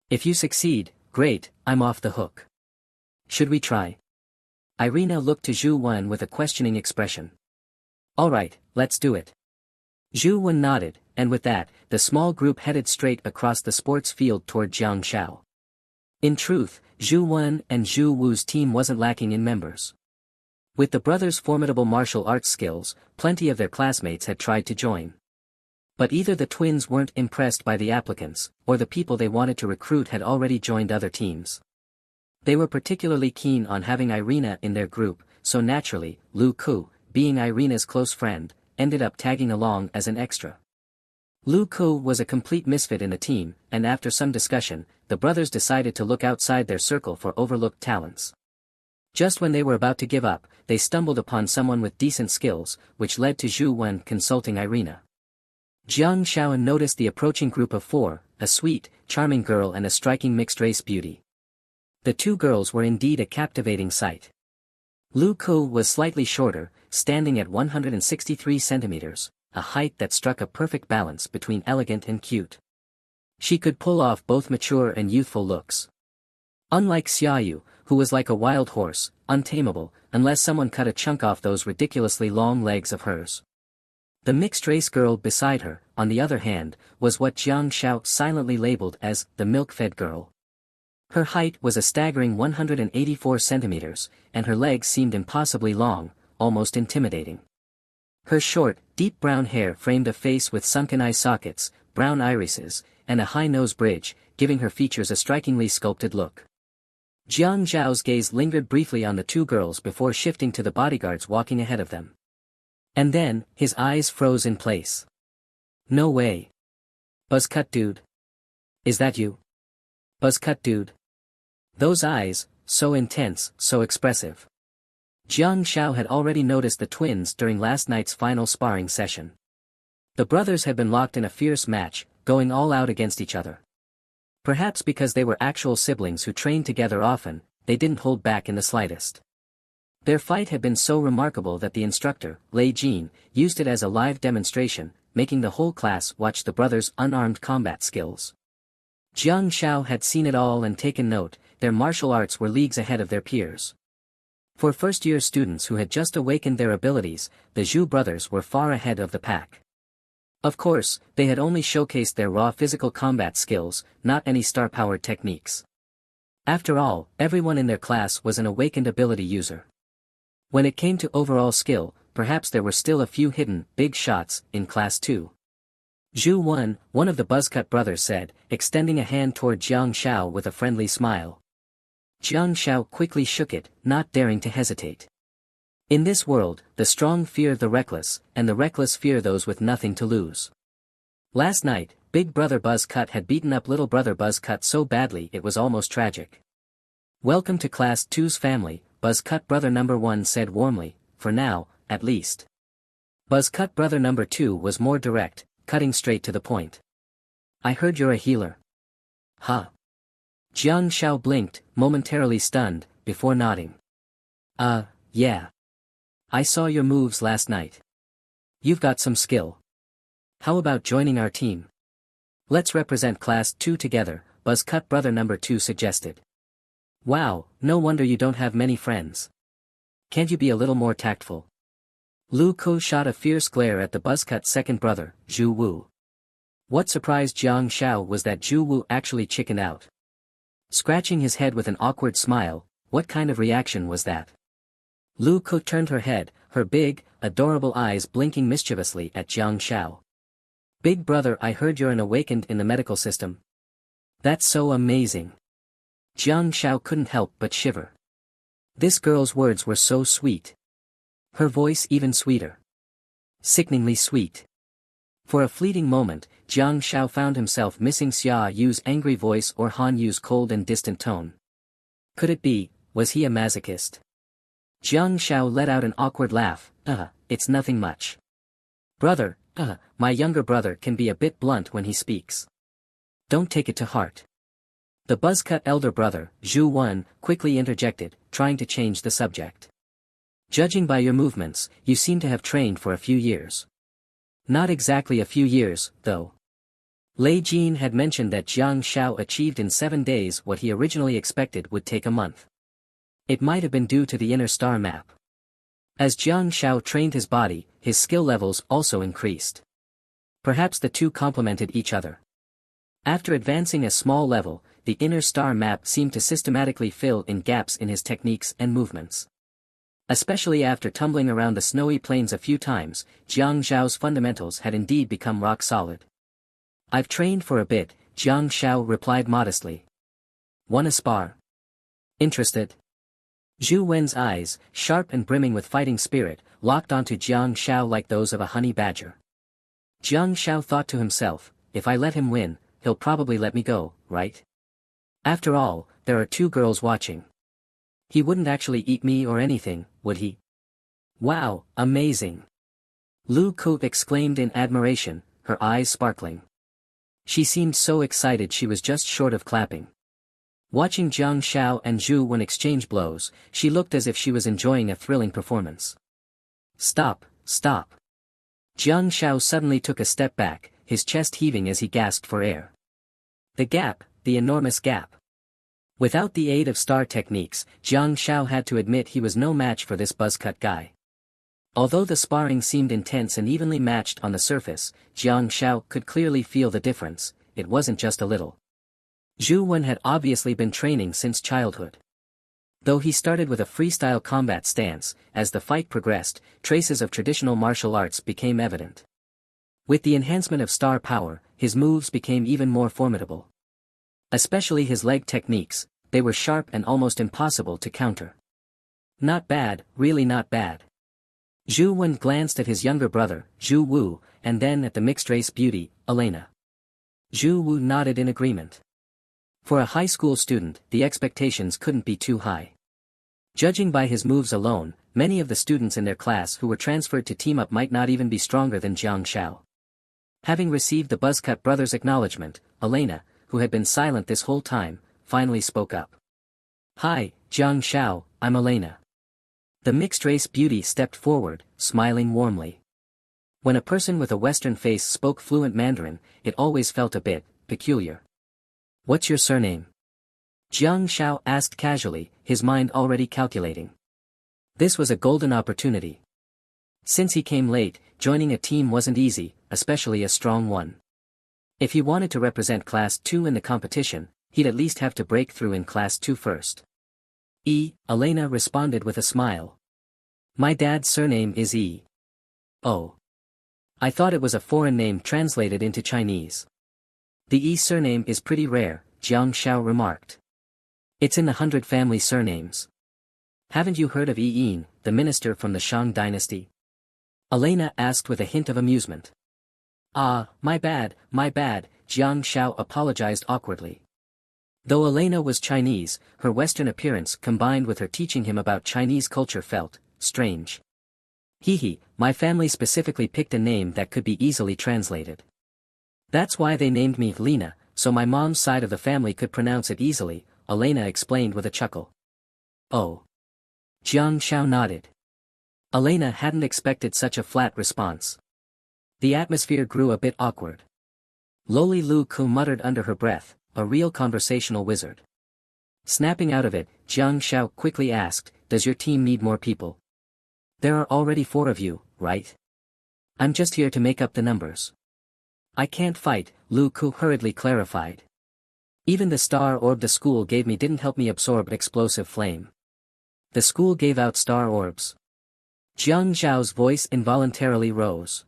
If you succeed, great, I'm off the hook. Should we try? Irina looked to Zhu Wen with a questioning expression. All right, let's do it. Zhu Wen nodded, and with that, the small group headed straight across the sports field toward Jiangshao. In truth, Zhu Wen and Zhu Wu's team wasn't lacking in members. With the brothers' formidable martial arts skills, plenty of their classmates had tried to join. But either the twins weren't impressed by the applicants, or the people they wanted to recruit had already joined other teams. They were particularly keen on having Irina in their group, so naturally, Lu Ku, being Irina's close friend, ended up tagging along as an extra. Lu Ku was a complete misfit in the team, and after some discussion, the brothers decided to look outside their circle for overlooked talents. Just when they were about to give up, they stumbled upon someone with decent skills, which led to Zhu Wen consulting Irina. Jiang Shaoan noticed the approaching group of four, a sweet, charming girl and a striking mixed-race beauty. The two girls were indeed a captivating sight. Lu Ku was slightly shorter, standing at 163 centimeters, a height that struck a perfect balance between elegant and cute. She could pull off both mature and youthful looks. Unlike Xiaoyu, who was like a wild horse, untamable, unless someone cut a chunk off those ridiculously long legs of hers. The mixed-race girl beside her, on the other hand, was what Jiang Shao silently labeled as the milk-fed girl. Her height was a staggering 184 centimeters, and her legs seemed impossibly long, almost intimidating. Her short, deep brown hair framed a face with sunken eye sockets, brown irises, and a high nose bridge, giving her features a strikingly sculpted look. Jiang Zhao's gaze lingered briefly on the two girls before shifting to the bodyguards walking ahead of them. And then, his eyes froze in place. No way. Buzzcut dude. Is that you? Buzzcut dude. Those eyes, so intense, so expressive. Jiang Shao had already noticed the twins during last night's final sparring session. The brothers had been locked in a fierce match, going all out against each other. Perhaps because they were actual siblings who trained together often, they didn't hold back in the slightest. Their fight had been so remarkable that the instructor, Lei Jin, used it as a live demonstration, making the whole class watch the brothers' unarmed combat skills. Jiang Shao had seen it all and taken note, their martial arts were leagues ahead of their peers. For first-year students who had just awakened their abilities, the Zhu brothers were far ahead of the pack. Of course, they had only showcased their raw physical combat skills, not any star-powered techniques. After all, everyone in their class was an awakened ability user. When it came to overall skill, perhaps there were still a few hidden, big shots, in Class 2. Zhu Wen, one of the buzzcut brothers said, extending a hand toward Jiang Shao with a friendly smile. Jiang Shao quickly shook it, not daring to hesitate. In this world, the strong fear the reckless, and the reckless fear those with nothing to lose. Last night, Big Brother Buzz Cut had beaten up Little Brother Buzz Cut so badly it was almost tragic. "Welcome to Class 2's family," Buzz Cut Brother Number 1 said warmly, "for now, at least." Buzz Cut Brother Number 2 was more direct, cutting straight to the point. "I heard you're a healer." "Huh?" Jiang Shao blinked, momentarily stunned, before nodding. Yeah. I saw your moves last night. You've got some skill. How about joining our team? Let's represent Class 2 together," Buzz Cut Brother Number 2 suggested. "Wow, no wonder you don't have many friends. Can't you be a little more tactful?" Lu Ko shot a fierce glare at the Buzz Cut second brother, Zhu Wu. What surprised Jiang Shao was that Zhu Wu actually chickened out. Scratching his head with an awkward smile, what kind of reaction was that? Lu Ko turned her head, her big, adorable eyes blinking mischievously at Jiang Shao. "Big brother, I heard you're an awakened in the medical system. That's so amazing." Jiang Shao couldn't help but shiver. This girl's words were so sweet. Her voice even sweeter. Sickeningly sweet. For a fleeting moment, Jiang Shao found himself missing Xia Yu's angry voice or Han Yu's cold and distant tone. Could it be, was he a masochist? Jiang Shao let out an awkward laugh. It's nothing much. Brother, my younger brother can be a bit blunt when he speaks. Don't take it to heart." The buzzcut elder brother, Zhu Wen, quickly interjected, trying to change the subject. "Judging by your movements, you seem to have trained for a few years." "Not exactly a few years, though." Lei Jin had mentioned that Jiang Shao achieved in 7 days what he originally expected would take a month. It might have been due to the inner star map. As Jiang Shao trained his body, his skill levels also increased. Perhaps the two complemented each other. After advancing a small level, the inner star map seemed to systematically fill in gaps in his techniques and movements. Especially after tumbling around the snowy plains a few times, Jiang Shao's fundamentals had indeed become rock solid. "I've trained for a bit," Jiang Shao replied modestly. "Wanna spar? Interested?" Zhu Wen's eyes, sharp and brimming with fighting spirit, locked onto Jiang Shao like those of a honey badger. Jiang Shao thought to himself, if I let him win, he'll probably let me go, right? After all, there are 2 girls watching. He wouldn't actually eat me or anything, would he? Wow, amazing! Lu Ko exclaimed in admiration, her eyes sparkling. She seemed so excited she was just short of clapping. Watching Jiang Shao and Zhu Wen exchange blows, she looked as if she was enjoying a thrilling performance. Stop. Jiang Shao suddenly took a step back, his chest heaving as he gasped for air. The gap, the enormous gap. Without the aid of star techniques, Jiang Shao had to admit he was no match for this buzzcut guy. Although the sparring seemed intense and evenly matched on the surface, Jiang Shao could clearly feel the difference. It wasn't just a little. Zhu Wen had obviously been training since childhood. Though he started with a freestyle combat stance, as the fight progressed, traces of traditional martial arts became evident. With the enhancement of star power, his moves became even more formidable. Especially his leg techniques, they were sharp and almost impossible to counter. Not bad, really not bad. Zhu Wen glanced at his younger brother, Zhu Wu, and then at the mixed-race beauty, Elena. Zhu Wu nodded in agreement. For a high school student, the expectations couldn't be too high. Judging by his moves alone, many of the students in their class who were transferred to team up might not even be stronger than Jiang Shao. Having received the buzzcut brother's acknowledgement, Elena, who had been silent this whole time, finally spoke up. Hi, Jiang Shao, I'm Elena. The mixed-race beauty stepped forward, smiling warmly. When a person with a Western face spoke fluent Mandarin, it always felt a bit peculiar. What's your surname? Jiang Shao asked casually, his mind already calculating. This was a golden opportunity. Since he came late, joining a team wasn't easy, especially a strong one. If he wanted to represent Class 2 in the competition, he'd at least have to break through in Class 2 first. Elena responded with a smile. My dad's surname is E. Oh. I thought it was a foreign name translated into Chinese. The E surname is pretty rare, Jiang Shao remarked. It's in the 100 family surnames. Haven't you heard of Yi, the minister from the Shang dynasty? Elena asked with a hint of amusement. Ah, my bad, Jiang Xiao apologized awkwardly. Though Elena was Chinese, her Western appearance combined with her teaching him about Chinese culture felt strange. My family specifically picked a name that could be easily translated. That's why they named me Lena, so my mom's side of the family could pronounce it easily, Elena explained with a chuckle. Oh. Jiang Xiao nodded. Elena hadn't expected such a flat response. The atmosphere grew a bit awkward. Loli Lu Ku muttered under her breath, a real conversational wizard. Snapping out of it, Jiang Xiao quickly asked, does your team need more people? There are already 4 of you, right? I'm just here to make up the numbers. I can't fight, Lu Ku hurriedly clarified. Even the star orb the school gave me didn't help me absorb explosive flame. The school gave out star orbs. Jiang Zhao's voice involuntarily rose.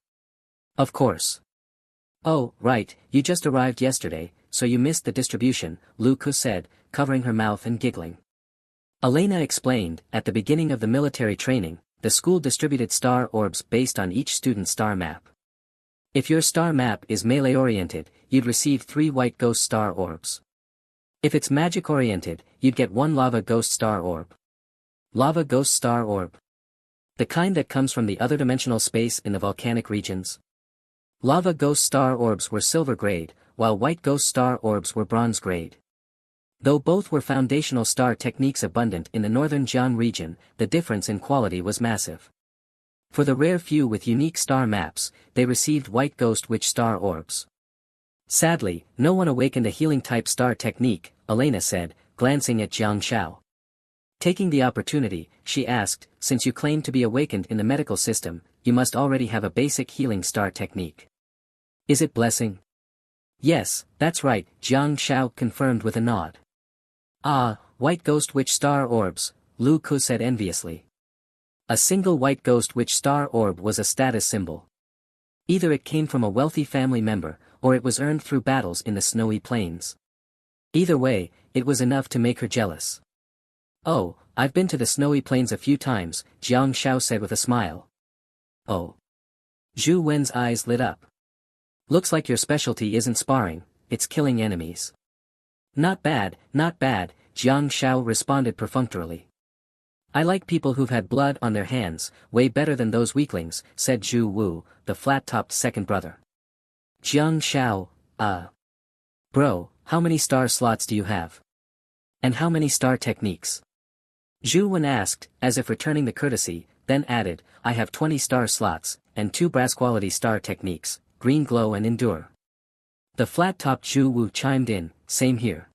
Of course. Oh, right, you just arrived yesterday, so you missed the distribution, Lu Ku said, covering her mouth and giggling. Elena explained, at the beginning of the military training, the school distributed star orbs based on each student's star map. If your star map is melee-oriented, you'd receive 3 white ghost star orbs. If it's magic-oriented, you'd get 1 lava ghost star orb. Lava ghost star orb. The kind that comes from the other dimensional space in the volcanic regions. Lava ghost star orbs were silver grade, while white ghost star orbs were bronze grade. Though both were foundational star techniques abundant in the northern Jiang region, the difference in quality was massive. For the rare few with unique star maps, they received white ghost witch star orbs. Sadly, no one awakened a healing-type star technique, Elena said, glancing at Jiang Xiao. Taking the opportunity, she asked, since you claim to be awakened in the medical system, you must already have a basic healing star technique. Is it blessing? Yes, that's right, Jiang Xiao confirmed with a nod. Ah, white ghost witch star orbs, Lu Ku said enviously. A single white ghost witch star orb was a status symbol. Either it came from a wealthy family member, or it was earned through battles in the snowy plains. Either way, it was enough to make her jealous. Oh, I've been to the snowy plains a few times, Jiang Xiao said with a smile. Oh. Zhu Wen's eyes lit up. Looks like your specialty isn't sparring, it's killing enemies. Not bad, Jiang Xiao responded perfunctorily. I like people who've had blood on their hands, way better than those weaklings, said Zhu Wu, the flat-topped second brother. Jiang Xiao, Bro, how many star slots do you have? And how many star techniques? Zhu Wen asked, as if returning the courtesy, then added, I have 20 star slots, and 2 brass-quality star techniques, green glow and endure. The flat-topped Zhu Wu chimed in, same here.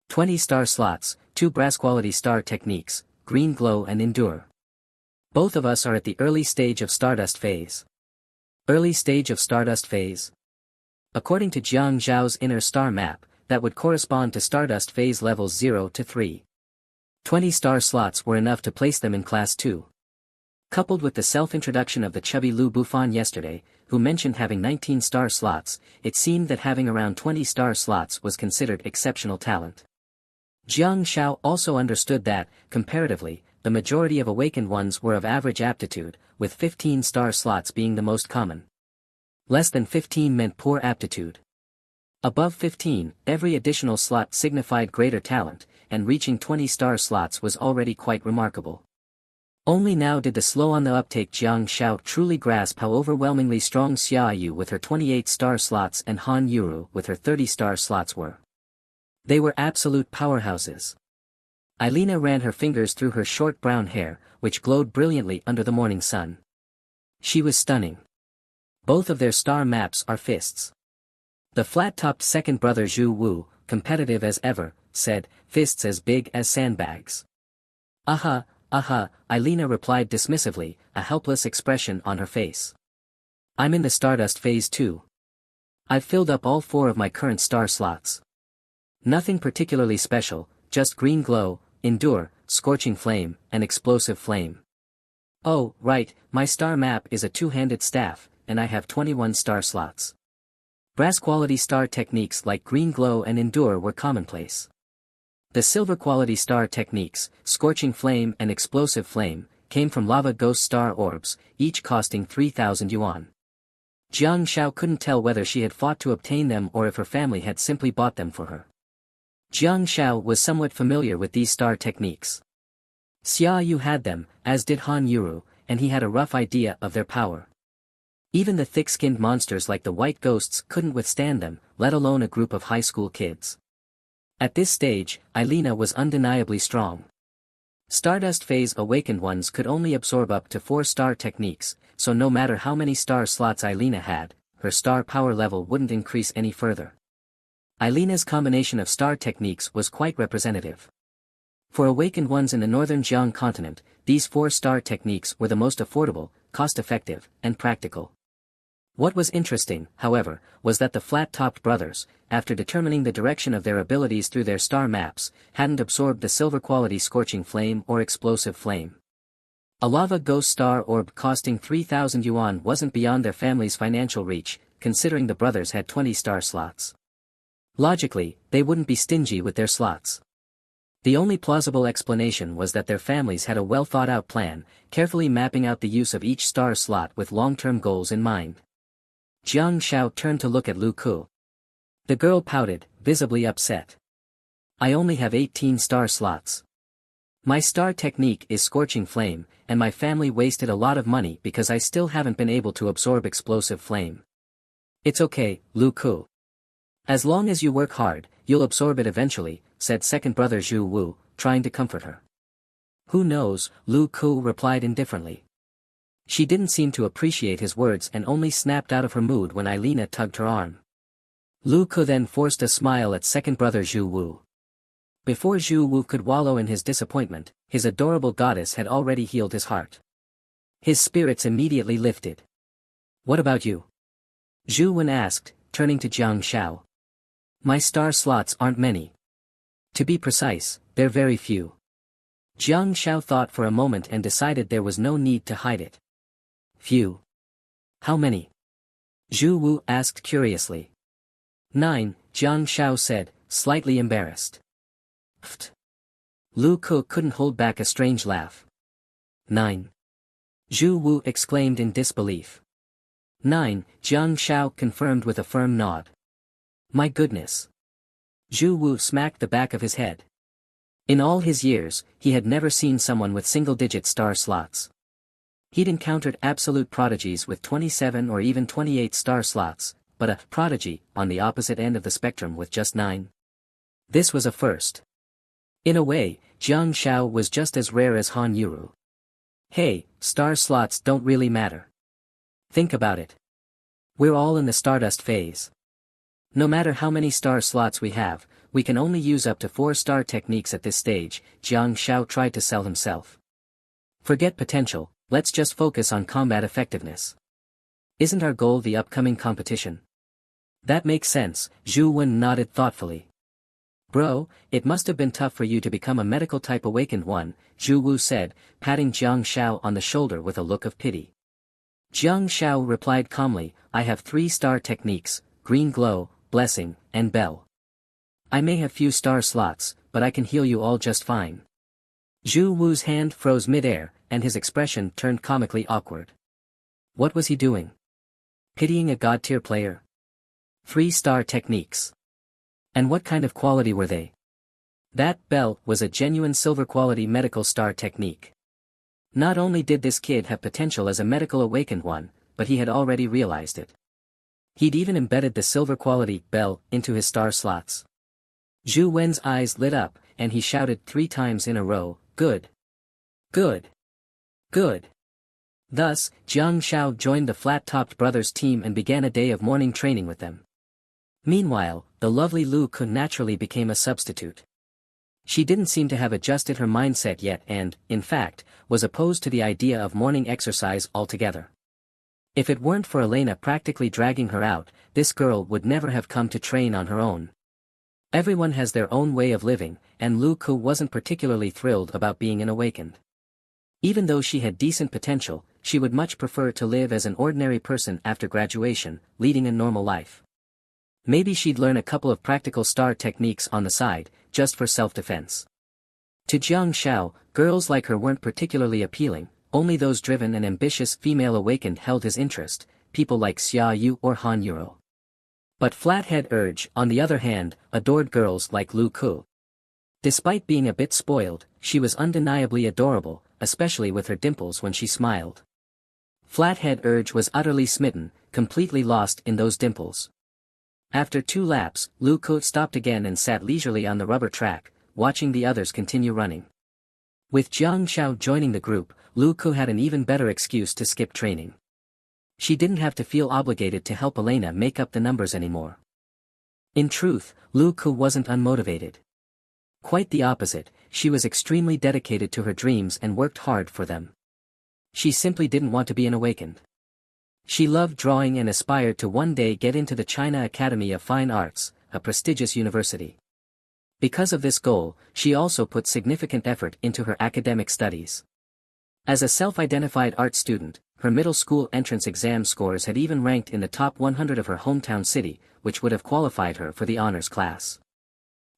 20 star slots, 2 brass-quality star techniques, green glow and endure. Both of us are at the early stage of Stardust phase. Early stage of Stardust phase? According to Jiang Zhao's inner star map, that would correspond to Stardust phase levels 0 to 3. 20 star slots were enough to place them in Class 2. Coupled with the self-introduction of the chubby Lu Bufan yesterday, who mentioned having 19 star slots, it seemed that having around 20 star slots was considered exceptional talent. Jiang Xiao also understood that, comparatively, the majority of awakened ones were of average aptitude, with 15 star slots being the most common. Less than 15 meant poor aptitude. Above 15, every additional slot signified greater talent, and reaching 20 star slots was already quite remarkable. Only now did the slow-on-the-uptake Jiang Xiao truly grasp how overwhelmingly strong Xia Yu with her 28 star slots and Han Yuru with her 30 star slots were. They were absolute powerhouses. Elena ran her fingers through her short brown hair, which glowed brilliantly under the morning sun. She was stunning. Both of their star maps are fists. The flat-topped second brother Zhu Wu, competitive as ever, said, fists as big as sandbags. Aha, Elena replied dismissively, a helpless expression on her face. I'm in the Stardust phase too. I've filled up all 4 of my current star slots. Nothing particularly special, just green glow, endure, scorching flame, and explosive flame. Oh, right, my star map is a 2-handed staff, and I have 21 star slots. Brass quality star techniques like green glow and endure were commonplace. The silver quality star techniques, scorching flame and explosive flame, came from lava ghost star orbs, each costing 3,000 yuan. Jiang Shao couldn't tell whether she had fought to obtain them or if her family had simply bought them for her. Jiang Shao was somewhat familiar with these star techniques. Xia Yu had them, as did Han Yuru, and he had a rough idea of their power. Even the thick-skinned monsters like the white ghosts couldn't withstand them, let alone a group of high school kids. At this stage, Ailina was undeniably strong. Stardust Phase awakened ones could only absorb up to 4 star techniques, so no matter how many star slots Ailina had, her star power level wouldn't increase any further. Ailina's combination of star techniques was quite representative. For awakened ones in the northern Jiang continent, these 4 star techniques were the most affordable, cost-effective, and practical. What was interesting, however, was that the flat-topped brothers, after determining the direction of their abilities through their star maps, hadn't absorbed the silver-quality scorching flame or explosive flame. A lava ghost star orb costing 3,000 yuan wasn't beyond their family's financial reach, considering the brothers had 20 star slots. Logically, they wouldn't be stingy with their slots. The only plausible explanation was that their families had a well-thought-out plan, carefully mapping out the use of each star slot with long-term goals in mind. Jiang Shao turned to look at Lu Ku. The girl pouted, visibly upset. I only have 18 star slots. My star technique is scorching flame, and my family wasted a lot of money because I still haven't been able to absorb explosive flame. It's okay, Lu Ku. As long as you work hard, you'll absorb it eventually, said second brother Zhu Wu, trying to comfort her. Who knows, Lu Ku replied indifferently. She didn't seem to appreciate his words and only snapped out of her mood when Ailina tugged her arm. Lu Ku then forced a smile at second brother Zhu Wu. Before Zhu Wu could wallow in his disappointment, his adorable goddess had already healed his heart. His spirits immediately lifted. What about you? Zhu Wen asked, turning to Jiang Shao. My star slots aren't many. To be precise, they're very few. Jiang Shao thought for a moment and decided there was no need to hide it. Few. How many? Zhu Wu asked curiously. 9, Jiang Shao said, slightly embarrassed. Pfft. Lu Ku couldn't hold back a strange laugh. 9. Zhu Wu exclaimed in disbelief. 9, Jiang Shao confirmed with a firm nod. My goodness. Zhu Wu smacked the back of his head. In all his years, he had never seen someone with single-digit star slots. He'd encountered absolute prodigies with 27 or even 28 star slots, but a prodigy on the opposite end of the spectrum with just 9. This was a first. In a way, Jiang Shao was just as rare as Han Yuru. Hey, star slots don't really matter. Think about it. We're all in the stardust phase. No matter how many star slots we have, we can only use up to 4 star techniques at this stage, Jiang Shao tried to sell himself. Forget potential, let's just focus on combat effectiveness. Isn't our goal the upcoming competition? That makes sense, Zhu Wen nodded thoughtfully. Bro, it must have been tough for you to become a medical type awakened one, Zhu Wu said, patting Jiang Shao on the shoulder with a look of pity. Jiang Shao replied calmly, I have 3 star techniques, green glow, blessing, and bell. I may have few star slots, but I can heal you all just fine. Zhu Wu's hand froze mid-air, and his expression turned comically awkward. What was he doing? Pitying a god-tier player? 3 star techniques. And what kind of quality were they? That bell was a genuine silver-quality medical star technique. Not only did this kid have potential as a medical awakened one, but he had already realized it. He'd even embedded the silver-quality bell into his star slots. Zhu Wen's eyes lit up, and he shouted 3 times in a row, good. Good. Good. Thus, Jiang Shao joined the flat-topped brothers team and began a day of morning training with them. Meanwhile, the lovely Lu Ku naturally became a substitute. She didn't seem to have adjusted her mindset yet and, in fact, was opposed to the idea of morning exercise altogether. If it weren't for Elena practically dragging her out, this girl would never have come to train on her own. Everyone has their own way of living, and Lu Ku wasn't particularly thrilled about being an awakened. Even though she had decent potential, she would much prefer to live as an ordinary person after graduation, leading a normal life. Maybe she'd learn a couple of practical star techniques on the side, just for self-defense. To Jiang Shao, girls like her weren't particularly appealing, only those driven and ambitious female awakened held his interest, people like Xia Yu or Han Yuro. But Flathead Urge, on the other hand, adored girls like Lu Ku. Despite being a bit spoiled, she was undeniably adorable, especially with her dimples when she smiled. Flathead Urge was utterly smitten, completely lost in those dimples. After 2 laps, Lu Ku stopped again and sat leisurely on the rubber track, watching the others continue running. With Jiang Shao joining the group, Lu Ku had an even better excuse to skip training. She didn't have to feel obligated to help Elena make up the numbers anymore. In truth, Lu Ku wasn't unmotivated. Quite the opposite, she was extremely dedicated to her dreams and worked hard for them. She simply didn't want to be an awakened. She loved drawing and aspired to one day get into the China Academy of Fine Arts, a prestigious university. Because of this goal, she also put significant effort into her academic studies. As a self-identified art student, her middle school entrance exam scores had even ranked in the top 100 of her hometown city, which would have qualified her for the honors class.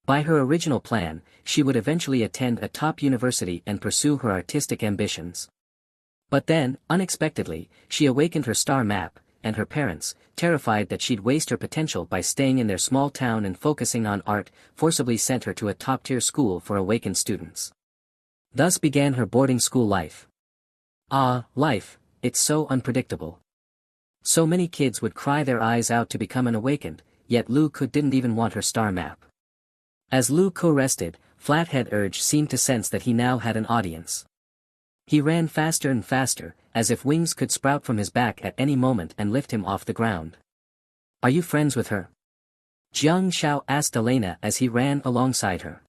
By her original plan, she would eventually attend a top university and pursue her artistic ambitions. But then, unexpectedly, she awakened her star map, and her parents, terrified that she'd waste her potential by staying in their small town and focusing on art, forcibly sent her to a top-tier school for awakened students. Thus began her boarding school life. Ah, life, it's so unpredictable. So many kids would cry their eyes out to become an awakened, yet Lu Ku didn't even want her star map. As Lu Ku rested, Flathead Urge seemed to sense that he now had an audience. He ran faster and faster, as if wings could sprout from his back at any moment and lift him off the ground. Are you friends with her? Jiang Shao asked Elena as he ran alongside her.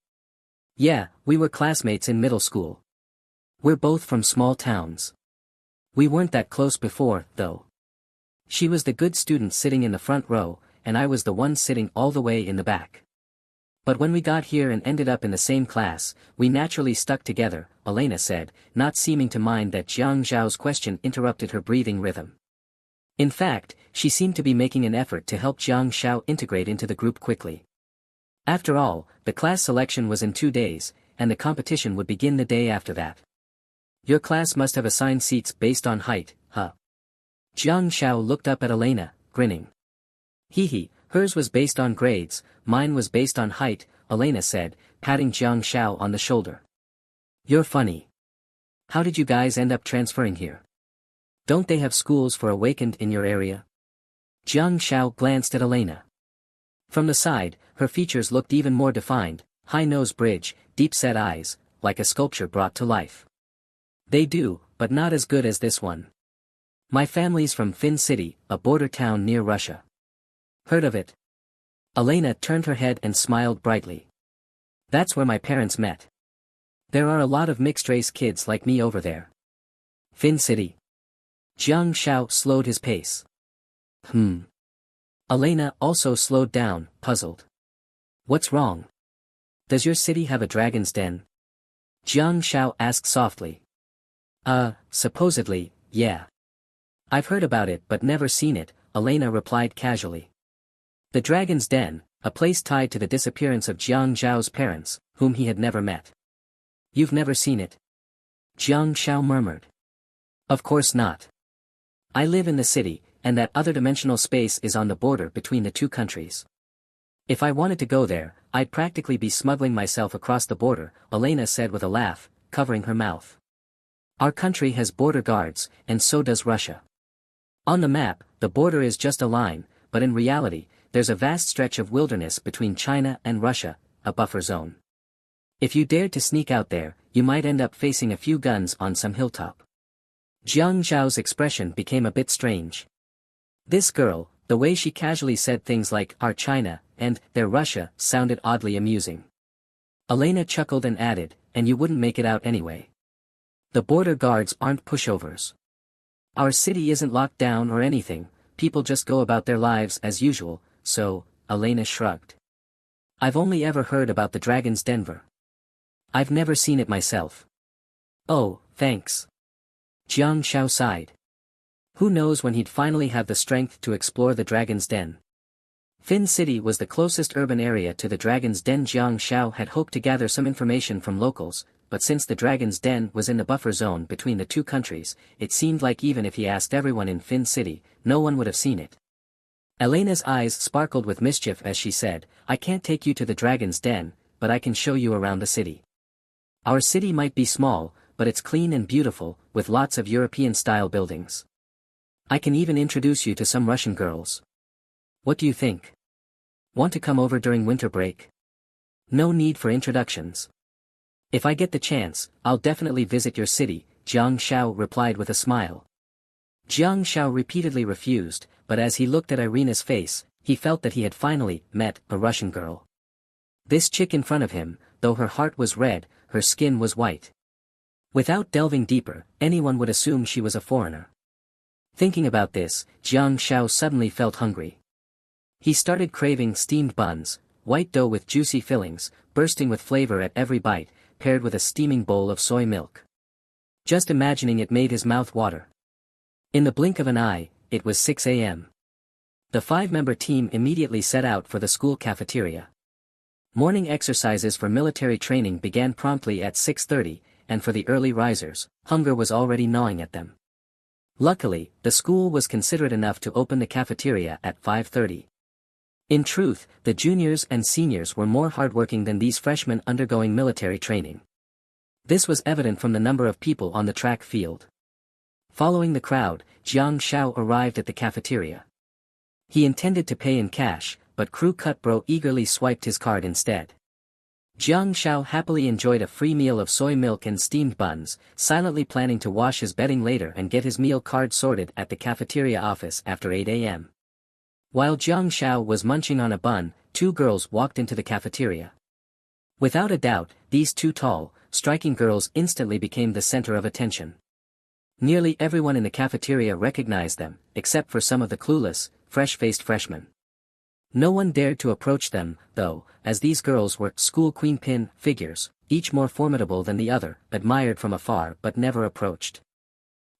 Yeah, we were classmates in middle school. We're both from small towns. We weren't that close before, though. She was the good student sitting in the front row, and I was the one sitting all the way in the back. But when we got here and ended up in the same class, we naturally stuck together, Elena said, not seeming to mind that Jiang Zhao's question interrupted her breathing rhythm. In fact, she seemed to be making an effort to help Jiang Shao integrate into the group quickly. After all, the class selection was in 2 days, and the competition would begin the day after that. Your class must have assigned seats based on height, huh? Jiang Shao looked up at Elena, grinning. Hee, hers was based on grades, mine was based on height, Elena said, patting Jiang Shao on the shoulder. You're funny. How did you guys end up transferring here? Don't they have schools for awakened in your area? Jiang Shao glanced at Elena. From the side, her features looked even more defined, high nose bridge, deep-set eyes, like a sculpture brought to life. They do, but not as good as this one. My family's from Fin City, a border town near Russia. Heard of it? Elena turned her head and smiled brightly. That's where my parents met. There are a lot of mixed-race kids like me over there. Fin City. Jiang Shao slowed his pace. Elena also slowed down, puzzled. What's wrong? Does your city have a dragon's den? Jiang Shao asked softly. Supposedly, yeah. I've heard about it but never seen it, Elena replied casually. The Dragon's Den, a place tied to the disappearance of Jiang Zhao's parents, whom he had never met. You've never seen it? Jiang Shao murmured. Of course not. I live in the city, and that other dimensional space is on the border between the 2 countries. If I wanted to go there, I'd practically be smuggling myself across the border, Elena said with a laugh, covering her mouth. Our country has border guards, and so does Russia. On the map, the border is just a line, but in reality, there's a vast stretch of wilderness between China and Russia, a buffer zone. If you dared to sneak out there, you might end up facing a few guns on some hilltop. Jiang Zhao's expression became a bit strange. This girl, the way she casually said things like our China and their Russia sounded oddly amusing. Elena chuckled and added, and you wouldn't make it out anyway. The border guards aren't pushovers. Our city isn't locked down or anything, people just go about their lives as usual, so, Elena shrugged. I've only ever heard about the Dragon's Denver. I've never seen it myself. Oh, thanks. Jiang Shao sighed. Who knows when he'd finally have the strength to explore the Dragon's Den. Fin City was the closest urban area to the Dragon's Den. Jiang Shao had hoped to gather some information from locals, but since the Dragon's Den was in the buffer zone between the two countries, it seemed like even if he asked everyone in Fin City, no one would have seen it. Elena's eyes sparkled with mischief as she said, "I can't take you to the Dragon's Den, but I can show you around the city. Our city might be small, but it's clean and beautiful, with lots of European-style buildings. I can even introduce you to some Russian girls. What do you think? Want to come over during winter break? No need for introductions. If I get the chance, I'll definitely visit your city," Jiang Shao replied with a smile. Jiang Shao repeatedly refused, but as he looked at Irina's face, he felt that he had finally met a Russian girl. This chick in front of him, though her heart was red, her skin was white. Without delving deeper, anyone would assume she was a foreigner. Thinking about this, Jiang Shao suddenly felt hungry. He started craving steamed buns, white dough with juicy fillings, bursting with flavor at every bite, paired with a steaming bowl of soy milk. Just imagining it made his mouth water. In the blink of an eye, it was 6 a.m. The 5-member team immediately set out for the school cafeteria. Morning exercises for military training began promptly at 6:30, and for the early risers, hunger was already gnawing at them. Luckily, the school was considerate enough to open the cafeteria at 5:30. In truth, the juniors and seniors were more hardworking than these freshmen undergoing military training. This was evident from the number of people on the track field. Following the crowd, Jiang Shao arrived at the cafeteria. He intended to pay in cash, but Crew Cut Bro eagerly swiped his card instead. Jiang Shao happily enjoyed a free meal of soy milk and steamed buns, silently planning to wash his bedding later and get his meal card sorted at the cafeteria office after 8 a.m. While Jiang Shao was munching on a bun, 2 girls walked into the cafeteria. Without a doubt, these 2 tall, striking girls instantly became the center of attention. Nearly everyone in the cafeteria recognized them, except for some of the clueless, fresh-faced freshmen. No one dared to approach them, though, as these girls were school queen-pin figures, each more formidable than the other, admired from afar but never approached.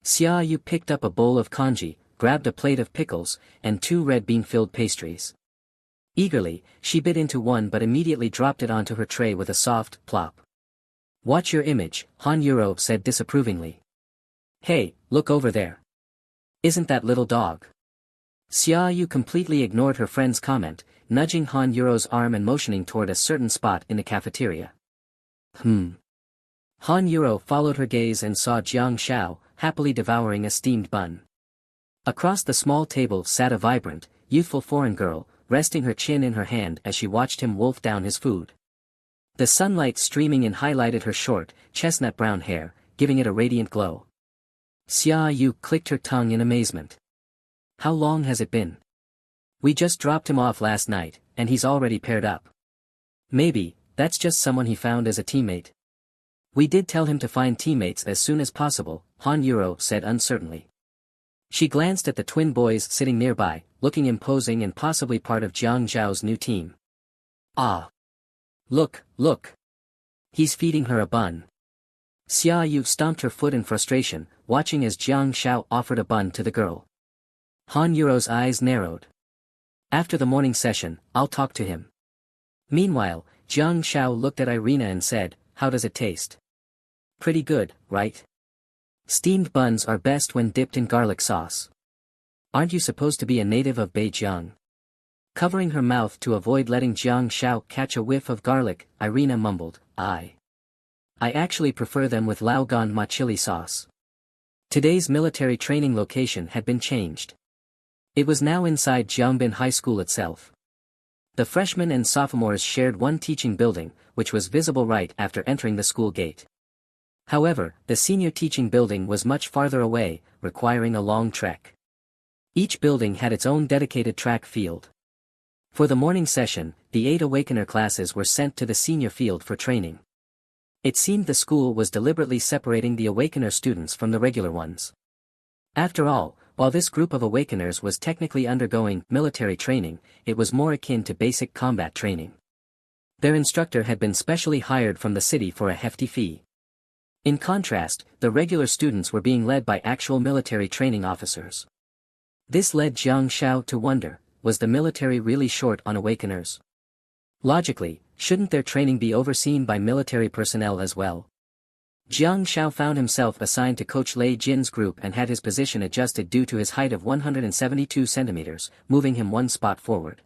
Xia Yu picked up a bowl of congee, grabbed a plate of pickles, and 2 red bean-filled pastries. Eagerly, she bit into one but immediately dropped it onto her tray with a soft plop. "Watch your image," Han Yuro said disapprovingly. "Hey, look over there. Isn't that little dog?" Xia Yu completely ignored her friend's comment, nudging Han Yuro's arm and motioning toward a certain spot in the cafeteria. Han Yuro followed her gaze and saw Jiang Shao, happily devouring a steamed bun. Across the small table sat a vibrant, youthful foreign girl, resting her chin in her hand as she watched him wolf down his food. The sunlight streaming in highlighted her short, chestnut-brown hair, giving it a radiant glow. Xia Yu clicked her tongue in amazement. "How long has it been? We just dropped him off last night, and he's already paired up. Maybe, that's just someone he found as a teammate." "We did tell him to find teammates as soon as possible," Han Yuro said uncertainly. She glanced at the twin boys sitting nearby, looking imposing and possibly part of Jiang Zhao's new team. "Ah! Look, look! He's feeding her a bun." Xia Yu stomped her foot in frustration, watching as Jiang Shao offered a bun to the girl. Han Yuro's eyes narrowed. "After the morning session, I'll talk to him." Meanwhile, Jiang Shao looked at Irina and said, "How does it taste? Pretty good, right? Steamed buns are best when dipped in garlic sauce. Aren't you supposed to be a native of Beijing?" Covering her mouth to avoid letting Jiang Shao catch a whiff of garlic, Irina mumbled, I actually prefer them with Laogan ma chili sauce." Today's military training location had been changed. It was now inside Jiangbin High School itself. The freshmen and sophomores shared one teaching building, which was visible right after entering the school gate. However, the senior teaching building was much farther away, requiring a long trek. Each building had its own dedicated track field. For the morning session, the 8 Awakener classes were sent to the senior field for training. It seemed the school was deliberately separating the Awakener students from the regular ones. After all, while this group of Awakeners was technically undergoing military training, it was more akin to basic combat training. Their instructor had been specially hired from the city for a hefty fee. In contrast, the regular students were being led by actual military training officers. This led Jiang Shao to wonder, was the military really short on awakeners? Logically, shouldn't their training be overseen by military personnel as well? Jiang Xiao found himself assigned to Coach Lei Jin's group and had his position adjusted due to his height of 172 centimeters, moving him one spot forward.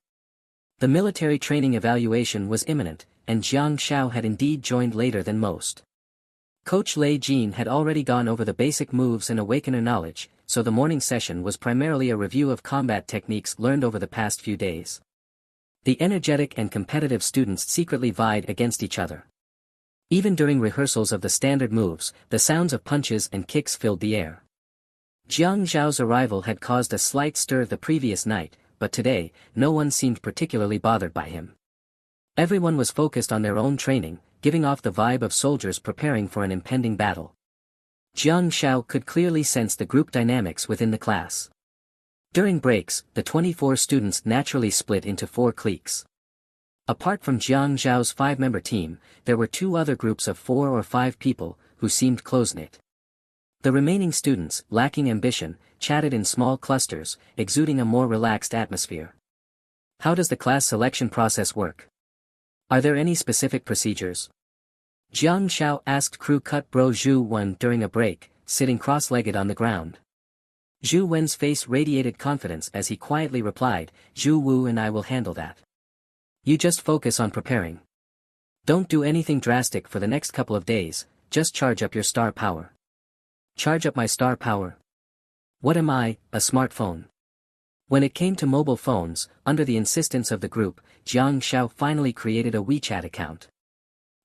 The military training evaluation was imminent, and Jiang Xiao had indeed joined later than most. Coach Lei Jin had already gone over the basic moves and awakener knowledge, so the morning session was primarily a review of combat techniques learned over the past few days. The energetic and competitive students secretly vied against each other. Even during rehearsals of the standard moves, the sounds of punches and kicks filled the air. Jiang Zhao's arrival had caused a slight stir the previous night, but today, no one seemed particularly bothered by him. Everyone was focused on their own training, giving off the vibe of soldiers preparing for an impending battle. Jiang Xiao could clearly sense the group dynamics within the class. During breaks, the 24 students naturally split into 4 cliques. Apart from Jiang Zhao's 5-member team, there were 2 other groups of 4 or 5 people, who seemed close-knit. The remaining students, lacking ambition, chatted in small clusters, exuding a more relaxed atmosphere. How does the class selection process work? Are there any specific procedures? Jiang Xiao asked crew cut bro Zhu Wen during a break, sitting cross-legged on the ground. Zhu Wen's face radiated confidence as he quietly replied, "Zhu Wu and I will handle that. You just focus on preparing. Don't do anything drastic for the next couple of days, just charge up your star power." Charge up my star power? What am I, a smartphone? When it came to mobile phones, under the insistence of the group, Jiang Xiao finally created a WeChat account.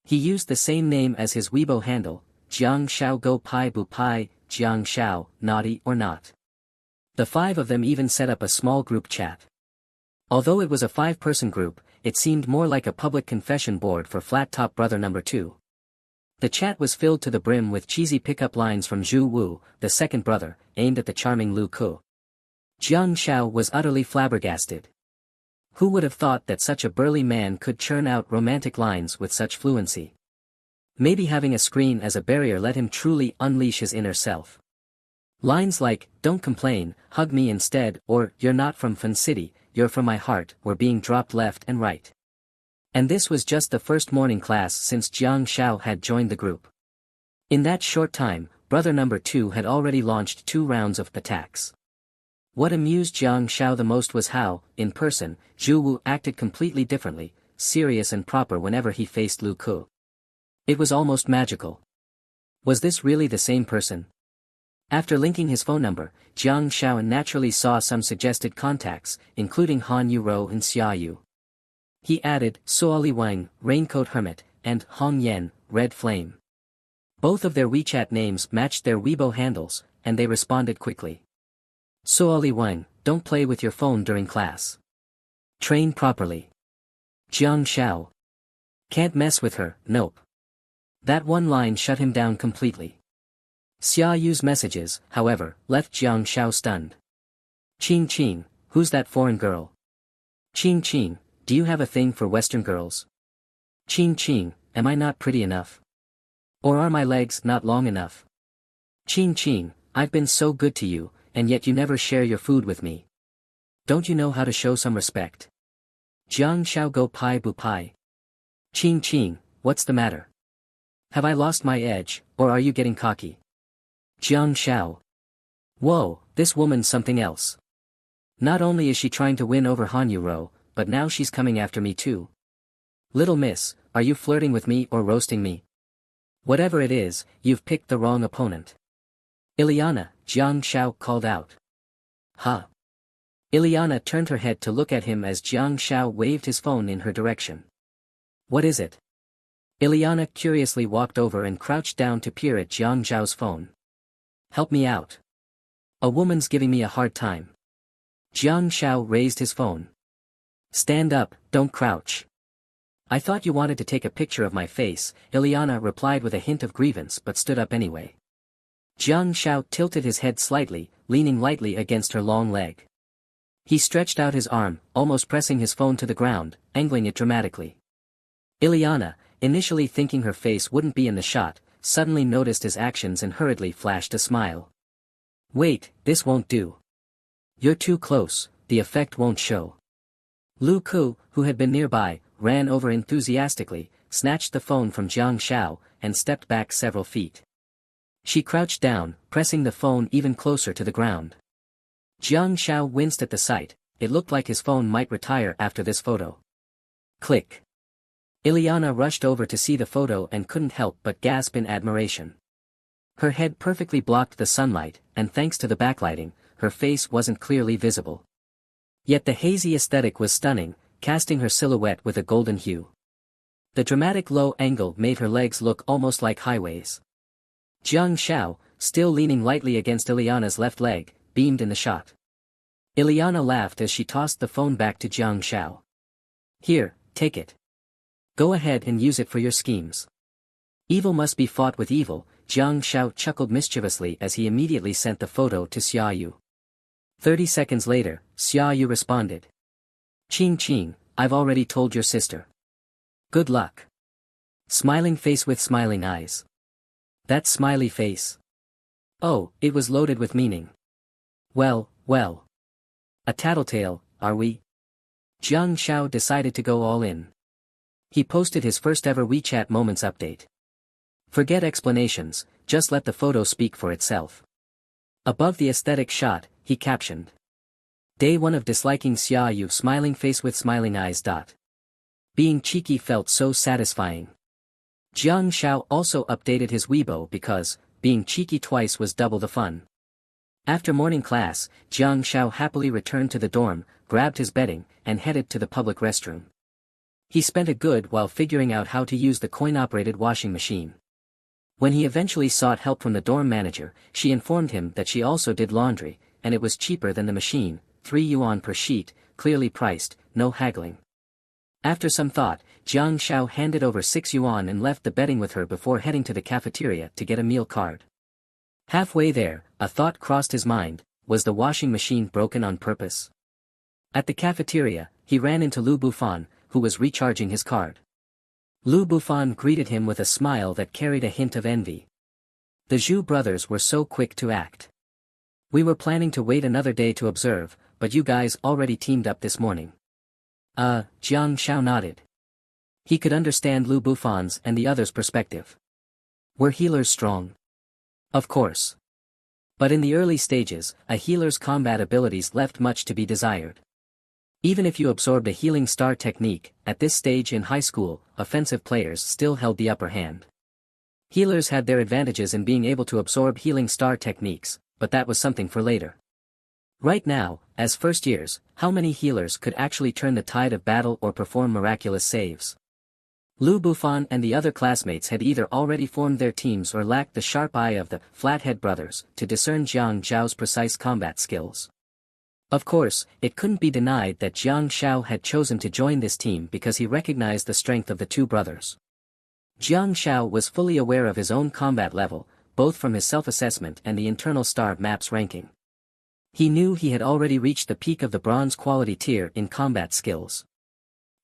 He used the same name as his Weibo handle, Jiang Xiao Go Pai Bu Pai, Jiang Xiao, naughty or not. The 5 of them even set up a small group chat. Although it was a 5-person group, it seemed more like a public confession board for flat-top brother number 2. The chat was filled to the brim with cheesy pickup lines from Zhu Wu, the second brother, aimed at the charming Lu Ku. Jiang Xiao was utterly flabbergasted. Who would have thought that such a burly man could churn out romantic lines with such fluency? Maybe having a screen as a barrier let him truly unleash his inner self. Lines like, "Don't complain, hug me instead," or "You're not from Fun City, you're from my heart," were being dropped left and right. And this was just the first morning class since Jiang Xiao had joined the group. In that short time, brother number 2 had already launched 2 rounds of attacks. What amused Jiang Xiao the most was how, in person, Zhu Wu acted completely differently, serious and proper whenever he faced Lu Ku. It was almost magical. Was this really the same person? After linking his phone number, Jiang Xiao naturally saw some suggested contacts, including Han Yuro and Xia Yu. He added Suoli Wang, Raincoat Hermit, and Hong Yan, Red Flame. Both of their WeChat names matched their Weibo handles, and they responded quickly. Suoli Wang, don't play with your phone during class. Train properly. Jiang Xiao. Can't mess with her, nope. That one line shut him down completely. Xia Yu's messages, however, left Jiang Xiao stunned. Qing Qing, who's that foreign girl? Qing Qing, do you have a thing for Western girls? Qing Qing, am I not pretty enough? Or are my legs not long enough? Qing Qing, I've been so good to you, and yet you never share your food with me. Don't you know how to show some respect? Jiang Xiao Go Pai Bu Pai. Qing Qing, what's the matter? Have I lost my edge, or are you getting cocky? Jiang Xiao. Whoa, this woman's something else. Not only is she trying to win over Han Yuro, but now she's coming after me too. Little miss, are you flirting with me or roasting me? Whatever it is, you've picked the wrong opponent. Ileana, Jiang Xiao called out. Huh? Ileana turned her head to look at him as Jiang Xiao waved his phone in her direction. What is it? Ileana curiously walked over and crouched down to peer at Jiang Xiao's phone. Help me out. A woman's giving me a hard time. Jiang Xiao raised his phone. Stand up, don't crouch. I thought you wanted to take a picture of my face, Ileana replied with a hint of grievance but stood up anyway. Jiang Xiao tilted his head slightly, leaning lightly against her long leg. He stretched out his arm, almost pressing his phone to the ground, angling it dramatically. Ileana, initially thinking her face wouldn't be in the shot, suddenly noticed his actions and hurriedly flashed a smile. Wait, this won't do. You're too close, the effect won't show. Lu Ku, who had been nearby, ran over enthusiastically, snatched the phone from Jiang Shao, and stepped back several feet. She crouched down, pressing the phone even closer to the ground. Jiang Shao winced at the sight. It looked like his phone might retire after this photo. Click. Ileana rushed over to see the photo and couldn't help but gasp in admiration. Her head perfectly blocked the sunlight, and thanks to the backlighting, her face wasn't clearly visible. Yet the hazy aesthetic was stunning, casting her silhouette with a golden hue. The dramatic low angle made her legs look almost like highways. Jiang Shao, still leaning lightly against Ileana's left leg, beamed in the shot. Ileana laughed as she tossed the phone back to Jiang Shao. Here, take it. Go ahead and use it for your schemes. Evil must be fought with evil, Jiang Shao chuckled mischievously as he immediately sent the photo to Xiaoyu. 30 seconds later, Xiaoyu responded. Ching Ching, I've already told your sister. Good luck. Smiling face with smiling eyes. That smiley face. Oh, it was loaded with meaning. Well, well. A tattletale, are we? Jiang Shao decided to go all in. He posted his first ever WeChat Moments update. Forget explanations, just let the photo speak for itself. Above the aesthetic shot, he captioned. Day 1 of disliking Xiaoyu, smiling face with smiling eyes. Being cheeky felt so satisfying. Jiang Shao also updated his Weibo because, being cheeky twice was double the fun. After morning class, Jiang Shao happily returned to the dorm, grabbed his bedding, and headed to the public restroom. He spent a good while figuring out how to use the coin-operated washing machine. When he eventually sought help from the dorm manager, she informed him that she also did laundry, and it was cheaper than the machine, 3 yuan per sheet, clearly priced, no haggling. After some thought, Jiang Shao handed over 6 yuan and left the bedding with her before heading to the cafeteria to get a meal card. Halfway there, a thought crossed his mind: was the washing machine broken on purpose? At the cafeteria, he ran into Lu Bufan, who was recharging his card. Lu Bufan greeted him with a smile that carried a hint of envy. The Zhu brothers were so quick to act. We were planning to wait another day to observe, but you guys already teamed up this morning. Jiang Shao nodded. He could understand Lu Bufan's and the others' perspective. Were healers strong? Of course. But in the early stages, a healer's combat abilities left much to be desired. Even if you absorbed a healing star technique, at this stage in high school, offensive players still held the upper hand. Healers had their advantages in being able to absorb healing star techniques, but that was something for later. Right now, as first years, how many healers could actually turn the tide of battle or perform miraculous saves? Lu Bufan and the other classmates had either already formed their teams or lacked the sharp eye of the Flathead brothers to discern Jiang Zhao's precise combat skills. Of course, it couldn't be denied that Jiang Shao had chosen to join this team because he recognized the strength of the two brothers. Jiang Shao was fully aware of his own combat level, both from his self-assessment and the internal star maps ranking. He knew he had already reached the peak of the bronze quality tier in combat skills.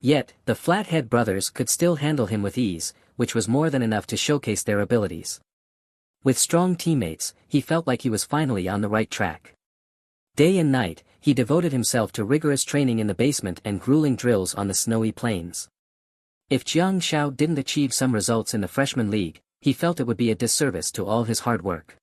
Yet, the Flathead brothers could still handle him with ease, which was more than enough to showcase their abilities. With strong teammates, he felt like he was finally on the right track. Day and night, he devoted himself to rigorous training in the basement and grueling drills on the snowy plains. If Jiang Shao didn't achieve some results in the freshman league, he felt it would be a disservice to all his hard work.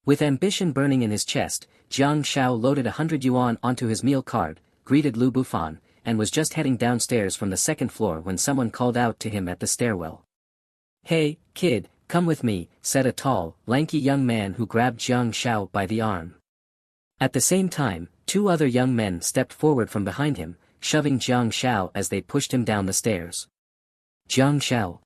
With ambition burning in his chest, Jiang Shao loaded 100 yuan onto his meal card, greeted Lu Bufan, and was just heading downstairs from the second floor when someone called out to him at the stairwell. Hey, kid, come with me, said a tall, lanky young man who grabbed Jiang Shao by the arm. At the same time, 2 other young men stepped forward from behind him, shoving Jiang Shao as they pushed him down the stairs. Jiang Shao.